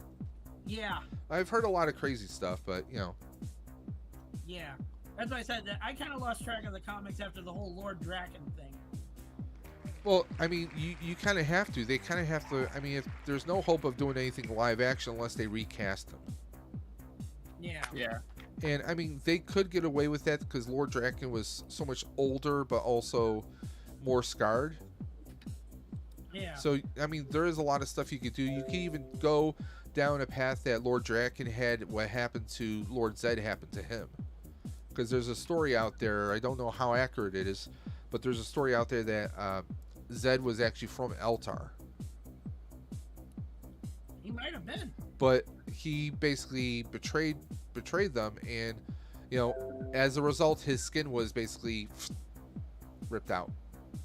Yeah. I've heard a lot of crazy stuff, but Yeah. That's why I said that I kind of lost track of the comics after the whole Lord Draken thing. Well, I mean, you kind of have to. They kind of have to. I mean, if there's no hope of doing anything live action unless they recast them. Yeah. Yeah. And I mean, they could get away with that because Lord Draken was so much older, but also more scarred. Yeah. So I mean, there is a lot of stuff you could do. You can even go down a path that Lord Draken had. What happened to Lord Zed happened to him. Because there's a story out there. I don't know how accurate it is, but there's a story out there that Zed was actually from Eltar. He might have been. But he basically betrayed them, and as a result, his skin was basically ripped out,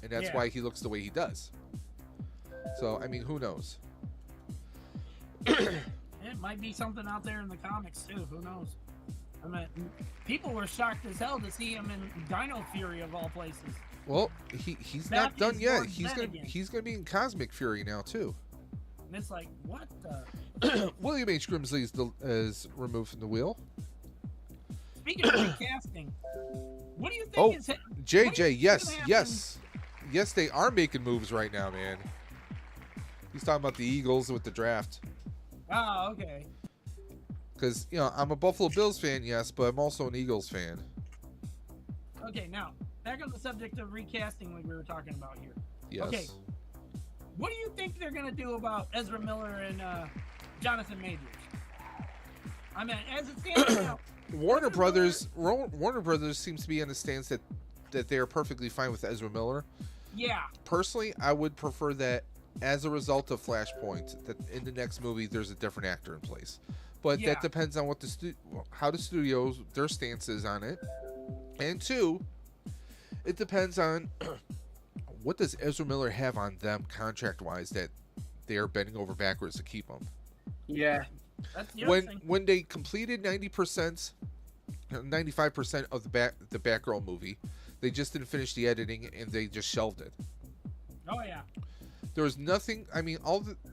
and that's why he looks the way he does. So I mean, who knows? It might be something out there in the comics too. Who knows? I mean, people were shocked as hell to see him in Dino Fury of all places. Well, he's That not done is yet. Lord Zed again. He's gonna be in Cosmic Fury now too. And it's like, what the? William H. Grimsley is removed from the wheel. Speaking of recasting, what do you think Oh, is what do JJ, you think is yes, gonna yes, they are making moves right now, man. He's talking about the Eagles with the draft. happen? Oh, okay. Because I'm a Buffalo Bills fan, yes, but I'm also an Eagles fan. Okay, now back on the subject of recasting, like we were talking about here. Yes. Okay. What do you think they're gonna do about Ezra Miller and Jonathan Majors? I mean, as it stands now, Warner Brothers seems to be on the stance that they are perfectly fine with Ezra Miller. yeah, Personally, I would prefer that as a result of Flashpoint, that in the next movie there's a different actor in place. But Yeah. that depends on what how the studios, their stance is on it. And two, it depends on what does Ezra Miller have on them contract-wise that they are bending over backwards to keep him. Yeah. that's the other thing. When they completed 90%, 95% of the Batgirl movie, they just didn't finish the editing and they just shelved it. Oh yeah, There was nothing. I mean,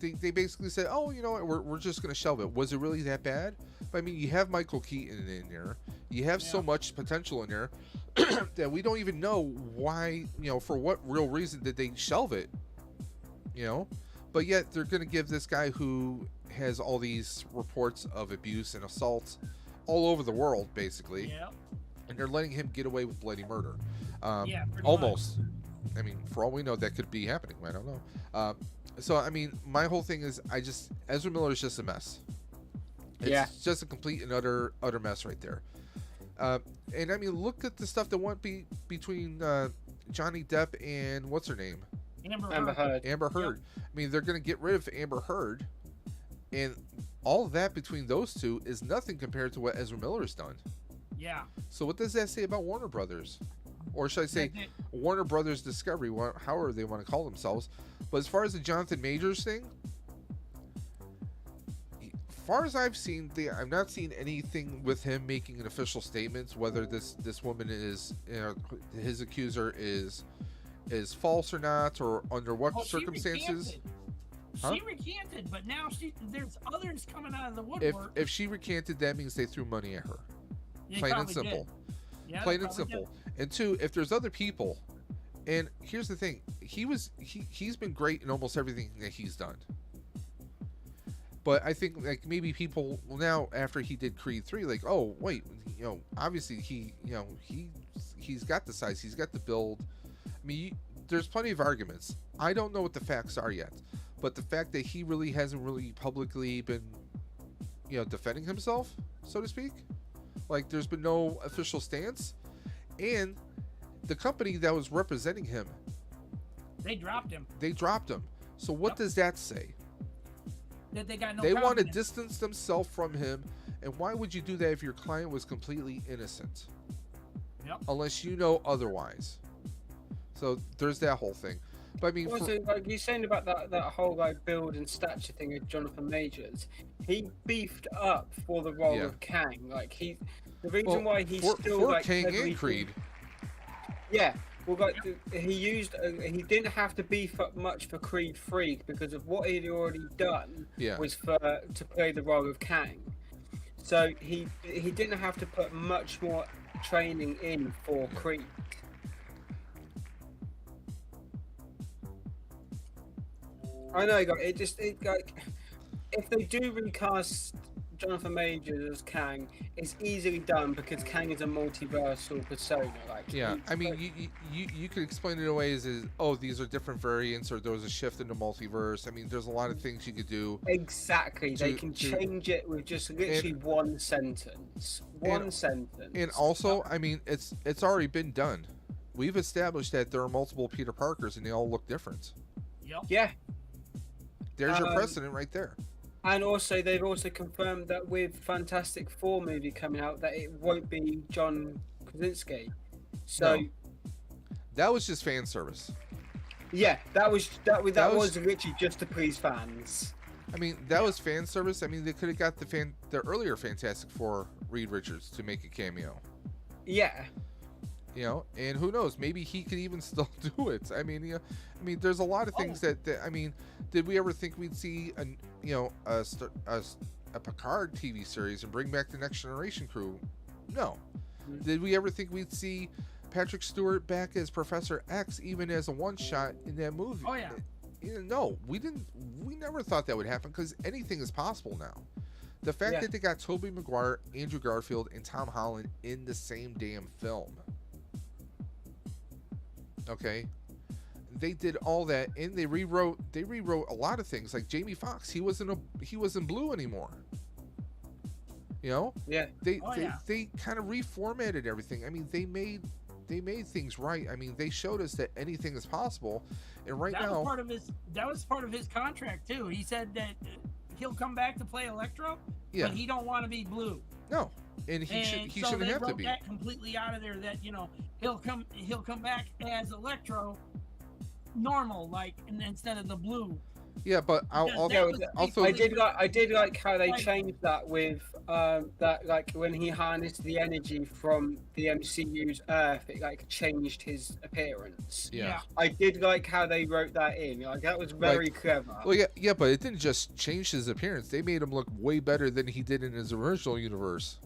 they basically said, "Oh, you know what? We're just going to shelve it." Was it really that bad? But I mean, you have Michael Keaton in there. You have so much potential in there that we don't even know why. For what real reason did they shelve it? But yet they're going to give this guy who has all these reports of abuse and assault all over the world, basically, yeah, and they're letting him get away with bloody murder. yeah, pretty Almost. I mean, for all we know, that could be happening. I don't know. So, I mean, my whole thing is, Ezra Miller is just a mess. It's just a complete and utter mess right there. And I mean, look at the stuff that went between Johnny Depp and what's her name? Amber Heard. Amber Heard. Yep. I mean, they're going to get rid of Amber Heard, and all of that between those two is nothing compared to what Ezra Miller has done. Yeah. So, what does that say about Warner Brothers? Or should I say Warner Brothers Discovery, however they want to call themselves. But as far as the Jonathan Majors thing, as far as I've seen, I've not seen anything with him making an official statement whether this woman is, his accuser is false or not, or under what circumstances. She recanted, but now there's others coming out of the woodwork. If she recanted, that means they threw money at her. They Plain and probably simple. did. Yeah, they Plain and probably simple. And two, if there's other people, and here's the thing, he's been great in almost everything that he's done. But I think like maybe people now after he did Creed 3, like, oh wait, obviously he's got the size, he's got the build. I mean, there's plenty of arguments. I don't know what the facts are yet, but the fact that he really hasn't really publicly been, defending himself, so to speak, like there's been no official stance, and the company that was representing him, They dropped him. So what does that say? That they got no They want to confidence. distance themselves from him, and why would you do that if your client was completely innocent? Yep. Unless you know otherwise. So there's that whole thing. But I mean, Also, like you're saying about that whole like build and stature thing of Jonathan Majors, he beefed up for the role of Kang. Like the reason why he's still for like Kang heavily- and Creed. Yeah, well, like he didn't have to beef up much for Creed 3 because of what he'd already done. Yeah. Was to play the role of Kang. So he didn't have to put much more training in for Creed. I know, like, if they do recast Jonathan Majors as Kang is easily done because Kang is a multiversal persona. Like, Yeah, I mean, you could explain it away as oh, these are different variants, or there was a shift in the multiverse. I mean, there's a lot of things you could do. Exactly, they can change it with just literally one sentence. One sentence. And also, I mean, it's already been done. We've established that there are multiple Peter Parkers, and they all look different. Yep. Yeah. There's your precedent right there. And also, they've also confirmed that with Fantastic Four movie coming out, that it won't be John Krasinski. So No. That was just fan service. yeah, that was literally just to please fans. I mean, that was fan service. I mean, they could have got the earlier Fantastic Four, Reed Richards, to make a cameo. Yeah. You know, and who knows? Maybe he could even still do it. I mean, there's a lot of things that I mean, did we ever think we'd see a Picard TV series and bring back the Next Generation crew? No. Did we ever think we'd see Patrick Stewart back as Professor X, even as a one-shot in that movie? Oh yeah. No, we didn't. We never thought that would happen because anything is possible now. The fact that they got Tobey Maguire, Andrew Garfield, and Tom Holland in the same damn film. Okay, they did all that, and they rewrote a lot of things. Like Jamie Foxx, he wasn't blue anymore. You know, they kind of reformatted everything. I mean, they made things right. I mean, they showed us that anything is possible, and that was part of his contract too. He said that he'll come back to play Electro, but he don't want to be blue. No. And he shouldn't have to be. That completely out of there. That he'll come back as Electro, normal, like, instead of the blue. Yeah, but I did like how they changed that with that, like, when he harnessed the energy from the MCU's Earth, it like changed his appearance. Yeah. I did like how they wrote that in. Like, that was very clever. Well, yeah, but it didn't just change his appearance. They made him look way better than he did in his original universe.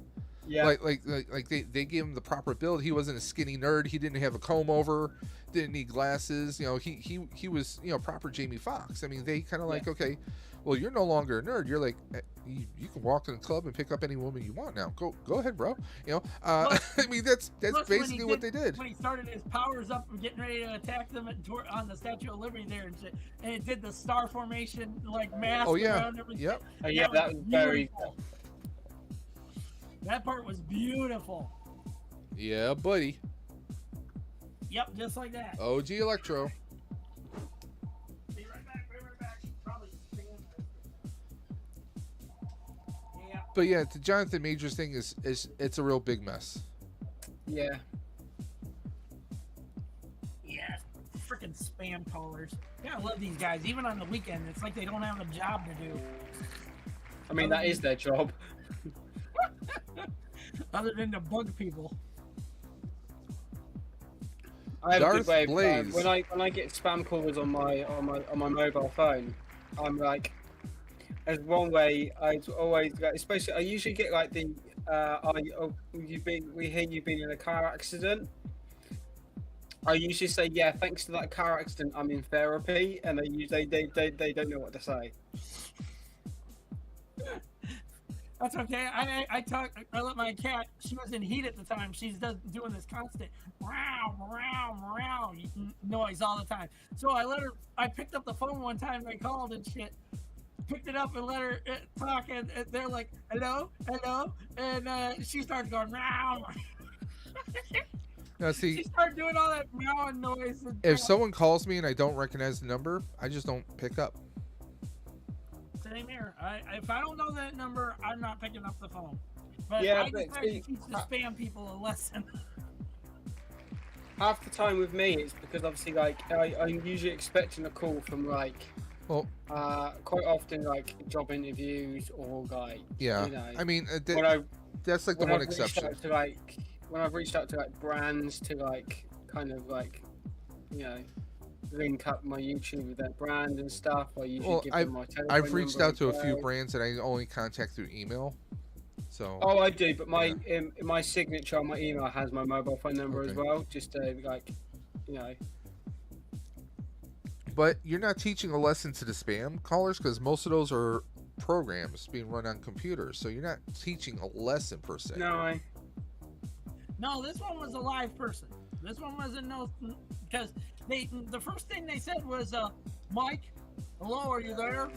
Yeah. Like they gave him the proper build. He wasn't a skinny nerd. He didn't have a comb over. Didn't need glasses. You know, he was, proper Jamie Foxx. I mean, they kind of like, okay, well, you're no longer a nerd. You're like, you can walk in a club and pick up any woman you want now. Go ahead, bro. I mean, that's basically what they did. When he started his powers up and getting ready to attack them on the Statue of Liberty there and shit, and it did the star formation like mask around everything. Yep. That was very. That part was beautiful. Yeah, buddy. Yep, just like that. OG Electro. Be right back. Probably spam this. Yeah. But yeah, the Jonathan Majors thing is it's a real big mess. Yeah. Yeah, freaking spam callers. Yeah, I love these guys. Even on the weekend, it's like they don't have a job to do. I mean, that is their job. Other than to bug people. I have Darth a good way Blaze. when I get spam calls on my mobile phone, I'm like, there's one way I always, especially I usually get like the we hear you've been in a car accident. I usually say, yeah, thanks to that car accident, I'm in therapy, and they don't know what to say. That's okay. I let my cat, she was in heat at the time. She's doing this constant meow, meow, meow noise all the time. So I picked up the phone one time, they called and shit. Picked it up and let her talk, and they're like, hello? And she starts going meow. Now see, she started doing all that meowing noise. if someone calls me and I don't recognize the number, I just don't pick up. Same here. If I don't know that number, I'm not picking up the phone. But Yeah, I but just try to teach the spam people a lesson. Half the time with me, it's because obviously, like, I'm usually expecting a call from, like, quite often, like, job interviews or, like, I mean, that's like the one exception. When I've reached out to, like, brands to, like, kind of, like, link up my YouTube with their brand and stuff, I usually give them my telephone I've reached number out to as a few well. brands that I only contact through email. So. Oh, I do, but my my signature on my email has my mobile phone number as well, just to, like, But you're not teaching a lesson to the spam callers, because most of those are programs being run on computers, so you're not teaching a lesson per se. No, this one was a live person. This one wasn't because the first thing they said was, Mike, hello, are you there?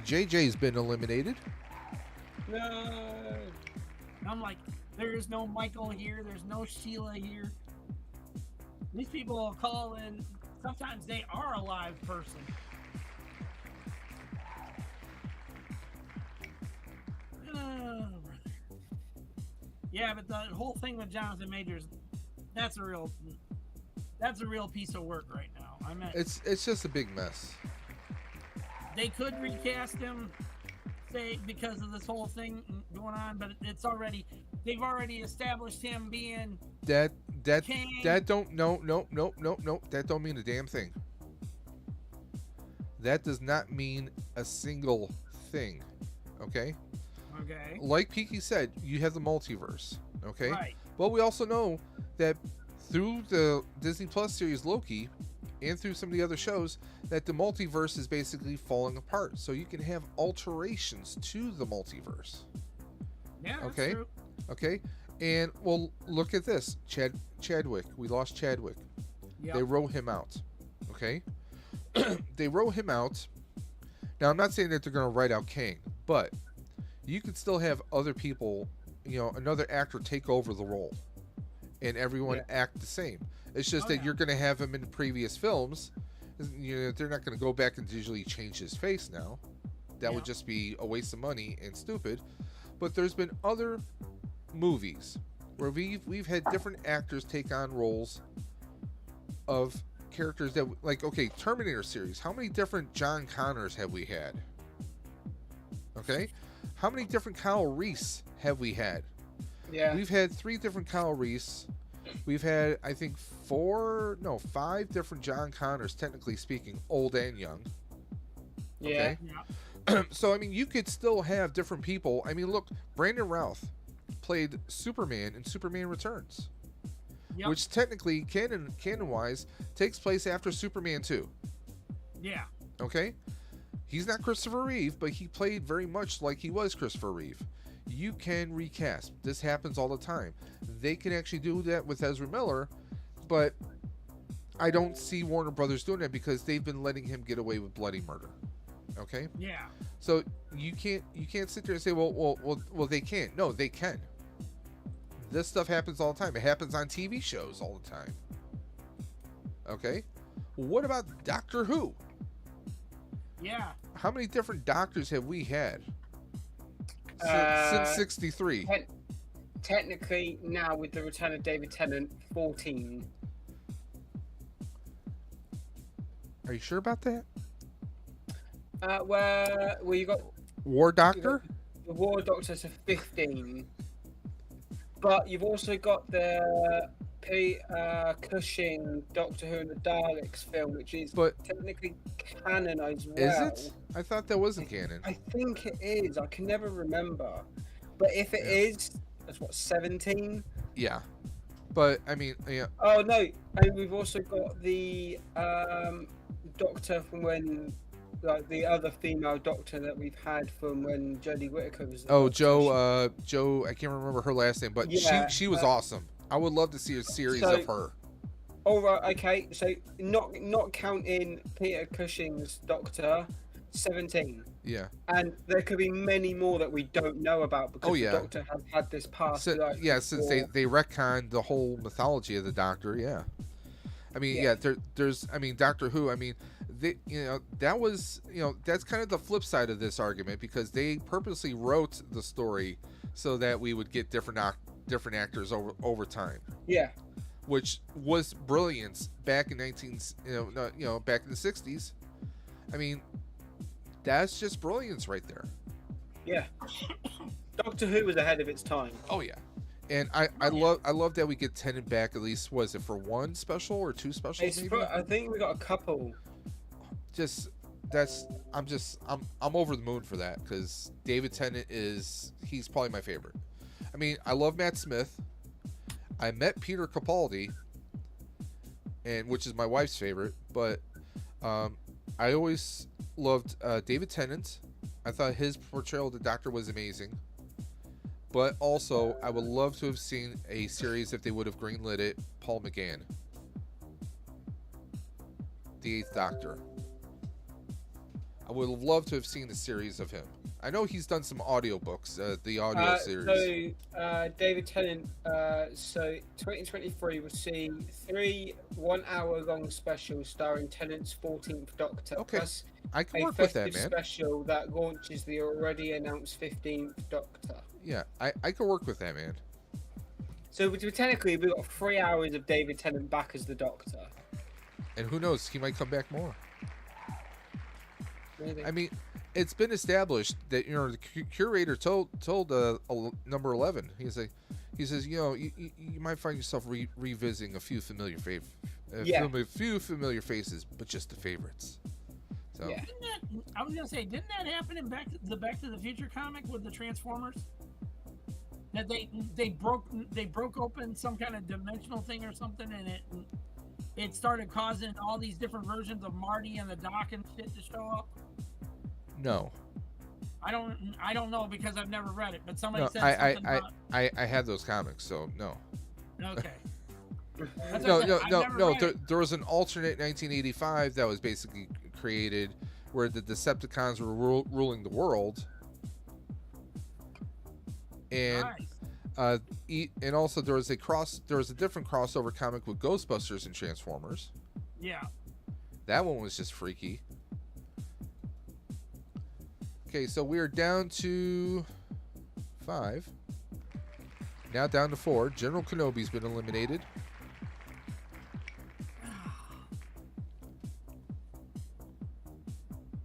JJ's been eliminated. No. I'm like, there's no Michael here. There's no Sheila here. These people will call in. Sometimes they are a live person. Yeah, but the whole thing with Jonathan Majors, that's a real piece of work right now. I mean, It's just a big mess. they could recast him, say, because of this whole thing going on, but they've already established him being That Kane. that don't no that don't mean a damn thing. That does not mean a single thing. Okay? Okay. Like Peaky said, you have the multiverse. Okay? Right. But we also know that through the Disney Plus series Loki and through some of the other shows that the multiverse is basically falling apart. So you can have alterations to the multiverse. Yeah, that's Okay. true. Okay? And well, look at this. Chadwick. We lost Chadwick. Yep. They wrote him out. Okay? They wrote him out. Now, I'm not saying that they're going to write out Kang, but you could still have other people, another actor take over the role and everyone act the same. It's just that you're going to have him in previous films. They're not going to go back and digitally change his face now. That would just be a waste of money and stupid. But there's been other movies where we've had different actors take on roles of characters that, like, okay, Terminator series. How many different John Connors have we had? Okay, how many different Kyle Reese have we had? Yeah. We've had 3 different Kyle Reese. We've had, I think, 5 different John Connors, technically speaking, old and young. Yeah. Okay? So, I mean, you could still have different people. I mean, look, Brandon Routh played Superman in Superman Returns, which technically, canon-wise, takes place after Superman 2. Yeah. Okay? He's not Christopher Reeve, but he played very much like he was Christopher Reeve. You can recast. This happens all the time. They can actually do that with Ezra Miller, but I don't see Warner Brothers doing that because they've been letting him get away with bloody murder. Okay? Yeah. So you can't sit there and say, well, they can't. No, they can. This stuff happens all the time. It happens on TV shows all the time. Okay? What about Doctor Who? Yeah. How many different doctors have we had since '63? Technically, now with the return of David Tennant, 14. Are you sure about that? Where you got War Doctor? the War Doctor to 15, but you've also got the Cushing Doctor Who and the Daleks film, which is technically canon as well. Is it? I thought that wasn't canon. I think it is. I can never remember. But if it is, that's what, 17? Yeah. But, I mean, yeah. Oh, no. And we've also got the Doctor from when, like, the other female Doctor that we've had from when Jodie Whittaker was. Oh, Joe, I can't remember her last name, but yeah, she was awesome. I would love to see a series of her. All right, okay. So not counting Peter Cushing's Doctor, 17. Yeah. And there could be many more that we don't know about because the Doctor has had this past. Since they retconned the whole mythology of the Doctor, yeah. I mean, there's I mean, Doctor Who, I mean, that was, that's kind of the flip side of this argument because they purposely wrote the story so that we would get different actors over time. Yeah. Which was brilliance back in back in the 60s. I mean, that's just brilliance right there. Yeah. Doctor Who was ahead of its time. Oh yeah. And I love that we get Tennant back at least. Was it for 1 special or 2 specials? Maybe? I think we got a couple. I'm over the moon for that because David Tennant he's probably my favorite. I mean, I love Matt Smith. I met Peter Capaldi, which is my wife's favorite, but I always loved David Tennant I thought his portrayal of the Doctor was amazing. But also, I would love to have seen a series if they would have greenlit it. Paul McGann, the Eighth Doctor. I would have loved to have seen the series of him. I know he's done some audiobooks, the audio series. So, David Tennant, so 2023 will see 3 one-hour-long specials starring Tennant's 14th Doctor, Okay, plus I can a work with festive that, man. special that launches the already announced 15th Doctor. Yeah, I can work with that, man. So technically, we've got 3 hours of David Tennant back as the Doctor. And who knows, he might come back more. Really? I mean, it's been established that, you know, the curator told number 11. He says, you know, you might find yourself revisiting a few familiar faces, but just the favorites. So Yeah. I was gonna say, didn't that happen in Back to the Future comic with the Transformers? That they broke open some kind of dimensional thing or something, and it started causing all these different versions of Marty and the Doc and shit to show up. no, I don't know because I've never read it, but somebody no, said something about. I had those comics, so no. Okay. That's No, what I said. I've never read it. there was an alternate 1985 that was basically created where the Decepticons were ruling the world, and Nice. and also there was a different crossover comic with Ghostbusters and Transformers. Yeah. That one was just freaky. Okay, so we're down to 5. Now down to 4. General Kenobi's been eliminated.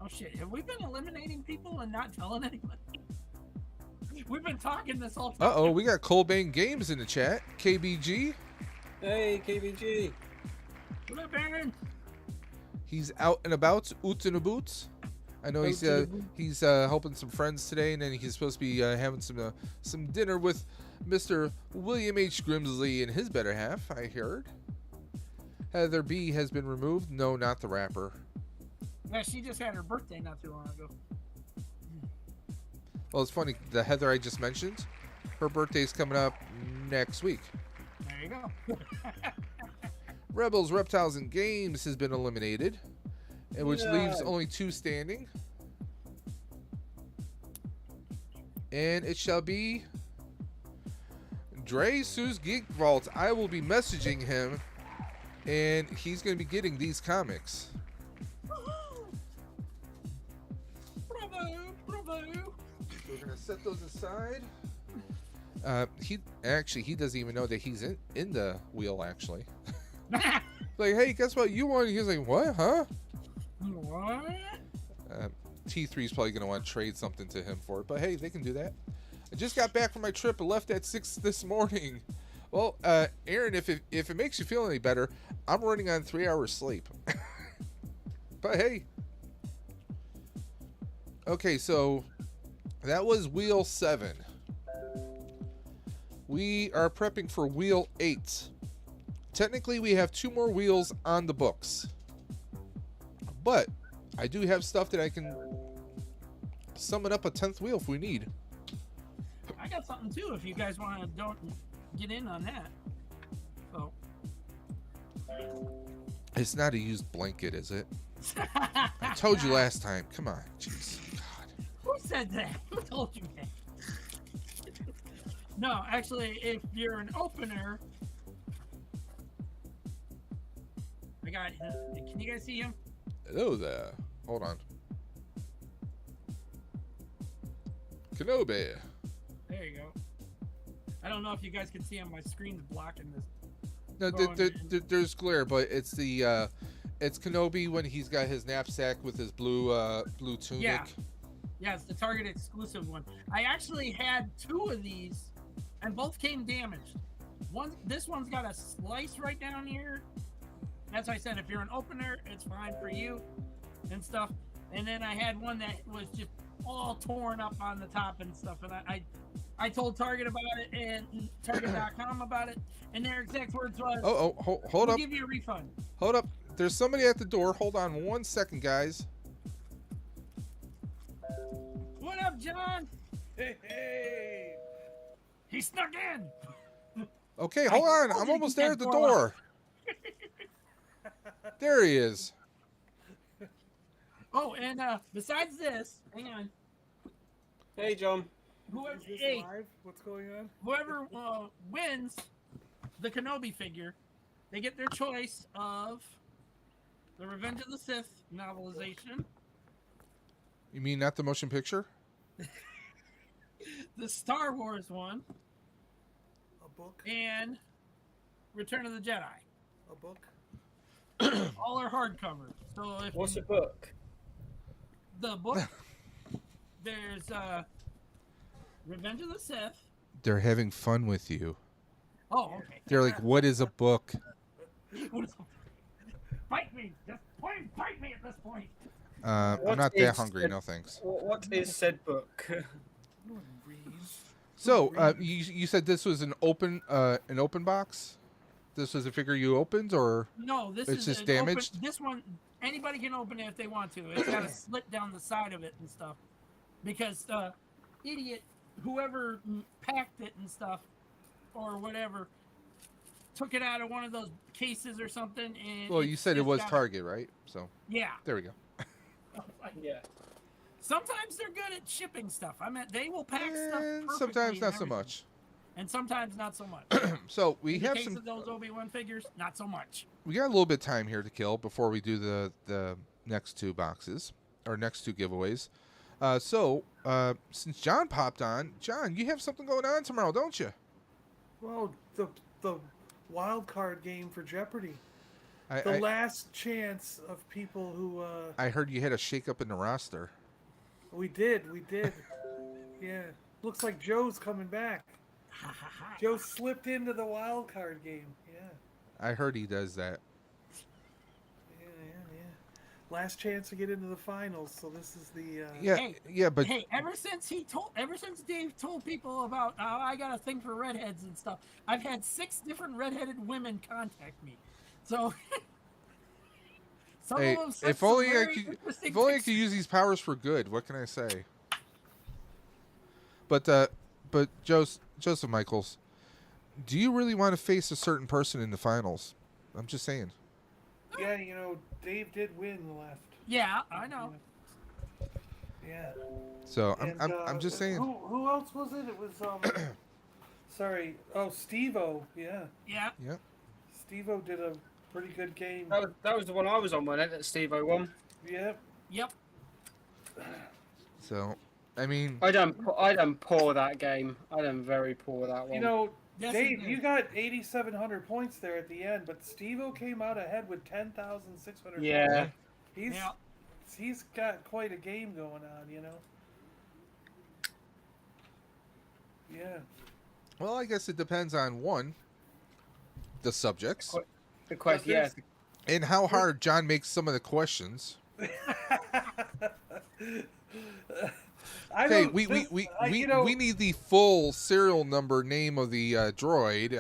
Oh shit! Have we been eliminating people and not telling anybody? We've been talking this whole time. Uh-oh, we got Colbane Games in the chat. KBG. Hey, KBG. What up, Aaron? He's out and about, oot and boots. I know he's helping some friends today, and then he's supposed to be having some dinner with Mr. William H. Grimsley and his better half, I heard. Heather B has been removed. No, not the rapper. Yeah, she just had her birthday not too long ago. Well, it's funny. The Heather I just mentioned, her birthday's coming up next week. There you go. Rebels, Reptiles, and Games has been eliminated, and which Yeah. leaves only 2 standing. And it shall be Dre Sue's Geek Vault. I will be messaging him, and he's going to be getting these comics. Bravo, bravo. We're going to set those aside. He doesn't even know that he's in the wheel, actually. Like, hey, guess what? You won. He's like, what? Huh? What? T3's probably going to want to trade something to him for it. But hey, they can do that. I just got back from my trip and left at 6 this morning. Well, Aaron, if it makes you feel any better, I'm running on 3 hours sleep. But hey. Okay, so that was wheel 7. We are prepping for wheel 8. Technically, we have 2 more wheels on the books. But I do have stuff that I can summon up a 10th wheel if we need. I got something too if you guys want to don't get in on that. So. It's not a used blanket, is it? I told you last time. Come on. Jeez. God. Who said that? Who told you that? No, actually, if you're an opener, I got. Can you guys see him? Hello there. Hold on. Kenobi. There you go. I don't know if you guys can see him. My screen's blocking this. No, there's glare, but it's the it's Kenobi when he's got his knapsack with his blue tunic. Yeah, it's the Target exclusive one. I actually had 2 of these, and both came damaged. This one's got a slice right down here. That's why I said if you're an opener, it's fine for you and stuff. And then I had one that was just all torn up on the top and stuff. And I told Target about it and Target.com about it. And their exact words was, hold we'll up. give you a refund. Hold up. There's somebody at the door. Hold on 1 second, guys. John? Hey! He snuck in. Okay, hold on. told I'm you to almost keep there that at the door door. There he is. Oh, and besides this, hang on. Hey, John. Whoever, Is this hey, live? What's going on? whoever wins the Kenobi figure, they get their choice of the Revenge of the Sith novelization, You mean not the motion picture? the Star Wars one, A book? and Return of the Jedi. A book? All are hardcover. So if What's the book? the book, there's Revenge of the Sith. They're having fun with you. Oh, okay. They're like, what is a book? Fight me! Just fight me at this point. I'm What not that is hungry, it? no thanks. What is said book? No one reads. So, you said this was an open box? This was a figure you opened, or No, this It's is just an damaged? Open, this one, anybody can open it if they want to. It's got a slit down the side of it and stuff. Because idiot, whoever packed it and stuff, or whatever, took it out of one of those cases or something. And well, you it's said it just was got- Target, right? So Yeah. there we go. Yeah. Sometimes they're good at shipping stuff. I mean, they will pack stuff And perfectly sometimes and not so everything. much. And sometimes not so much. So we In the have case some. of those Obi-Wan figures, not so much. We got a little bit of time here to kill before we do the next two boxes or next two giveaways. Since John popped on, John, you have something going on tomorrow, don't you? Well, the wild card game for Jeopardy. I, The I, last chance of people who I heard you had a shakeup in the roster. we did. Yeah. Looks like Joe's coming back. Joe slipped into the wild card game. Yeah. I heard he does that. Yeah. Last chance to get into the finals. So this is the Yeah, Hey, yeah, but Hey, ever since Dave told people about I got a thing for redheads and stuff, I've had 6 different redheaded women contact me. So some hey, of them said if some only I very could, interesting if only I things. could use these powers for good. What can I say? But Joseph Michaels, do you really want to face a certain person in the finals? I'm just saying. yeah. You know, Dave did win the left. Yeah, I know. Yeah. So And, I'm just saying. Who else was it? It was sorry. Oh, Steve-O. Yeah. Yeah. Yeah. Steve-O did a pretty good game. That was the one I was on, wasn't it? That Steve-O won. Yeah. Yep. So I mean, I done poor that game. I done very poor that one. You know, Yes, Dave, he did. you got 8,700 points there at the end, but Steve-O came out ahead with 10,600. Yeah. He's Yeah. he's got quite a game going on, you know. Yeah. well, I guess it depends on the subjects, The question, yeah. and how hard John makes some of the questions. I Okay, don't- we you know, we need the full serial number name of the droid.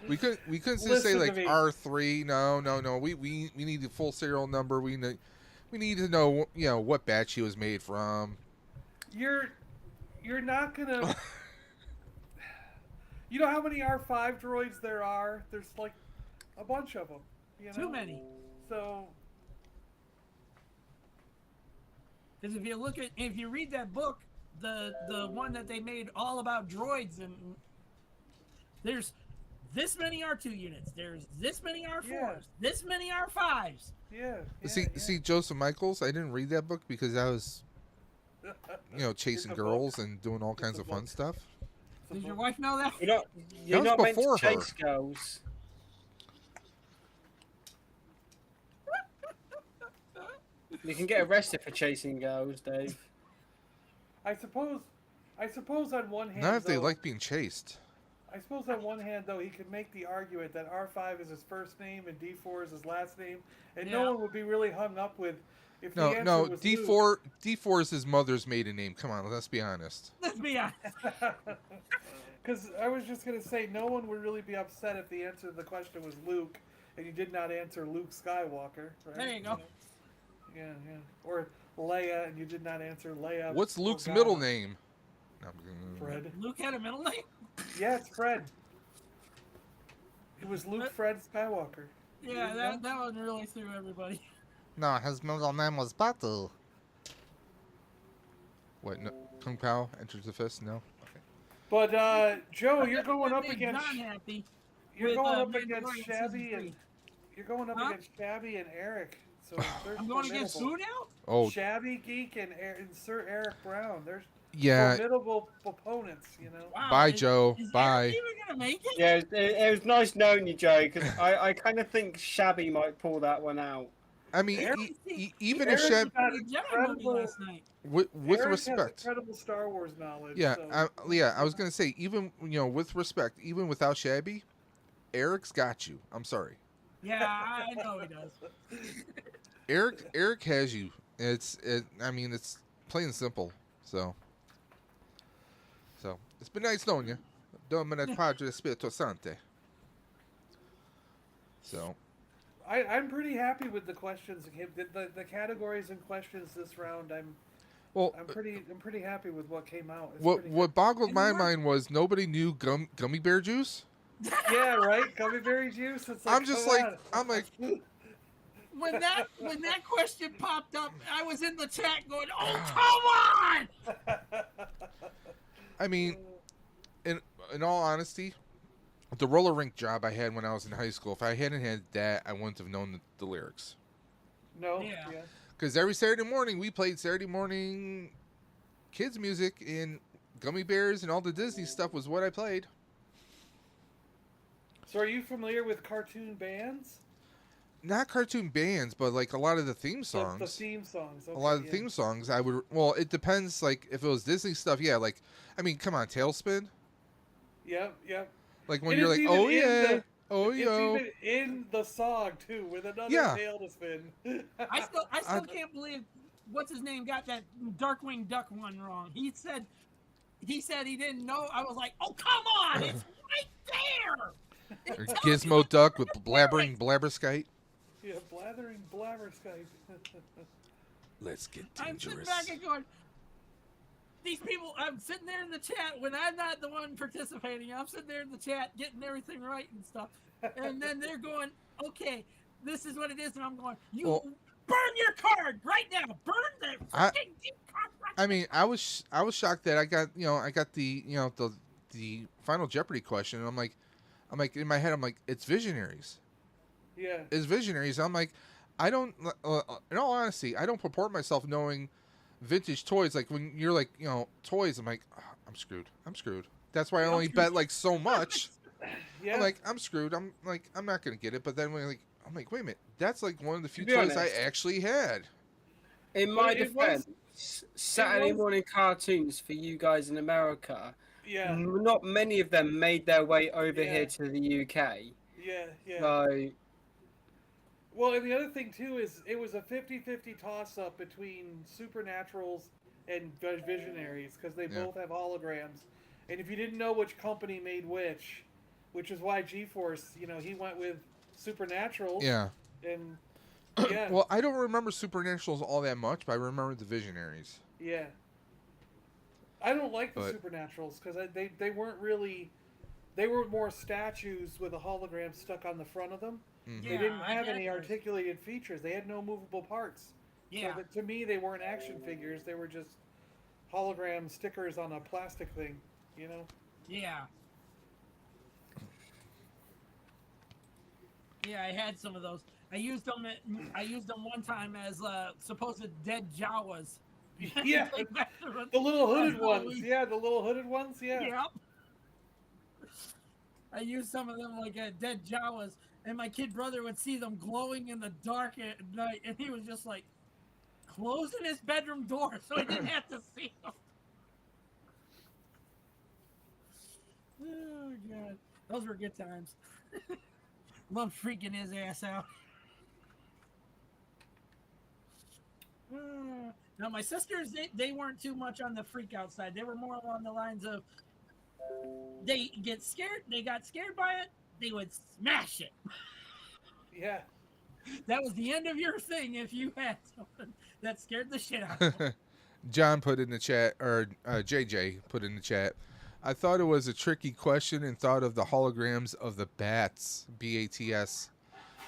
We couldn't just say Listen to like me. R3. No. We need the full serial number. We need to know what batch he was made from. you're not gonna. You know how many R5 droids there are? There's like a bunch of them. You know? Too many. So Because if you read that book, the one that they made all about droids, and there's this many R2 units, there's this many R4s, Yeah. this many R5s. yeah. See, Joseph Michaels. I didn't read that book because I was chasing It's a girls and doing all kinds a of fun book. stuff. Does your wife know that? You're was not meant before to her. chase girls. You can get arrested for chasing girls, Dave. I suppose on one hand, Not if they though, like being chased. I suppose on one hand, though, he could make the argument that R5 is his first name and D4 is his last name, and Yeah. no one would be really hung up with if the No, answer no. was D4 is his mother's maiden name. Come on, let's be honest. Let's be honest. Because I was just gonna say, no one would really be upset if the answer to the question was Luke, and you did not answer Luke Skywalker. Right? There you go. Yeah. Leia, and you did not answer Leia. What's Luke's Organa. middle name? No, Fred. Luke had a middle name? Yeah, it's Fred. It was Luke Fred Skywalker. Yeah, that one really threw everybody. No, his middle name was Batu. What? No, Kung Pao enters the fist? No. Okay. But Joe, you're going up Made against John happy. you're with, going up Mandalorian against season Shabby 3. and you're going up against Shabby and Eric. So they're I'm going against who formidable. now? Oh, Shabby Geek and Sir Eric Brown. They're yeah. formidable opponents, you know. Wow, Bye, Joe. Is Bye. Eric even gonna make it? Yeah, it was nice knowing you, Joe, because I kind of think Shabby might pull that one out. I mean, Eric- even if Eric's Shab, got The Jedi movie incredible, last night. with Eric has respect, incredible Star Wars knowledge. yeah, so. I was gonna say, even with respect, even without Shabby, Eric's got you. I'm sorry, Yeah, I know he does. Eric has you. I mean, it's plain and simple. So it's been nice knowing you. Domine Padre Spirito Sante. So. I'm pretty happy with the questions. The categories and questions this round. I'm pretty happy with what came out. It's pretty What boggled And my you were- mind was nobody knew gummy bear juice. good. Yeah, right. Gummy berry juice. It's like, I'm just come like on. I'm like When that question popped up, I was in the chat going, "Oh, come on!" I mean, in all honesty, the roller rink job I had when I was in high school, if I hadn't had that, I wouldn't have known the lyrics. No. Yeah. Yeah. Because every Saturday morning we played Saturday morning kids music, and Gummy Bears and all the Disney stuff was what I played. So, are you familiar with cartoon bands? Not cartoon bands, but like a lot of the theme The songs. theme songs. A lot of okay, the theme songs, I would. Well, it depends. Like if it was Disney stuff, yeah. Like, I mean, come on, Tailspin. Yep. Yep. Like when It you're is like, even oh in yeah, the- oh It's yo. even in the song too, with another Yeah. tail to spin. I still can't believe what's his name got that Darkwing Duck one wrong. He said he didn't know. I was like, "Oh, come on, it's right there." It Or tells you Gizmo the Duck with lyrics. blabbering blabberskite. Yeah, blathering blabberskite. Let's get I'm sitting dangerous. back and going, these people, I'm sitting there in the chat when I'm not the one participating. I'm sitting there in the chat getting everything right and stuff. And then they're going, okay, this is what it is. And I'm going, you Well- burn your card right now. Burn the freaking card right I mean, I was shocked that I got the the Final Jeopardy question, and I'm like in my head, I'm like, it's Visionaries. Yeah. It's Visionaries. I'm like, I don't. In all honesty, I don't purport myself knowing vintage toys. Like when you're like, toys, I'm like, "Oh, I'm screwed. I'm screwed. That's why I only bet like so much. Yeah. I'm like, I'm screwed. I'm like, I'm not gonna get it. But then when I'm like, wait a minute, that's like one of the few be toys I honest. actually had. In my It was- defense, Saturday was- morning cartoons for you guys in America, yeah. not many of them made their way over Yeah. here to the UK. Yeah. Yeah. So, Well, and the other thing too is it was a 50-50 toss-up between Supernaturals and Visionaries because they Yeah. both have holograms. And if you didn't know which company made which is why G-Force, he went with Supernaturals. Yeah. And yeah, Well, I don't remember Supernaturals all that much, but I remember the Visionaries. yeah. I don't like the But- Supernaturals because they weren't really. They were more statues with a hologram stuck on the front of them. Mhm. They Yeah, didn't I have had any those. articulated features. They had no movable parts. Yeah. So that, to me, they weren't action figures. They were just hologram stickers on a plastic thing, Yeah. Yeah, I had some of those. I used them one time as supposed dead Jawas. Yeah, Like back to the little hooded Halloween. ones. Yeah, the little hooded ones. Yeah. Yep. I used some of them like dead Jawas, and my kid brother would see them glowing in the dark at night, and he was just like closing his bedroom door so he didn't have to see them. Oh god, those were good times. Love freaking his ass out. Now my sisters, they weren't too much on the freak out side. They were more along the lines of they got scared by it, they would smash it. Yeah. That was the end of your thing if you had someone that scared the shit out of you. John put in the chat, or JJ put in the chat. I thought it was a tricky question and thought of the holograms of the bats, BATS.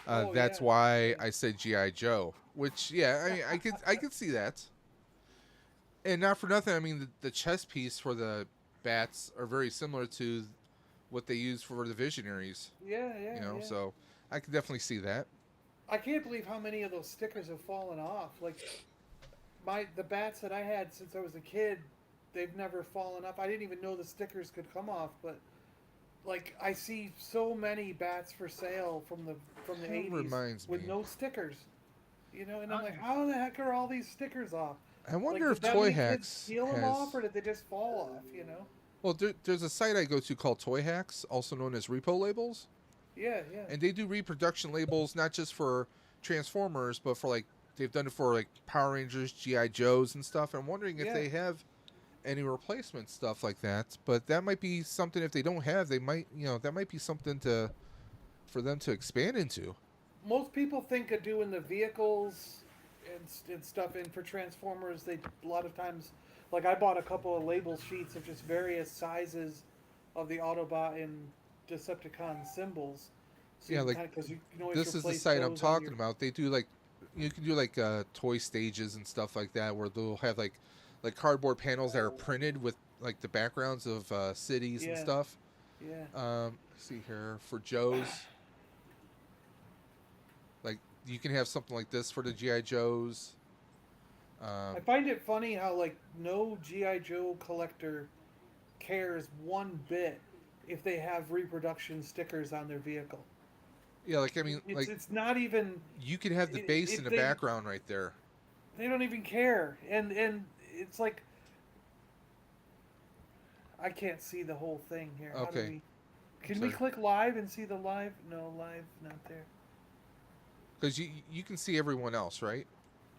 That's Yeah. why I said GI Joe. Which, yeah, I mean, I could see that. And not for nothing, I mean, the chess piece for the bats are very similar to what they use for the Visionaries. Yeah. You know, Yeah. so I could definitely see that. I can't believe how many of those stickers have fallen off. Like the bats that I had since I was a kid, they've never fallen off. I didn't even know the stickers could come off, but like I see so many bats for sale from the That 80s reminds with me. no stickers. You know, and I'm like, how the heck are all these stickers off? I wonder like, if did that Toy many kids Hacks steal them has... off, or did they just fall off? You know? Well, there's a site I go to called Toy Hacks, also known as Repo Labels. Yeah. And they do reproduction labels, not just for Transformers, but for like they've done it for like Power Rangers, GI Joes, and stuff. I'm wondering if they have any replacement stuff like that. But that might be something. If they don't have, they might, that might be something for them to expand into. Most people think of doing the vehicles and stuff in for Transformers. They a lot of times, like I bought a couple of label sheets of just various sizes of the Autobot and Decepticon symbols. So Yeah, like because you can always this is the replace site I'm those on talking your- about. They do like you can do like toy stages and stuff like that, where they'll have like cardboard panels that are printed with like the backgrounds of cities and Yeah. stuff. Yeah. Let's see here for Joe's. Like you can have something like this for the GI Joes. I find it funny how like no GI Joe collector cares one bit if they have reproduction stickers on their vehicle. Yeah, like I mean, like It's not even. you could have the base in the background right there. They don't even care, and it's like I can't see the whole thing here. How do Okay. Can we click live and see the live? No, live not there. Because you can see everyone else, right?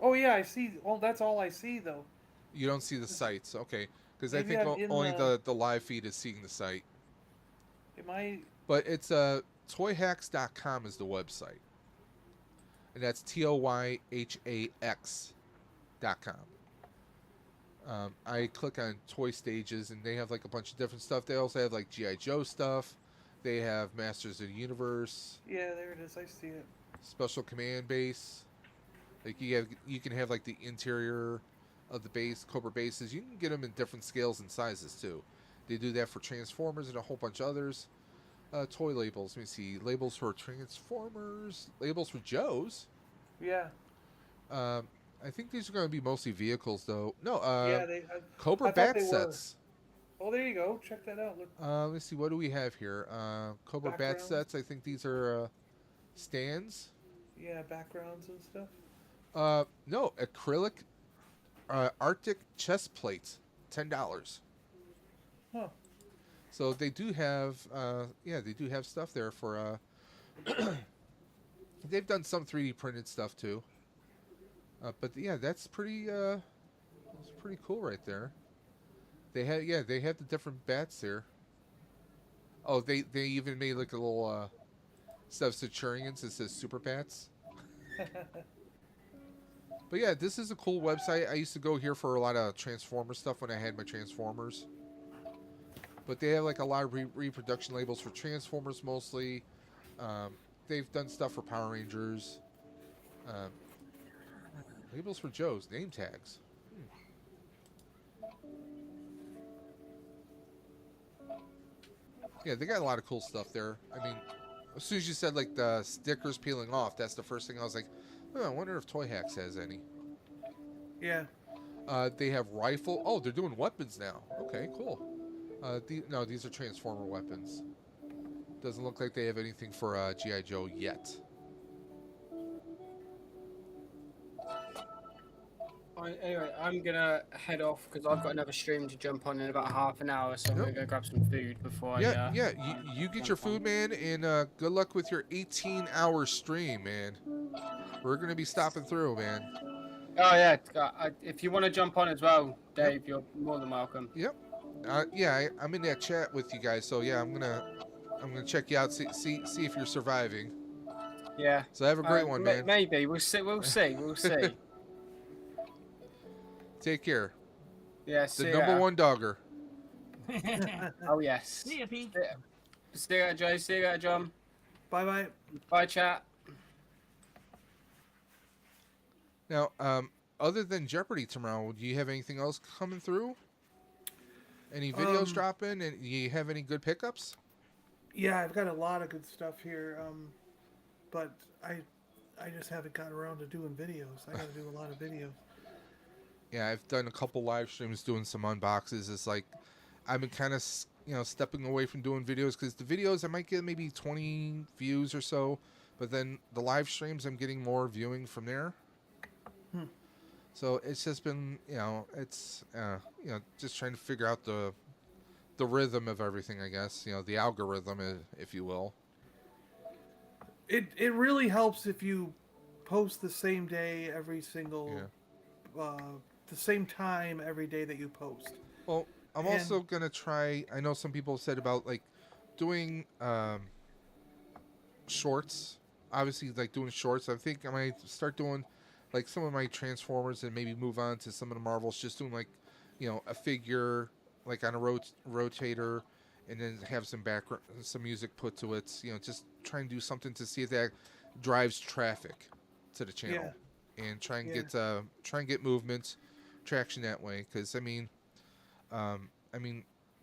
Oh yeah, I see. Oh, that's all I see though. You don't see the sites, okay? Because I Maybe think I'm in only the- the live feed is seeing the site. Am I? But it's toyhacks.com is the website, and that's TOYHAX.com. I click on toy stages, and they have like a bunch of different stuff. They also have like GI Joe stuff. They have Masters of the Universe, Yeah, there it is. I see it. Special Command Base. Like you can have like the interior of the base, Cobra bases. You can get them in different scales and sizes too. They do that for Transformers and a whole bunch of others. Toy labels. Let me see. Labels for Transformers. Labels for Joes. Yeah. I think these are going to be mostly vehicles, though. No. Yeah, Cobra I thought bat they were. sets. Oh, there you go. Check that out. Look. Let's see. What do we have here? Cobra bat Backgrounds. sets. I think these are stands. Yeah, backgrounds and stuff. No, acrylic Arctic chest plates, $10. Huh. So they do have, they do have stuff there for. They've done some 3D printed stuff too. But yeah, that's pretty cool right there. They have the different bats here. Oh, they even made like a little stuff Centurions that says Super Bats. But yeah, this is a cool website. I used to go here for a lot of Transformer stuff when I had my Transformers. But they have like a lot of reproduction labels for Transformers mostly. They've done stuff for Power Rangers. Labels for Joe's, name tags. Yeah, they got a lot of cool stuff there. I mean, as soon as you said like the stickers peeling off, that's the first thing I was like, I wonder if Toy Hacks has any. Yeah. They have rifle. Oh, they're doing weapons now. Okay, cool. No, these are Transformer weapons. Doesn't look like they have anything for G.I. Joe yet. Anyway, I'm gonna head off because I've got another stream to jump on in about half an hour, so I'm gonna go grab some food before Yeah, I. You get your food, man, and good luck with your 18-hour stream, man. We're gonna be stopping through, man. Oh yeah, if you want to jump on as well, Dave, you're more than welcome. Yep. I'm in that chat with you guys, so yeah, I'm gonna check you out, see if you're surviving. Yeah. So have a great one, man. Maybe we'll see. We'll see. We'll see. Take care. Yeah. The See number ya. one dogger. Oh yes. See ya, Pete. See ya, Joe. See ya, John. Bye bye. Bye, chat. Now, other than Jeopardy tomorrow, do you have anything else coming through? Any videos dropping? And do you have any good pickups? Yeah, I've got a lot of good stuff here, but I just haven't gotten around to doing videos. I got to do a lot of videos. Yeah, I've done a couple live streams doing some unboxes. It's like I've been kind of, stepping away from doing videos because the videos I might get maybe 20 views or so, but then the live streams I'm getting more viewing from there. So it's just been, it's, just trying to figure out the rhythm of everything, I guess. The algorithm, if you will. It really helps if you post the same day every single, the same time every day that you post. Well, I'm also going to try, I know some people said about, like, doing shorts. Obviously, like, doing shorts. I think I might start doing, like, some of my Transformers and maybe move on to some of the Marvels. Just doing, like, a figure, like, on a rotator, and then have some background, some music put to it. Just try and do something to see if that drives traffic to the channel, and try and get movement, traction that way. Because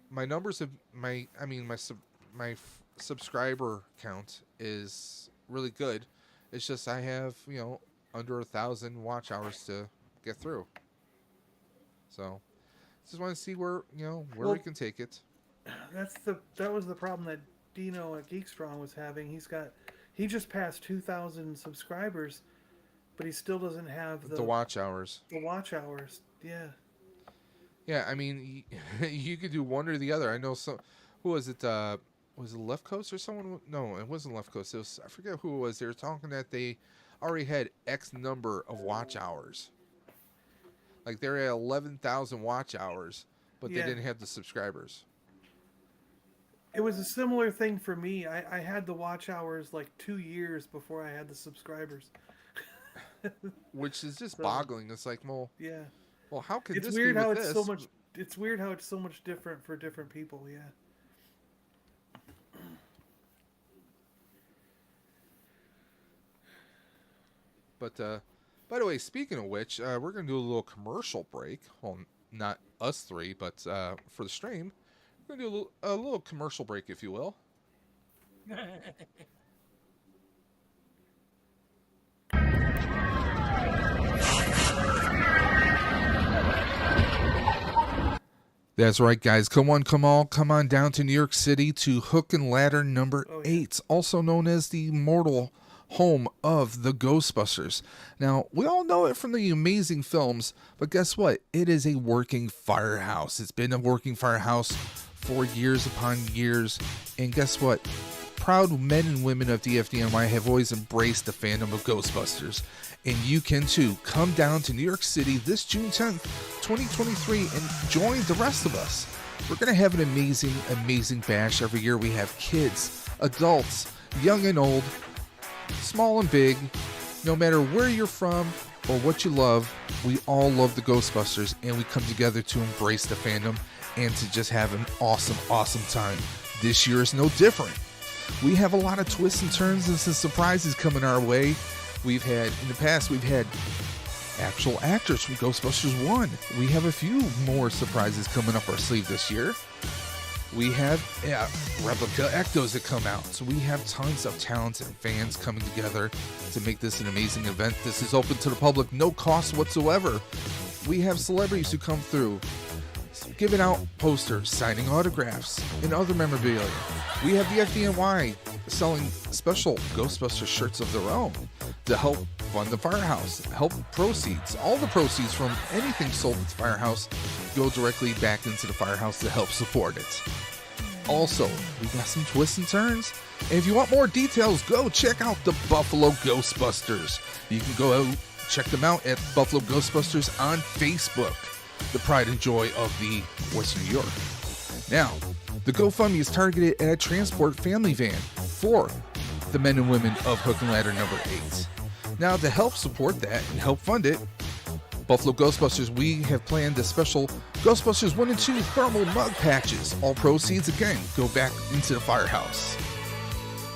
my numbers of my subscriber count is really good. It's just I have under 1,000 watch hours to get through. So just want to see where we can take it. That was the problem that Dino at Geekstrong was having. He just passed 2,000 subscribers, but he still doesn't have the watch hours. The watch hours, yeah. Yeah, you could do one or the other. I know some. Who was it? Was it Left Coast or someone? No, it wasn't Left Coast. It was, I forget who it was. They were talking that they already had X number of watch hours. Like they're at 11,000 watch hours, but they didn't have the subscribers. It was a similar thing for me. I had the watch hours like 2 years before I had the subscribers. Which is just boggling. It's like, well, how could it's this weird be how with it's this? so much. It's weird how it's so much different for different people. Yeah. But by the way, speaking of which, we're gonna do a little commercial break. Well, not us three, but for the stream, we're gonna do a little commercial break, if you will. That's right, guys. Come on down to New York City to Hook and Ladder number 8, also known as the mortal home of the Ghostbusters. Now, we all know it from the amazing films, but guess what? It is a working firehouse. It's been a working firehouse for years upon years, and guess what? Proud men and women of DFDNY have always embraced the fandom of Ghostbusters, and you can too. Come down to New York City this June 10th, 2023, and join the rest of us. We're going to have an amazing bash every year. We have kids, adults, young and old, small and big, no matter where you're from or what you love, we all love the Ghostbusters, and we come together to embrace the fandom and to just have an awesome time. This year is no different. We have a lot of twists and turns and some surprises coming our way. In the past, we've had actual actors from Ghostbusters 1. We have a few more surprises coming up our sleeve this year. We have replica ectos that come out. So we have tons of talents and fans coming together to make this an amazing event. This is open to the public, no cost whatsoever. We have celebrities who come through, giving out posters, signing autographs, and other memorabilia. We have the FDNY selling special Ghostbuster shirts of their own to help fund the firehouse, help proceeds. All the proceeds from anything sold at the firehouse go directly back into the firehouse to help support it. Also, we got some twists and turns. And if you want more details, go check out the Buffalo Ghostbusters. You can go out, check them out at Buffalo Ghostbusters on Facebook, the pride and joy of the Western New York. Now, the GoFundMe is targeted at a transport family van for the men and women of Hook and Ladder number 8. Now, to help support that and help fund it, Buffalo Ghostbusters, we have planned a special Ghostbusters 1 and 2 thermal mug patches. All proceeds, again, go back into the firehouse.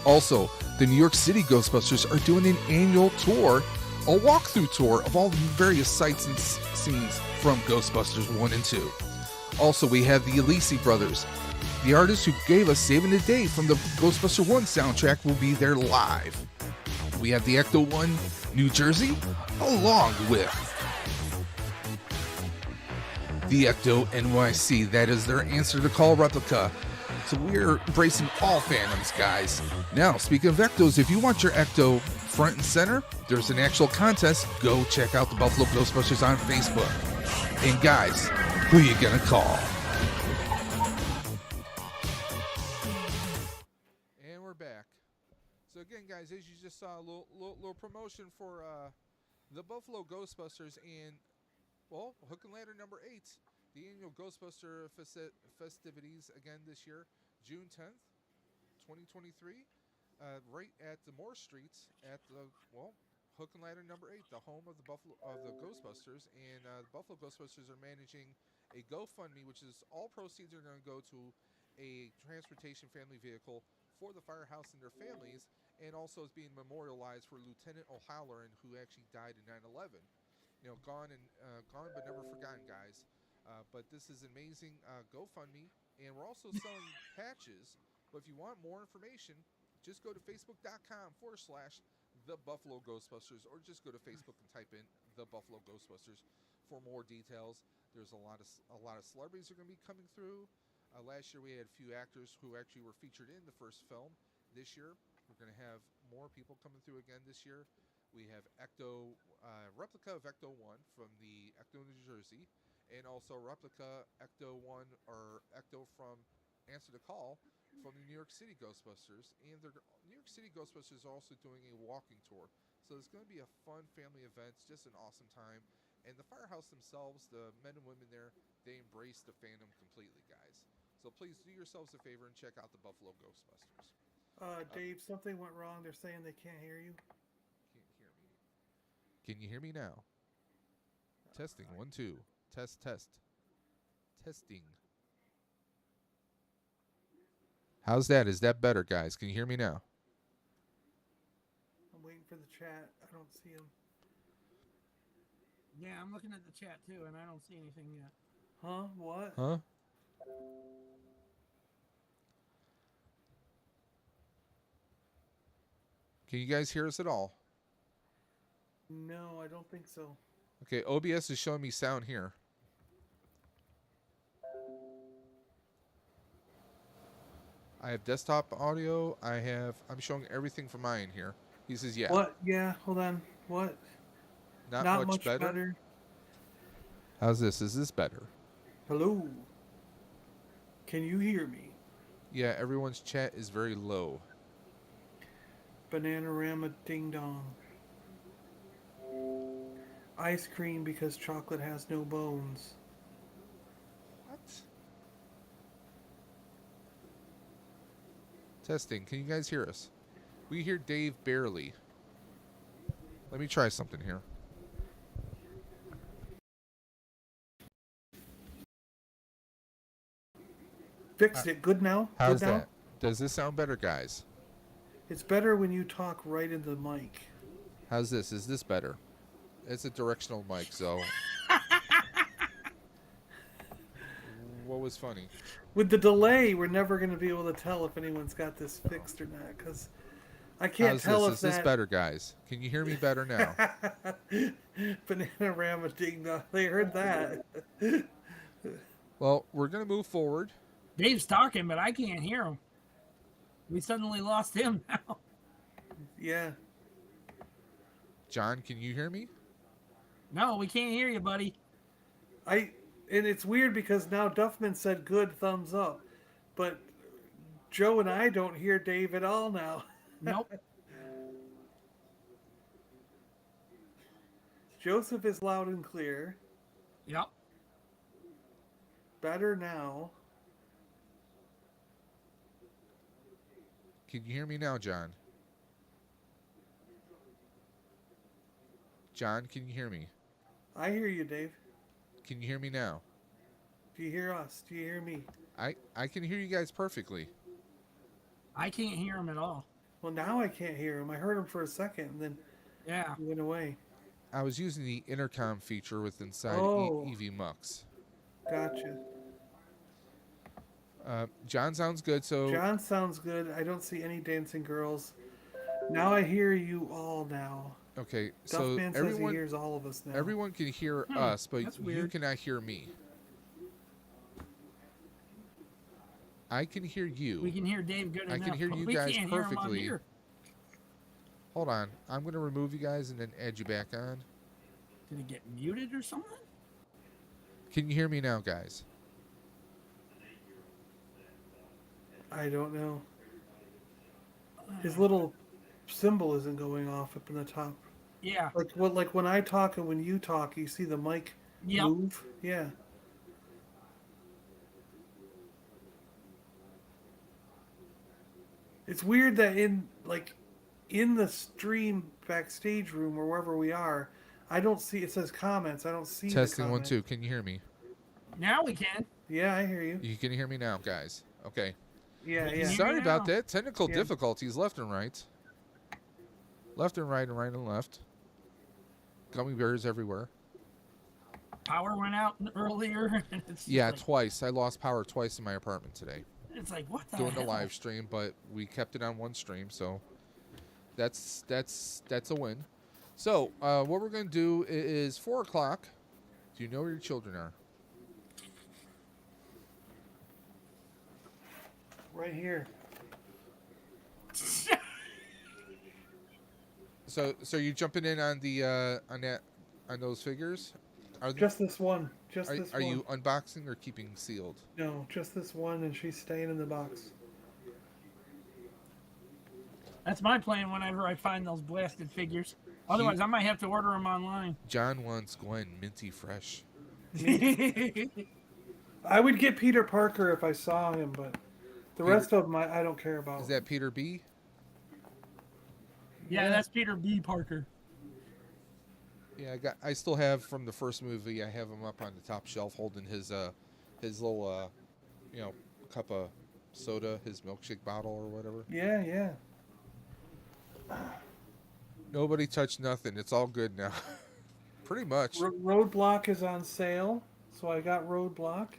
Also, the New York City Ghostbusters are doing an annual tour, a walkthrough tour of all the various sights and scenes from Ghostbusters 1 and 2. Also, we have the Alisi brothers. The artists who gave us Saving the Day from the Ghostbuster 1 soundtrack will be there live. We have the Ecto 1 New Jersey, along with the Ecto NYC. That is their Answer the Call replica. So we're embracing all fandoms, guys. Now, speaking of Ectos, if you want your Ecto front and center, there's an actual contest. Go check out the Buffalo Ghostbusters on Facebook. And guys, who you gonna call? And we're back. So again, guys, as you just saw, a little promotion for the Buffalo Ghostbusters and, well, Hook and Ladder number 8, the annual Ghostbuster festivities again this year, June 10th, 2023, right at the Moore Street at the, well, Hook and Ladder number 8, the home of the Ghostbusters, and the Buffalo Ghostbusters are managing a GoFundMe, which is all proceeds are going to go to a transportation family vehicle for the firehouse and their families, and also is being memorialized for Lieutenant O'Halloran, who actually died in 9/11. You know, gone but never forgotten, guys. But this is an amazing GoFundMe, and we're also selling patches. But if you want more information, just go to facebook.com/The Buffalo Ghostbusters, or just go to Facebook and type in The Buffalo Ghostbusters for more details. There's a lot of celebrities are going to be coming through. Last year we had a few actors who actually were featured in the first film. This year we're going to have more people coming through again this year. We have Ecto, replica of Ecto 1 from the Ecto New Jersey, and also replica Ecto 1 or Ecto from Answer the Call from the New York City Ghostbusters. And the New York City Ghostbusters are also doing a walking tour. So it's going to be a fun family event, just an awesome time. And the firehouse themselves, the men and women there, they embrace the fandom completely, guys. So please do yourselves a favor and check out the Buffalo Ghostbusters. Dave, something went wrong. They're saying they can't hear you. Can't hear me. Can you hear me now? Testing. 1, 2. Test. Testing. How's that? Is that better, guys? Can you hear me now? I'm waiting for the chat. I don't see him. Yeah, I'm looking at the chat too, and I don't see anything yet. Huh? What? Huh? Can you guys hear us at all? No, I don't think so. Okay, OBS is showing me sound here. I have desktop audio. I'm showing everything from mine here. He says, yeah. What? Yeah, hold on. What? Not much better. How's this? Is this better? Hello? Can you hear me? Yeah, everyone's chat is very low. Bananarama ding dong. Ice cream because chocolate has no bones. What? Testing. Can you guys hear us? We hear Dave barely. Let me try something here. Fixed it. Good now? How's Good now? that? Does this sound better, guys? It's better when you talk right into the mic. How's this? Is this better? It's a directional mic, so... What was funny? With the delay, we're never going to be able to tell if anyone's got this fixed or not, because I can't tell if Is this better, guys? Can you hear me better now? Bananarama ding dong. They heard that. Well, we're going to move forward. Dave's talking, but I can't hear him. We suddenly lost him now. Yeah. John, can you hear me? No, we can't hear you, buddy. And it's weird because now Duffman said good, thumbs up, but Joe and I don't hear Dave at all now. Nope. Joseph is loud and clear. Yep. Better now. Can you hear me now, John? John, can you hear me? I hear you, Dave. Can you hear me now? Do you hear us? Do you hear me? I can hear you guys perfectly. I can't hear him at all. Well, now I can't hear him. I heard him for a second, and then Yeah. he went away. I was using the intercom feature with inside Oh. EV Mux. Gotcha. John sounds good, so John sounds good. I don't see any dancing girls. Now I hear you all now. okay. So Duffman says he everyone hears all of us now. everyone can hear us, but that's you weird. cannot hear me. I can hear you. We can hear Dave good I enough. can hear but you we guys can't hear him on perfectly. here. Hold on. I'm going to remove you guys and then add you back on. Did it get muted or something? Can you hear me now, guys? I don't know. His little symbol isn't going off up in the top. Yeah. Like when I talk and when you talk, you see the mic Yep. move. Yeah. It's weird that in the stream backstage room or wherever we are, I don't see it says comments. I don't see Testing the 1 comments. 2. Can you hear me? Now we can. Yeah, I hear you. You can hear me now, guys. Okay. Yeah, can yeah. hear Sorry me about now. that. Technical Yeah. difficulties left and right. Left and right and right and left. Gummy bears everywhere. Power went out earlier. And it's just Yeah, like, twice. I lost power twice in my apartment today. it's like, what the Doing the hell? live stream, but we kept it on one stream, so that's a win. So what we're gonna do is 4 o'clock. Do you know where your children are? Right here. So you jumping in on the on those figures? Are Just this one. Just are, this are one. you unboxing or keeping sealed? No, just this one, and she's staying in the box. That's my plan whenever I find those blasted figures. Otherwise, I might have to order them online. John wants Gwen minty fresh. I would get Peter Parker if I saw him, but the rest of them I don't care about. Is that Peter B? Yeah, that's Peter B. Parker. Yeah, I still have from the first movie. I have him up on the top shelf holding his little cup of soda, his milkshake bottle or whatever. Yeah, yeah. Nobody touched nothing. It's all good now. Pretty much. Roadblock is on sale, so I got Roadblock.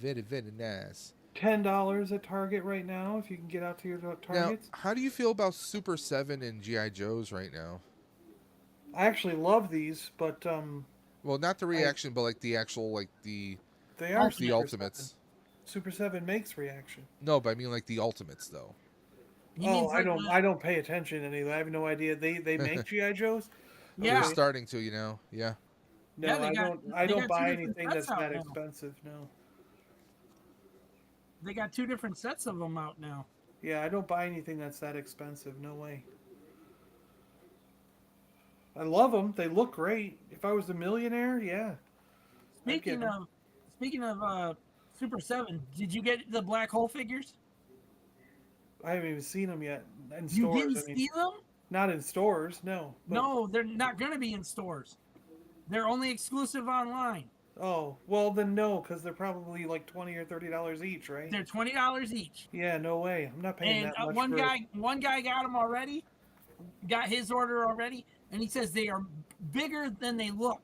Very, very nice. $10 at Target right now if you can get out to your Now, Targets. how do you feel about Super 7 and G.I. Joes right now? I actually love these, but Well, not the reaction, but like the actual, like the they are the Super Ultimates. 7. Super 7 makes reaction. No, but I mean like the Ultimates though. He Oh, means I like don't the- I don't pay attention anyway. I have no idea. They make GI Joes? Yeah. They're starting to, you know. Yeah. No, Yeah, they I got- don't. I they don't got two buy different anything that's sets out that now. expensive. No. They got 2 different sets of them out now. Yeah, I don't buy anything that's that expensive. No way. I love them. They look great. If I was a millionaire, yeah. I'd get Speaking of Super 7, did you get the black hole figures? I haven't even seen them yet in You stores. didn't I mean, see them? not in stores. No. But- No, they're not going to be in stores. They're only exclusive online. Oh well, then no, because they're probably like $20 or $30 each, right? They're $20 each. Yeah, no way. I'm not paying And that much one for. guy got them already, got his order already, and he says they are bigger than they look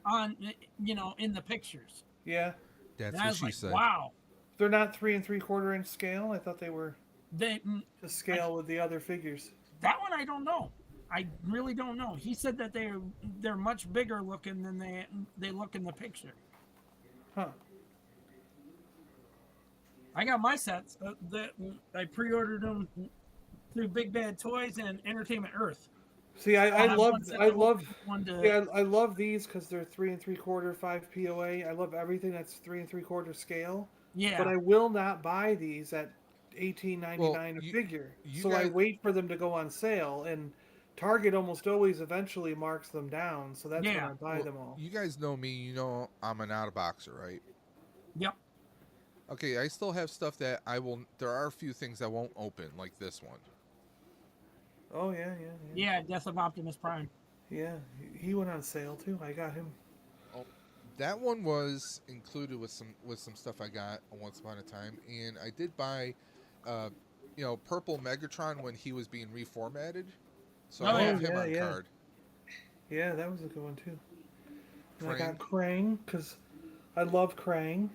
on, in the pictures. Yeah, That's And I what was she like, said. wow. they're not 3 3/4 inch scale. I thought they were They, to scale with the other figures. that one I don't know. I really don't know. He said that they're much bigger looking than they look in the picture. Huh? I got my sets. I pre-ordered them through Big Bad Toys and Entertainment Earth. See, I have love one set I that love one to- yeah, I love these because they're 3 3/4 5 POA. I love everything that's 3 3/4 scale. Yeah. But I will not buy these at $18.99 Well, a figure. you So I guys- wait for them to go on sale, and Target almost always eventually marks them down. So that's when Yeah. I buy Well, them all. You guys know me. You know I'm an out of boxer, right? Yep. Okay, I still have stuff that I will. There are a few things I won't open, like this one. Oh yeah. Yeah, Death of Optimus Prime. Yeah, he went on sale too. I got him. Oh, that one was included with some stuff I got once upon a time, and I did buy, uh, Purple Megatron when he was being reformatted, so I Oh, have yeah. him yeah, on yeah. card. Yeah, that was a good one too. And I Krang. got Krang because I love Krang.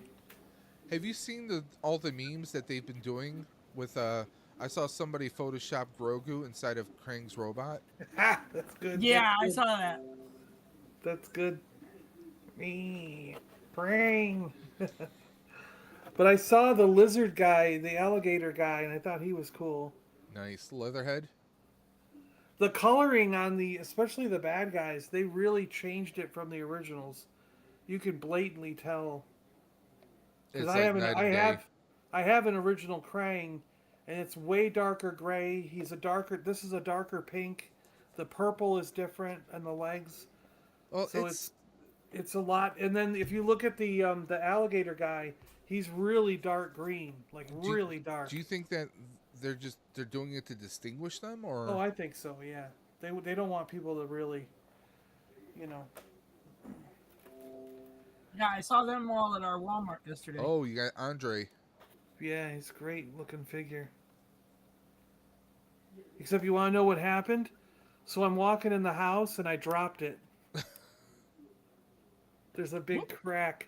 Have you seen all the memes that they've been doing with? I saw somebody Photoshop Grogu inside of Krang's robot. Ha! That's good. Yeah, I That's saw good. that. That's good. Me, Krang. But I saw the lizard guy, the alligator guy, and I thought he was cool. Nice Leatherhead. The coloring on especially the bad guys, they really changed it from the originals. You can blatantly tell. Because It's like night and day. I have an original Krang, and it's way darker gray. This is a darker pink. The purple is different, and the legs. Well, So it's a lot. And then if you look at the alligator guy, he's really dark green, like really dark. Do you think that they're doing it to distinguish them, or? Oh, I think so. Yeah, they don't want people to really, you know. Yeah, I saw them all at our Walmart yesterday. Oh, you got Andre. Yeah, he's a great looking figure. Except you want to know what happened? So I'm walking in the house and I dropped it. There's a big crack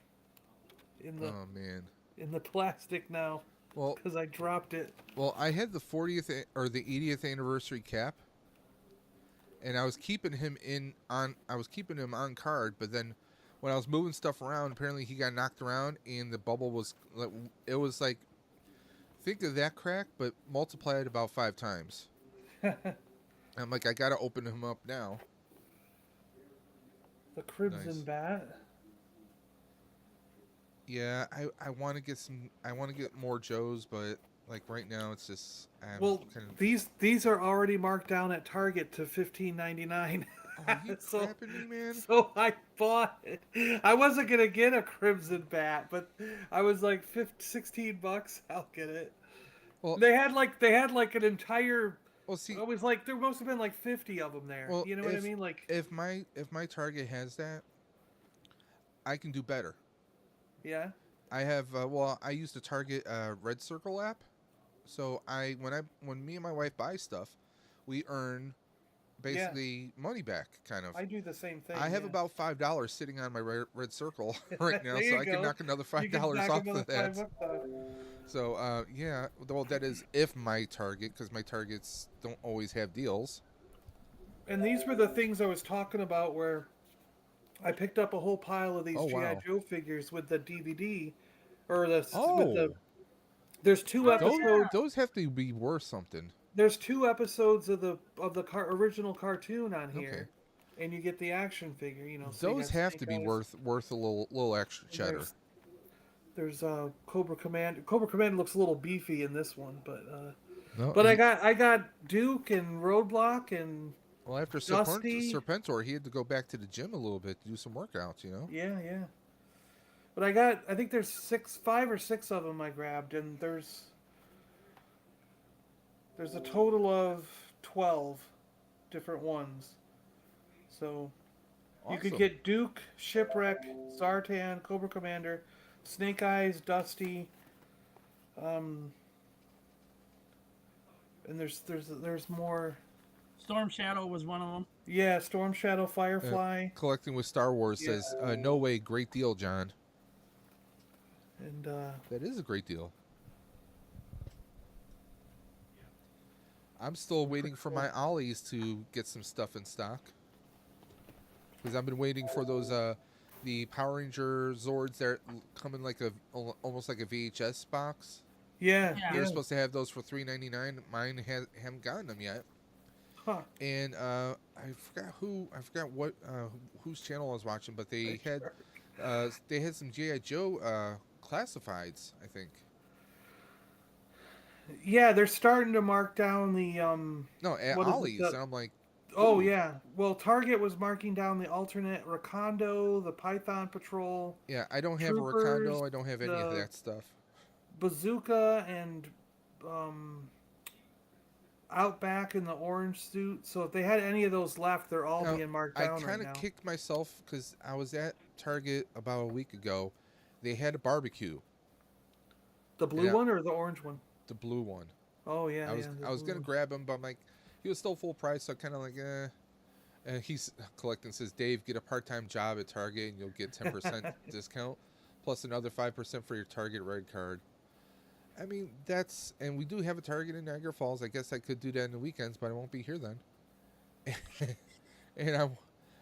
in the Oh man. in the plastic now Well, because I dropped it. well, I had the 40th or the 80th anniversary cap, and I was keeping him on card, but then when I was moving stuff around, apparently he got knocked around, and the bubble was like, think of that crack, but multiply it about 5 times. I'm like, I gotta open him up now. The Crimson Nice. Bat. Yeah, I want to get more Joes, but like right now it's just Well, these are already marked down at Target to $15.99. Oh, you so, crapping me, man? So I bought it. I wasn't gonna get a Crimson Bat, but I was like $16. I'll get it. Well, They had like an entire. well, see, I was like, there must have been like 50 of them there. well, You know what I mean? Like, if my Target has that, I can do better. yeah. I have I use the Target Red Circle app, so when me and my wife buy stuff, we earn basically money back, kind of. I do the same thing. I have yeah. about $5 sitting on my Red Circle right now, There so you I can go. knock another You can $5 knock off another of that. $5 off. So yeah, well that is if my Target, because my Targets don't always have deals. And these were the things I was talking about where I picked up a whole pile of these Oh, G.I. wow. Joe figures with the DVD, or with Oh, the. There's two episodes. those have to be worth something. There's 2 episodes of the original cartoon on here, Okay. and you get the action figure. You know, so you Those got have Snake to be Eyes. worth a little extra And cheddar. There's Cobra Command. Cobra Command looks a little beefy in this one, but No, I got Duke and Roadblock and well, after Dusty. Serpentor, he had to go back to the gym a little bit to do some workouts. yeah. But I think there's 5 or 6 of them I grabbed, and there's a total of 12 different ones. So you could Awesome. get Duke, Shipwreck, Zartan, Cobra Commander, Snake Eyes, Dusty, and there's more. Storm Shadow was one of them. Yeah, Storm Shadow, Firefly, Collecting with Star Wars Yeah. says, "No way, great deal, John." and That is a great deal. I'm still waiting for my Ollies to get some stuff in stock, because I've been waiting for those the Power Ranger Zords that come in like almost like a VHS box. yeah, Yeah. They're supposed to have those for $3.99. Mine haven't gotten them yet. Huh. And I forgot what whose channel I was watching, but they had some G.I. Joe classifieds, I think. Yeah, they're starting to mark down the No, at what is it, Ollie's, and I'm like, Oh ooh. yeah. Well, Target was marking down the alternate Rakondo, the Python Patrol, Yeah, I don't have a Troopers, Rakondo. I don't have any of that stuff. Bazooka, and out back in the orange suit. So if they had any of those left, they're all Now, being marked I down right kind now. of kicked myself because I was at Target about a week ago. They had a barbecue, The blue Yeah. one or the orange one? the blue one. Oh yeah, I was yeah. the I was blue gonna one. grab him, but I'm like, he was still full price, so I kind of like, eh. And he's collecting. Says, Dave, get a part-time job at Target, and you'll get 10% discount, plus another 5% for your Target Red card. I mean, and we do have a Target in Niagara Falls. I guess I could do that in the weekends, but I won't be here then. And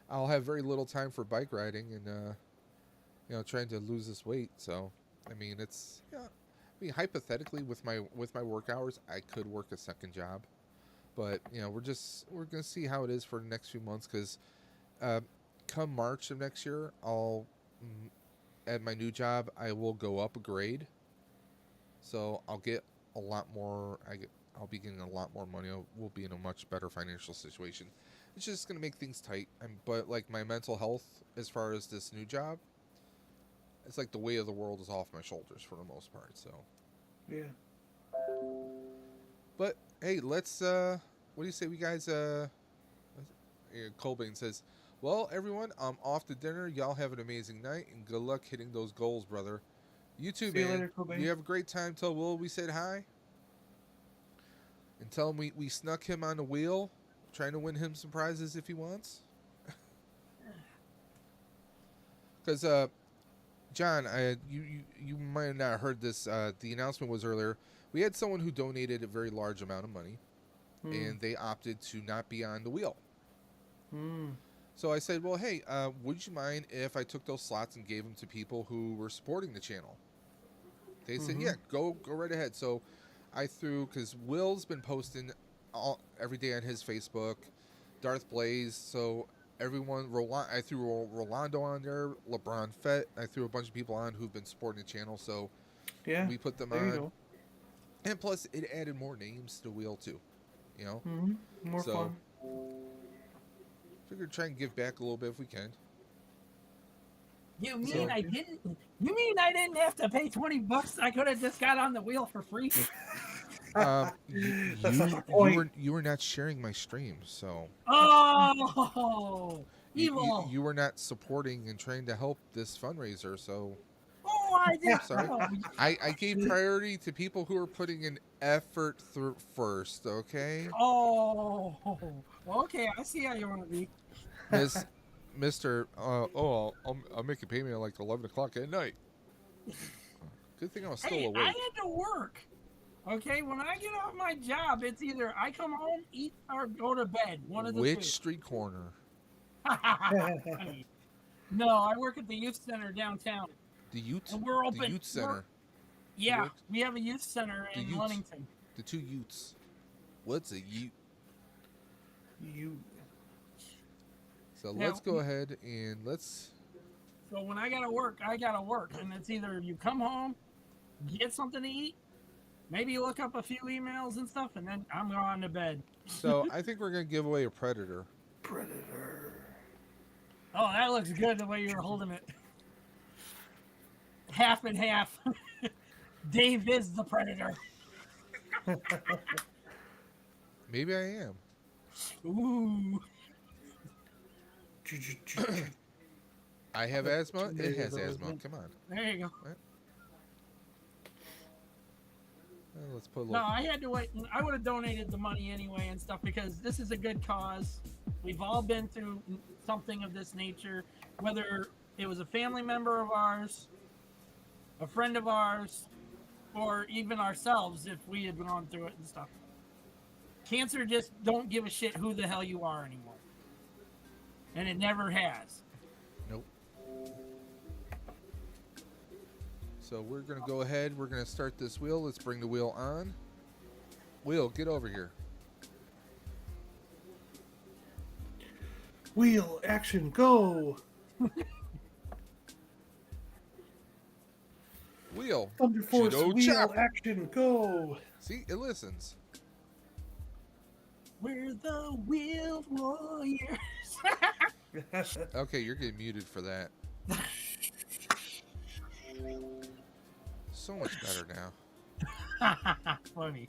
I'll have very little time for bike riding and trying to lose this weight. So, I mean, it's yeah. I mean, hypothetically, with my work hours, I could work a second job, but we're gonna see how it is for the next few months because come March of next year, at my new job I will go up a grade, so I'll get a lot more. I'll be getting a lot more money. We'll be in a much better financial situation. It's just gonna make things tight. But like my mental health, as far as this new job, it's like the weight of the world is off my shoulders for the most part. So, Yeah. but hey, let's. What do you say, we guys? Colbane says, "Well, everyone, I'm off to dinner. Y'all have an amazing night and good luck hitting those goals, brother. You too, See you man. later, Cobain. You have a great time. Tell Will we said hi, and tell him we snuck him on the wheel, trying to win him some prizes if he wants. Because John, you might have not heard this. The announcement was earlier. We had someone who donated a very large amount of money, and they opted to not be on the wheel. So I said, well, hey, would you mind if I took those slots and gave them to people who were supporting the channel? They said, yeah, go right ahead. So I threw, because Will's been posting every day on his Facebook, Darth Blaze, so everyone, I threw Rolando on there, LeBron Fett, I threw a bunch of people on who've been supporting the channel, so Yeah. we put them there you on. go. And plus, it added more names to the wheel, too, More So, fun. Figured try and give back a little bit if we can. You mean So- I didn't? You mean I didn't have to pay $20? I could have just got on the wheel for free. That's not the point. You were not sharing my stream, so Oh, evil! you were not supporting and trying to help this fundraiser. So Oh, I did. sorry. I gave priority to people who are putting in effort first. Okay, Oh, okay. I see how you want to be. Mister. I'll make a payment at like 11 o'clock at night. Good thing I was still Hey, awake. I had to work. Okay, when I get off my job, it's either I come home, eat, or go to bed. One of the Which street corner? two. No, I work at the youth center downtown. The youth. And we're open. The youth center. Yeah, Work- we have a youth center The in youth. Lunington. The two youths. What's a youth? You. So Now- let's go ahead and let's. So when I gotta work, and it's either you come home, get something to eat, maybe look up a few emails and stuff, and then I'm going to bed. So I think we're gonna give away a Predator. Predator. Oh, that looks good the way you're holding it. Half and half. Dave is the predator. Maybe I am. Ooh. I have asthma. It has asthma. Come on. There you go. Let's put a No, little. I had to wait. I would have donated the money anyway and stuff because this is a good cause. We've all been through something of this nature, whether it was a family member of ours, a friend of ours, or even ourselves if we had gone through it and stuff. Cancer just don't give a shit who the hell you are anymore. And it never has. Nope. So we're gonna go ahead. We're gonna start this wheel. Let's bring the wheel on. Wheel, get over here. Wheel action go. Wheel. Thunder Force Judo wheel chop. action go. See, it listens. We're the Wheel Warriors. Okay, you're getting muted for that. So much better now. Funny.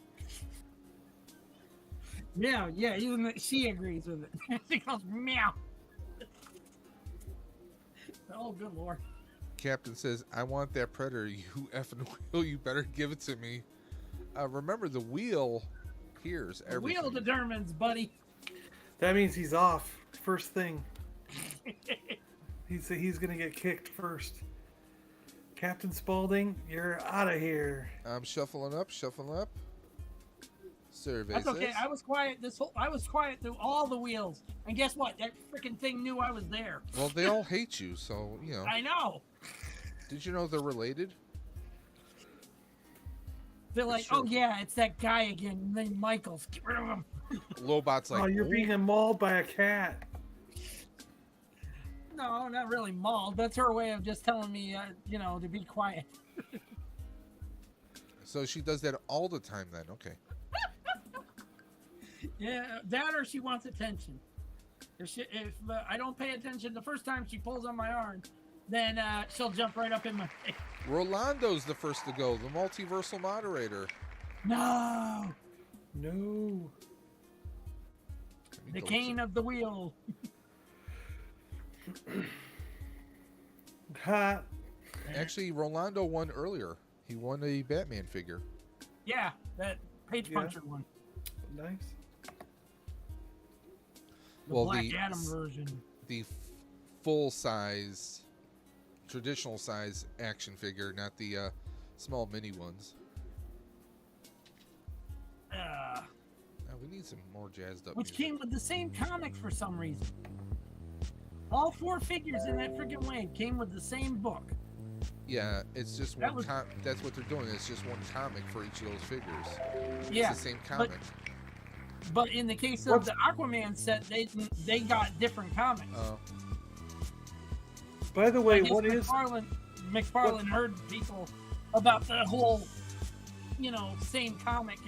Yeah, even she agrees with it. She goes meow. Oh, good lord. Captain says, I want that predator. You effing wheel, you better give it to me. Remember, the wheel hears The everything. wheel determines, buddy. That means he's off. First thing. He's gonna get kicked first. Captain Spaulding, you're out of here. I'm shuffling up. Survey That's okay. says. I was quiet through all the wheels. And guess what? That freaking thing knew I was there. Well, they all hate you, so, you know. I know. Did you know they're related? They're like, sure. oh yeah, it's that guy again named Michaels. Get rid of him. Lobot's like, Oh, you're being mauled by a cat. No, not really mauled. That's her way of just telling me, to be quiet. So she does that all the time then. Okay. Yeah, that or she wants attention. If I don't pay attention the first time she pulls on my arm, then she'll jump right up in my face. Rolando's the first to go, the multiversal moderator. No! No. The cane of the wheel. Ha. Actually, Rolando won earlier. He won a Batman figure. Yeah, that page Yeah. puncher one. Nice. The Well, Black Adam version. The full size, traditional size action figure, not the small mini ones. We need some more jazzed up Which music. came with the same comic for some reason. All 4 figures in that freaking wave came with the same book. Yeah, it's just That one. was- That's what they're doing. It's just one comic for each of those figures. Yeah, It's the same comic. but in the case of the Aquaman set, they got different comics. By the way, I guess what is McFarlane heard people about the whole, same comic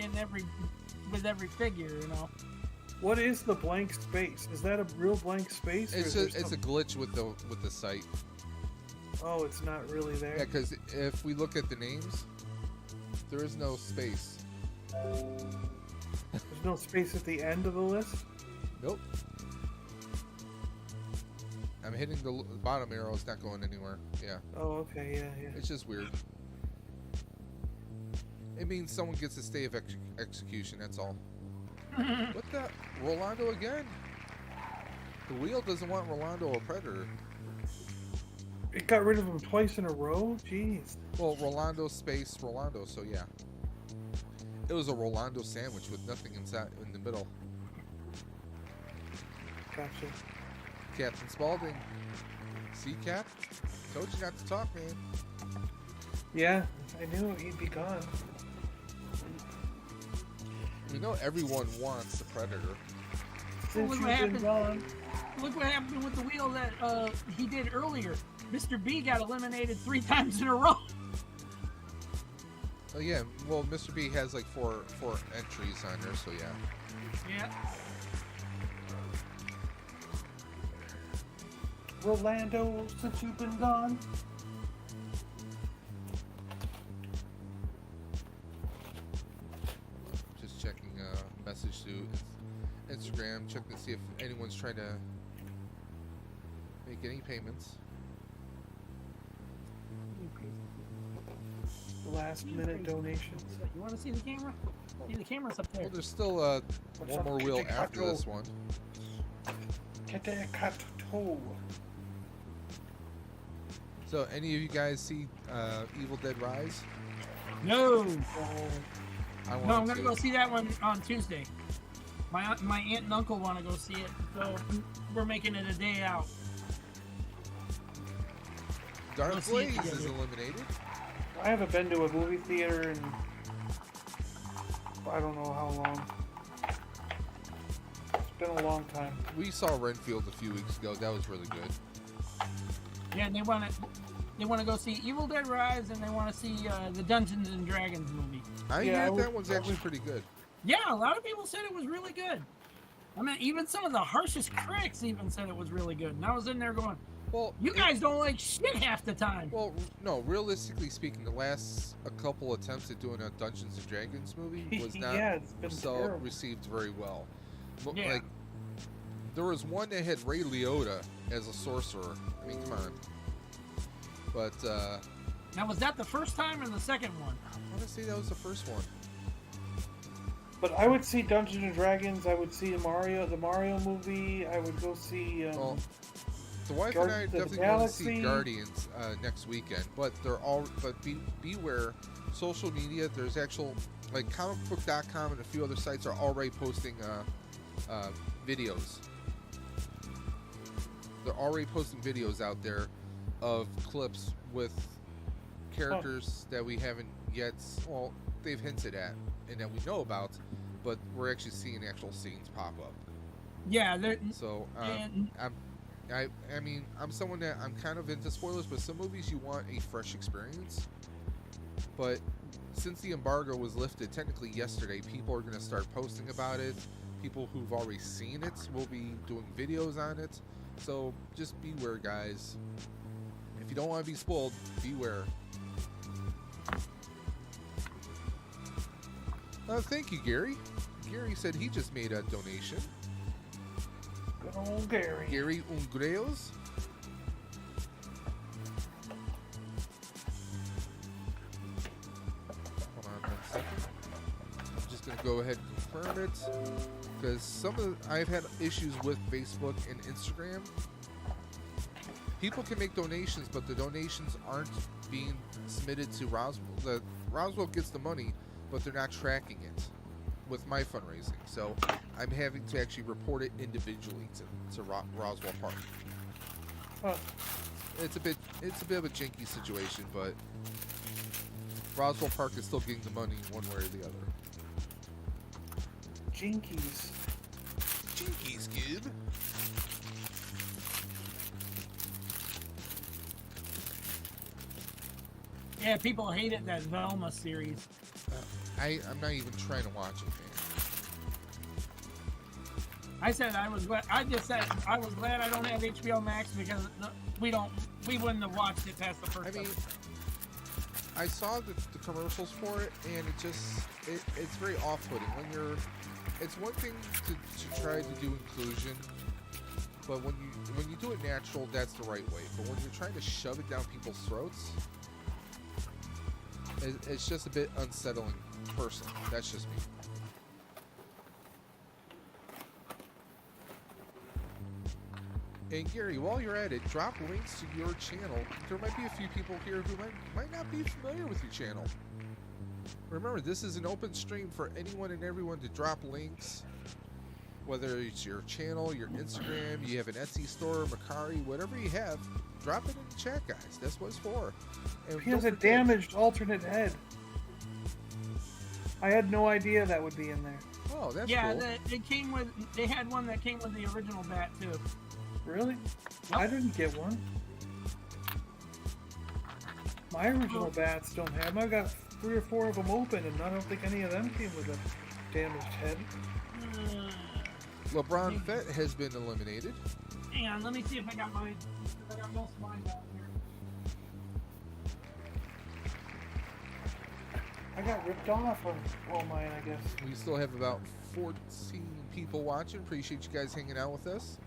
with every figure, what is the blank space? Is that a real blank space? or It's is there a glitch with the site. Oh, it's not really there. Yeah, because if we look at the names, there is no space. There's no space at the end of the list. Nope. I'm hitting the bottom arrow. It's not going anywhere. Yeah. Oh, okay, yeah. It's just weird. It means someone gets a stay of execution. That's all. What the? Rolando again? The wheel doesn't want Rolando or Predator. It got rid of him twice in a row? Jeez. Well, Rolando space Rolando, so yeah. It was a Rolando sandwich with nothing inside in the middle. Gotcha. Captain Spaulding. See, Cap? Told you not to talk, man. Yeah, I knew he'd be gone. We know everyone wants the Predator. Since look you've what been happened. gone. Look what happened with the wheel that he did earlier. Mr. B got eliminated 3 times in a row. Oh yeah, well, Mr. B has like four entries on there, so yeah. Yeah. Rolando, since you've been gone. Just checking message to Instagram, checking to see if anyone's trying to make any payments. Last minute donations. You want to see the camera? See, the camera's up there. Well, there's still one up, more wheel Kitty after Kato? this one. Ketekato. So, any of you guys see Evil Dead Rise? No. I want No, I'm to. gonna go see that one on Tuesday. My aunt and uncle want to go see it, so we're making it a day out. Dark Go see it Blaze is together. eliminated. I haven't been to a movie theater in I don't know how long. It's been a long time. We saw Renfield a few weeks ago. That was really good. Yeah, and they want to go see Evil Dead Rise, and they want to see the Dungeons and Dragons movie. I Yeah, heard I that would- one's actually pretty good. Yeah, a lot of people said it was really good. I mean, even some of the harshest critics even said it was really good. And I was in there going, Well, You guys don't like shit half the time. Well, no. Realistically speaking, the last a couple attempts at doing a Dungeons and Dragons movie was not Yeah, it's been terrible. received very well. Yeah. Like, there was one that had Ray Liotta as a sorcerer. I mean, come on. But Now, was that the first time or the second one? I want to say that was the first one. But I would see Dungeons and Dragons. I would see the Mario movie. I would go see. Well, the wife and I Guardians of the definitely want to see Galaxy. Guardians next weekend. But beware, social media. There's actual like comicbook.com and a few other sites are already posting videos. They're already posting videos out there of clips with characters that we haven't yet. Well, they've hinted at and that we know about, but we're actually seeing actual scenes pop up. Yeah, So and I mean, I'm someone that I'm kind of into spoilers, but some movies you want a fresh experience. But since the embargo was lifted, technically yesterday, people are going to start posting about it. People who've already seen it will be doing videos on it. So just beware, guys. If you don't want to be spoiled, beware. Thank you, Gary. Gary said he just made a donation. Good old Gary. Gary Ungreos. Hold on 1 second. I'm just gonna go ahead and confirm it because I've had issues with Facebook and Instagram. People can make donations, but the donations aren't being submitted to Roswell. Roswell gets the money, but they're not tracking it with my fundraising. So I'm having to actually report it individually to Roswell Park. Huh. It's a bit of a janky situation, but Roswell Park is still getting the money one way or the other. Jinkies. Jinkies, Gib. yeah, people hated that Velma series. I'm not even trying to watch it, man. I said I was glad. I just said I was glad I don't have HBO Max because we wouldn't have watched it past the first. I mean, I saw the commercials for it, and it's very off-putting. It's one thing to try to do inclusion, but when you do it natural, that's the right way. But when you're trying to shove it down people's throats, it's just a bit unsettling. Personally, that's just me. And Gary, while you're at it, drop links to your channel. There might be a few people here who might not be familiar with your channel. Remember, this is an open stream for anyone and everyone to drop links. Whether it's your channel, your Instagram, you have an Etsy store, Mercari, whatever you have, drop it in the chat, guys. That's what it's for. And He has a don't forget- damaged alternate head. I had no idea that would be in there. Oh, that's yeah, cool. they had one that came with the original bat too. Really? I didn't get one. My original bats don't have them. I've got 3 or 4 of them open, and I don't think any of them came with a damaged head. LeBron Fett has been eliminated. Hang on, let me see if I got mine. I got most of mine down here. I got ripped off on all mine, I guess. We still have about 14 people watching. Appreciate you guys hanging out with us.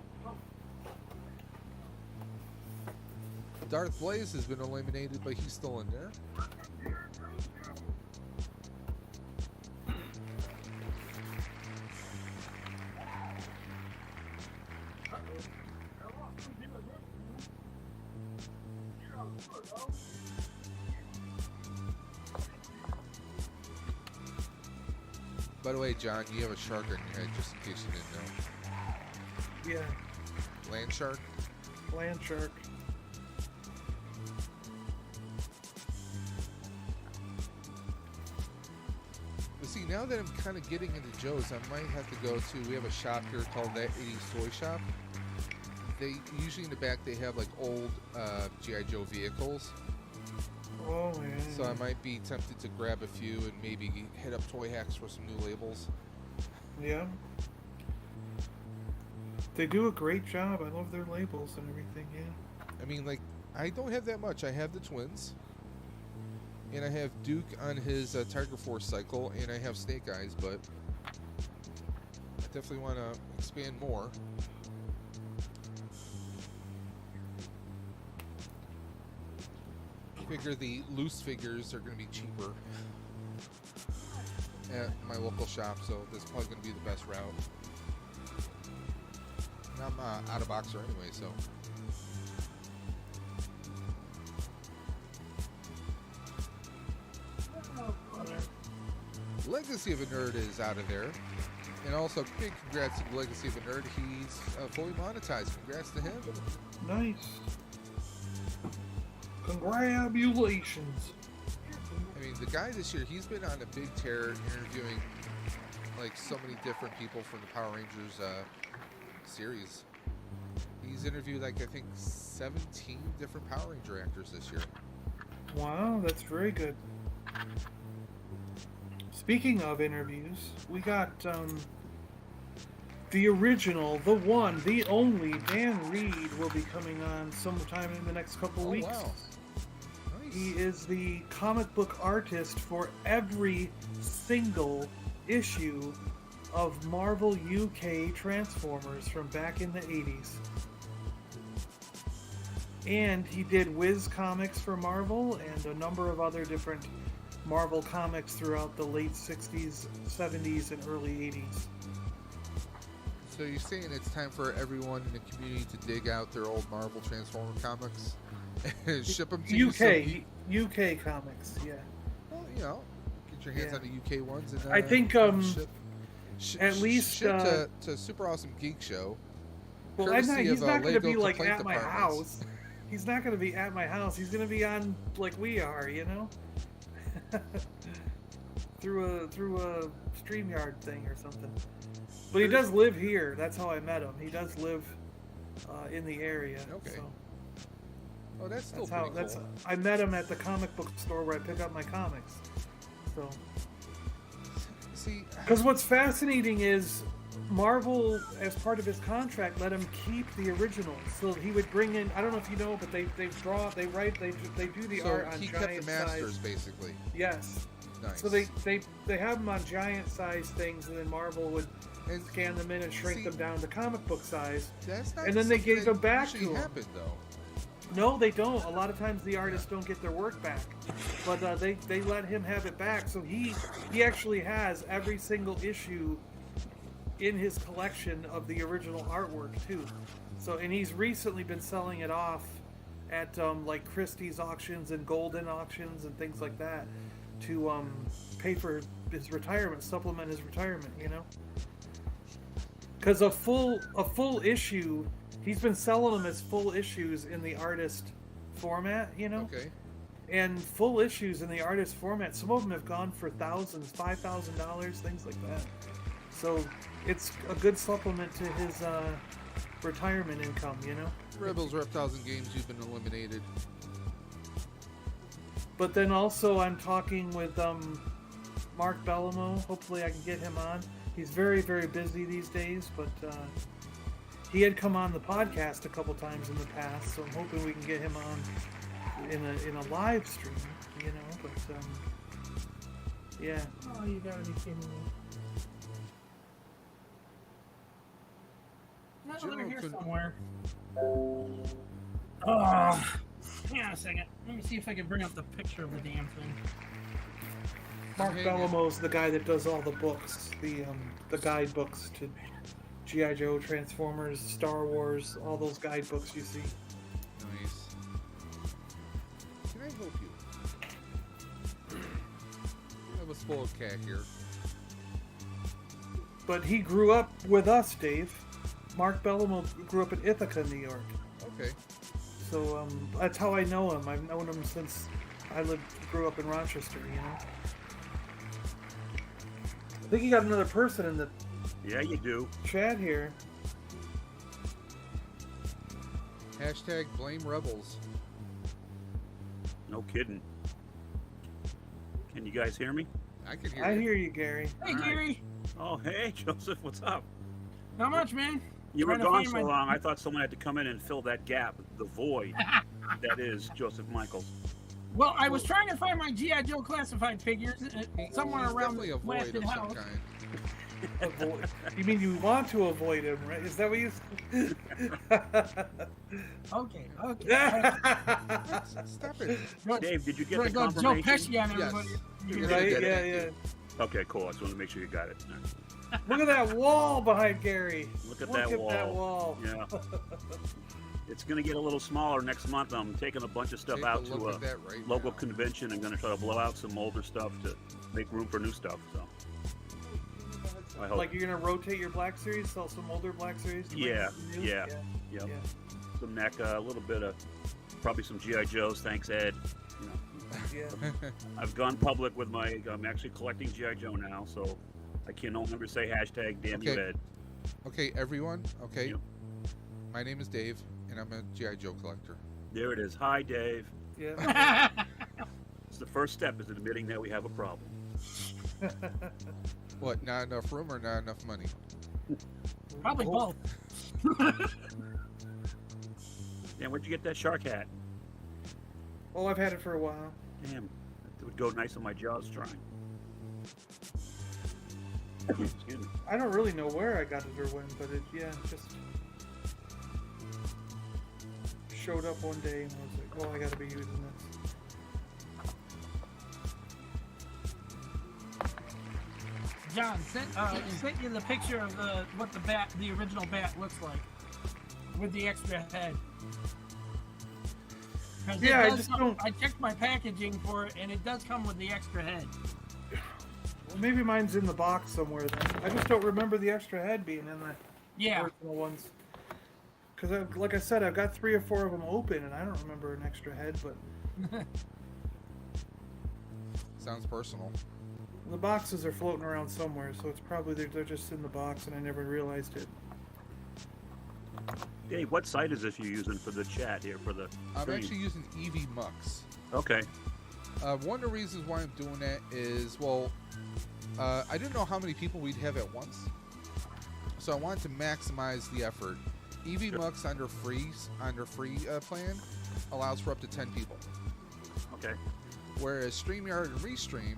Darth Blaze has been eliminated, but he's still in there. By the way, John, you have a shark on your head, just in case you didn't know. Yeah, Land shark? land shark. But see, now that I'm kind of getting into Joe's, I might have to go to, we have a shop here called That 80s Toy Shop. They, usually in the back, they have like old G.I. Joe vehicles. Oh, yeah. So I might be tempted to grab a few and maybe hit up Toy Hacks for some new labels. Yeah. They do a great job. I love their labels and everything, yeah. I mean, like, I don't have that much. I have the twins, and I have Duke on his Tiger Force cycle, and I have Snake Eyes, but I definitely want to expand more. I figure the loose figures are going to be cheaper at my local shop, so this is probably going to be the best route. And I'm out of boxer anyway, so. Legacy of a Nerd is out of there. And also, big congrats to Legacy of a Nerd. He's fully monetized. Congrats to him. Nice. Congratulations. I mean, the guy this year, he's been on a big tear interviewing like so many different people from the Power Rangers series. He's interviewed like I think 17 different Power Ranger actors this year. Wow, that's very good. Speaking of interviews, we got the original, the one, the only Dan Reed will be coming on sometime in the next couple weeks. Wow. Nice. He is the comic book artist for every single issue of Marvel UK Transformers from back in the 80s. And he did Wiz Comics for Marvel and a number of other different Marvel comics throughout the late 60s, 70s, and early 80s. So you're saying it's time for everyone in the community to dig out their old Marvel Transformer comics and ship them to you? UK comics, yeah. Well, you know, get your hands on the UK ones. And, I think at least ship to Super Awesome Geek Show. Well, he's not going to be like at my house. He's not going to be at my house. He's going to be on like we are, you know, through a StreamYard thing or something. But he does live here. That's how I met him. He does live in the area. Okay. So. Oh, that's still pretty cool. I met him at the comic book store where I pick up my comics. So. See, because what's fascinating is Marvel, as part of his contract, let him keep the originals. So he would bring in, I don't know if you know, but they do the art on giant size. So he kept the masters, basically. Yes. Nice. So they have them on giant size things, and then Marvel would scan them in and shrink them down to comic book size. That's not and then they gave them back to him. Happened, though. No, they don't. A lot of times the artists don't get their work back, but they let him have it back. So he actually has every single issue in his collection of the original artwork too. So, and he's recently been selling it off at like Christie's auctions and Golden auctions and things like that to pay for his retirement, supplement his retirement. You know, because a full issue. He's been selling them as full issues in the artist format, you know? Okay. And full issues in the artist format, some of them have gone for thousands, $5,000, things like that. So it's a good supplement to his retirement income, you know? Rebels, Reptiles, and Games, you've been eliminated. But then also I'm talking with Mark Bellamo. Hopefully I can get him on. He's very, very busy these days, but... he had come on the podcast a couple times in the past, so I'm hoping we can get him on in a live stream, you know, but, yeah. Oh, you gotta be kidding me. No, they're here somewhere. Oh, hang on a second. Let me see if I can bring up the picture of the damn thing. Mark Bellamo's the guy that does all the books, the guidebooks to G.I. Joe, Transformers, Star Wars, all those guidebooks you see. Nice. Can I help you? I have a spoiled cat here. But he grew up with us, Dave. Mark Bellamo grew up in Ithaca, New York. Okay. So that's how I know him. I've known him since I grew up in Rochester, you know? I think you got another person in the... Yeah, you do. chat here. Hashtag blame rebels. No kidding. Can you guys hear me? I can hear you, Gary. Hey, Gary. Oh, hey, Joseph, what's up? Not much, man. You were Trying to gone find so my- long, I thought someone had to come in and fill that gap, the void that is Joseph Michaels. Well, I was trying to find my G.I. Joe classified figures somewhere He's around definitely the a void blasted of some house. kind. Avoid. You mean you want to avoid him, right? Is that what you? Okay. Stop it. Dave, did you get We're the gonna go Joe confirmation? Pesci on Yes. everybody. You're Right? gonna get Yeah, it. yeah. Okay, cool. I just wanted to make sure you got it. Look at that wall behind Gary. Look at Look that at wall. that wall. Yeah. It's going to get a little smaller next month. I'm taking a bunch of stuff Take out a to look a at that right local now. convention. I'm going to try to blow out some older stuff to make room for new stuff. So I hope. Like you're gonna rotate your Black Series, sell some older Black Series. to bring Yeah, some new? yeah. Yep. Some NECA, a little bit of probably some GI Joes. Thanks, Ed. You know, yeah. I've gone public with my. I'm actually collecting GI Joe now, so I can no longer say hashtag damn you, Okay. Ed. Okay, everyone. Okay. Yep. My name is Dave, and I'm a G.I. Joe collector. There it is. Hi, Dave. Yeah. It's the first step is admitting that we have a problem. What? Not enough room or not enough money? Probably both. Dan, where'd you get that shark hat? Oh, I've had it for a while. Damn, it would go nice on my jaws trying. Excuse me. I don't really know where I got it or when, but it just showed up one day and I was like, well, I gotta be using this. John, sent you the picture of what the original bat looks like with the extra head. 'Cause it Yeah, I does just come- don't- I checked my packaging for it, and it does come with the extra head. Well, maybe mine's in the box somewhere then. I just don't remember the extra head being in the Yeah. original ones. Because, like I said, I've got 3 or 4 of them open, and I don't remember an extra head, but Sounds personal. the boxes are floating around somewhere, so it's probably they're just in the box, and I never realized it. Dave, what site is this you're using for the chat here for the I'm stream? actually using EV Mux. Okay. One of the reasons why I'm doing that is, well, I didn't know how many people we'd have at once, so I wanted to maximize the effort. EV Sure. Mux under free plan allows for up to 10 people, Okay. whereas StreamYard and Restream,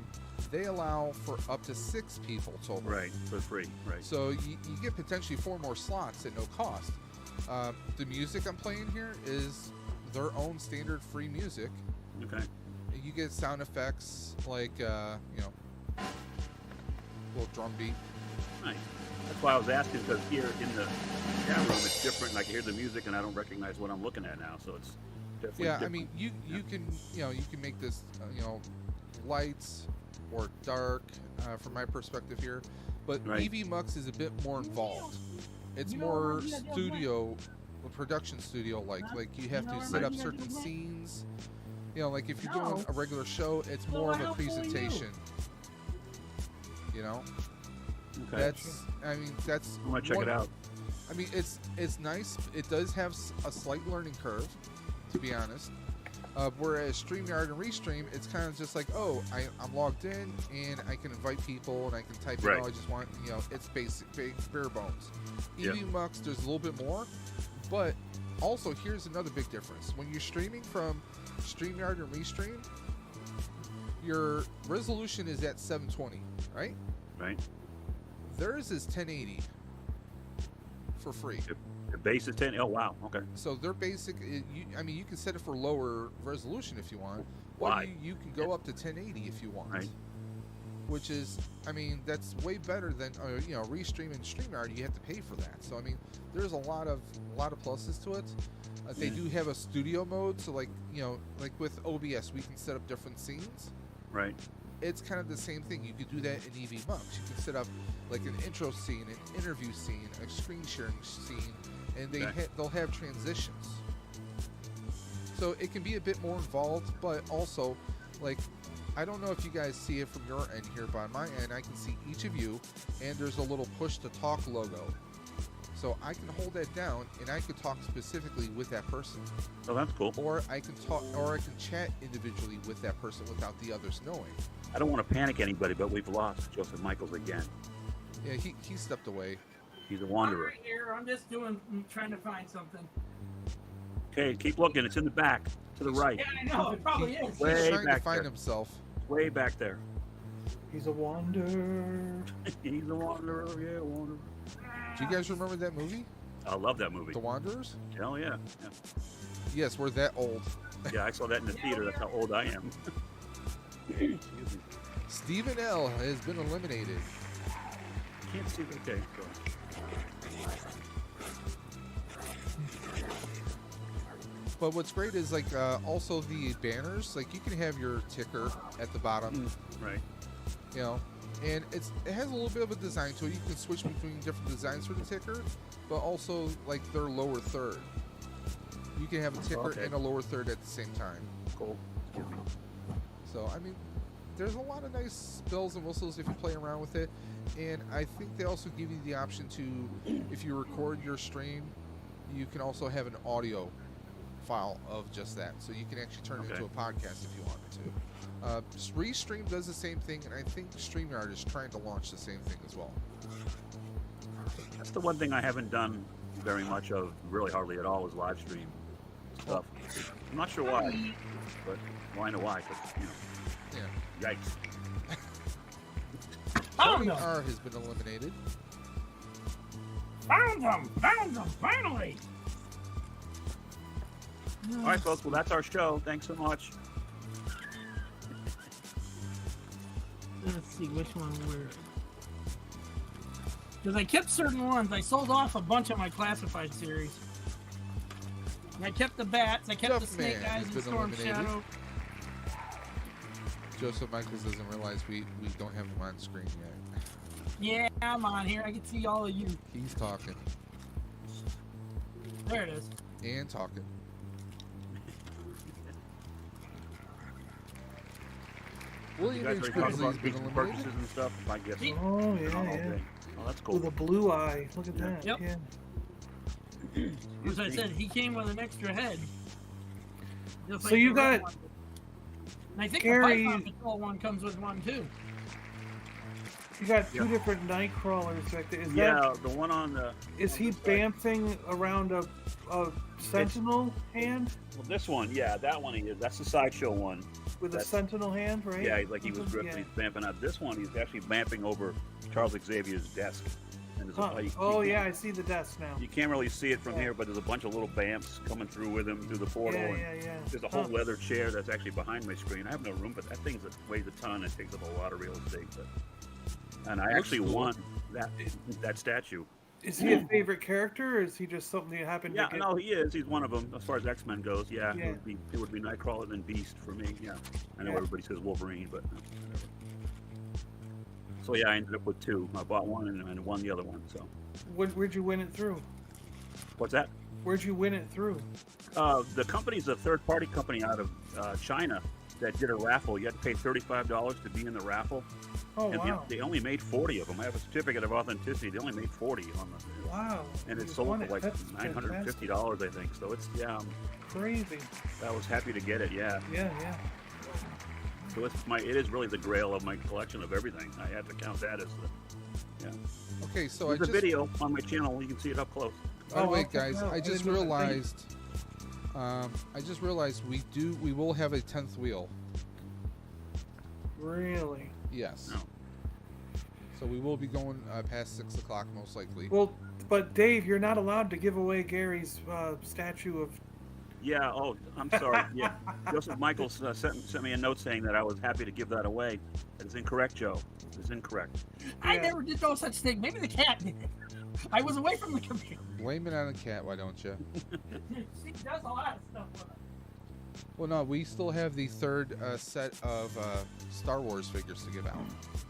they allow for up to 6 people total. Right. For free. Right. So you get potentially 4 more slots at no cost. The music I'm playing here is their own standard free music. Okay. You get sound effects like, little drum beat. Nice. That's why I was asking, because here in the chat room it's different. I can hear the music and I don't recognize what I'm looking at now, so it's definitely Yeah, different. I mean, you can make this lights or dark from my perspective here, but Right. EV Mux is a bit more involved. It's You know more what, yeah, studio, production studio like you have to set up certain scenes. Like if you're doing No. a regular show, it's Well, more of why a not for you? presentation. Okay. That's I'm gonna check one- it out. I mean, it's nice. It does have a slight learning curve, to be honest. Whereas StreamYard and Restream, it's kind of just like, oh, I'm logged in and I can invite people and I can type Right. in, oh, I just want, it's basic, bare bones. Yeah. EV Mux, there's a little bit more, but also here's another big difference. When you're streaming from StreamYard and Restream, your resolution is at 720, right? Right. Theirs is 1080 for free. The base is 10. Oh wow. Okay. So they're basic. You can set it for lower resolution if you want. Why? Or you can go up to 1080 if you want. Right. Which is, that's way better than Restream and StreamYard. You have to pay for that. So there's a lot of pluses to it. They do have a studio mode. So like with OBS, we can set up different scenes. Right. It's kind of the same thing. You could do that in EV Mux. You can set up like an intro scene, an interview scene, a screen sharing scene, and they'll have transitions. So it can be a bit more involved, but also, like, I don't know if you guys see it from your end here, but on my end, I can see each of you, and there's a little push to talk logo. So I can hold that down, and I can talk specifically with that person. Oh, that's cool. Or I can chat individually with that person without the others knowing. I don't want to panic anybody, but we've lost Joseph Michaels again. Yeah, he stepped away. He's a I'm wanderer. right here. I'm just trying to find something. Okay, keep looking. It's in the back, to the right. Yeah, I know. It probably is. He's Way trying to back find there. himself. Way back there. He's a wanderer. He's a wanderer. Yeah, a wanderer. Do you guys remember that movie, I love that movie. The Wanderers? Hell yeah. Yeah. Yes, we're that old. Yeah, I saw that in the theater. That's how old I am. Excuse me. Stephen L. has been eliminated. Can't see. Okay, go. But what's great is like also the banners. Like you can have your ticker at the bottom, Right. you know, and it has a little bit of a design to it. You can switch between different designs for the ticker, but also like their lower third. You can have a ticker Okay. and a lower third at the same time. Cool. Excuse me. So I mean, there's a lot of nice bells and whistles if you play around with it, and I think they also give you the option to, if you record your stream, you can also have an audio file of just that, so you can actually turn it into a podcast if you wanted to. Restream does the same thing, and I think StreamYard is trying to launch the same thing as well. That's the one thing I haven't done very much of, really hardly at all, is live stream stuff. I'm not sure why, but well, I know why, because, you know, Yeah. yikes. Found Tony them. R has been eliminated. Found them. Finally. All right, folks, well, that's our show. Thanks so much. Let's see which one we're. Because I kept certain ones. I sold off a bunch of my classified series. And I kept the bats. I kept the Duff Snake Man Eyes has and been Storm eliminated. Shadow. Joseph Michaels doesn't realize we don't have him on screen yet. Yeah, I'm on here. I can see all of you. He's talking There it is. and talking. You William guys H. already talked Grimsley has about been recent eliminated. purchases and stuff? I guess. See? Oh yeah, All yeah. day. Oh, that's cool. With a blue eye. Look at Yeah. that. Yep. Yeah. As I said, he came with an extra head. Just So like you the red got one. And I think Gary- the Python Patrol one comes with one too. You got two Yeah. different night crawlers. Like that. Is Yeah, the one on the. is he bamfing around a sentinel hand Well, this one, yeah, that one he is. That's the sideshow one. with a That's- sentinel hand, right? Yeah, like he was Mhm, gripping, yeah. he's vamping out. This one, he's actually vamping over Charles Xavier's desk. And there's Huh. a, Oh yeah, I see the desk now. You can't really see it from Yeah. here, but there's a bunch of little vamps coming through with him through the portal. Yeah, and yeah, yeah. There's a whole Huh. leather chair that's actually behind my screen. I have no room, but that thing weighs a ton. It takes up a lot of real estate. And I actually cool. won that statue. Is he a favorite character, or is he just something you happen Yeah, to get? no, he is. He's one of them as far as X-Men goes. Yeah, Yeah. It would be Nightcrawler than Beast for me. Yeah, I know Yeah. everybody says Wolverine, but whatever. So yeah, I ended up with two. I bought one and won the other one. So Where'd you win it through? what's that? Where'd you win it through? The company's a third-party company out of China that did a raffle. You had to pay $35 to be in the raffle. Oh And wow! they only made 40 of them. I have a certificate of authenticity. They only made 40 on the, Wow! and You it sold won for it. like That's $950, I think. So it's crazy. I was happy to get it. Yeah. Yeah, yeah. So it is really the grail of my collection of everything. I had to count that as the. Yeah. Okay, so There's I a just video on my channel. You can see it up close. by the Oh, way, okay, guys, no, I I just didn't know that. realized we will have a 10th wheel. Really? Yes. No. So we will be going past 6 o'clock most likely. Well, but Dave, you're not allowed to give away Gary's statue of. Yeah. Oh, I'm sorry. Yeah. Joseph Michaels sent me a note saying that I was happy to give that away. That is incorrect, Joe. It is incorrect. I Yeah. never did no such thing. Maybe the cat did it. I was away from the computer. Blame it on a cat, why don't you? She does a lot of stuff with it. Well, no, we still have the third set of Star Wars figures to give out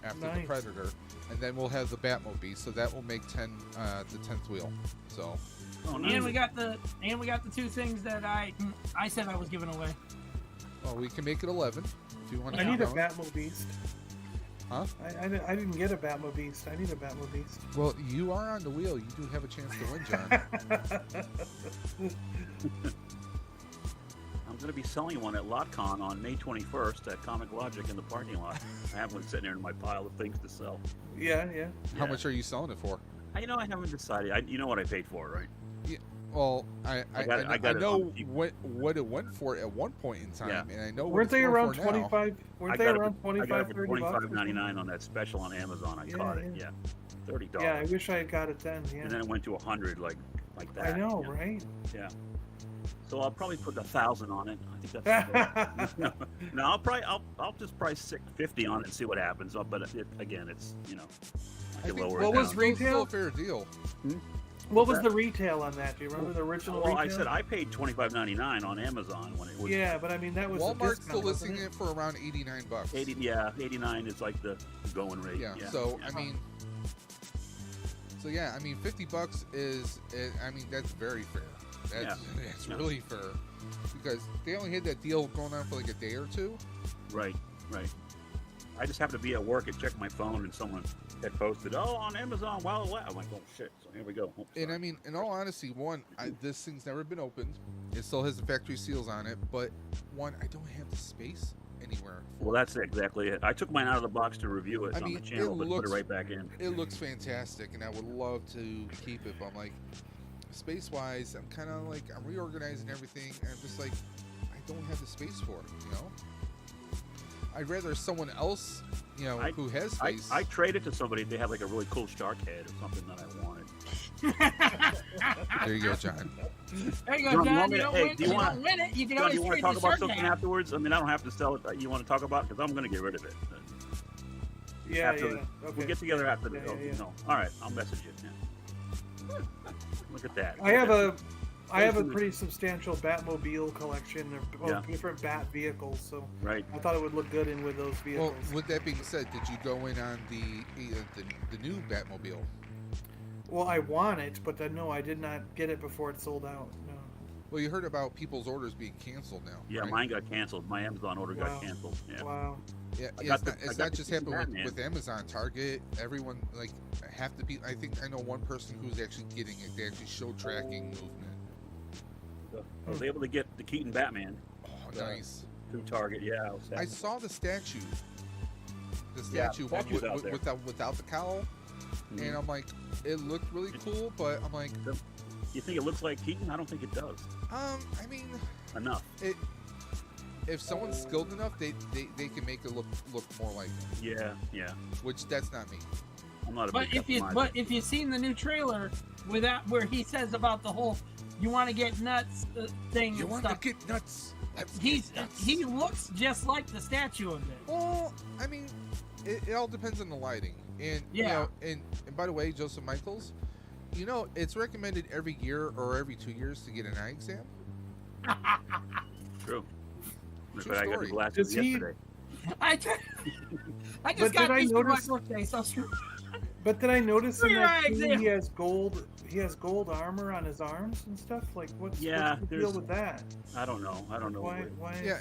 after the Nice. Predator, and then we'll have the Batmobile, so that will make the 10th wheel. So, Oh, nice. And we got the two things that I said I was giving away. well, we can make it 11 if you want to. I need a count. Batmobeast. Huh? I didn't get a Batmobeast. I need a Batmobeast. Well, you are on the wheel. You do have a chance to win, John. I'm going to be selling one at LotCon on May 21st at Comic Logic in the parking lot. I have one sitting there in my pile of things to sell. Yeah, yeah. How Yeah. much are you selling it for? I haven't decided. You know what I paid for, right? Yeah. Well, I got it know on cheap. what it went for at one point in time, and I know what Weren't it's they going around for now. 25? Weren't I they got around it for 25, 30 bucks? $25.99 on that special on Amazon. I caught it. Yeah, $30. Yeah, I wish I had got it then. Yeah. And then it went to $100, like that. I know, yeah. right? Yeah. So I'll probably put 1,000 on it. I think that's. No, I'll just price $50 on it and see what happens. But again, it's I I can think lower what it was down. retail? Still a fair deal. What was the retail on that? Do you remember the original Well, retail? I said I paid $25.99 on Amazon when it was. Yeah, but I mean that was the Walmart's discount, still listing wasn't it for around $89. 89 is like the going rate. Yeah. Yeah. So I mean, $50 is. I mean, that's very fair. That's really fair because they only had that deal going on for like a day or two. Right. I just happened to be at work and checked my phone, and someone had posted, "Oh, on Amazon, wow." I'm like, "Oh shit!" So here we go. Oops, And sorry. I mean, in all honesty, this thing's never been opened. It still has the factory seals on it, but I don't have the space anywhere. Well, that's exactly it. I took mine out of the box to review it I on mean, the channel, it but looks- put it right back in. It looks fantastic, and I would love to keep it. But I'm like, space-wise, I'm kind of like I'm reorganizing everything, and I'm just like, I don't have the space for it. I'd rather someone else, who has space. I traded to somebody if they had like a really cool shark head or something that I wanted. There you go, John. There you John, go, you John. want me You to- don't hey, win. do You you want- don't win it. You can John, always you want to trade talk the about shark something hat. afterwards? I mean, I don't have to sell it. You want to talk about it? Because I'm going to get rid of it. it? Yeah, After yeah. the- Okay. We'll get together after the. Yeah, oh, yeah. No. All right, I'll message you. Yeah. Look at that. I have a Basically- pretty substantial Batmobile collection of Yeah. different Bat vehicles, so Right. I thought it would look good in with those Well, vehicles. with that being said, did you go in on the new Batmobile? Well, I want it, but no, I did not get it before it sold out. No. Well, you heard about people's orders being canceled now. Yeah, right? mine got canceled. My Amazon order Wow. got canceled. Yeah. Wow. Yeah, I it's got not, the- I it's got not the just Keaton happening Batman. with Amazon, Target, everyone, like, half the people, I think I know one person who's actually getting it. They actually show tracking movement. So I was able to get the Keaton Batman Oh, Yeah. nice. through Target. Yeah, I was I happy. saw the statue. The Yeah, statue statue's out there. without the cowl. Mhm. And I'm like, it looked really cool, but I'm like, You think it looks like Keaton? I don't think it does. I mean, Enough. if someone's skilled enough, they can make it look more like him, Yeah. which that's not me. I'm not a But big customizer. if you've seen the new trailer where he says about the whole "you want to get nuts" thing You and want to stuff, get nuts? Let's he get nuts. he looks just like the statue of it. Well, I mean, it all depends on the lighting, and Yeah. and by the way, Joseph Michaels, it's recommended every year or every 2 years to get an eye exam. True. True But I got the story. glasses Does he- yesterday. I just But got did I these for my notice- birthday, so screw. But did I notice in Your that eye scene exam. he has gold armor on his arms and stuff? Like what's the deal there's- with that? I don't know. Why Yeah,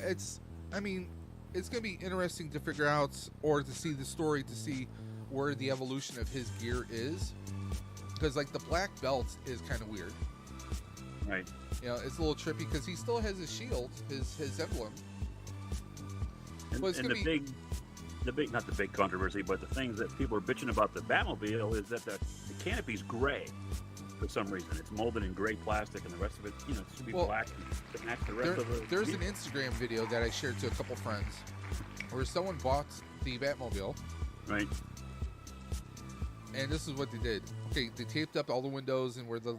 I mean, it's gonna be interesting to figure out or to see the story to see where the evolution of his gear is, because like the black belt is kind of weird. Right. It's a little trippy because he still has his shield, his emblem. And, Well, it's and gonna the big, not the big controversy, but the things that people are bitching about the Batmobile is that the canopy's gray for some reason. It's molded in gray plastic, and the rest of it, it should be Well, black and to match the rest of the. There's an Instagram video that I shared to a couple friends where someone bought the Batmobile, Right. and this is what they did. Okay, they taped up all the windows and where the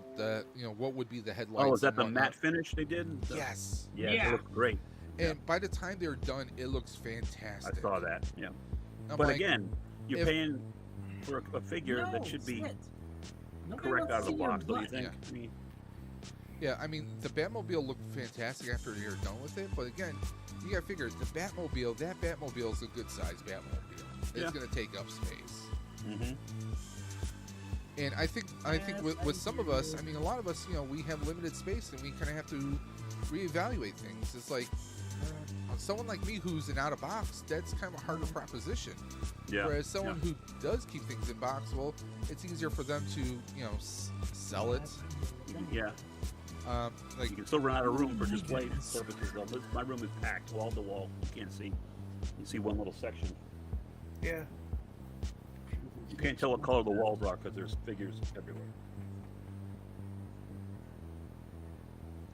what would be the headlights. Oh, is that and the whatnot. matte finish they did? Yes. Yeah, Yeah. it looks great. And by the time they're done, it looks fantastic. I saw that. Yeah. I'm But like, again, you're if- paying for a figure No, that should be shit. Nobody correct wants out of to the see your box. Don't you butt. think? Yeah. I mean, yeah, I mean, the Batmobile looked fantastic after you're done with it. But again, you gotta figure that Batmobile is a good sized Batmobile. It's Yeah. gonna take up space. mhm. And I think with some of us, I mean, a lot of us, we have limited space and we kind of have to reevaluate things. It's like someone like me who's an out of box, that's kind of a harder proposition. Yeah. Whereas someone who does keep things in box, well, it's easier for them to sell it. Yeah. Like You can still run out of room for display purposes. Though. My room is packed wall to wall. You can't see. You see one little section. Yeah. can't tell what color the walls are because there's figures everywhere.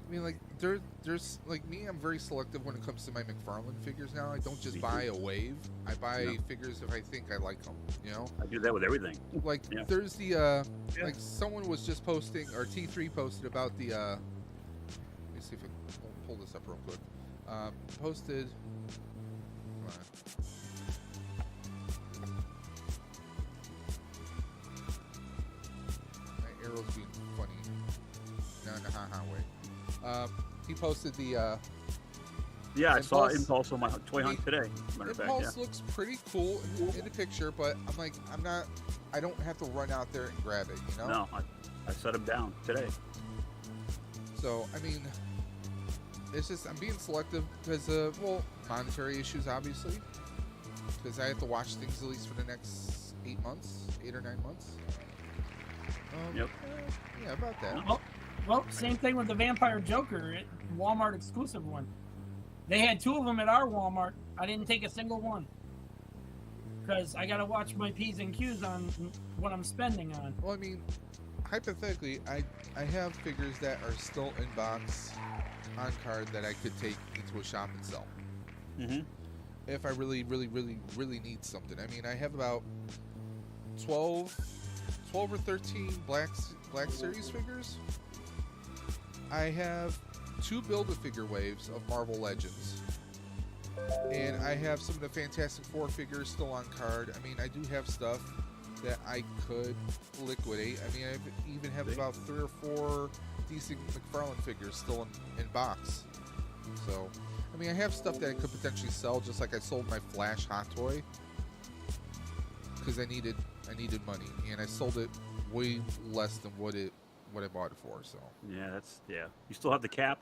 I mean, like there's like me. I'm very selective when it comes to my McFarlane figures now. I don't just Me buy too. a wave. I buy Yeah. figures if I think I like them. You know, I do that with everything. like Yeah. there's the Yeah. like someone was just posting, or T3 posted about the. Let me see if I can pull this up real quick. Posted. Come on. My arrow's being funny. Not in a ha-ha way. He posted the Yeah, I saw Impulse- Impulse on my toy hunt today. Matter of fact, Impulse looks pretty cool in the picture, but I don't have to run out there and grab it, you know? No, I set him down today. So, I mean, it's just, I'm being selective because, well, monetary issues, obviously. Because I have to watch things at least for the next 8 or 9 months. Yep. Yeah, about that. Well, same thing with the Vampire Joker, Walmart exclusive one. They had 2 of them at our Walmart. I didn't take a single one because I gotta watch my P's and Q's on what I'm spending on. Well, I mean, hypothetically, I have figures that are still in box on card that I could take into a shop and sell. Mm-hmm. If I really need something. I mean, I have about 12 or 13 Black Series figures. I have 2 Build-A-Figure waves of Marvel Legends. And I have some of the Fantastic Four figures still on card. I mean, I do have stuff that I could liquidate. I mean, I even have about 3 or 4 decent McFarlane figures still in box. So, I mean, I have stuff that I could potentially sell, just like I sold my Flash Hot Toy because I needed money, and I sold it way less than what I bought it for. So Yeah, You still have the cap?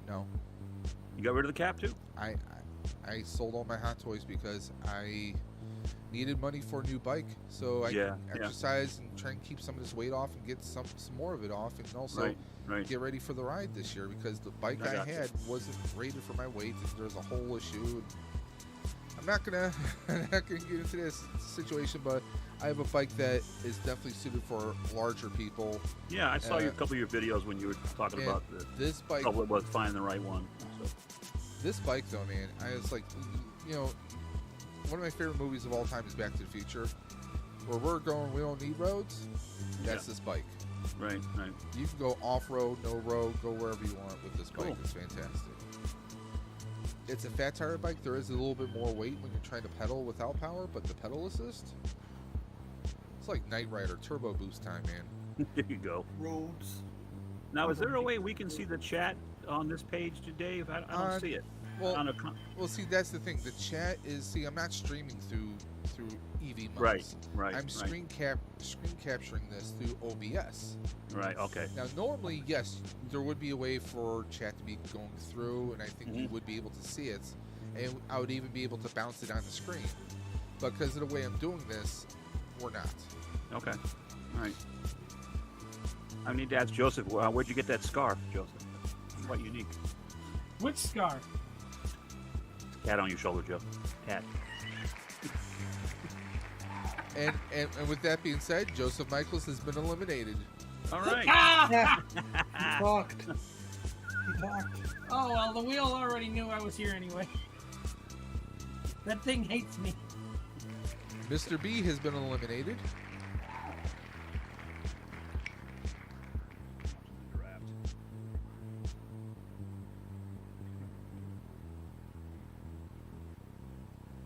no, You got rid of the cap too? I sold all my Hot Toys because I needed money for a new bike, so I Yeah, can exercise and try and keep some of this weight off and get some more of it off, and also Right. get ready for the ride this year because the bike I I got you. had wasn't rated for my weight. There's a whole issue. I'm not gonna get into this situation, but I have a bike that is definitely suited for larger people. Yeah, I saw a couple of your videos when you were talking And about this bike, trouble it was finding the right one. So, this bike though, man, I was like, you know, one of my favorite movies of all time is Back to the Future. Where we're going, we don't need roads. That's this bike. right. You can go off-road, no road, go wherever you want with this bike. Cool. It's fantastic. It's a fat tire bike. There is a little bit more weight when you're trying to pedal without power, but the pedal assist, it's like Knight Rider Turbo Boost time, man. There you go. Roads. Now, is there a way we can see the chat on this page today? I don't see it. Well, On a see, that's the thing. The chat is, see, I'm not streaming through EV modes. Right. I'm screen capturing this through OBS. Right. Okay. Now, normally, yes, there would be a way for chat to be going through, and I think you would be able to see it, and I would even be able to bounce it on the screen. But because of the way I'm doing this, we're not. Okay. All right. I need to ask Joseph, where'd you get that scarf, Joseph? It's quite unique. Which scar? Cat on your shoulder, Joe. Cat. And with that being said, Joseph Michaels has been eliminated. All right. Yeah. He talked. Oh, well, the wheel already knew I was here anyway. That thing hates me. Mr. B has been eliminated.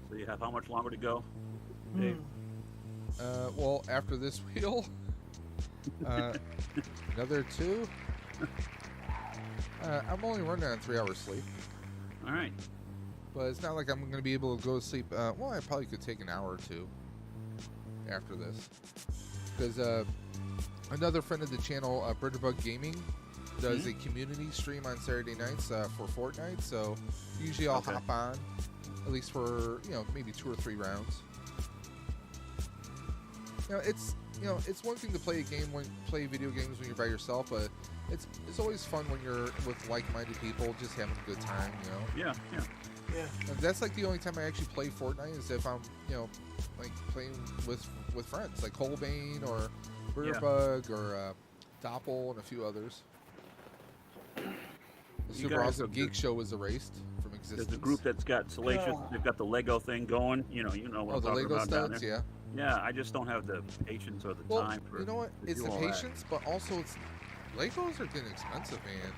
So you have how much longer to go, Dave? Well, after this wheel, another 2. I'm only running on 3 hours sleep, All right. but it's not like I'm going to be able to go to sleep. Well, I probably could take an hour or 2 after this, because another friend of the channel, Britterbug Gaming, does a community stream on Saturday nights for Fortnite. So usually I'll hop on, at least for maybe 2 or 3 rounds. It's you know, it's one thing to play video games when you're by yourself, but it's always fun when you're with like-minded people, just having a good time, you know. Yeah. And that's like the only time I actually play Fortnite is if I'm, you know, like playing with friends, like Holbane or Birdbug or Doppel and a few others. The Super Awesome Geek Show was erased from existence. There's a group that's got Salacious. They've got the Lego thing going. You know what I'm the talking Lego about down studs, there. yeah. Yeah, I just don't have the patience or the time for. You know what? to It's do the all that. patience, but also it's Legos are getting expensive, man.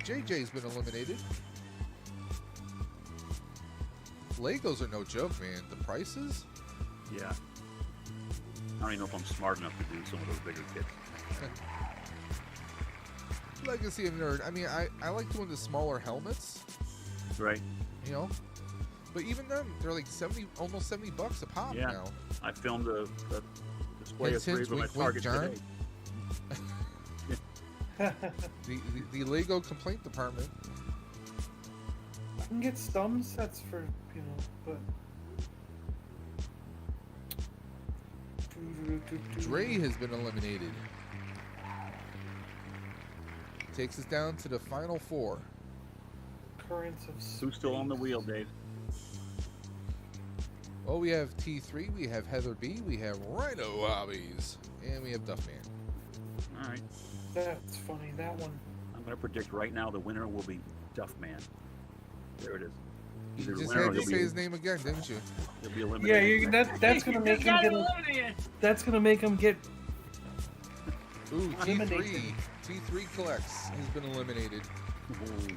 JJ's been eliminated. Legos are no joke, man. The prices. Yeah. I don't even know if I'm smart enough to do some of those bigger kits. Legacy of Nerd. I mean, I like doing the smaller helmets, Right. you know. But even then, they're like almost $70 a pop Yeah. now. I filmed a display of Hint, three of my hint, wink, targets John. today. The Lego complaint department. I can get some sets for, you know, but. Dre has been eliminated. Takes us down to the final four. Currents of Who's still on the wheel, Dave? Well, we have T3, we have Heather B, we have Rhino Hobbies, and we have Duffman. All right. That's funny. That one. I'm going to predict right now the winner will be Duffman. There it is. You Either just winner or had to he'll say be- his name again, didn't you? He'll be eliminated. Yeah, that's gonna make him get. eliminated. That's gonna make him get. Ooh, Eliminated. T3 Collects has been eliminated. Ooh.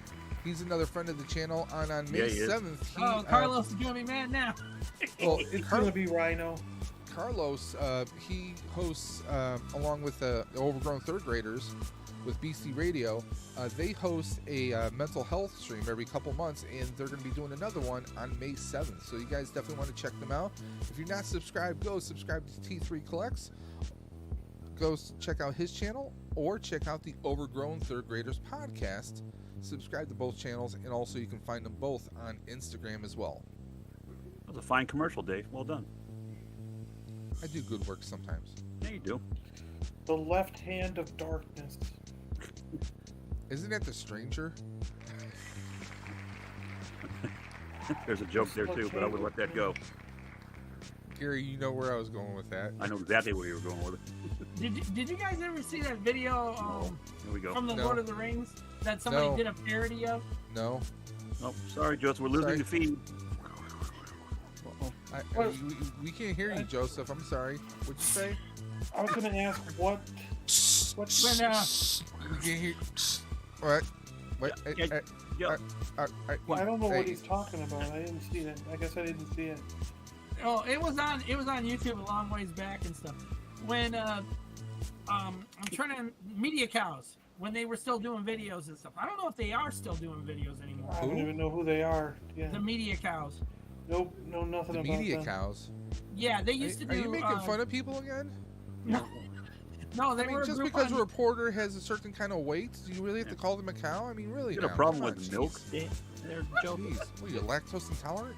He's another friend of the channel. On Yeah, May he is. 7th, he, Carlos is doing me mad now. well, It's gonna be Rhino. Carlos, he hosts, along with the Overgrown Third Graders with BC Radio, they host a mental health stream every couple months, and they're going to be doing another one on May 7th. So you guys definitely want to check them out. If you're not subscribed, go subscribe to T3 Collects. Go check out his channel, or check out the Overgrown Third Graders podcast. Subscribe to both channels, and also you can find them both on Instagram as well. That was a fine commercial, Dave. Well done. I do good work sometimes. Yeah, you do. The left hand of darkness. Isn't that The Stranger? There's a joke there too, but I would let that go. Gary, you know where I was going with that. I know exactly where you were going with it. Did you guys ever see that video Here we go. from the No. Lord of the Rings that somebody No. did a parody of? No. Oh, sorry, Joseph. We're losing Sorry. the feed. We can't hear you, Joseph. I'm sorry. What'd you say? I was gonna ask what. When We can't hear. What? What? Yeah. I don't know Hey. what he's talking about. I didn't see it. I guess I didn't see it. oh, it was on YouTube a long ways back and stuff. When I'm trying to Media Cows when they were still doing videos and stuff. I don't know if they are still doing videos anymore. I don't even know who they are. Yeah. The Media Cows. Nope. Know nothing The about media them. cows. Yeah, they used to Are do. you making fun of people again? No, they I mean, were a just group because on- a reporter has a certain kind of weight, do you really have to call them a cow? I mean, really? You got a now, problem come on, with jeez. milk, Dave? There, Joe. Jeez, what are you, lactose intolerant?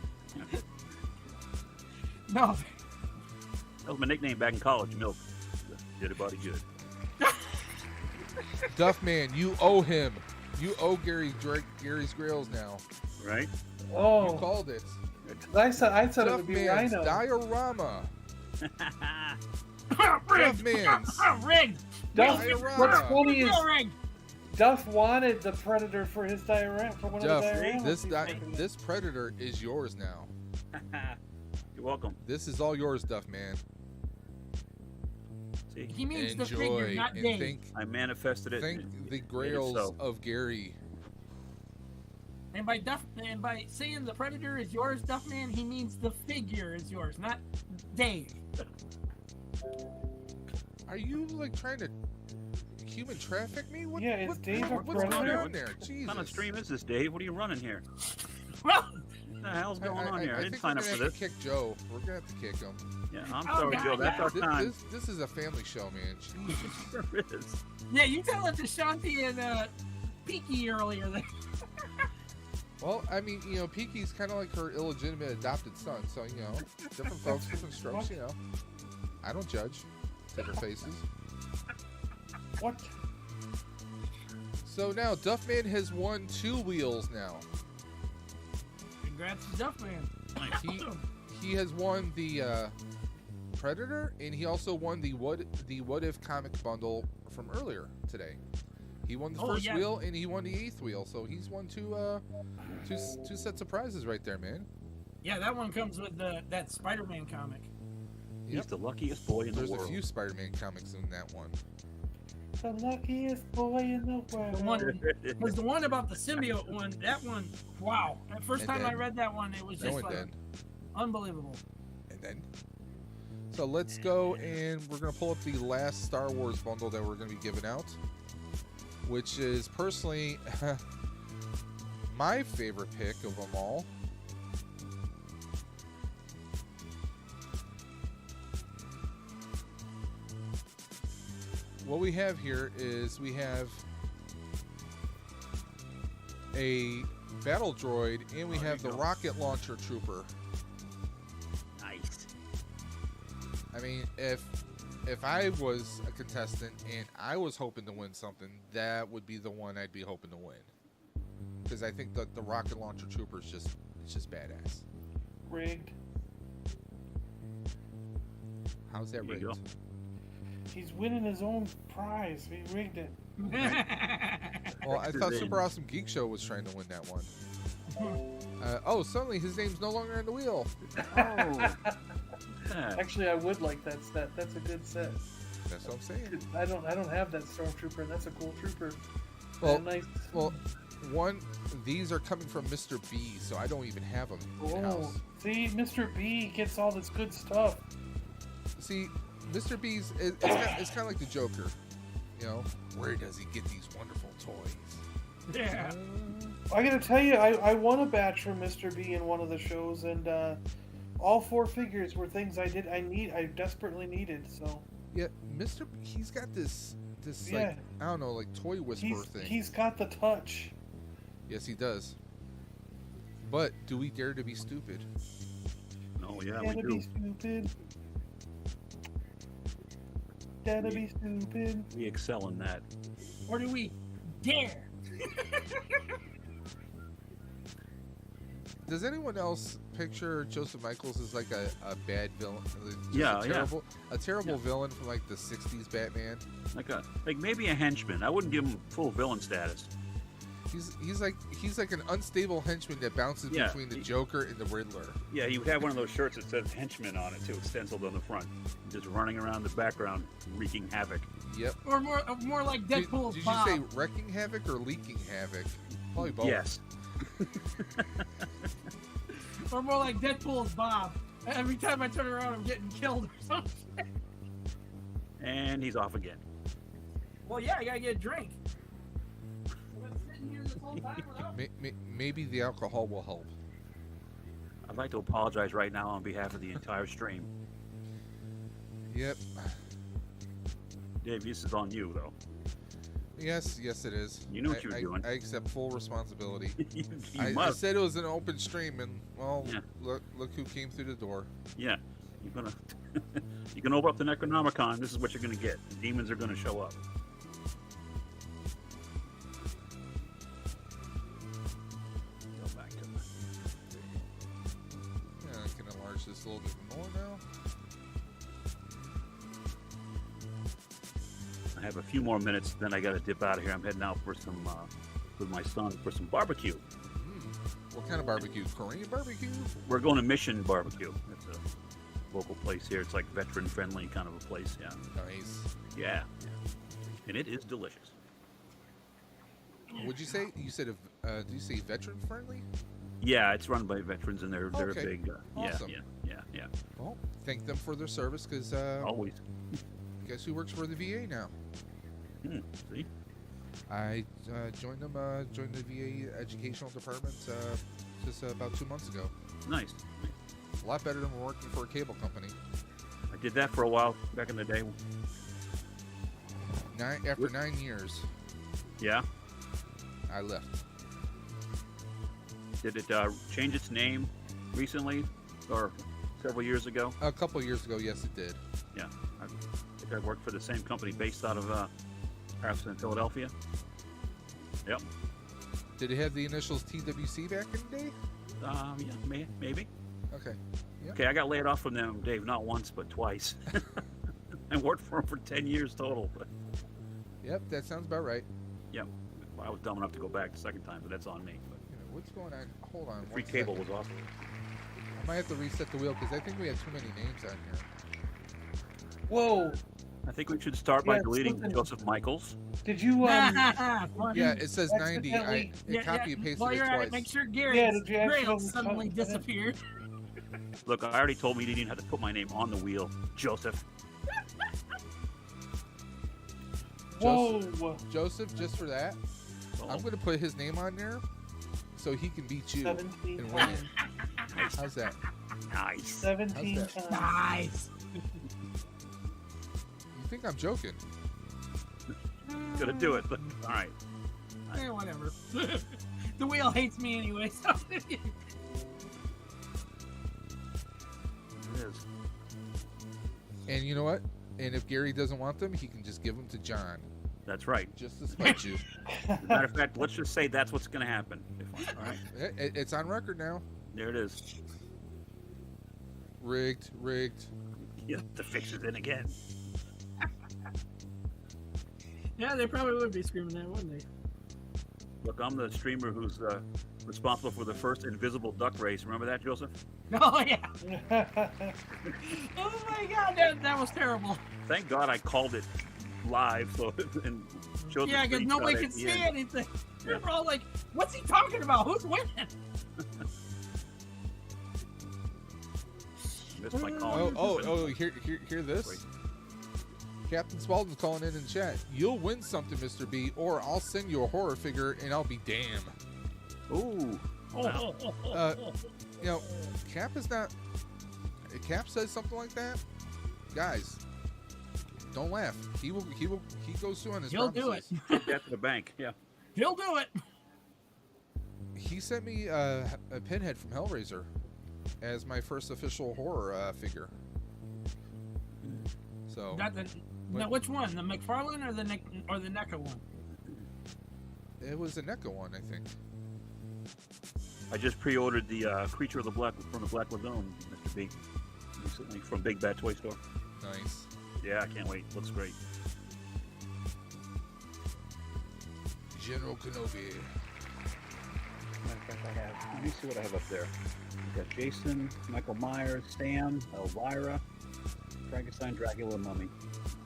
No, That was my nickname back in college. Milk. Did a body good. Duffman, you owe him. You owe Gary's Grails now. Right? You Oh, called it. I said it would be Duffman's Rhino. diorama. rigged. Duffman's. Rigged. Duff, Diorama. what's funny is Real rigged. Duff wanted the Predator for his diorama, for one Duff, of the dioramas. this predator is yours now. You're welcome. This is all yours, Duffman. See, He means the Enjoy figure, not and Dave. thank I manifested it. the Made it Grails so. of Gary. And by saying the Predator is yours, Duffman, he means the figure is yours, not Dave. Are you like trying to human traffic me? What, Yeah, is what, Dave a what's going predator? on there? Jesus. What kind of stream is this, Dave? What are you running here? Well, What the hell's going on here? I didn't think sign we're up gonna for have this. to kick Joe. We're gonna have to kick him. Yeah, I'm Oh, sorry, God, Joe. That's yeah. our time. This is a family show, man. Jeez. Sure is. yeah, you tell it to Shanti and Peaky earlier. Well, I mean, you know, Peaky's kind of like her illegitimate adopted son, so you know, different folks, different strokes. You know, I don't judge. sticker faces. What? So now Duffman has won 2 wheels now. Congrats to Duffman. He has won the Predator, and he also won the What If comic bundle from earlier today. He won the first wheel, and he won the 8th wheel, so he's won two sets of prizes right there, man. Yeah, that one comes with that Spider-Man comic. He's the luckiest boy in the world. There's a few Spider-Man comics in that one. The luckiest boy in the world. The one was the one about the symbiote one. That one, wow! The first And time then- I read that one, it was just like unbelievable. And then, so let's go, and we're gonna pull up the last Star Wars bundle that we're gonna be giving out, which is personally my favorite pick of them all. What we have here is we have a battle droid, and we have the rocket launcher trooper. Nice. I mean, if I was a contestant and I was hoping to win something, that would be the one I'd be hoping to win. Because I think that the rocket launcher trooper is just badass. Rigged. How's that There you rigged? go. He's winning his own prize. He rigged it. Well, I thought Super Awesome Geek Show was trying to win that one. Suddenly his name's no longer on the wheel. Oh. Actually, I would like that set. That's a good set. That's what I'm saying. I don't have that stormtrooper. That's a cool trooper. Well, nice. These are coming from Mr. B, so I don't even have them in Oh, house. see, Mr. B gets all this good stuff. See, Mr. B's it's kind of like the Joker. You know, where does he get these wonderful toys? Yeah. I gotta tell you, I won a batch from Mr. B in one of the shows, and all 4 figures were things I desperately needed. So Yeah, Mr. B, he's got this Yeah. like, I don't know, like toy whisperer thing. he's got the touch. Yes, he does. But do we dare to be stupid? Oh yeah, we Gotta do. be stupid. Gotta be stupid. We excel in that. Or do we dare? Does anyone else picture Joseph Michaels as like a bad villain? Yeah, a terrible villain from like the '60s Batman. Like maybe a henchman. I wouldn't give him full villain status. He's like an unstable henchman that bounces between the Joker and the Riddler. Yeah, he would have one of those shirts that says henchman on it too, stenciled on the front, just running around the background, wreaking havoc. Yep. Or more like Deadpool's Did Bob. you say wrecking havoc or leaking havoc? Probably both. Yes. Or more like Deadpool's Bob. Every time I turn around, I'm getting killed or something. And he's off again. Well, yeah, I gotta get a drink. I've been sitting here this whole time without. Maybe the alcohol will help. I'd like to apologize right now on behalf of the entire stream. Yep. Dave, this is on you, though. Yes, it is. You knew what you were doing. I accept full responsibility. you I must. said it was an open stream, and well, Yeah. look who came through the door. Yeah, you're gonna. You can open up the Necronomicon. This is what you're gonna get. The demons are gonna show up. Go back to the. Yeah, I can enlarge this a little bit more now. I have a few more minutes, then I gotta dip out of here. I'm heading out for some with my son for some barbecue. What kind of barbecue? Korean barbecue? We're going to Mission Barbecue. It's a local place here. It's like veteran friendly kind of a place. Yeah. Nice. Yeah. And it is delicious. Would you say? You said, did you say veteran friendly? Yeah, it's run by veterans, and they're Okay. a big. Awesome. Yeah. Well, thank them for their service, because Always. guess who works for the VA now? See. I joined the VA educational department just about 2 months ago. Nice. A lot better than working for a cable company. I did that for a while back in the day. After 9 years, Yeah. I left. Did it change its name recently, or several years ago? A couple years ago, yes, it did. Yeah. think I worked for the same company based out of perhaps in Philadelphia. Yep. Did it have the initials TWC back in the day? Yeah, maybe. Okay. Yep. Okay, I got laid off from them, Dave, not once but twice. I worked for them for 10 years total. But Yep, that sounds about right. yep, I was dumb enough to go back the second time, but that's on me. But You know, what's going on? Hold on. free one cable second. was awesome. I might have to reset the wheel because I think we have too many names on here. Whoa! I think we should start by Yeah, deleting something- Joseph Michaels. Did you Funny. Yeah, it says 90. I copy and pasted While it you're at twice. it, make sure Gary Yeah, did you actually Grail suddenly cut it? disappeared. Look, I already told me he didn't have to put my name on the wheel, Joseph. Whoa! Joseph, just for that, Oh, I'm going to put his name on there so he can beat you 17 and win. times. How's that? nice. 17 How's that? times. Nice. You think I'm joking? Gonna do it, but all right. Eh, whatever. The wheel hates me anyway, so. It is. And you know what? And if Gary doesn't want them, he can just give them to John, That's right. just to spite you. As a matter of fact, let's just say that's what's gonna happen. All right, It's on record now. there it is. Rigged, rigged. Yeah, the fix is in again. Yeah, they probably would be screaming that, wouldn't they? Look, I'm the streamer who's responsible for the first invisible duck race. Remember that, Joseph? Oh, yeah. Oh, my God. That was terrible. Thank God I called it live, so and showed Yeah, the because screenshot nobody at could the see end. anything. Yeah. We're all like, what's he talking about? Who's winning? Missed my call. Oh, hear this? Wait. Captain Spaulding's calling in chat. You'll win something, Mr. B, or I'll send you a horror figure and I'll be damn. Ooh. Wow. You know, Cap is not. If Cap says something like that, guys, don't laugh. He goes through on his He'll do promises. it. Take that to the bank. Yeah. He'll do it. He sent me a Pinhead from Hellraiser as my first official horror figure. So Now, which one? The McFarlane or the NECA one? it was a NECA one, I think. I just pre-ordered the Creature of the Black from the Black Lagoon, Mr. B. Recently from Big Bad Toy Store. Nice. Yeah, I can't wait. Looks great. General Kenobi. Matter of fact, I have. Let me see what I have up there. We've got Jason, Michael Myers, Sam, Elvira, Frankenstein, Dracula, Mummy,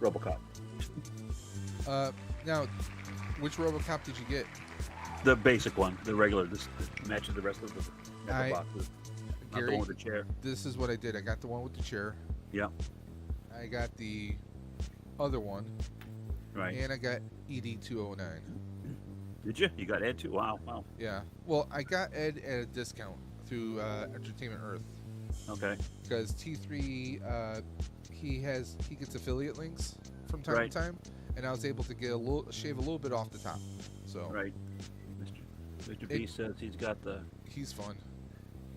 RoboCop. Now, which RoboCop did you get? The basic one, the regular. This matches the rest of the I- boxes. Not the Gary, one with the chair. this is what I did. I got the one with the chair. Yeah, I got the other one, right. and I got ED209. Did you? You got Ed too? Wow, wow. Yeah. Well, I got Ed at a discount through Entertainment Earth Okay. because T3 he gets affiliate links from time Right. to time, and I was able to get shave a little bit off the top. So Right. Mr. B says he's got the he's fun.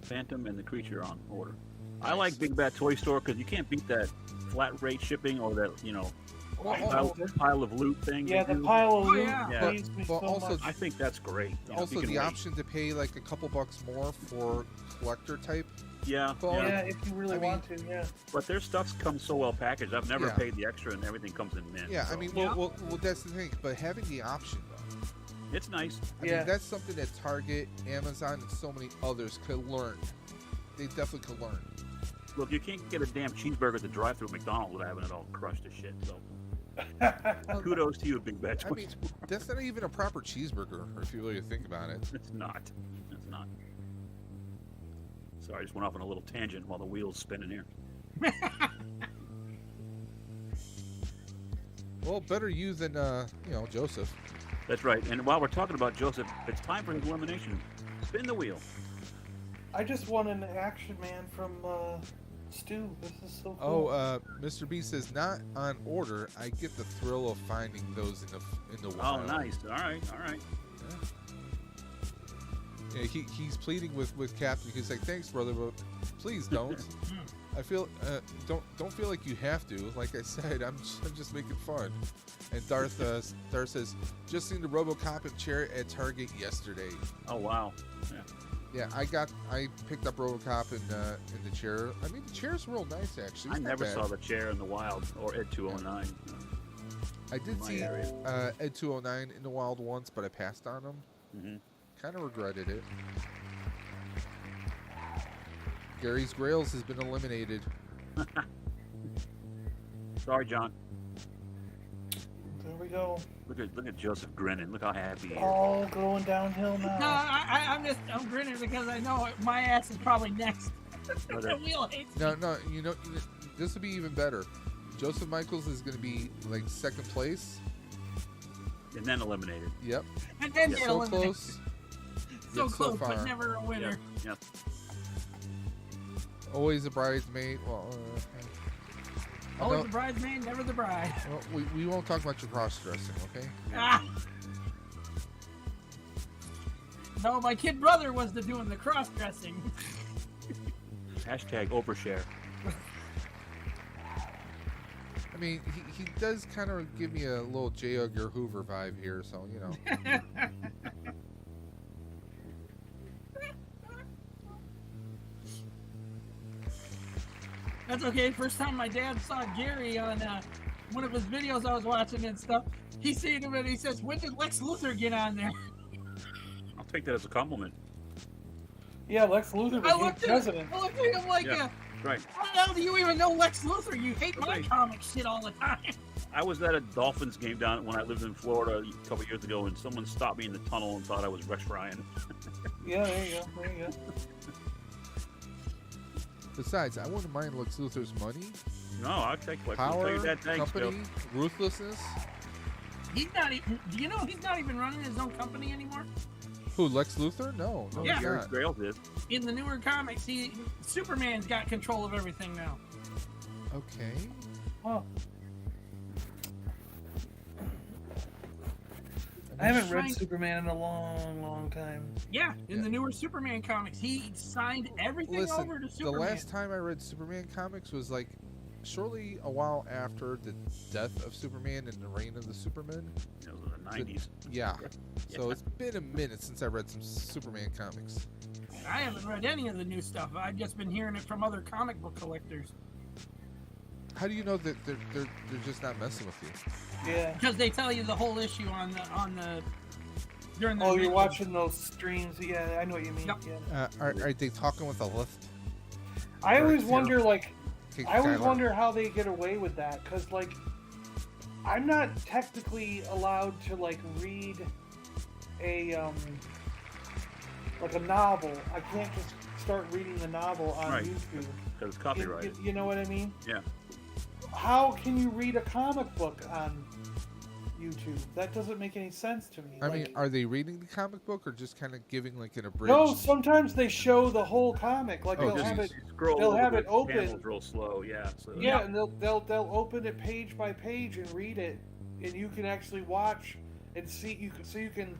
Phantom and the Creature on order. I Nice. like Big Bad Toy Store because you can't beat that flat rate shipping or that, pile of loot thing. Yeah, they the do. pile of Oh, loot yeah. Yeah. pleased me But so also- much. I think that's great. You know, if Also, you can the wait. option to pay like a couple bucks more for collector type. Yeah, Well, yeah. Yeah, if you really I mean- want to, yeah. But their stuff comes so well packaged. I've never Yeah. paid the extra, and everything comes in mint. Yeah, I so mean, Yeah. well, that's the thing. But having the option though, it's nice. I Yeah. mean, that's something that Target, Amazon, and so many others could learn. They definitely could learn. Look, you can't get a damn cheeseburger at the drive-through at McDonald's without having it all crushed to shit. So kudos to you, Big Bad I Toy mean, Store. that's not even a proper cheeseburger, if you really think about it. It's not. It's not. Sorry, I just went off on a little tangent while the wheel's spinning here. Well, better you than Joseph. That's right. And while we're talking about Joseph, it's time for his elimination. Spin the wheel. I just won an Action Man from Stu. This is so cool. Mr. B says not on order. I get the thrill of finding those in the Oh, wild. nice. All right. All right. Yeah, he's pleading with Captain. He's like, thanks, brother, but please don't. I feel don't feel like you have to. Like I said, I'm just making fun. And Darth says, just seen the RoboCop chair at Target yesterday. Oh wow. Yeah. Yeah, I picked up RoboCop in the chair. I mean, the chair's real nice actually. I It's not never bad. saw the chair in the wild or at 209. I did my see area. Ed 209 in the wild once, but I passed on him. Mm-hmm. Kind of regretted it. Gary's Grails has been eliminated. Sorry, John. There we go. Look at Joseph grinning. Look how happy he is. All going downhill No, now. I'm grinning because I know my ass is probably next. Okay. Wheel hates me. No, you know, this will be even better. Joseph Michaels is going to be like second place. And then eliminated. Yep. And then Yeah, get So eliminated. close. So yet close, far. but never a winner. Yep. Always a bridesmaid. Well, I Always don't- the bridesmaid, never the bride. well, we won't talk about your cross-dressing, okay? Ah. No, my kid brother was doing the cross-dressing. Hashtag overshare. I mean, he does kind of give me a little J. Edgar Hoover vibe here, so, you know. That's okay. First time my dad saw Gary on one of his videos I was watching and stuff, he seen him and he says, "When did Lex Luthor get on there?" I'll take that as a compliment. Yeah, Lex Luthor I became looked president. at him like, Yeah. Right. how the hell do you even know Lex Luthor? You hate my Right. comic shit all the time. I was at a Dolphins game down when I lived in Florida a couple years ago, and someone stopped me in the tunnel and thought I was Rex Ryan. Yeah, there you go. There you go. Besides, I wouldn't mind Lex Luthor's money, No, I'll take what. power, Tell you that, thanks, Bill. company, ruthlessness. He's not even. Do you know he's not even running his own company anymore? Who, Lex Luthor? No, Yeah. he's Gary not. Grail did. In the newer comics, Superman's got control of everything now. Okay. Huh. I haven't read Trying- Superman in a long, long time. Yeah, in Yeah. the newer Superman comics, he signed everything Listen, over to the Superman. last time I read Superman comics was like shortly a while after the death of Superman and the reign of the Superman. It was in the 90s. Yeah. So it's been a minute since I read some Superman comics. I haven't read any of the new stuff. I've just been hearing it from other comic book collectors How do you know that they're just not messing with you? Yeah. because they tell you the whole issue on the during the. Oh, you're video. watching those streams. Yeah, I know what you mean. Yep. Yeah. Are they talking with a lift? I always Right, wonder, like, Kate I always Skylar? wonder how they get away with that, because, like, I'm not technically allowed to, like, read a, like a novel. I can't just start reading the novel on Right. YouTube. Because it's copyrighted. You know what I mean? Yeah. How can you read a comic book on YouTube? That doesn't make any sense to me. I Like, mean, are they reading the comic book or just kind of giving like an abridged? no, sometimes they show the whole comic. Like, Oh, they'll just- have it. Scroll they'll over have the it open. panels real slow. Yeah. So, Yeah, and they'll open it page by page and read it, and you can actually watch and see. You can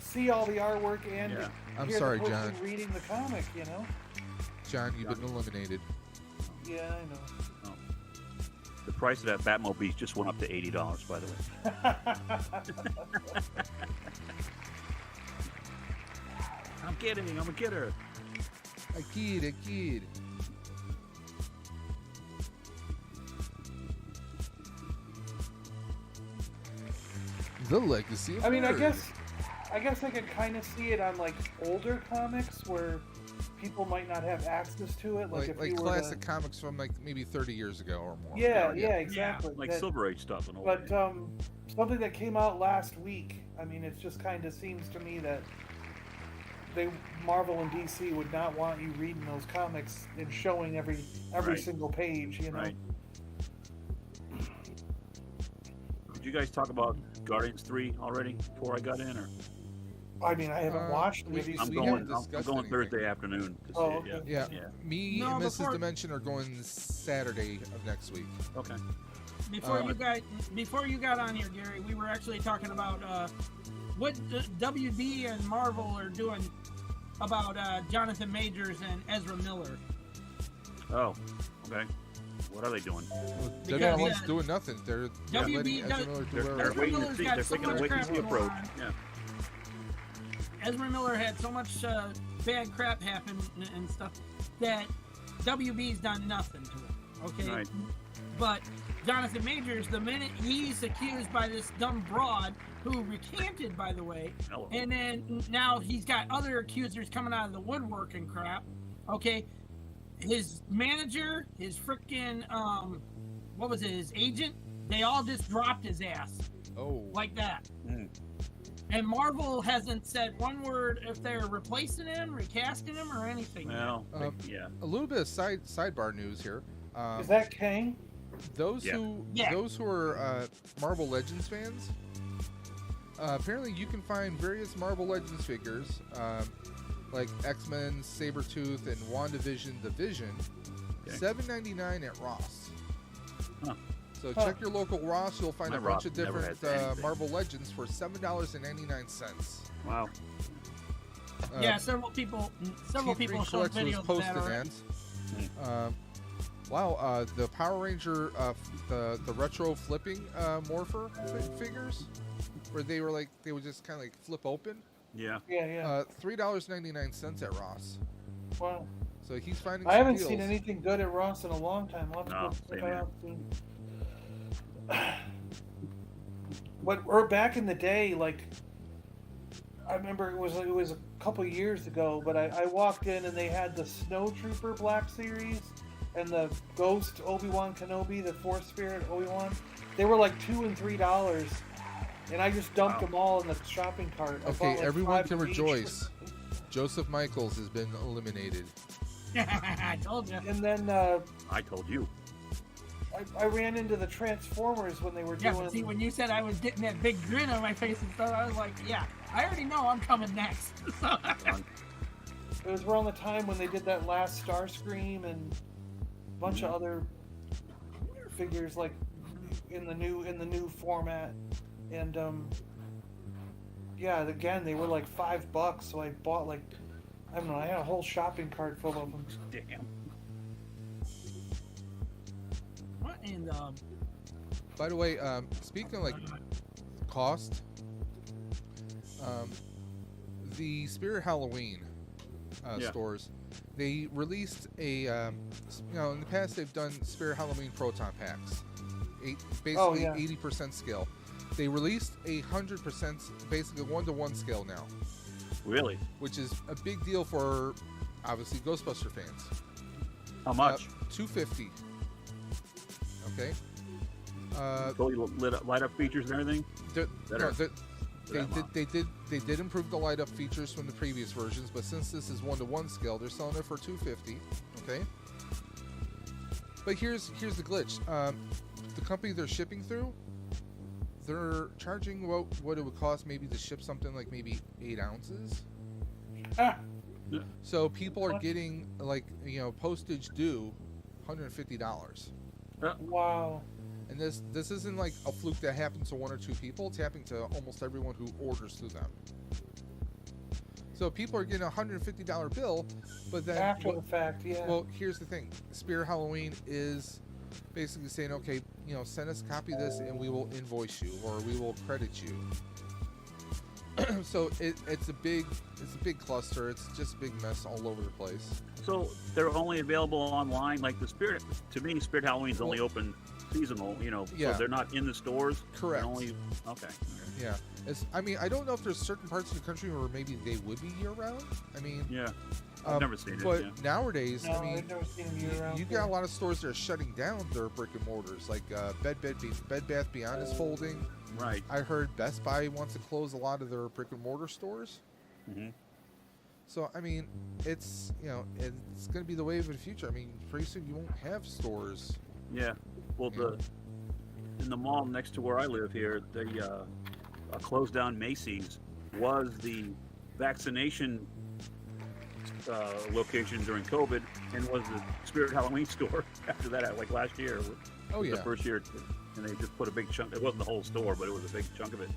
see all the artwork and Yeah. I'm hear sorry, the person John. reading the comic. You know? John, you've been eliminated. Yeah, I know. The price of that Batmobile just went up to $80, by the way. I'm kidding. I'm a kidder. A kid. The legacy of I mean, I Nerd. guess I could kind of see it on like older comics where people might not have access to it. Like, if like you were classic comics from like maybe 30 years ago or more. Yeah, exactly. Like That- Silver Age stuff and all But that. something that came out last week. I mean, it just kind of seems to me that Marvel and DC would not want you reading those comics and showing every Right. single page. You know. Right. Did you guys talk about Guardians 3 already before I got in? Or I mean, I haven't watched it. Have you I'm seen we it? haven't going. I'm discussed going anything. Thursday afternoon to see Oh, it. okay. Yeah. Yeah. Yeah. Me No, and Mrs. before- Dimension are going Saturday of next week. Okay. Before you got on here, Gary, we were actually talking about what WB and Marvel are doing about Jonathan Majors and Ezra Miller. Oh. Okay. What are they doing? Because, WB's doing nothing. They're WB letting Ezra does- Miller do They're whatever. waiting to Miller's see. got They're so taking a much wait and crap see going approach. on. Yeah. Ezra Miller had so much bad crap happen and stuff that WB's done nothing to him. Okay. Right. But Jonathan Majors, the minute he's accused by this dumb broad who recanted, by the way, Hello. and then now he's got other accusers coming out of the woodwork and crap. Okay, his manager, his freaking what was it? His agent. They all just dropped his ass Oh, like that. Mm. And Marvel hasn't said one word if they're replacing him, recasting him, or anything. Well, yeah. a little bit of sidebar news here. Is that Kang? Those Yeah. who are Marvel Legends fans, apparently you can find various Marvel Legends figures, like X-Men, Sabretooth, and WandaVision, The Vision, Okay. $7.99 at Ross. Huh. So check your local Ross. You'll find My a bunch Ross of never different has anything. Marvel Legends for $7.99. Wow. Yeah, several people T3 showed Collects was videos of posting that already. that. Wow, the Power Ranger, the retro flipping morpher figures, where they would just kind of like flip open. Yeah. Yeah. $3.99 at Ross. Wow. So he's finding. I some haven't deals. seen anything good at Ross in a long time. I'll have to No, go check same it here. out soon. Or back in the day, like I remember it was a couple years ago, but I walked in and they had the Snow Trooper Black Series and the Ghost Obi-Wan Kenobi, the Force Spirit Obi-Wan. They were like $2 and $3, and I just dumped them all in the shopping cart. I Okay, bought, like, everyone 5 can of each. rejoice. Joseph Michaels has been eliminated. I told you. And then I told you. I ran into the Transformers when they were Yeah, doing. but see, when you said I was getting that big grin on my face and stuff, I was like, yeah, I already know I'm coming next. It was around the time when they did that last Starscream and a bunch of other figures like in the new format, and yeah, again they were like $5, so I bought like I don't know, I had a whole shopping cart full of them. Damn. What in By the way, speaking of like cost, the Spirit Halloween Yeah. stores, they released a, in the past they've done Spirit Halloween Proton packs, basically yeah. 80% scale. They released a 100%, basically 1-to-1 scale now, Really? which is a big deal for obviously Ghostbuster fans. How much? $250. Okay. Totally light up features and everything. Better. They did improve the light up features from the previous versions, but since this is 1-to-1 scale, they're selling it for $250. Okay. But here's the glitch. The company they're shipping through, they're charging what it would cost maybe to ship something like maybe 8 ounces. Ah, So people are getting like postage due $150. wow. And this isn't like a fluke that happens to 1 or 2 people. It's happening to almost everyone who orders through them. So people are getting a $150 bill, but then After the fact, yeah. well, here's the thing: Spirit Halloween is basically saying, okay, send us a copy of this, and we will invoice you, or we will credit you. So it's a big cluster. It's just a big mess all over the place. So they're only available online, like the Spirit. To me, Spirit Halloween's only open seasonal. Yeah. So they're not in the stores. Correct. They're only okay. Yeah. I don't know if there's certain parts of the country where maybe they would be year round. Yeah. I've never seen it. But Yeah. nowadays, No, I've never seen them year-round. you got a lot of stores that are shutting down their brick and mortars, like Bed Bath Beyond is folding. Right. I heard Best Buy wants to close a lot of their brick and mortar stores. Mm-hmm. So it's it's going to be the wave of the future. Pretty soon you won't have stores. Yeah. Well, in the mall next to where I live here, they closed down Macy's was the vaccination location during COVID, and was the Spirit Halloween store after that, like last year. Oh yeah. The first year, and they just put a big chunk. It wasn't the whole store, but it was a big chunk of it.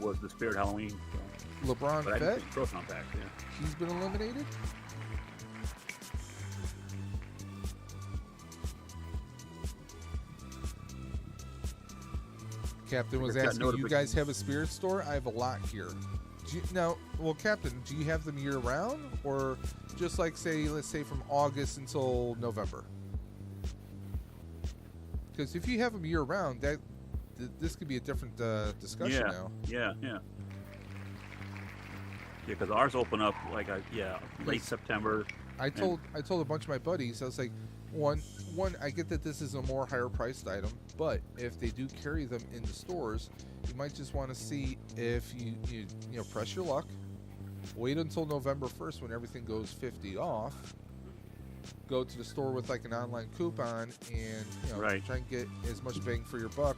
Was the Spirit Halloween. LeBron But I Fett, didn't think Proton packs. Yeah. he's been eliminated. Captain was Got asking, you notification. guys have a spirit store? I have a lot here. Well, Captain, do you have them year round, or just like let's say from August until November? Because if you have them year round, this could be a different discussion now. Yeah. Because ours open up like late September. I told a bunch of my buddies, I was like, one, I get that this is a more higher priced item, but if they do carry them in the stores, you might just want to see if you press your luck, wait until November 1st when everything goes 50 off, go to the store with like an online coupon and try and get as much bang for your buck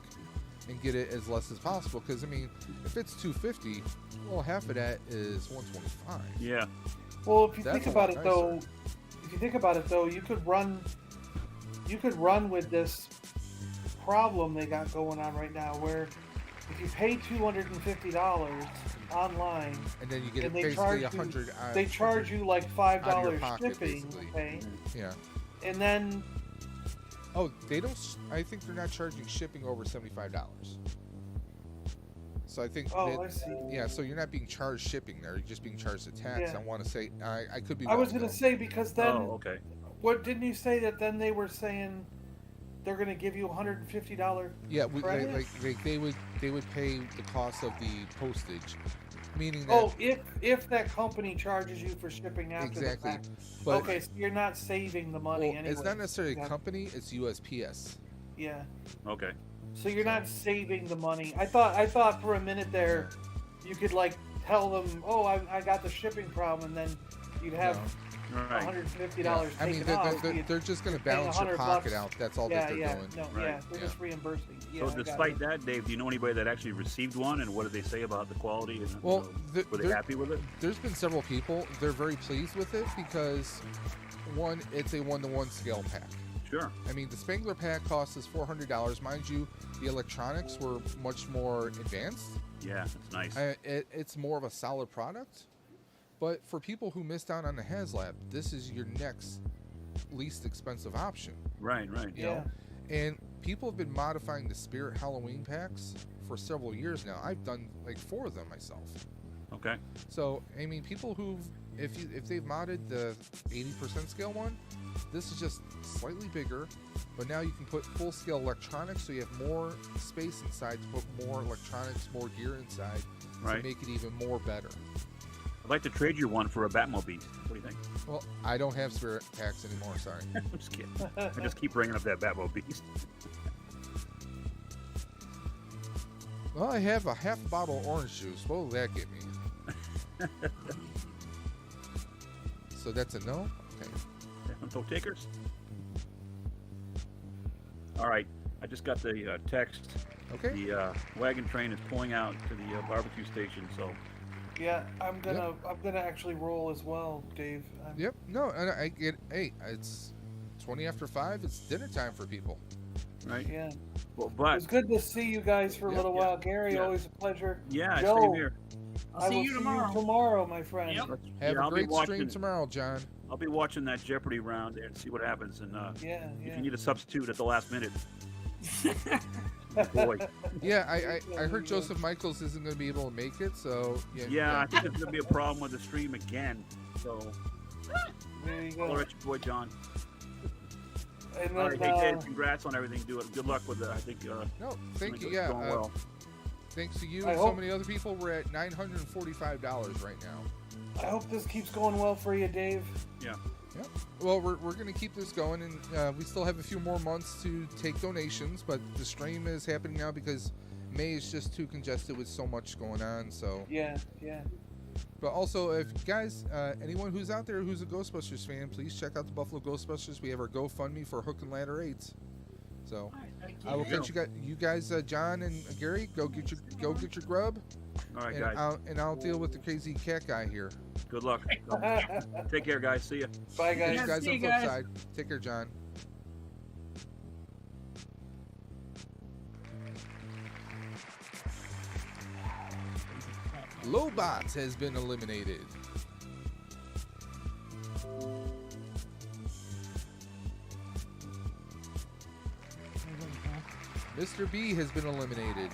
and get it as less as possible. Because I mean, if it's $250, well, half of that is $125. Yeah. Well, if you That's think a about lot it though, you could run with this problem they got going on right now, where if you pay $250 online, and then you get and basically $100. they charge you like out of your $5 pocket, shipping, basically. okay? Yeah. And then Oh, they don't. I think they're not charging shipping over $75. So I think. I see. Yeah, so you're not being charged shipping there. You're just being charged a tax. Yeah. I want to say I could be. I was wrong, gonna though. say, because then Oh, okay. what didn't you say that then they were saying they're gonna give you $150? Yeah, credit? they would pay the cost of the postage, meaning that. Oh, if that company charges you for shipping after Exactly. the fact. But Okay, so you're not saving the money well, anyway. it's not necessarily Yeah. a company. It's USPS. Yeah. Okay. So you're not saving the money. I thought for a minute there, you could like tell them, oh, I got the shipping problem, and then you'd have Right. $150 I mean, taken off. they're just going to paying balance your $100 pocket out. That's all that they're yeah, doing. no, Right. yeah, they're Yeah. just reimbursing. Yeah, So I got despite it. that, Dave, do you know anybody that actually received one, and what did they say about the quality? And Well, were they happy with it? There's been several people. They're very pleased with it because, one, it's a 1-to-1 scale pack. Sure. I mean, the Spangler pack costs us $400. Mind you, the electronics were much more advanced. Yeah, it's nice. It's more of a solid product. But for people who missed out on the HasLab, this is your next least expensive option. Right. You know? And people have been modifying the Spirit Halloween packs for several years now. I've done like 4 of them myself. Okay. So, I mean, people if they've modded the 80% scale one, this is just slightly bigger, but now you can put full scale electronics, so you have more space inside to put more electronics, more gear inside Right. to make it even more better. I'd like to trade you one for a Batmobile. What do you think? Well, I don't have Spirit packs anymore, sorry. I'm just kidding. I just keep bringing up that Batmobile. Well, I have a half bottle of orange juice. What will that get me? So that's a no? Okay. Toe takers. All right. I just got the text. Okay. The wagon train is pulling out to the barbecue station. So Yeah, I'm gonna actually roll as well, Dave. Yep. No, and I get. Hey, it's 20 after 5. It's dinner time for people. right. Yeah. Well, It but was good to see you guys for a Yeah, little while. Gary, yeah. always a pleasure. yeah, Joe, same here. I'll I see will you tomorrow. tomorrow, my friend. Yep. Have Yeah, a I'll be great stream watching- tomorrow, John. I'll be watching that Jeopardy round and see what happens. And Yeah, if yeah. you need a substitute at the last minute, boy. Yeah, I heard Joseph Michaels isn't going to be able to make it, so Yeah, I think there's gonna be a problem with the stream again. So There you I'll go. let your boy John. And All right, then, hey Dave, congrats on everything. Good luck with it. I think No, thank you. it's Yeah, going well. thanks to you I and so hope- many other people, we're at $945 right now. I hope this keeps going well for you, Dave. Yeah. Yep. Well, we're going to keep this going, and we still have a few more months to take donations, but the stream is happening now because May is just too congested with so much going on. So, Yeah, yeah. but also, if guys, anyone who's out there who's a Ghostbusters fan, please check out the Buffalo Ghostbusters. We have our GoFundMe for Hook and Ladder 8s. So, I will catch you guys, John and Gary. Go get your grub, All right, and guys. I'll deal with the crazy cat guy here. Good luck. Take care, guys. See ya. Bye, See guys. you guys see on you the flip guys. side. Take care, John. Lobots has been eliminated. Mr. B has been eliminated.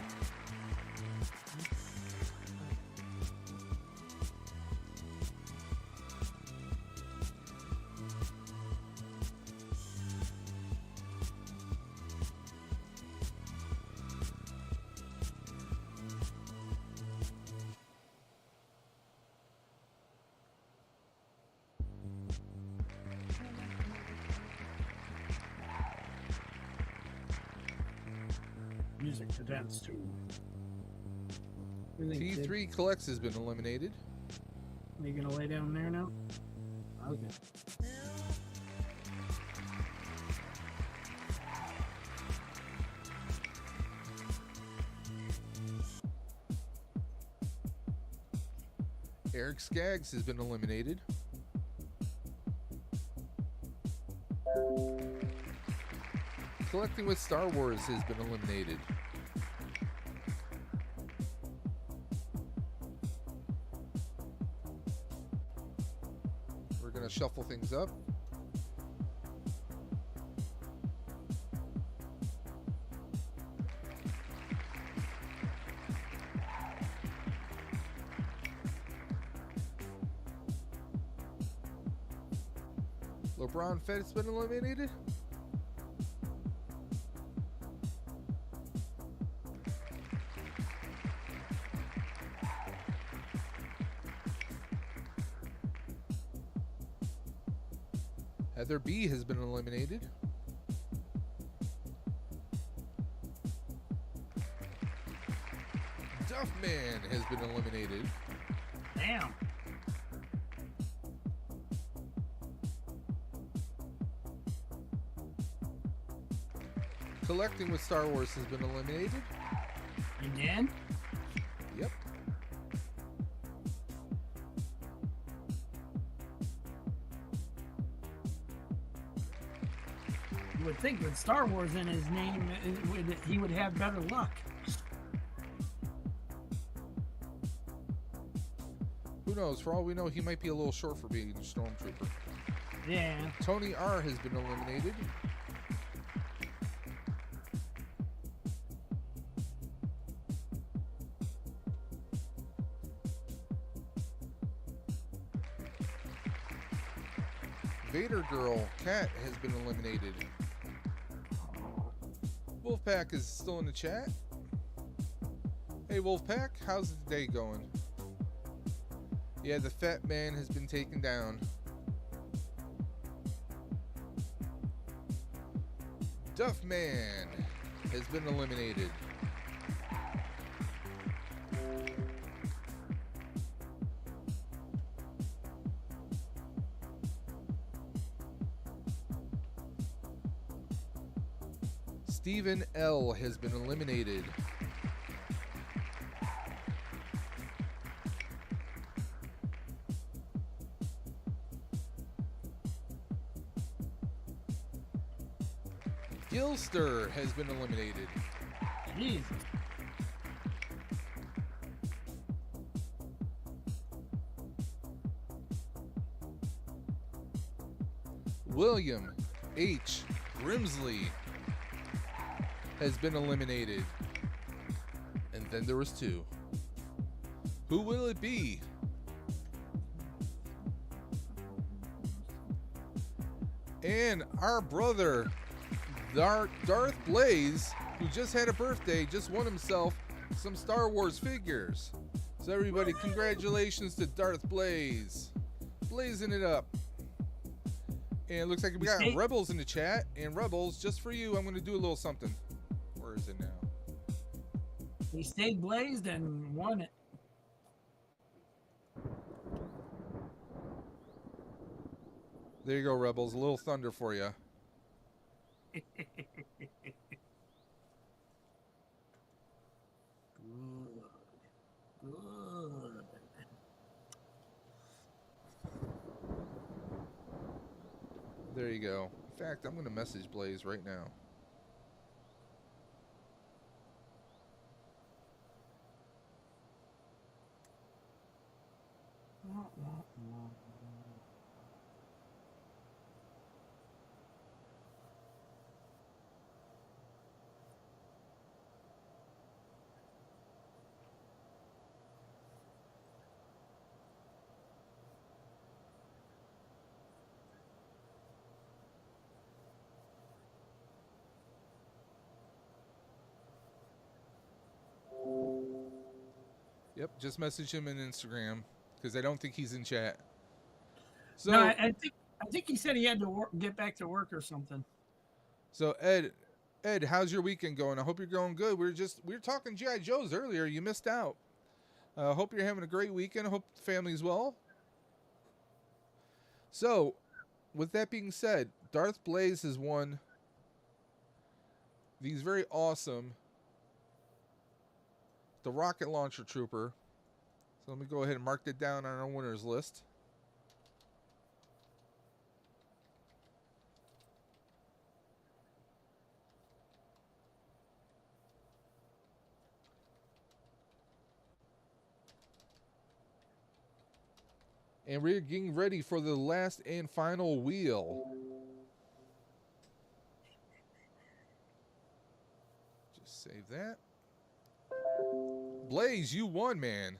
music to dance to. What do you think, kid? T3 Collects has been eliminated. Are you gonna lay down there now? Okay. Eric Skaggs has been eliminated. Collecting with Star Wars has been eliminated. We're gonna shuffle things up. LeBron Fett's been eliminated. Heather B has been eliminated. Duffman has been eliminated. Damn. Collecting with Star Wars has been eliminated. Again? Yep. You would think with Star Wars in his name, he would have better luck. Who knows? For all we know, he might be a little short for being a stormtrooper. Yeah. Tony R has been eliminated. Vader Girl Cat has been eliminated. Wolfpack is still in the chat. Hey Wolfpack, how's the day going? Yeah, the fat man has been taken down. Duffman has been eliminated. Stephen L has been eliminated. Gilster has been eliminated. Jeez. William H. Grimsley has been eliminated. And then there was two. Who will it be? And our brother, Darth Blaze, who just had a birthday, just won himself some Star Wars figures. So everybody, congratulations to Darth Blaze. Blazing it up. And it looks like we got Rebels in the chat. And Rebels, just for you, I'm going to do a little something. Where is it now? He stayed blazed and won it. There you go, Rebels. A little thunder for you. Good. There you go. In fact, I'm going to message Blaze right now. Yep, just message him in Instagram because I don't think he's in chat. So No, I think he said he had to get back to work or something. So Ed, Ed, how's your weekend going? I hope you're going good. We were talking GI Joes earlier. You missed out. Hope you're having a great weekend. I hope the family's well. So, with that being said, Darth Blaze has won these very awesome the rocket launcher trooper. So let me go ahead and mark that down on our winners list. And we're getting ready for the last and final wheel. Just save that. Blaze, you won, man.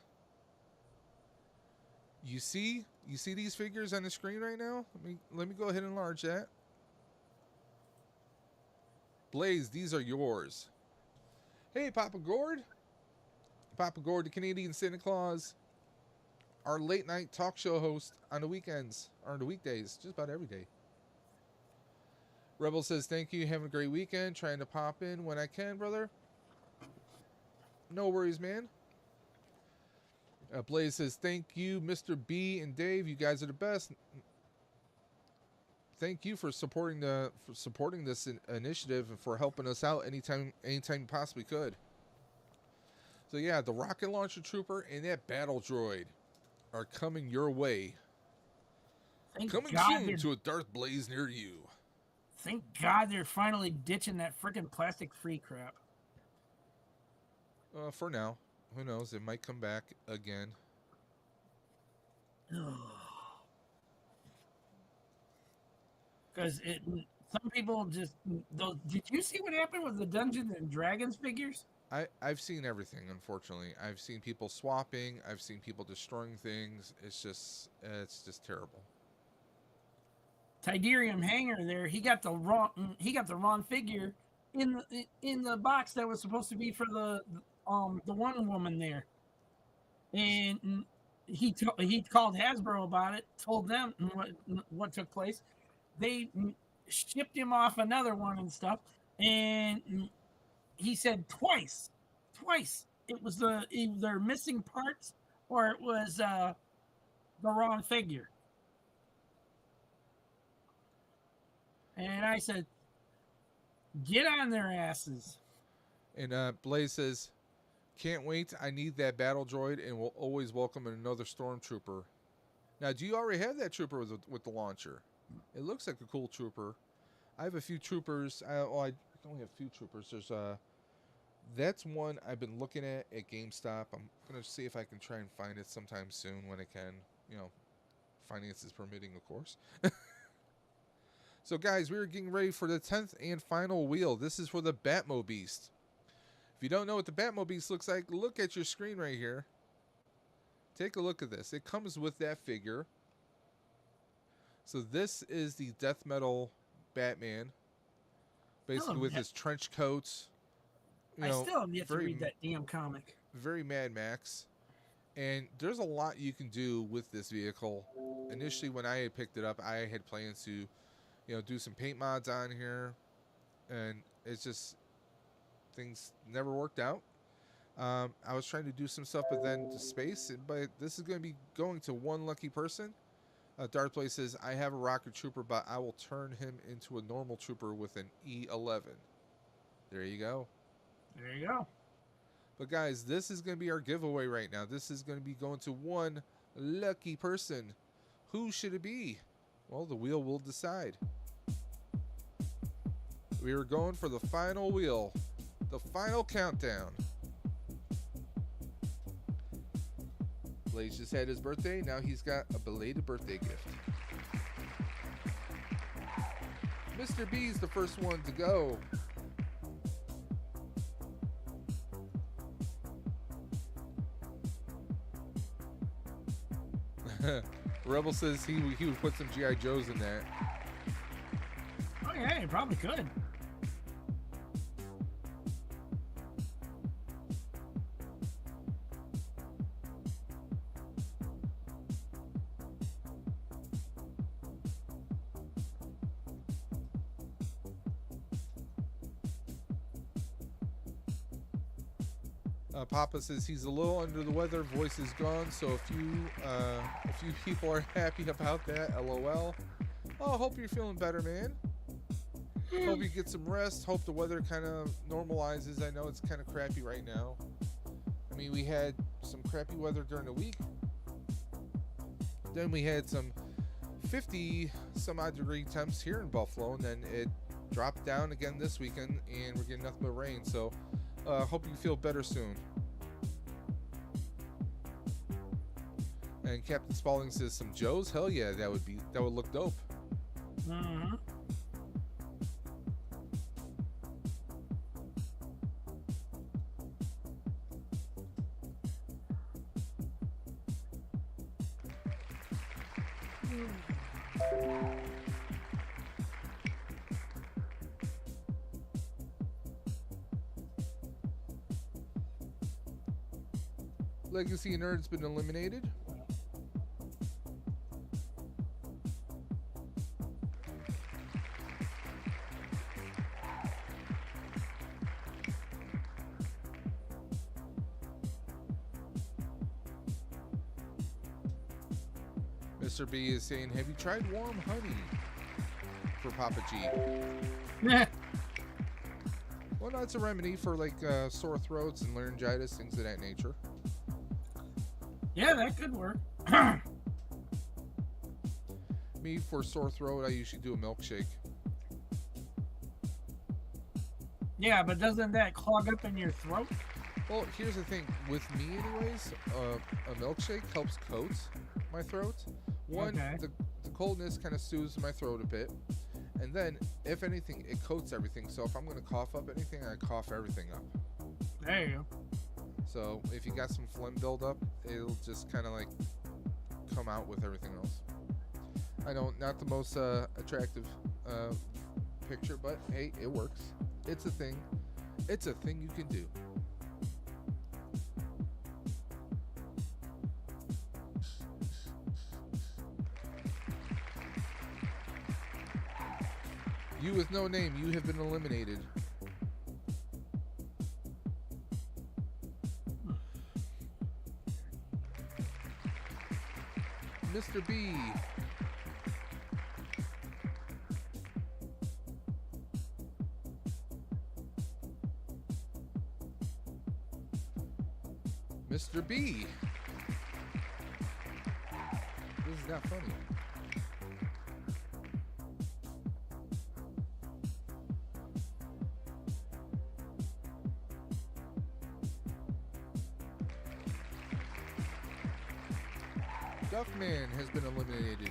You see these figures on the screen right now? Let me go ahead and enlarge that. Blaze, these are yours. Hey, Papa Gord. Papa Gord, the Canadian Santa Claus. Our late night talk show host on the weekends, or on the weekdays, just about every day. Rebel says, thank you, having a great weekend. Trying to pop in when I can, brother. No worries, man. Blaze says, thank you, Mr. B and Dave. You guys are the best. Thank you for supporting this initiative and for helping us out anytime you possibly could. So yeah, the rocket launcher trooper and that battle droid are coming your way. Coming soon to a Darth Blaze near you. Thank God they're finally ditching that freaking plastic-free crap. For now. Who knows? It might come back again. Because some people just... Did you see what happened with the Dungeons and Dragons figures? I've seen everything, unfortunately. I've seen people swapping. I've seen people destroying things. It's just terrible. Tidarium Hanger there, he got the wrong figure in the box that was supposed to be for the one woman there. And he called Hasbro about it, told them what took place. They shipped him off another one and stuff, and he said twice it was either missing parts or it was the wrong figure. And I said, get on their asses. And Blaze says, can't wait. I need that battle droid and will always welcome another stormtrooper. Now, do you already have that trooper with the launcher? It looks like a cool trooper. I have a few troopers. I only have a few troopers. There's that's one I've been looking at GameStop. I'm going to see if I can try and find it sometime soon when I can. You know, finances permitting, of course. So, guys, we're getting ready for the 10th and final wheel. This is for the Batmobeast. If you don't know what the Batmobeast looks like, look at your screen right here. Take a look at this. It comes with that figure. So this is the death metal Batman. Basically with his trench coats. I still have yet to read that damn comic. Very Mad Max. And there's a lot you can do with this vehicle. Initially, when I had picked it up, I had plans to, do some paint mods on here. And it's just, things never worked out. I was trying to do some stuff, but then to space. But this is going to be going to one lucky person. Darth Blaze says, I have a rocket trooper, but I will turn him into a normal trooper with an E11. There you go. There you go. But guys, this is going to be our giveaway right now. This is going to be going to one lucky person. Who should it be? Well, the wheel will decide. We are going for the final wheel. The final countdown. Blaze just had his birthday. Now he's got a belated birthday gift. Mr. B's the first one to go. Rebel says he would put some G.I. Joes in that. Oh yeah, you probably could. Papa says he's a little under the weather, voice is gone, so a few people are happy about that. LOL. Oh, hope you're feeling better, man. Hope you get some rest. Hope the weather kind of normalizes. I know it's kind of crappy right now. I mean, we had some crappy weather during the week. Then we had some 50 some odd degree temps here in Buffalo, and then it dropped down again this weekend, and we're getting nothing but rain. So hope you feel better soon. And Captain Spaulding says some Joes. Hell yeah, that would look dope. Mm-hmm. Legacy Nerd's been eliminated. Mr. B is saying, have you tried warm honey? For Papa G. Yeah. Well, no, it's a remedy for like sore throats and laryngitis, things of that nature. Yeah, that could work. Me, for sore throat, I usually do a milkshake. Yeah, but doesn't that clog up in your throat? Well, here's the thing. With me anyways, a milkshake helps coat my throat. One, Okay. the coldness kind of soothes my throat a bit. And then, if anything, it coats everything. So if I'm going to cough up anything, I cough everything up. There you go. So if you got some phlegm buildup, it'll just kind of like come out with everything else. I know, not the most attractive picture, but hey, it works. It's a thing. It's a thing you can do. You with no name, you have been eliminated. Mr. B. Mr. B. This is not funny. Duffman has been eliminated.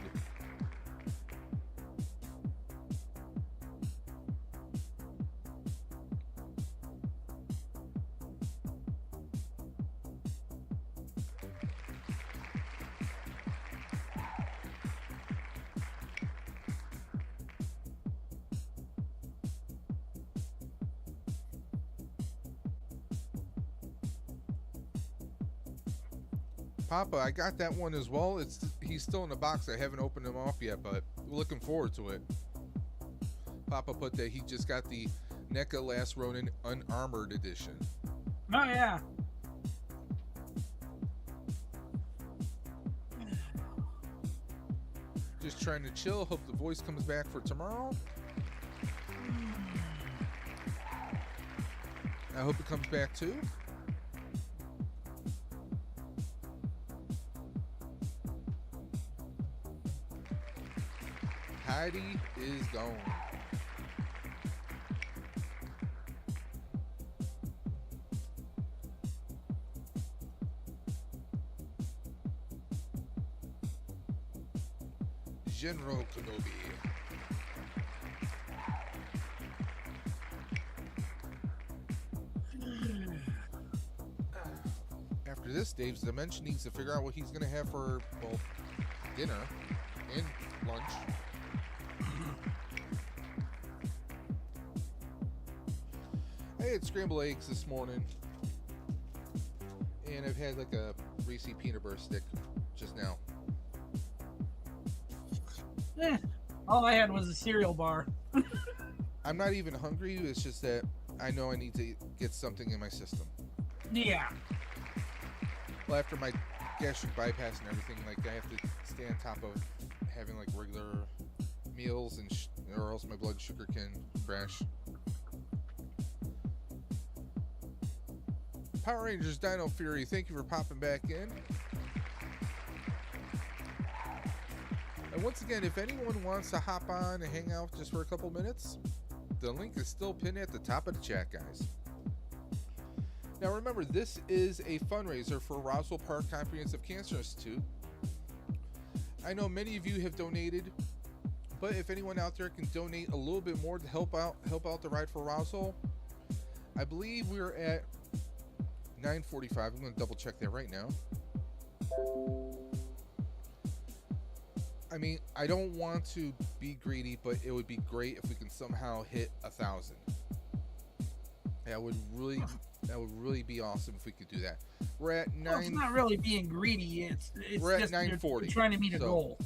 Papa, I got that one as well. He's still in the box. I haven't opened him off yet, but we're looking forward to it. Papa put that he just got the NECA Last Ronin Unarmored Edition. Oh, yeah. Just trying to chill. Hope the voice comes back for tomorrow. I hope it comes back too. Heidi is gone. General Kenobi. After this, Dave's Dimension needs to figure out what he's going to have for both dinner and lunch. I had scrambled eggs this morning, and I've had like a Reese's peanut butter stick just now. All I had was a cereal bar. I'm not even hungry. It's just that I know I need to get something in my system. Yeah. Well, after my gastric bypass and everything, like I have to stay on top of having like regular meals and or else my blood sugar can crash. Power Rangers Dino Fury, thank you for popping back in. And once again, if anyone wants to hop on and hang out just for a couple minutes, the link is still pinned at the top of the chat, guys. Now remember, this is a fundraiser for Roswell Park Comprehensive Cancer Institute. I know many of you have donated, but if anyone out there can donate a little bit more to help out the Ride for Roswell, I believe we're at 9:45. I'm going to double check that right now. I mean, I don't want to be greedy, but it would be great if we can somehow hit 1,000. That would really be awesome if we could do that. We're at 9. Well, it's not really being greedy. It's we're at just 940. you're trying to meet a goal.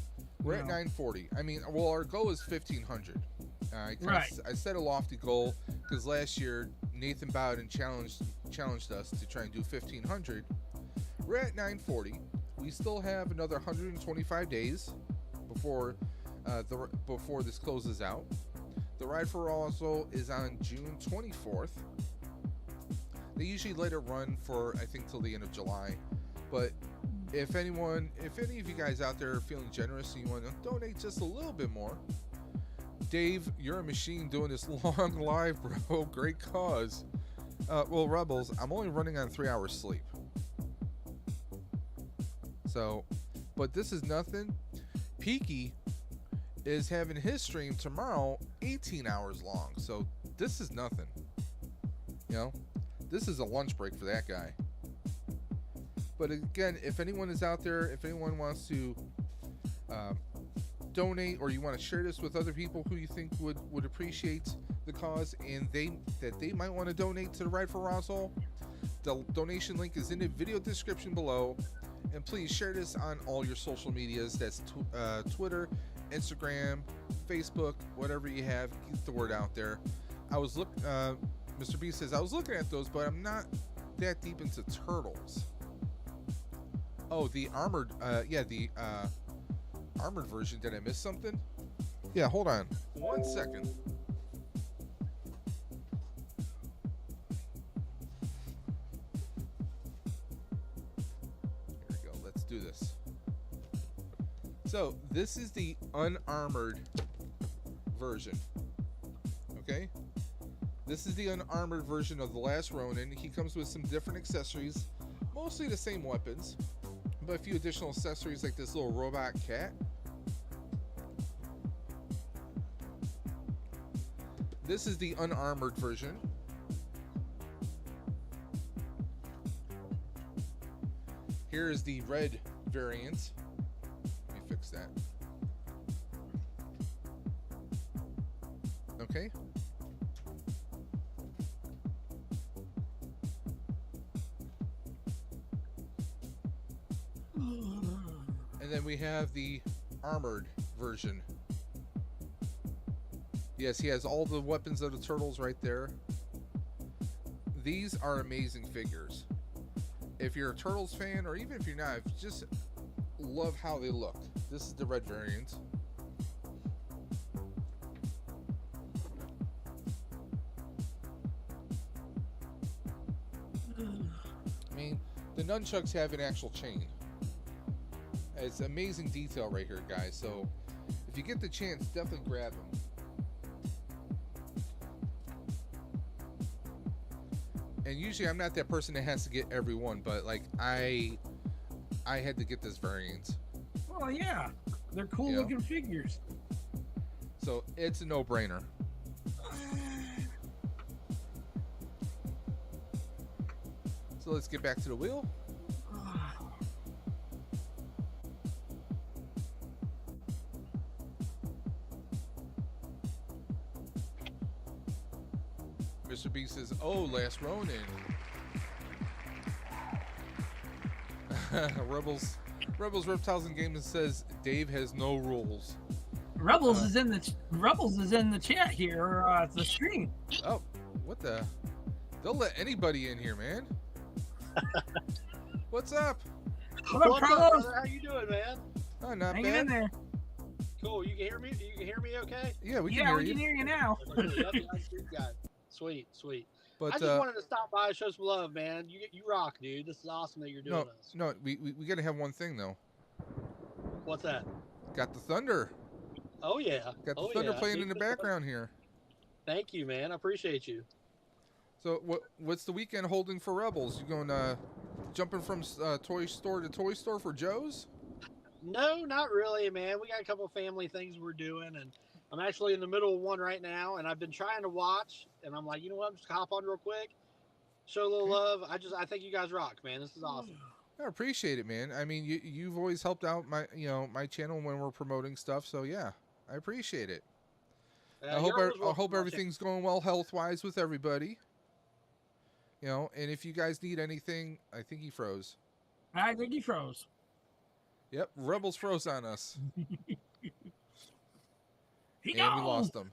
We're at 940. I mean, well, our goal is 1,500. Right. I set a lofty goal because last year Nathan Bowden challenged us to try and do 1,500. We're at 940. We still have another 125 days before this closes out. The Ride for Roswell is on June 24th. They usually let it run for, I think, till the end of July. But if any of you guys out there are feeling generous and you want to donate just a little bit more, Dave, you're a machine doing this long live, bro. Great cause. Well, Rebels, I'm only running on 3 hours sleep. So, but this is nothing. Peaky is having his stream tomorrow 18 hours long. So this is nothing. You know, this is a lunch break for that guy. But again, if anyone is out there, if anyone wants to donate, or you want to share this with other people who you think would appreciate the cause and they might want to donate to the Ride for Roswell, the donation link is in the video description below. And please share this on all your social medias. That's Twitter, Instagram, Facebook, whatever you have. Get the word out there. Mr. B says, I was looking at those, but I'm not that deep into turtles. Oh, the armored, armored version. Did I miss something? Yeah, hold on 1 second. Here we go. Let's do this. So this is the unarmored version. Okay? This is the unarmored version of The Last Ronin. He comes with some different accessories, mostly the same weapons, but a few additional accessories like this little robot cat. This is the unarmored version. Here is the red variant. Let me fix that. Okay. And then we have the armored version. Yes, he has all the weapons of the turtles right there. These are amazing figures. If you're a Turtles fan, or even if you're not, just love how they look. This is the red variant. I mean, the nunchucks have an actual chain. It's amazing detail right here, guys. So if you get the chance, definitely grab them. And usually I'm not that person that has to get every one, but like I had to get this variant. Oh yeah, they're cool looking figures. So it's a no-brainer. So let's get back to the wheel. Mr. B says, oh, Last Ronin. Rebels Reptiles and Games says Dave has no rules. Rebels is in the chat here, or the stream. Oh, what the? They'll let anybody in here, man. What's up? What up, What's up, Carlos? brother? How you doing, man? Oh, not Hanging in bad. there. Cool. You can hear me? You can hear me okay? Yeah, we can Yeah, hear we you. can hear you now. Okay, cool. Love you, guys. Sweet, sweet. I But just wanted to stop by and show some love, man. You rock, dude. This is awesome that you're doing this. no, we got to have one thing though. What's that? Got the thunder. Oh yeah. Got the Oh thunder yeah. playing Need in the the background here. Thank you, man. I appreciate you. So what's the weekend holding for Rebels? You going jumping from toy store to toy store for Joe's? No, not really, man. We got a couple of family things we're doing, and I'm actually in the middle of one right now, and I've been trying to watch, and I'm like, you know what? I'm just hop on real quick, show a little love. I think you guys rock, man. This is awesome. I appreciate it, man. I mean, you've always helped out my channel when we're promoting stuff, so yeah, I appreciate it. I hope everything's going well health-wise with everybody. You know, and if you guys need anything, I think he froze. I think he froze. Yep, Rebels froze on us. We lost him.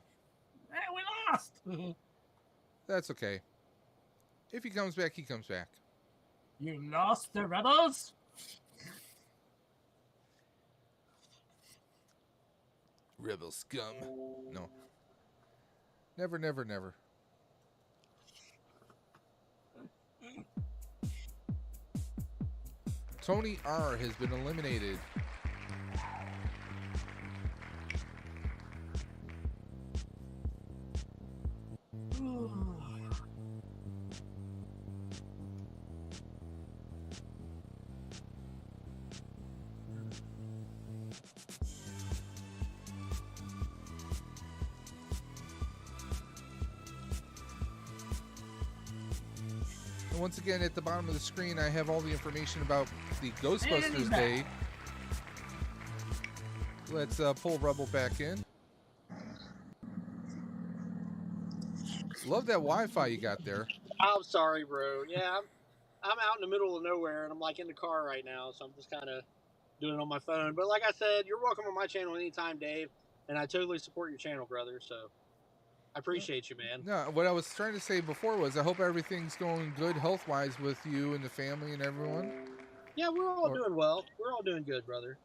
Hey, we lost. That's okay. If he comes back, he comes back. You lost the Rebels? Rebel scum. No. Never, never, never. Tony R has been eliminated. And once again, at the bottom of the screen, I have all the information about the Ghostbusters Day. Let's pull Rebel back in. Love that Wi-Fi you got there. I'm sorry, bro. Yeah, I'm out in the middle of nowhere, and I'm like in the car right now, so I'm just kind of doing it on my phone. But like I said, you're welcome on my channel anytime, Dave, and I totally support your channel, brother. So I appreciate you, man. No, what I was trying to say before was I hope everything's going good health-wise with you and the family and everyone. Yeah, we're all doing well. We're all doing good, brother.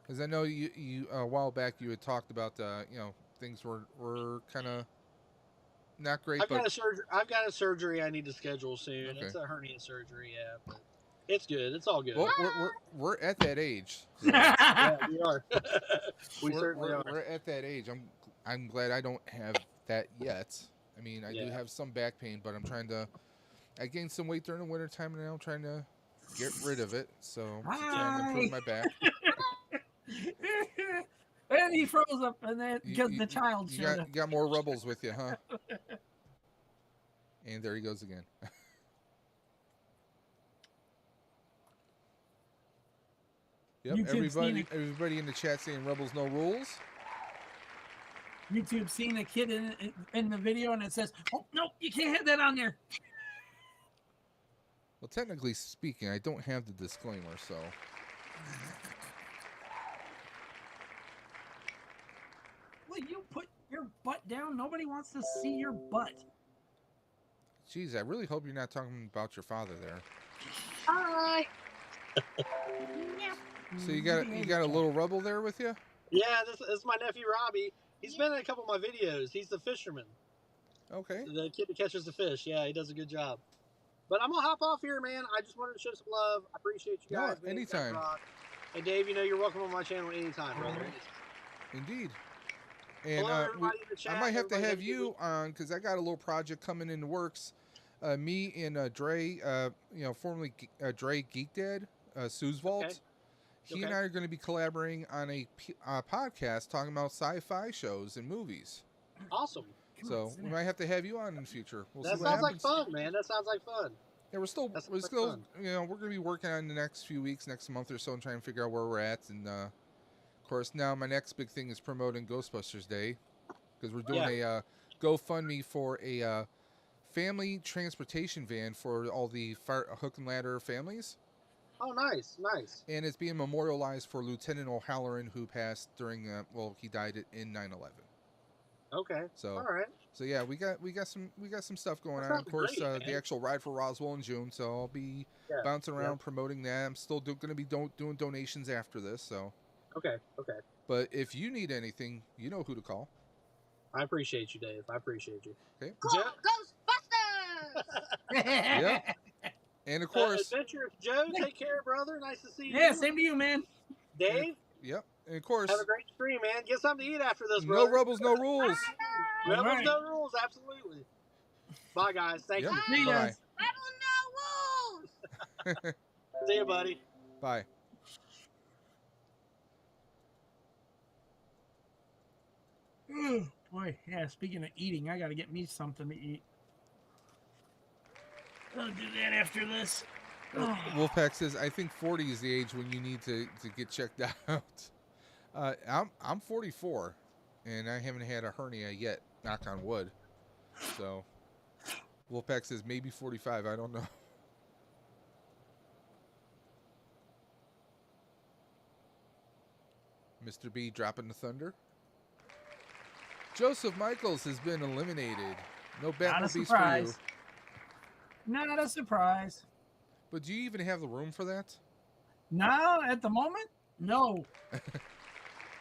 Because I know you a while back you had talked about things were kind of not great. I've got a surgery I need to schedule soon. Okay. It's a hernia surgery, yeah. But it's good. It's all good. Well, we're at that age. So. Yeah, we are. we certainly are. We're at that age. I'm glad I don't have that yet. I mean, I do have some back pain, but I gained some weight during the wintertime, and now I'm trying to get rid of it. So I'm trying to improve my back. And he froze up, and then because the child you got more Rebels with you, huh? And there he goes again. Yep, everybody in the chat saying Rebels no rules. YouTube seeing a kid in the video, and it says, "Oh no, you can't have that on there." Well, technically speaking, I don't have the disclaimer, so. Will you put your butt down? Nobody wants to see your butt. Jeez, I really hope you're not talking about your father there. Hi. So you got a little Rebel there with you? Yeah, this is my nephew Robbie. He's been in a couple of my videos. He's the fisherman. Okay. The kid that catches the fish. Yeah, he does a good job. But I'm gonna hop off here, man. I just wanted to show some love. I appreciate you guys. No, anytime. And Dave, you're welcome on my channel anytime, brother. Indeed. And Hello, everybody in the chat. I might have to have you on because I got a little project coming in the works. Me and Dre, formerly Dre Geek Dad, Sue's Vault. Okay. He and I are going to be collaborating on a podcast talking about sci-fi shows and movies. Awesome. So we might have to have you on in the future. We'll that see what sounds happens. like fun, man. That sounds like fun. Yeah, we're still, fun. we're going to be working on the next few weeks, next month or so, and trying to figure out where we're at. And of course, now my next big thing is promoting Ghostbusters Day because we're doing a GoFundMe for a family transportation van for all the hook and ladder families. Oh, nice, nice. And it's being memorialized for Lieutenant O'Halloran, who passed during, he died in 9/11. Okay. So All right. so yeah, we got some stuff going That on. sounds Of course, great, the man. actual ride for Roswell in June. So I'll be Yeah. bouncing around Yep. promoting that. I'm still going to be doing donations after this. So, Okay. Okay. but if you need anything, you know who to call. I appreciate you, Dave. I appreciate you. Okay. Joe, Ghostbusters! Yep. And of course, Adventurous Joe, take care, brother. Nice to see you. Yeah, same to you, man. Dave, yep. And of course, have a great stream, man. Get something to eat after this, no brother. rebels, no rules. Rebels, All right. no rules. Absolutely. Bye, guys. Thank Yep. you. See Bye ya. bye. Rebel no rules! See you, buddy. Bye. Boy, yeah, speaking of eating, I got to get me something to eat. I'll do that after this. Wolfpack says, I think 40 is the age when you need to get checked out. I'm 44, and I haven't had a hernia yet, knock on wood. So, Wolfpack says maybe 45, I don't know. Mr. B dropping the thunder. Joseph Michaels has been eliminated. No Not a Batmobiles for you. surprise. Not a surprise. But do you even have the room for that? No, at the moment, no.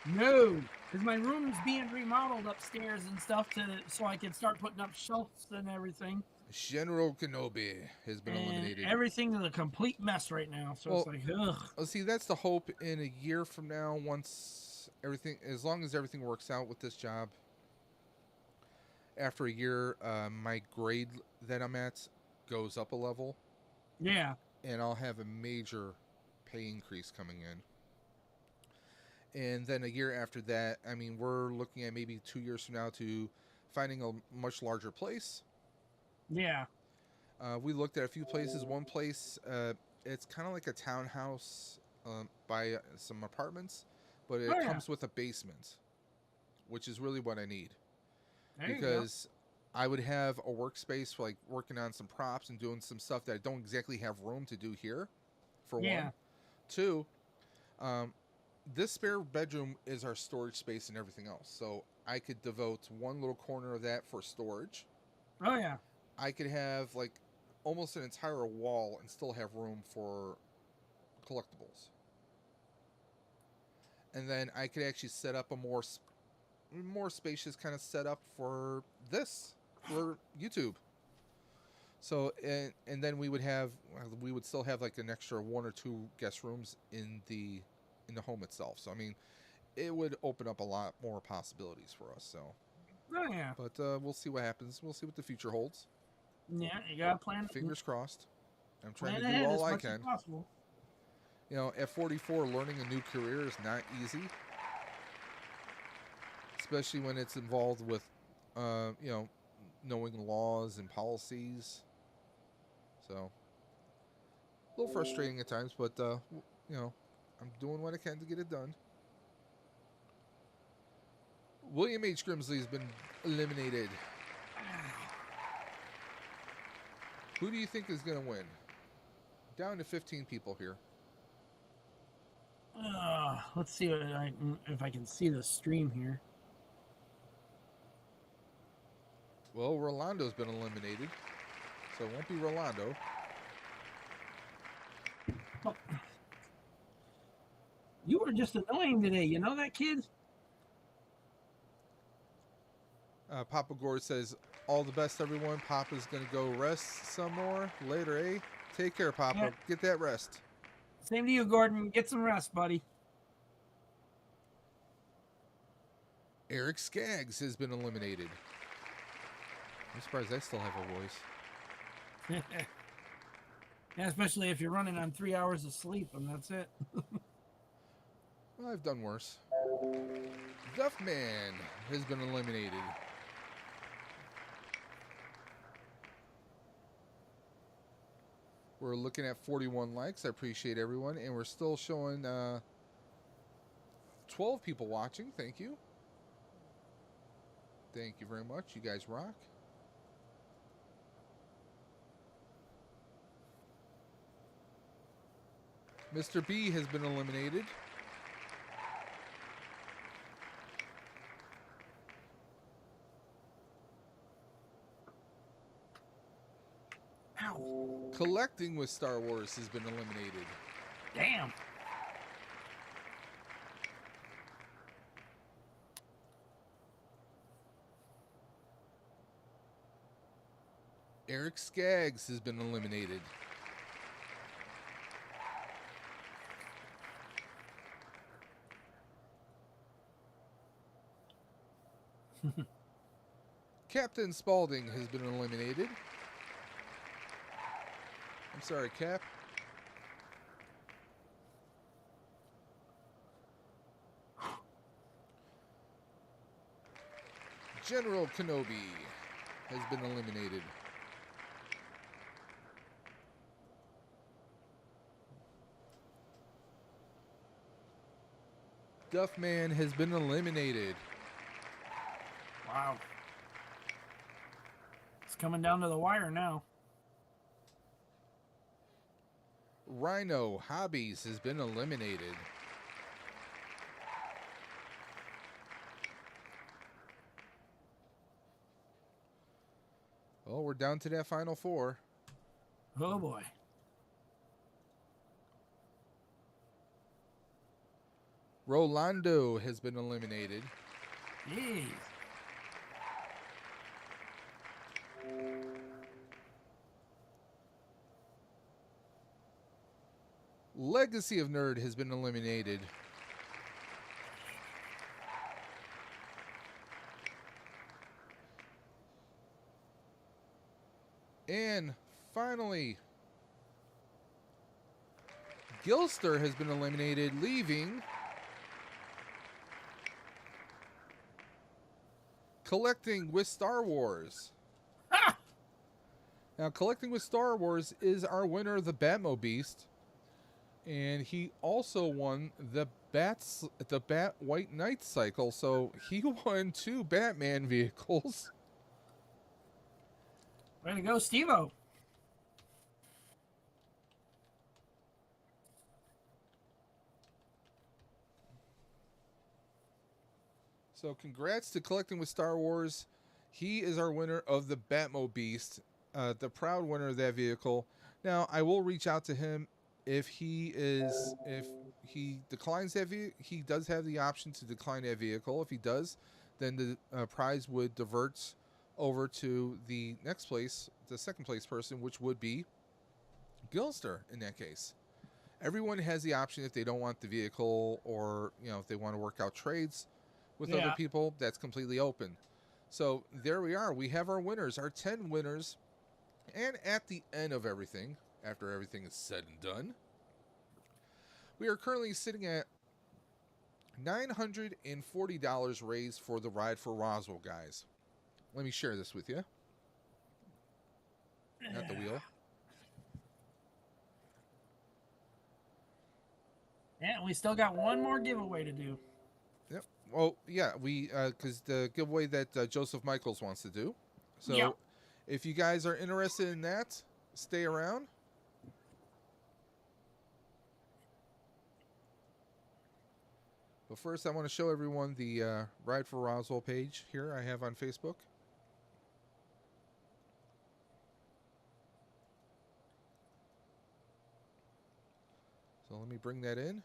No, because my room's being remodeled upstairs and stuff so I can start putting up shelves and everything. General Kenobi has been eliminated. Everything is a complete mess right now. So it's like, ugh. Well, see, that's the hope in a year from now, once everything, as long as everything works out with this job. After a year, my grade that I'm at goes up a level. Yeah. And I'll have a major pay increase coming in. And then a year after that, I mean, we're looking at maybe 2 years from now to finding a much larger place. Yeah. We looked at a few places. One place, it's kind of like a townhouse by some apartments, but it comes with a basement, which is really what I need. Because I would have a workspace for like working on some props and doing some stuff that I don't exactly have room to do here, for one. Two, this spare bedroom is our storage space and everything else. So I could devote one little corner of that for storage. Oh, yeah. I could have like almost an entire wall and still have room for collectibles. And then I could actually set up a more spacious kind of setup for this, for YouTube. So and then we would still have like an extra 1 or 2 guest rooms in the home itself. So I mean, it would open up a lot more possibilities for us. So Oh, yeah. but we'll see what happens. We'll see what the future holds. Yeah, you got to plan. Fingers crossed. I'm trying to plan do ahead all as I much can. as possible. You know, at 44, learning a new career is not easy. Especially when it's involved with, you know, knowing laws and policies. So, a little frustrating at times, but, you know, I'm doing what I can to get it done. William H. Grimsley has been eliminated. Who do you think is going to win? Down to 15 people here. Let's see if I can see the stream here. Well, Rolando's been eliminated, so it won't be Rolando. Oh. You were just annoying today. You know that, kid? Papa Gore says, all the best, everyone. Papa's going to go rest some more later, eh? Take care, Papa. Yeah. Get that rest. Same to you, Gordon. Get some rest, buddy. Eric Skaggs has been eliminated. I'm surprised I still have a voice. Yeah, especially if you're running on 3 hours of sleep and that's it. Well, I've done worse. Duffman has been eliminated. We're looking at 41 likes. I appreciate everyone. And we're still showing 12 people watching. Thank you. Thank you very much. You guys rock. Mr. B has been eliminated. Collecting with Star Wars has been eliminated. Damn. Eric Skaggs has been eliminated. Captain Spaulding has been eliminated. I'm sorry, Cap. General Kenobi has been eliminated. Duffman has been eliminated. Wow. It's coming down to the wire now. Rhino Hobbies has been eliminated. Well, we're down to that final four. Oh boy. Rolando has been eliminated. Jeez. Legacy of Nerd has been eliminated. And finally, Gilster has been eliminated, leaving Collecting with Star Wars. Ah! Now, Collecting with Star Wars is our winner, the Batmo Beast. And he also won the Bat White Knight cycle, so he won 2 Batman vehicles. Way to go, Steve-O. So congrats to Collecting with Star Wars. He is our winner of the Batmo Beast, the proud winner of that vehicle. Now, I will reach out to him if he declines that vehicle. He does have the option to decline that vehicle. If he does, then the prize would divert over to the next place, the second place person, which would be Gilster in that case. Everyone has the option if they don't want the vehicle, or if they want to work out trades with other people, that's completely open. So there we are. We have our winners, our 10 winners. And at the end of everything, after everything is said and done, we are currently sitting at $940 raised for the Ride for Roswell, guys. Let me share this with you. Not the wheel. Yeah, we still got one more giveaway to do. Yep. Well, yeah, we because the giveaway that Joseph Michaels wants to do. So, Yep. If you guys are interested in that, stay around. But first, I want to show everyone the Ride for Roswell page here I have on Facebook. So let me bring that in.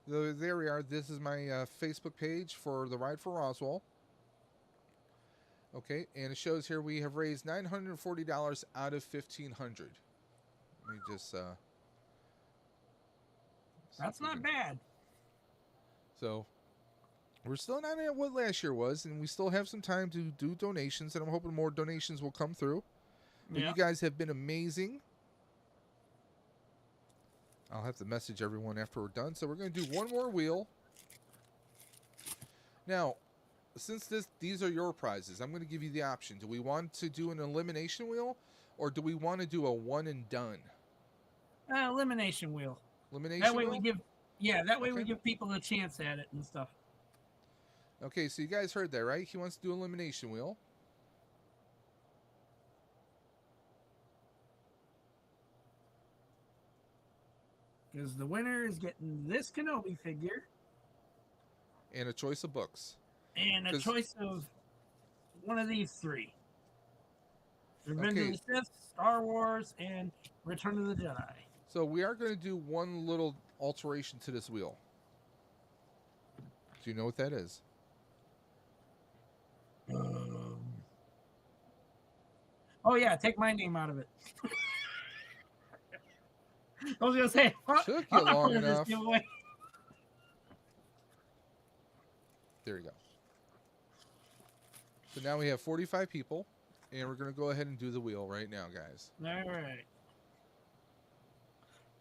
So there we are. This is my Facebook page for the Ride for Roswell. Okay, and it shows here we have raised $940 out of $1,500. Let me just... That's not bad. So, we're still not at what last year was, and we still have some time to do donations, and I'm hoping more donations will come through. But you guys have been amazing. I'll have to message everyone after we're done. So we're going to do one more wheel. Now, since these are your prizes, I'm going to give you the option. Do we want to do an elimination wheel, or do we want to do a one and done? Elimination wheel. Elimination That way wheel? that way we Okay. give people a chance at it and stuff. Okay, so you guys heard that, right? He wants to do elimination wheel. Because the winner is getting this Kenobi figure And a choice of books. and a 'Cause- choice of one of these 3. Revenge Okay. of the Sith, Star Wars, and Return of the Jedi. So we are going to do one little alteration to this wheel. Do you know what that is? Oh yeah, take my name out of it. I was gonna say, Took you long this enough. giveaway. There you go. So now we have 45 people, and we're going to go ahead and do the wheel right now, guys. All right.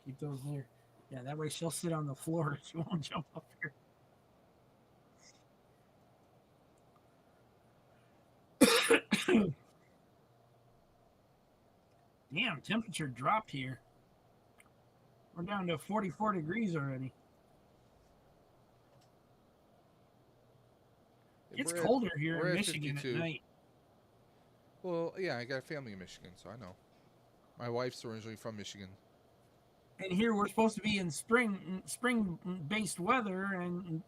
Keep those near. Yeah, that way she'll sit on the floor. She won't jump up here. Damn, temperature dropped here. We're down to 44 degrees already. It's We're at- colder here we're in at Michigan 52. at night. Well, yeah, I got family in Michigan, so I know. My wife's originally from Michigan. And here we're supposed to be in spring-based weather, and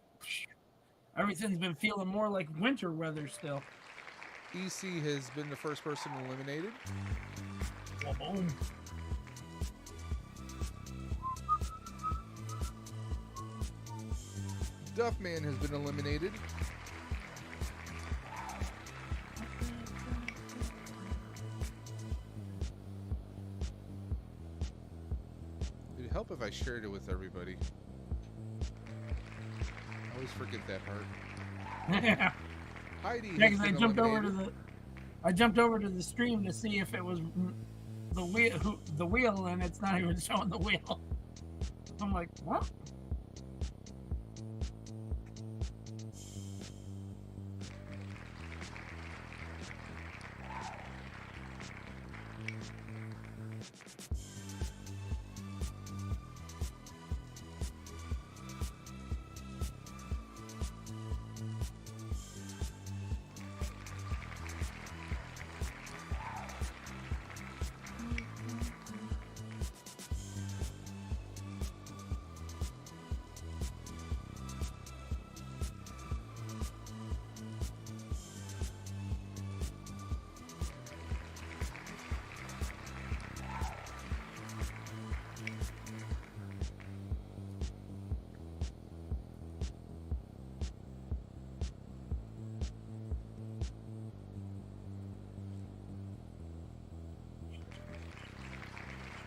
everything's been feeling more like winter weather still. EC has been the first person eliminated. Boom. Duffman has been eliminated. It'd help if I shared it with everybody. I always forget that part. Yeah, Heidi has because been I jumped over to the stream to see if it was the wheel, and it's not even showing the wheel. I'm like, what?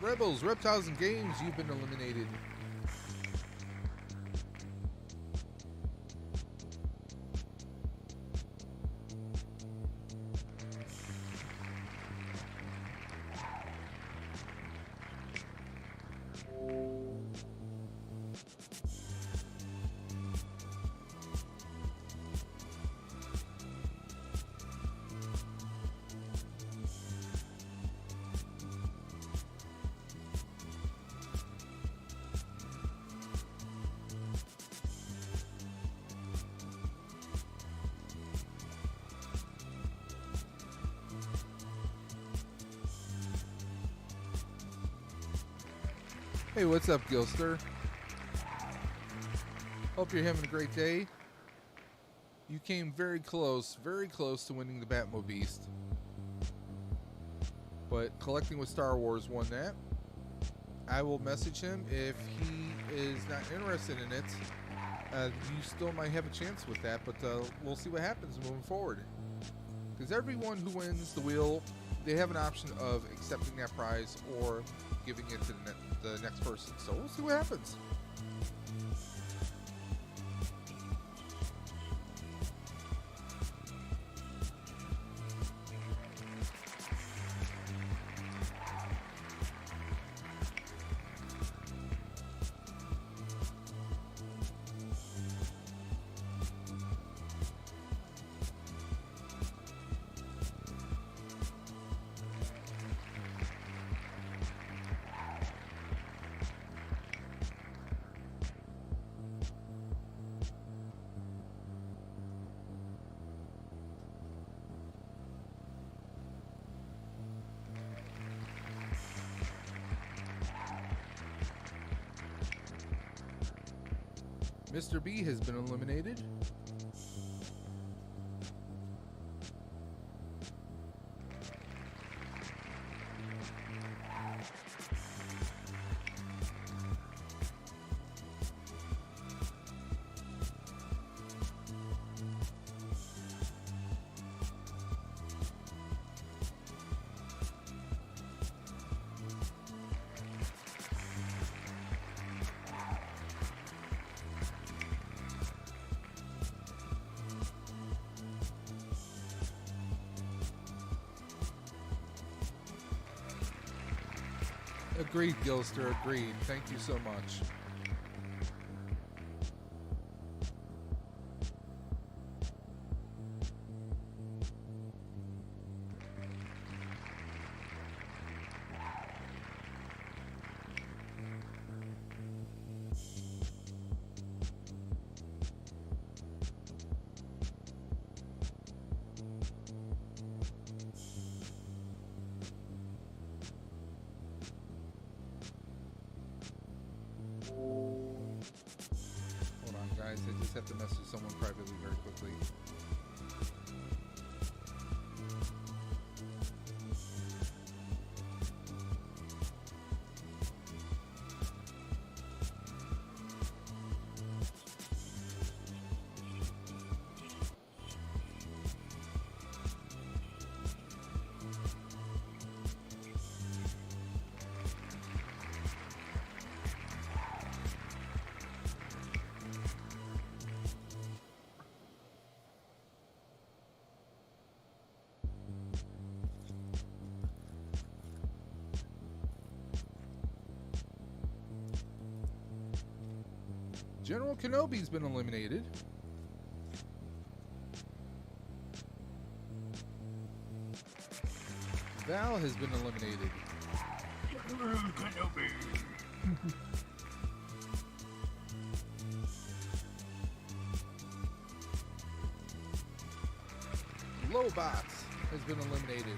Rebels, Reptiles, and Games, you've been eliminated. Hey, what's up, Gilster? Hope you're having a great day. You came very close to winning the Batmo Beast. But Collecting with Star Wars won that. I will message him. If he is not interested in it, you still might have a chance with that, but we'll see what happens moving forward. Because everyone who wins the wheel, they have an option of accepting that prize or giving it to the next person. So we'll see what happens. Mr. B has been eliminated. Agreed, Gilster. Agreed. Thank you so much. Hold on, guys. I just have to message someone privately very quickly. General Kenobi's been eliminated. Val has been eliminated. Lobots has been eliminated.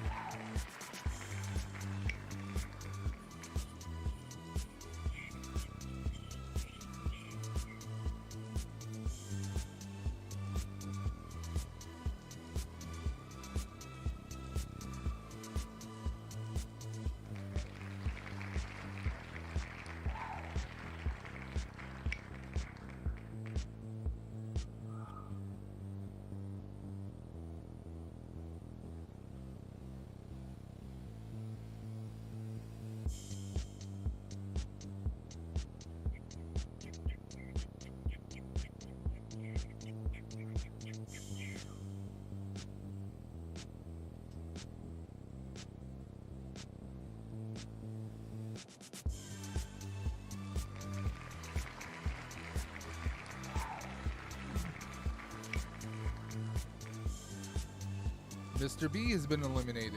Mr. B has been eliminated.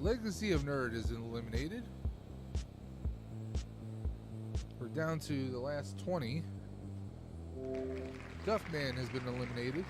Legacy of Nerd is eliminated. We're down to the last 20. Duffman has been eliminated.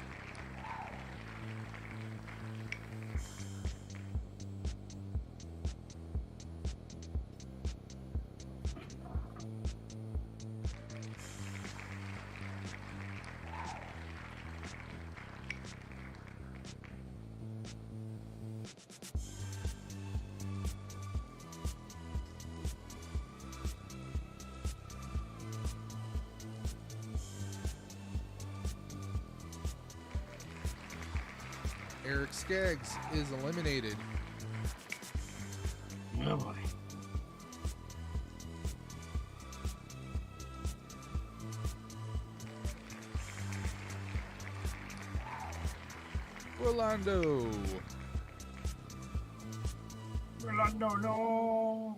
Eric Skaggs is eliminated. Oh boy. Rolando. Rolando, no.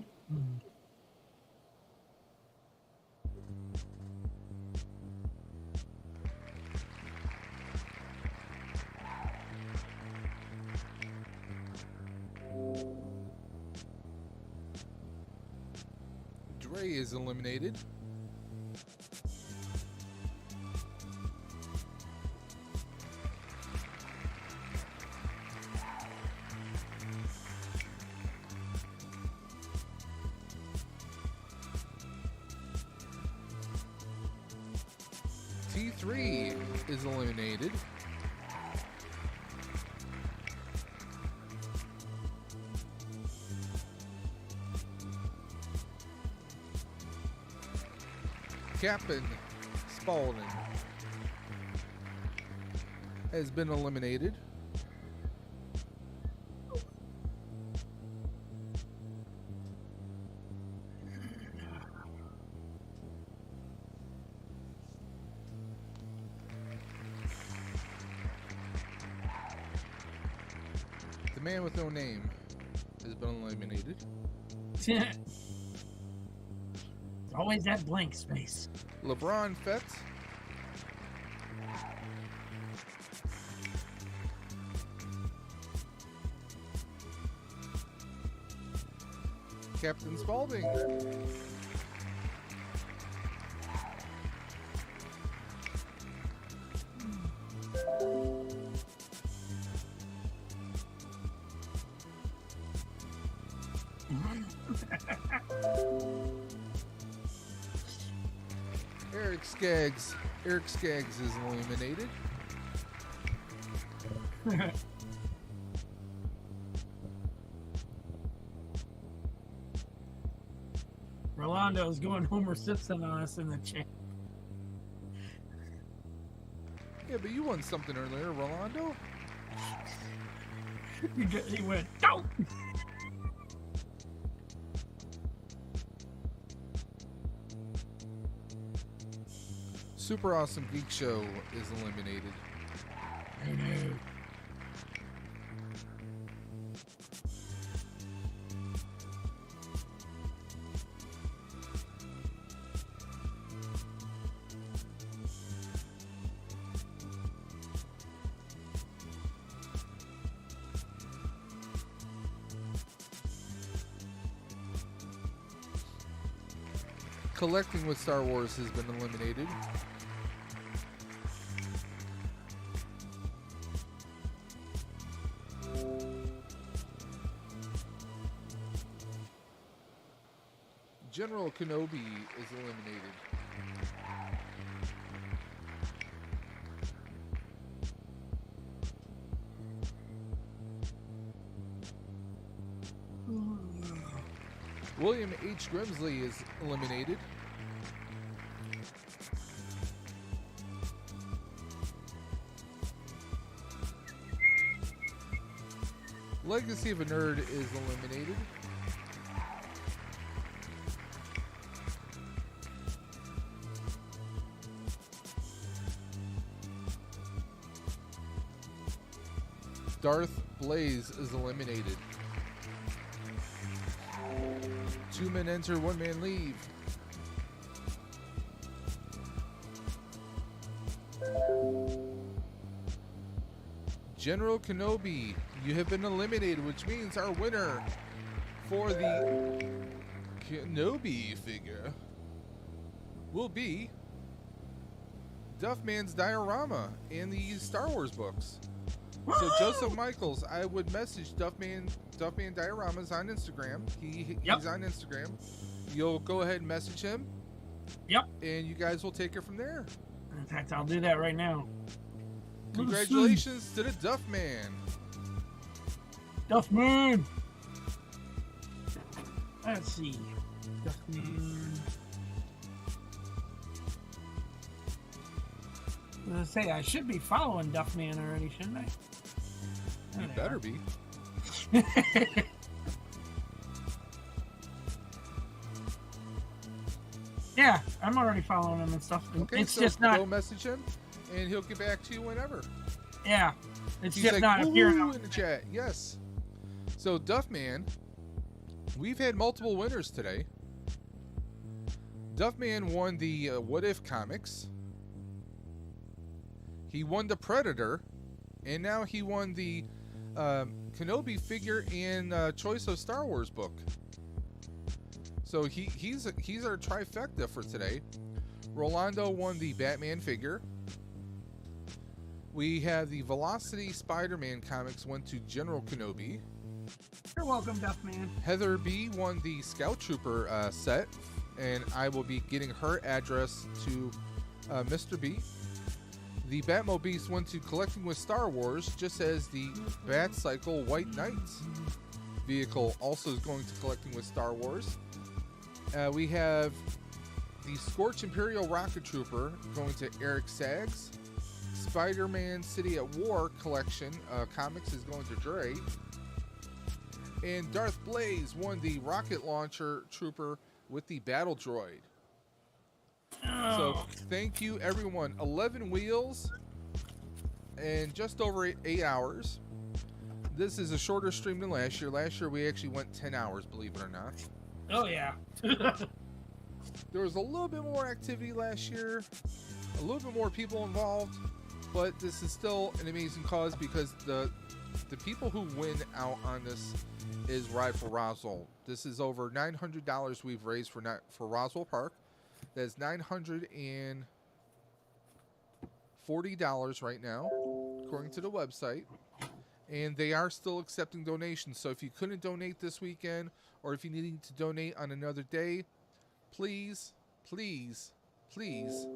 Dre is eliminated. T3 is eliminated. Captain Spaulding. has been eliminated. The man with no name has been eliminated. It's always that blank space. LeBron Fett. Captain Spaulding. Eric Skaggs. Eric Skaggs is eliminated. Rolando's going Homer Simpson on us in the chat. Yeah, but you won something earlier, Rolando. He went, no! Super Awesome Geek Show is eliminated. I know. Collecting with Star Wars has been eliminated. General Kenobi is eliminated. William H. Grimsley is eliminated. Legacy of a Nerd is eliminated. Darth Blaze is eliminated. 2 men enter, 1 man leave. General Kenobi, you have been eliminated, which means our winner for the Kenobi figure will be Duffman's diorama in the Star Wars books. So Joseph Michaels, I would message Duffman Dioramas on Instagram. He's on Instagram. You'll go ahead and message him. Yep. And you guys will take it from there. In fact, I'll do that right now. Congratulations to the Duffman. Duffman. Let's see. Duffman. I was gonna say I should be following Duffman already, shouldn't I? You better be. Yeah, I'm already following him and stuff. Okay, it's so just not. Go message him, and he'll get back to you whenever. Yeah, it's He's just like, not appearing in the chat. Yes. So Duffman, we've had multiple winners today. Duffman won the What If comics. He won the Predator, and now he won the Kenobi figure in Choice of Star Wars book. So he's our trifecta for today. Rolando won the Batman figure. We have the Velocity Spider-Man comics went to General Kenobi. You're welcome, Duffman. Heather B won the Scout Trooper set, and I will be getting her address to Mr. B. The Batmo Beast went to Collecting with Star Wars, just as the Bat Cycle White Knights vehicle also is going to Collecting with Star Wars. We have the Scorch Imperial Rocket Trooper going to Eric Skaggs. Spider-Man City at War collection comics is going to Dre. And Darth Blaze won the rocket launcher trooper with the battle droid. So thank you everyone. 11 wheels and just over 8 hours. This is a shorter stream than last year. Last year we actually went 10 hours, believe it or not. Oh yeah. There was a little bit more activity last year, a little bit more people involved, but this is still an amazing cause because the people who win out on this is Ride for Roswell. This is over $900 we've raised for Roswell Park. That's $940 right now, according to the website. And they are still accepting donations. So if you couldn't donate this weekend, or if you need to donate on another day, please, please, please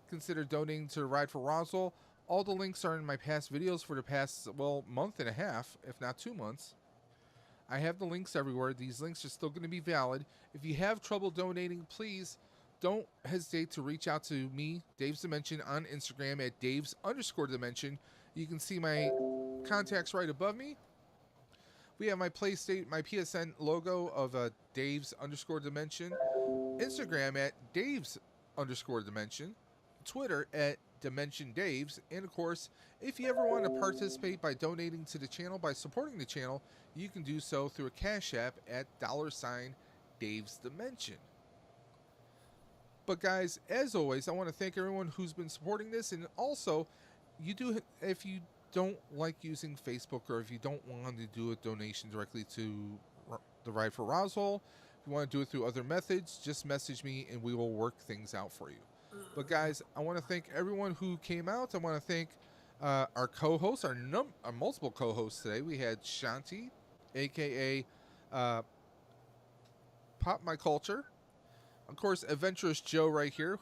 consider donating to Ride for Roswell. All the links are in my past videos for the past, well, month and a half, if not 2 months. I have the links everywhere. These links are still going to be valid. If you have trouble donating, please don't hesitate to reach out to me, Dave's Dimension, on Instagram at Dave's_Dimension. You can see my contacts right above me. We have my PSN logo of Dave's_Dimension. Instagram at Dave's_Dimension. Twitter at Dimension Daves. And of course, if you ever want to participate by donating to the channel, by supporting the channel, you can do so through a Cash App at $Dave's Dimension. But guys, as always, I want to thank everyone who's been supporting this. And also, if you don't like using Facebook, or if you don't want to do a donation directly to the Ride for Roswell, if you want to do it through other methods, just message me and we will work things out for you. But guys, I want to thank everyone who came out. I want to thank our co-hosts, our multiple co-hosts today. We had Shanti, aka Pop My Culture. Of course, Adventurous Joe right here,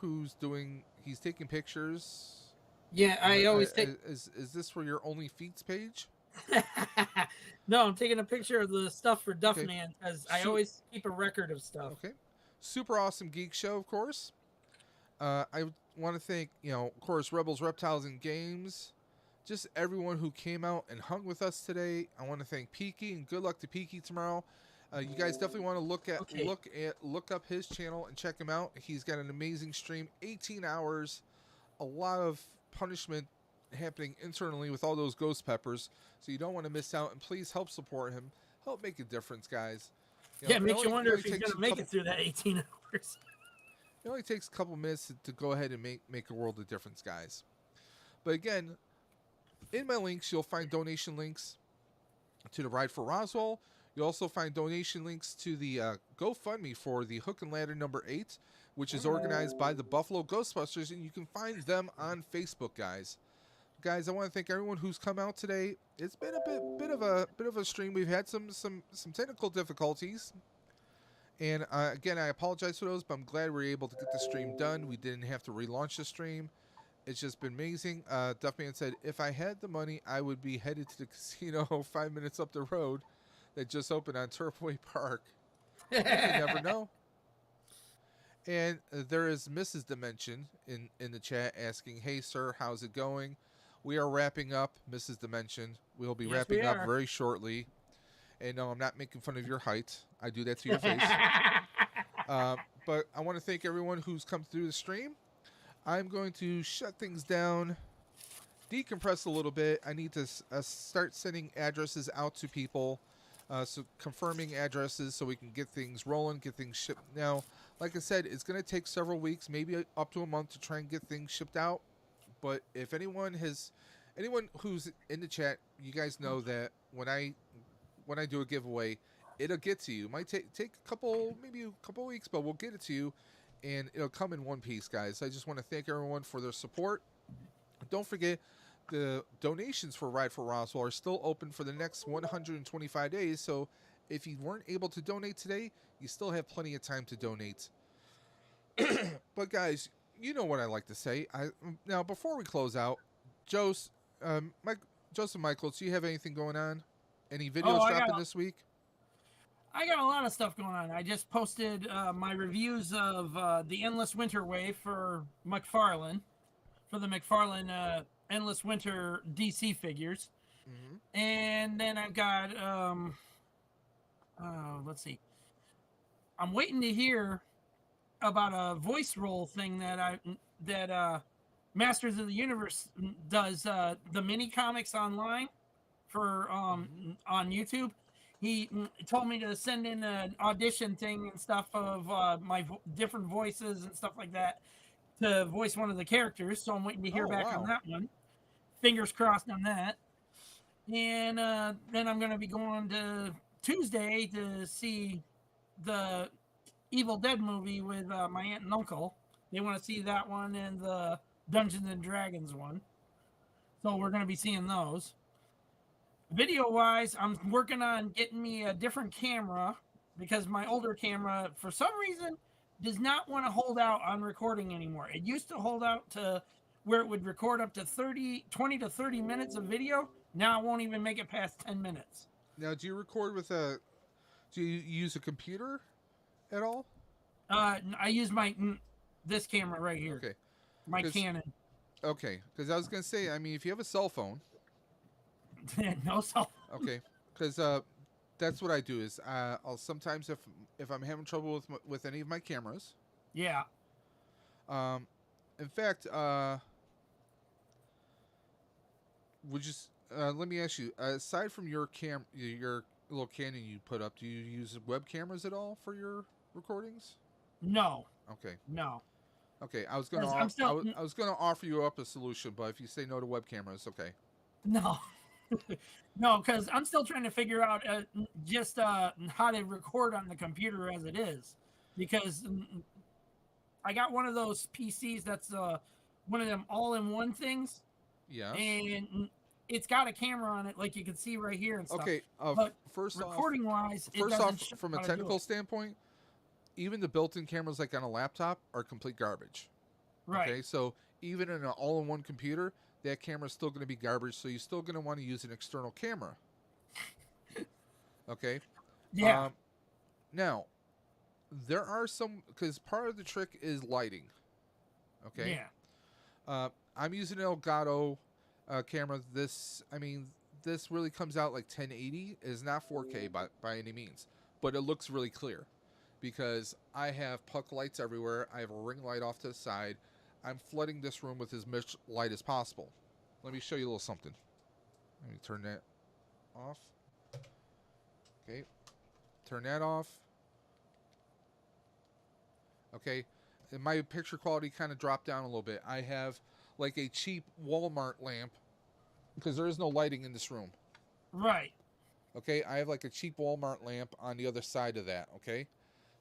he's taking pictures. Yeah, I always take. Is this for your Only Feats page? No, I'm taking a picture of the stuff for Duffman because I always keep a record of stuff. Okay. Super Awesome Geek Show, of course. I want to thank, of course, Rebels, Reptiles, and Games. Just everyone who came out and hung with us today. I want to thank Peaky, and good luck to Peaky tomorrow. You guys definitely want to look up his channel and check him out. He's got an amazing stream, 18 hours, a lot of punishment happening internally with all those ghost peppers, so you don't want to miss out. And please help support him, help make a difference, guys. It makes you wonder if he's going to make it through that 18 hours. It only takes a couple minutes to go ahead and make a world of difference, guys. But again, in my links, you'll find donation links to the Ride for Roswell. You'll also find donation links to the GoFundMe for the Hook and Ladder number 8, which is organized by the Buffalo Ghostbusters, and you can find them on Facebook, guys. Guys, I want to thank everyone who's come out today. It's been a bit of a stream. We've had some technical difficulties, and again, I apologize for those, but I'm glad we were able to get the stream done. We didn't have to relaunch the stream. It's just been amazing. Duffman said, if I had the money, I would be headed to the casino 5 minutes up the road that just opened on Turfway Park. You never know. And there is Mrs. Dimension in the chat asking, hey, sir, how's it going? We are wrapping up, Mrs. Dimension. We'll be wrapping up very shortly. And no, I'm not making fun of your height. I do that to your face. But I want to thank everyone who's come through the stream. I'm going to shut things down, decompress a little bit. I need to start sending addresses out to people, so confirming addresses so we can get things rolling, get things shipped. Now, like I said, it's going to take several weeks, maybe up to a month to try and get things shipped out. But if anyone who's in the chat, you guys know that when I do a giveaway, it'll get to you. It might take maybe a couple weeks, but we'll get it to you, and it'll come in one piece, guys. I just want to thank everyone for their support. Don't forget, the donations for Ride for Roswell are still open for the next 125 days. So if you weren't able to donate today, you still have plenty of time to donate. But guys, you know what I like to say. Now, before we close out, Joseph Michaels, do you have anything going on? Any videos dropping this week? I got a lot of stuff going on. I just posted my reviews of The Endless Winter Wave for McFarlane, for the McFarlane Endless Winter DC figures. Mm-hmm. And then I've got let's see. I'm waiting to hear about a voice roll thing that Masters of the Universe does the mini comics online for on YouTube. He told me to send in an audition thing and stuff of my different voices and stuff like that to voice one of the characters. So I'm waiting to hear back on that one. Fingers crossed on that. And then I'm going to be going to Tuesday to see the Evil Dead movie with my aunt and uncle. They want to see that one and the Dungeons and Dragons one. So we're going to be seeing those. Video wise, I'm working on getting me a different camera because my older camera, for some reason, does not want to hold out on recording anymore. It used to hold out to where it would record up to 20 to 30 minutes of video. Now it won't even make it past 10 minutes. Now, do you record with a? Do you use a computer at all? I use this camera right here. Okay. My Canon. Okay, because I was gonna say, I mean, if you have a cell phone. No cell phone. Okay, because that's what I do is I'll sometimes if I'm having trouble with any of my cameras. Yeah. In fact, would you? Let me ask you. Aside from your little Canon you put up, do you use web cameras at all for your recordings? No. Okay. No. Okay, I was gonna I was gonna offer you up a solution, but if you say no to web cameras, okay. No. No, because I'm still trying to figure out just how to record on the computer as it is, because I got one of those PCs that's one of them all-in-one things. Yeah. And it's got a camera on it, like you can see right here and stuff. Okay. But first recording-wise, from a technical standpoint, even the built-in cameras like on a laptop are complete garbage. Right. Okay, so even in an all-in-one computer, that camera is still going to be garbage, so you're still going to want to use an external camera. Okay? Yeah. Now, there are some, because part of the trick is lighting. Okay? Yeah. I'm using an Elgato camera. This really comes out like 1080. It is not 4K by any means, but it looks really clear because I have puck lights everywhere. I have a ring light off to the side. I'm flooding this room with as much light as possible. Let me show you a little something. Let me turn that off. Okay. Turn that off. Okay. And my picture quality kind of dropped down a little bit. I have like a cheap Walmart lamp because there is no lighting in this room. Right. Okay. I have like a cheap Walmart lamp on the other side of that. Okay.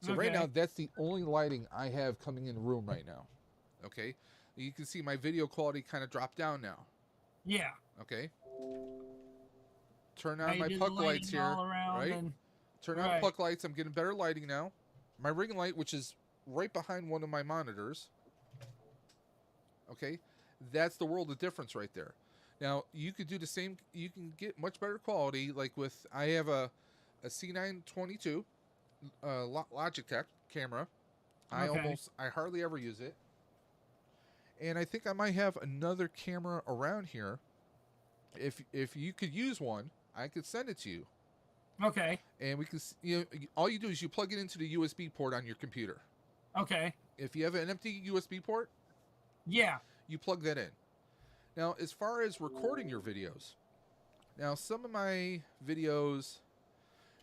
So right now, that's the only lighting I have coming in the room right now. Okay. You can see my video quality kind of dropped down now. Yeah. Okay. Turn on my puck lights here. Right. Turn on puck lights. I'm getting better lighting now. My ring light, which is right behind one of my monitors. Okay. That's the world of difference right there. Now, you could do the same. You can get much better quality. Like with, I have a C922 Logitech camera. I hardly ever use it. And I think I might have another camera around here. If you could use one, I could send it to you. Okay. And we can, all you do is you plug it into the USB port on your computer. Okay. If you have an empty USB port, yeah, you plug that in. Now, as far as recording your videos, now some of my videos,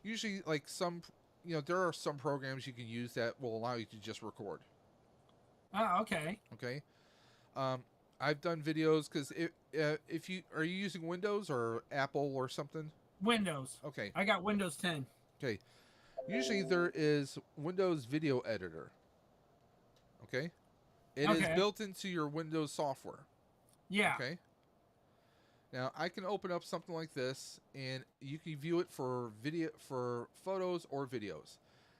usually like some, there are some programs you can use that will allow you to just record. Oh, okay. Okay. I've done videos because if you are you using Windows or Apple or something? Windows. Okay. I got Windows 10. Okay. Usually there is Windows Video Editor. Okay. It is built into your Windows software. Yeah. Okay. Now I can open up something like this, and you can view it for photos or videos.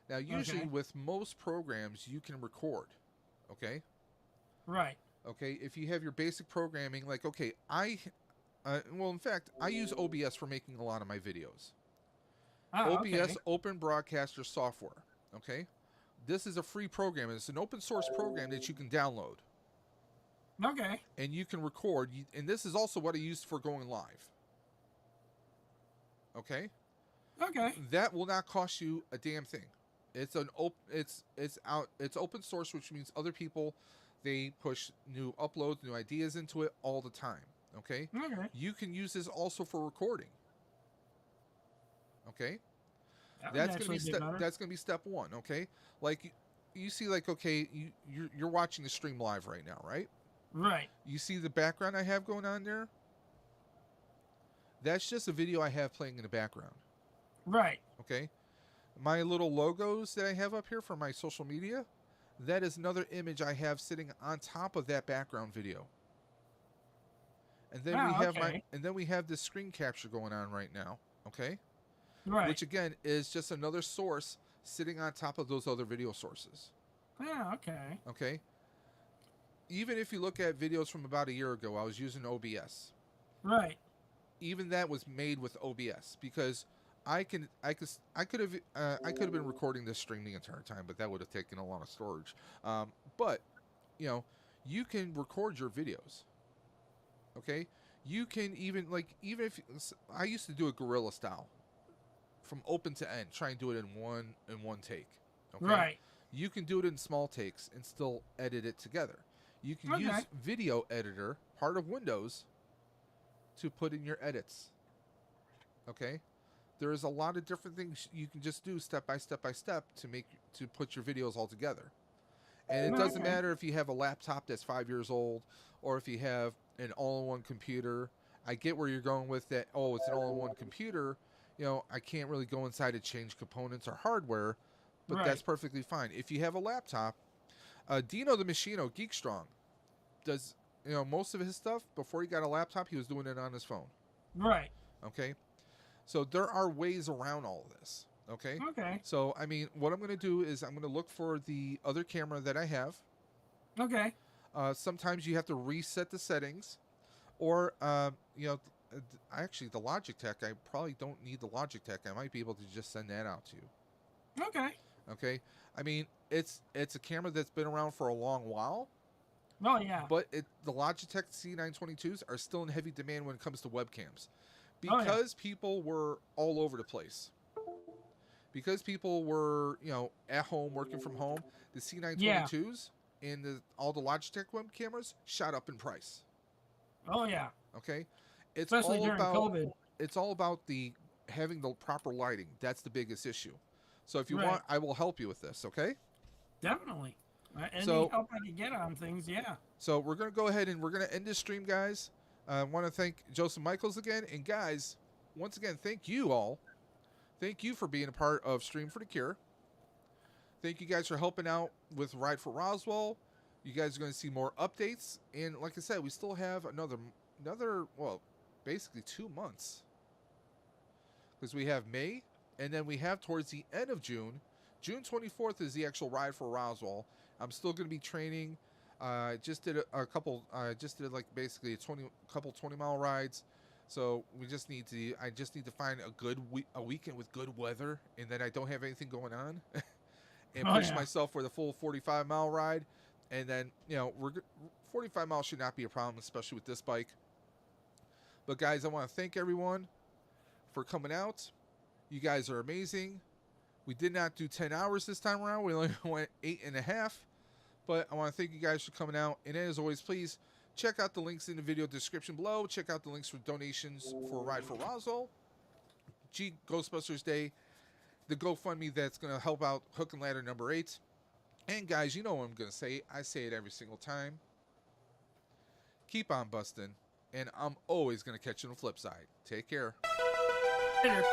Now, usually with most programs, you can record. Okay. Right. Okay. If you have your basic programming, like in fact, I use OBS for making a lot of my videos. OBS, Open Broadcaster Software. Okay. This is a free program. It's an open source program that you can download. Okay. And you can record. And this is also what I used for going live. Okay? Okay. That will not cost you a damn thing. It's open source, which means other people, they push new uploads, new ideas into it all the time. Okay? Okay. You can use this also for recording. Okay? That That's gonna be step one. Okay? Like you see, like, okay, you're watching the stream live right now, right? Right. You see the background I have going on there? That's just a video I have playing in the background. Right. Okay? My little logos that I have up here for my social media, that is another image I have sitting on top of that background video. And then we have this screen capture going on right now, okay? Right. Which again is just another source sitting on top of those other video sources. Yeah, okay. Okay? Even if you look at videos from about a year ago, I was using OBS. Right. Even that was made with OBS because I could have been recording this stream the entire time, but that would have taken a lot of storage. But you can record your videos. Okay, you can even if I used to do it guerrilla style, from open to end, try and do it in one take. Okay? Right. You can do it in small takes and still edit it together. You can use Video Editor, part of Windows, to put in your edits. Okay? There is a lot of different things you can just do step by step to put your videos all together. And it doesn't matter if you have a laptop that's 5 years old or if you have an all-in-one computer. I get where you're going with that. Oh, it's an all-in-one computer. I can't really go inside and change components or hardware, but that's perfectly fine. If you have a laptop, Dino the Machino, Geekstrong, does most of his stuff before he got a laptop. He was doing it on his phone. Right. Okay. So there are ways around all of this. Okay. Okay. So I mean, what I'm going to do is I'm going to look for the other camera that I have. Okay. Sometimes you have to reset the settings, or actually the Logitech. I probably don't need the Logitech. I might be able to just send that out to you. Okay. Okay. I mean, it's a camera that's been around for a long while. Oh yeah. But the Logitech C922s are still in heavy demand when it comes to webcams, because people were all over the place. Because people were at home working from home, the C922s and all the Logitech web cameras shot up in price. Oh yeah. Okay. Especially during COVID. It's all about having the proper lighting. That's the biggest issue. So if you want, I will help you with this. Okay. Definitely. Any help I can get on things, yeah. So we're going to go ahead and we're going to end this stream, guys. I want to thank Joseph Michaels again. And guys, once again, thank you all. Thank you for being a part of Stream for the Cure. Thank you guys for helping out with Ride for Roswell. You guys are going to see more updates. And like I said, we still have another well, basically 2 months. Because we have May, and then we have towards the end of June. June 24th is the actual Ride for Roswell. I'm still going to be training. Just did a couple. Just did like basically a 20-mile rides. So I just need to find a weekend with good weather, and then I don't have anything going on, and push myself for the full 45-mile ride. And then 45 miles should not be a problem, especially with this bike. But guys, I want to thank everyone for coming out. You guys are amazing. We did not do 10 hours this time around. We only went 8.5. But I want to thank you guys for coming out. And as always, please check out the links in the video description below. Check out the links for donations for Ride for Roswell, Ghostbusters Day, the GoFundMe that's going to help out Hook and Ladder number 8. And guys, you know what I'm going to say. I say it every single time. Keep on busting. And I'm always going to catch you on the flip side. Take care. Later.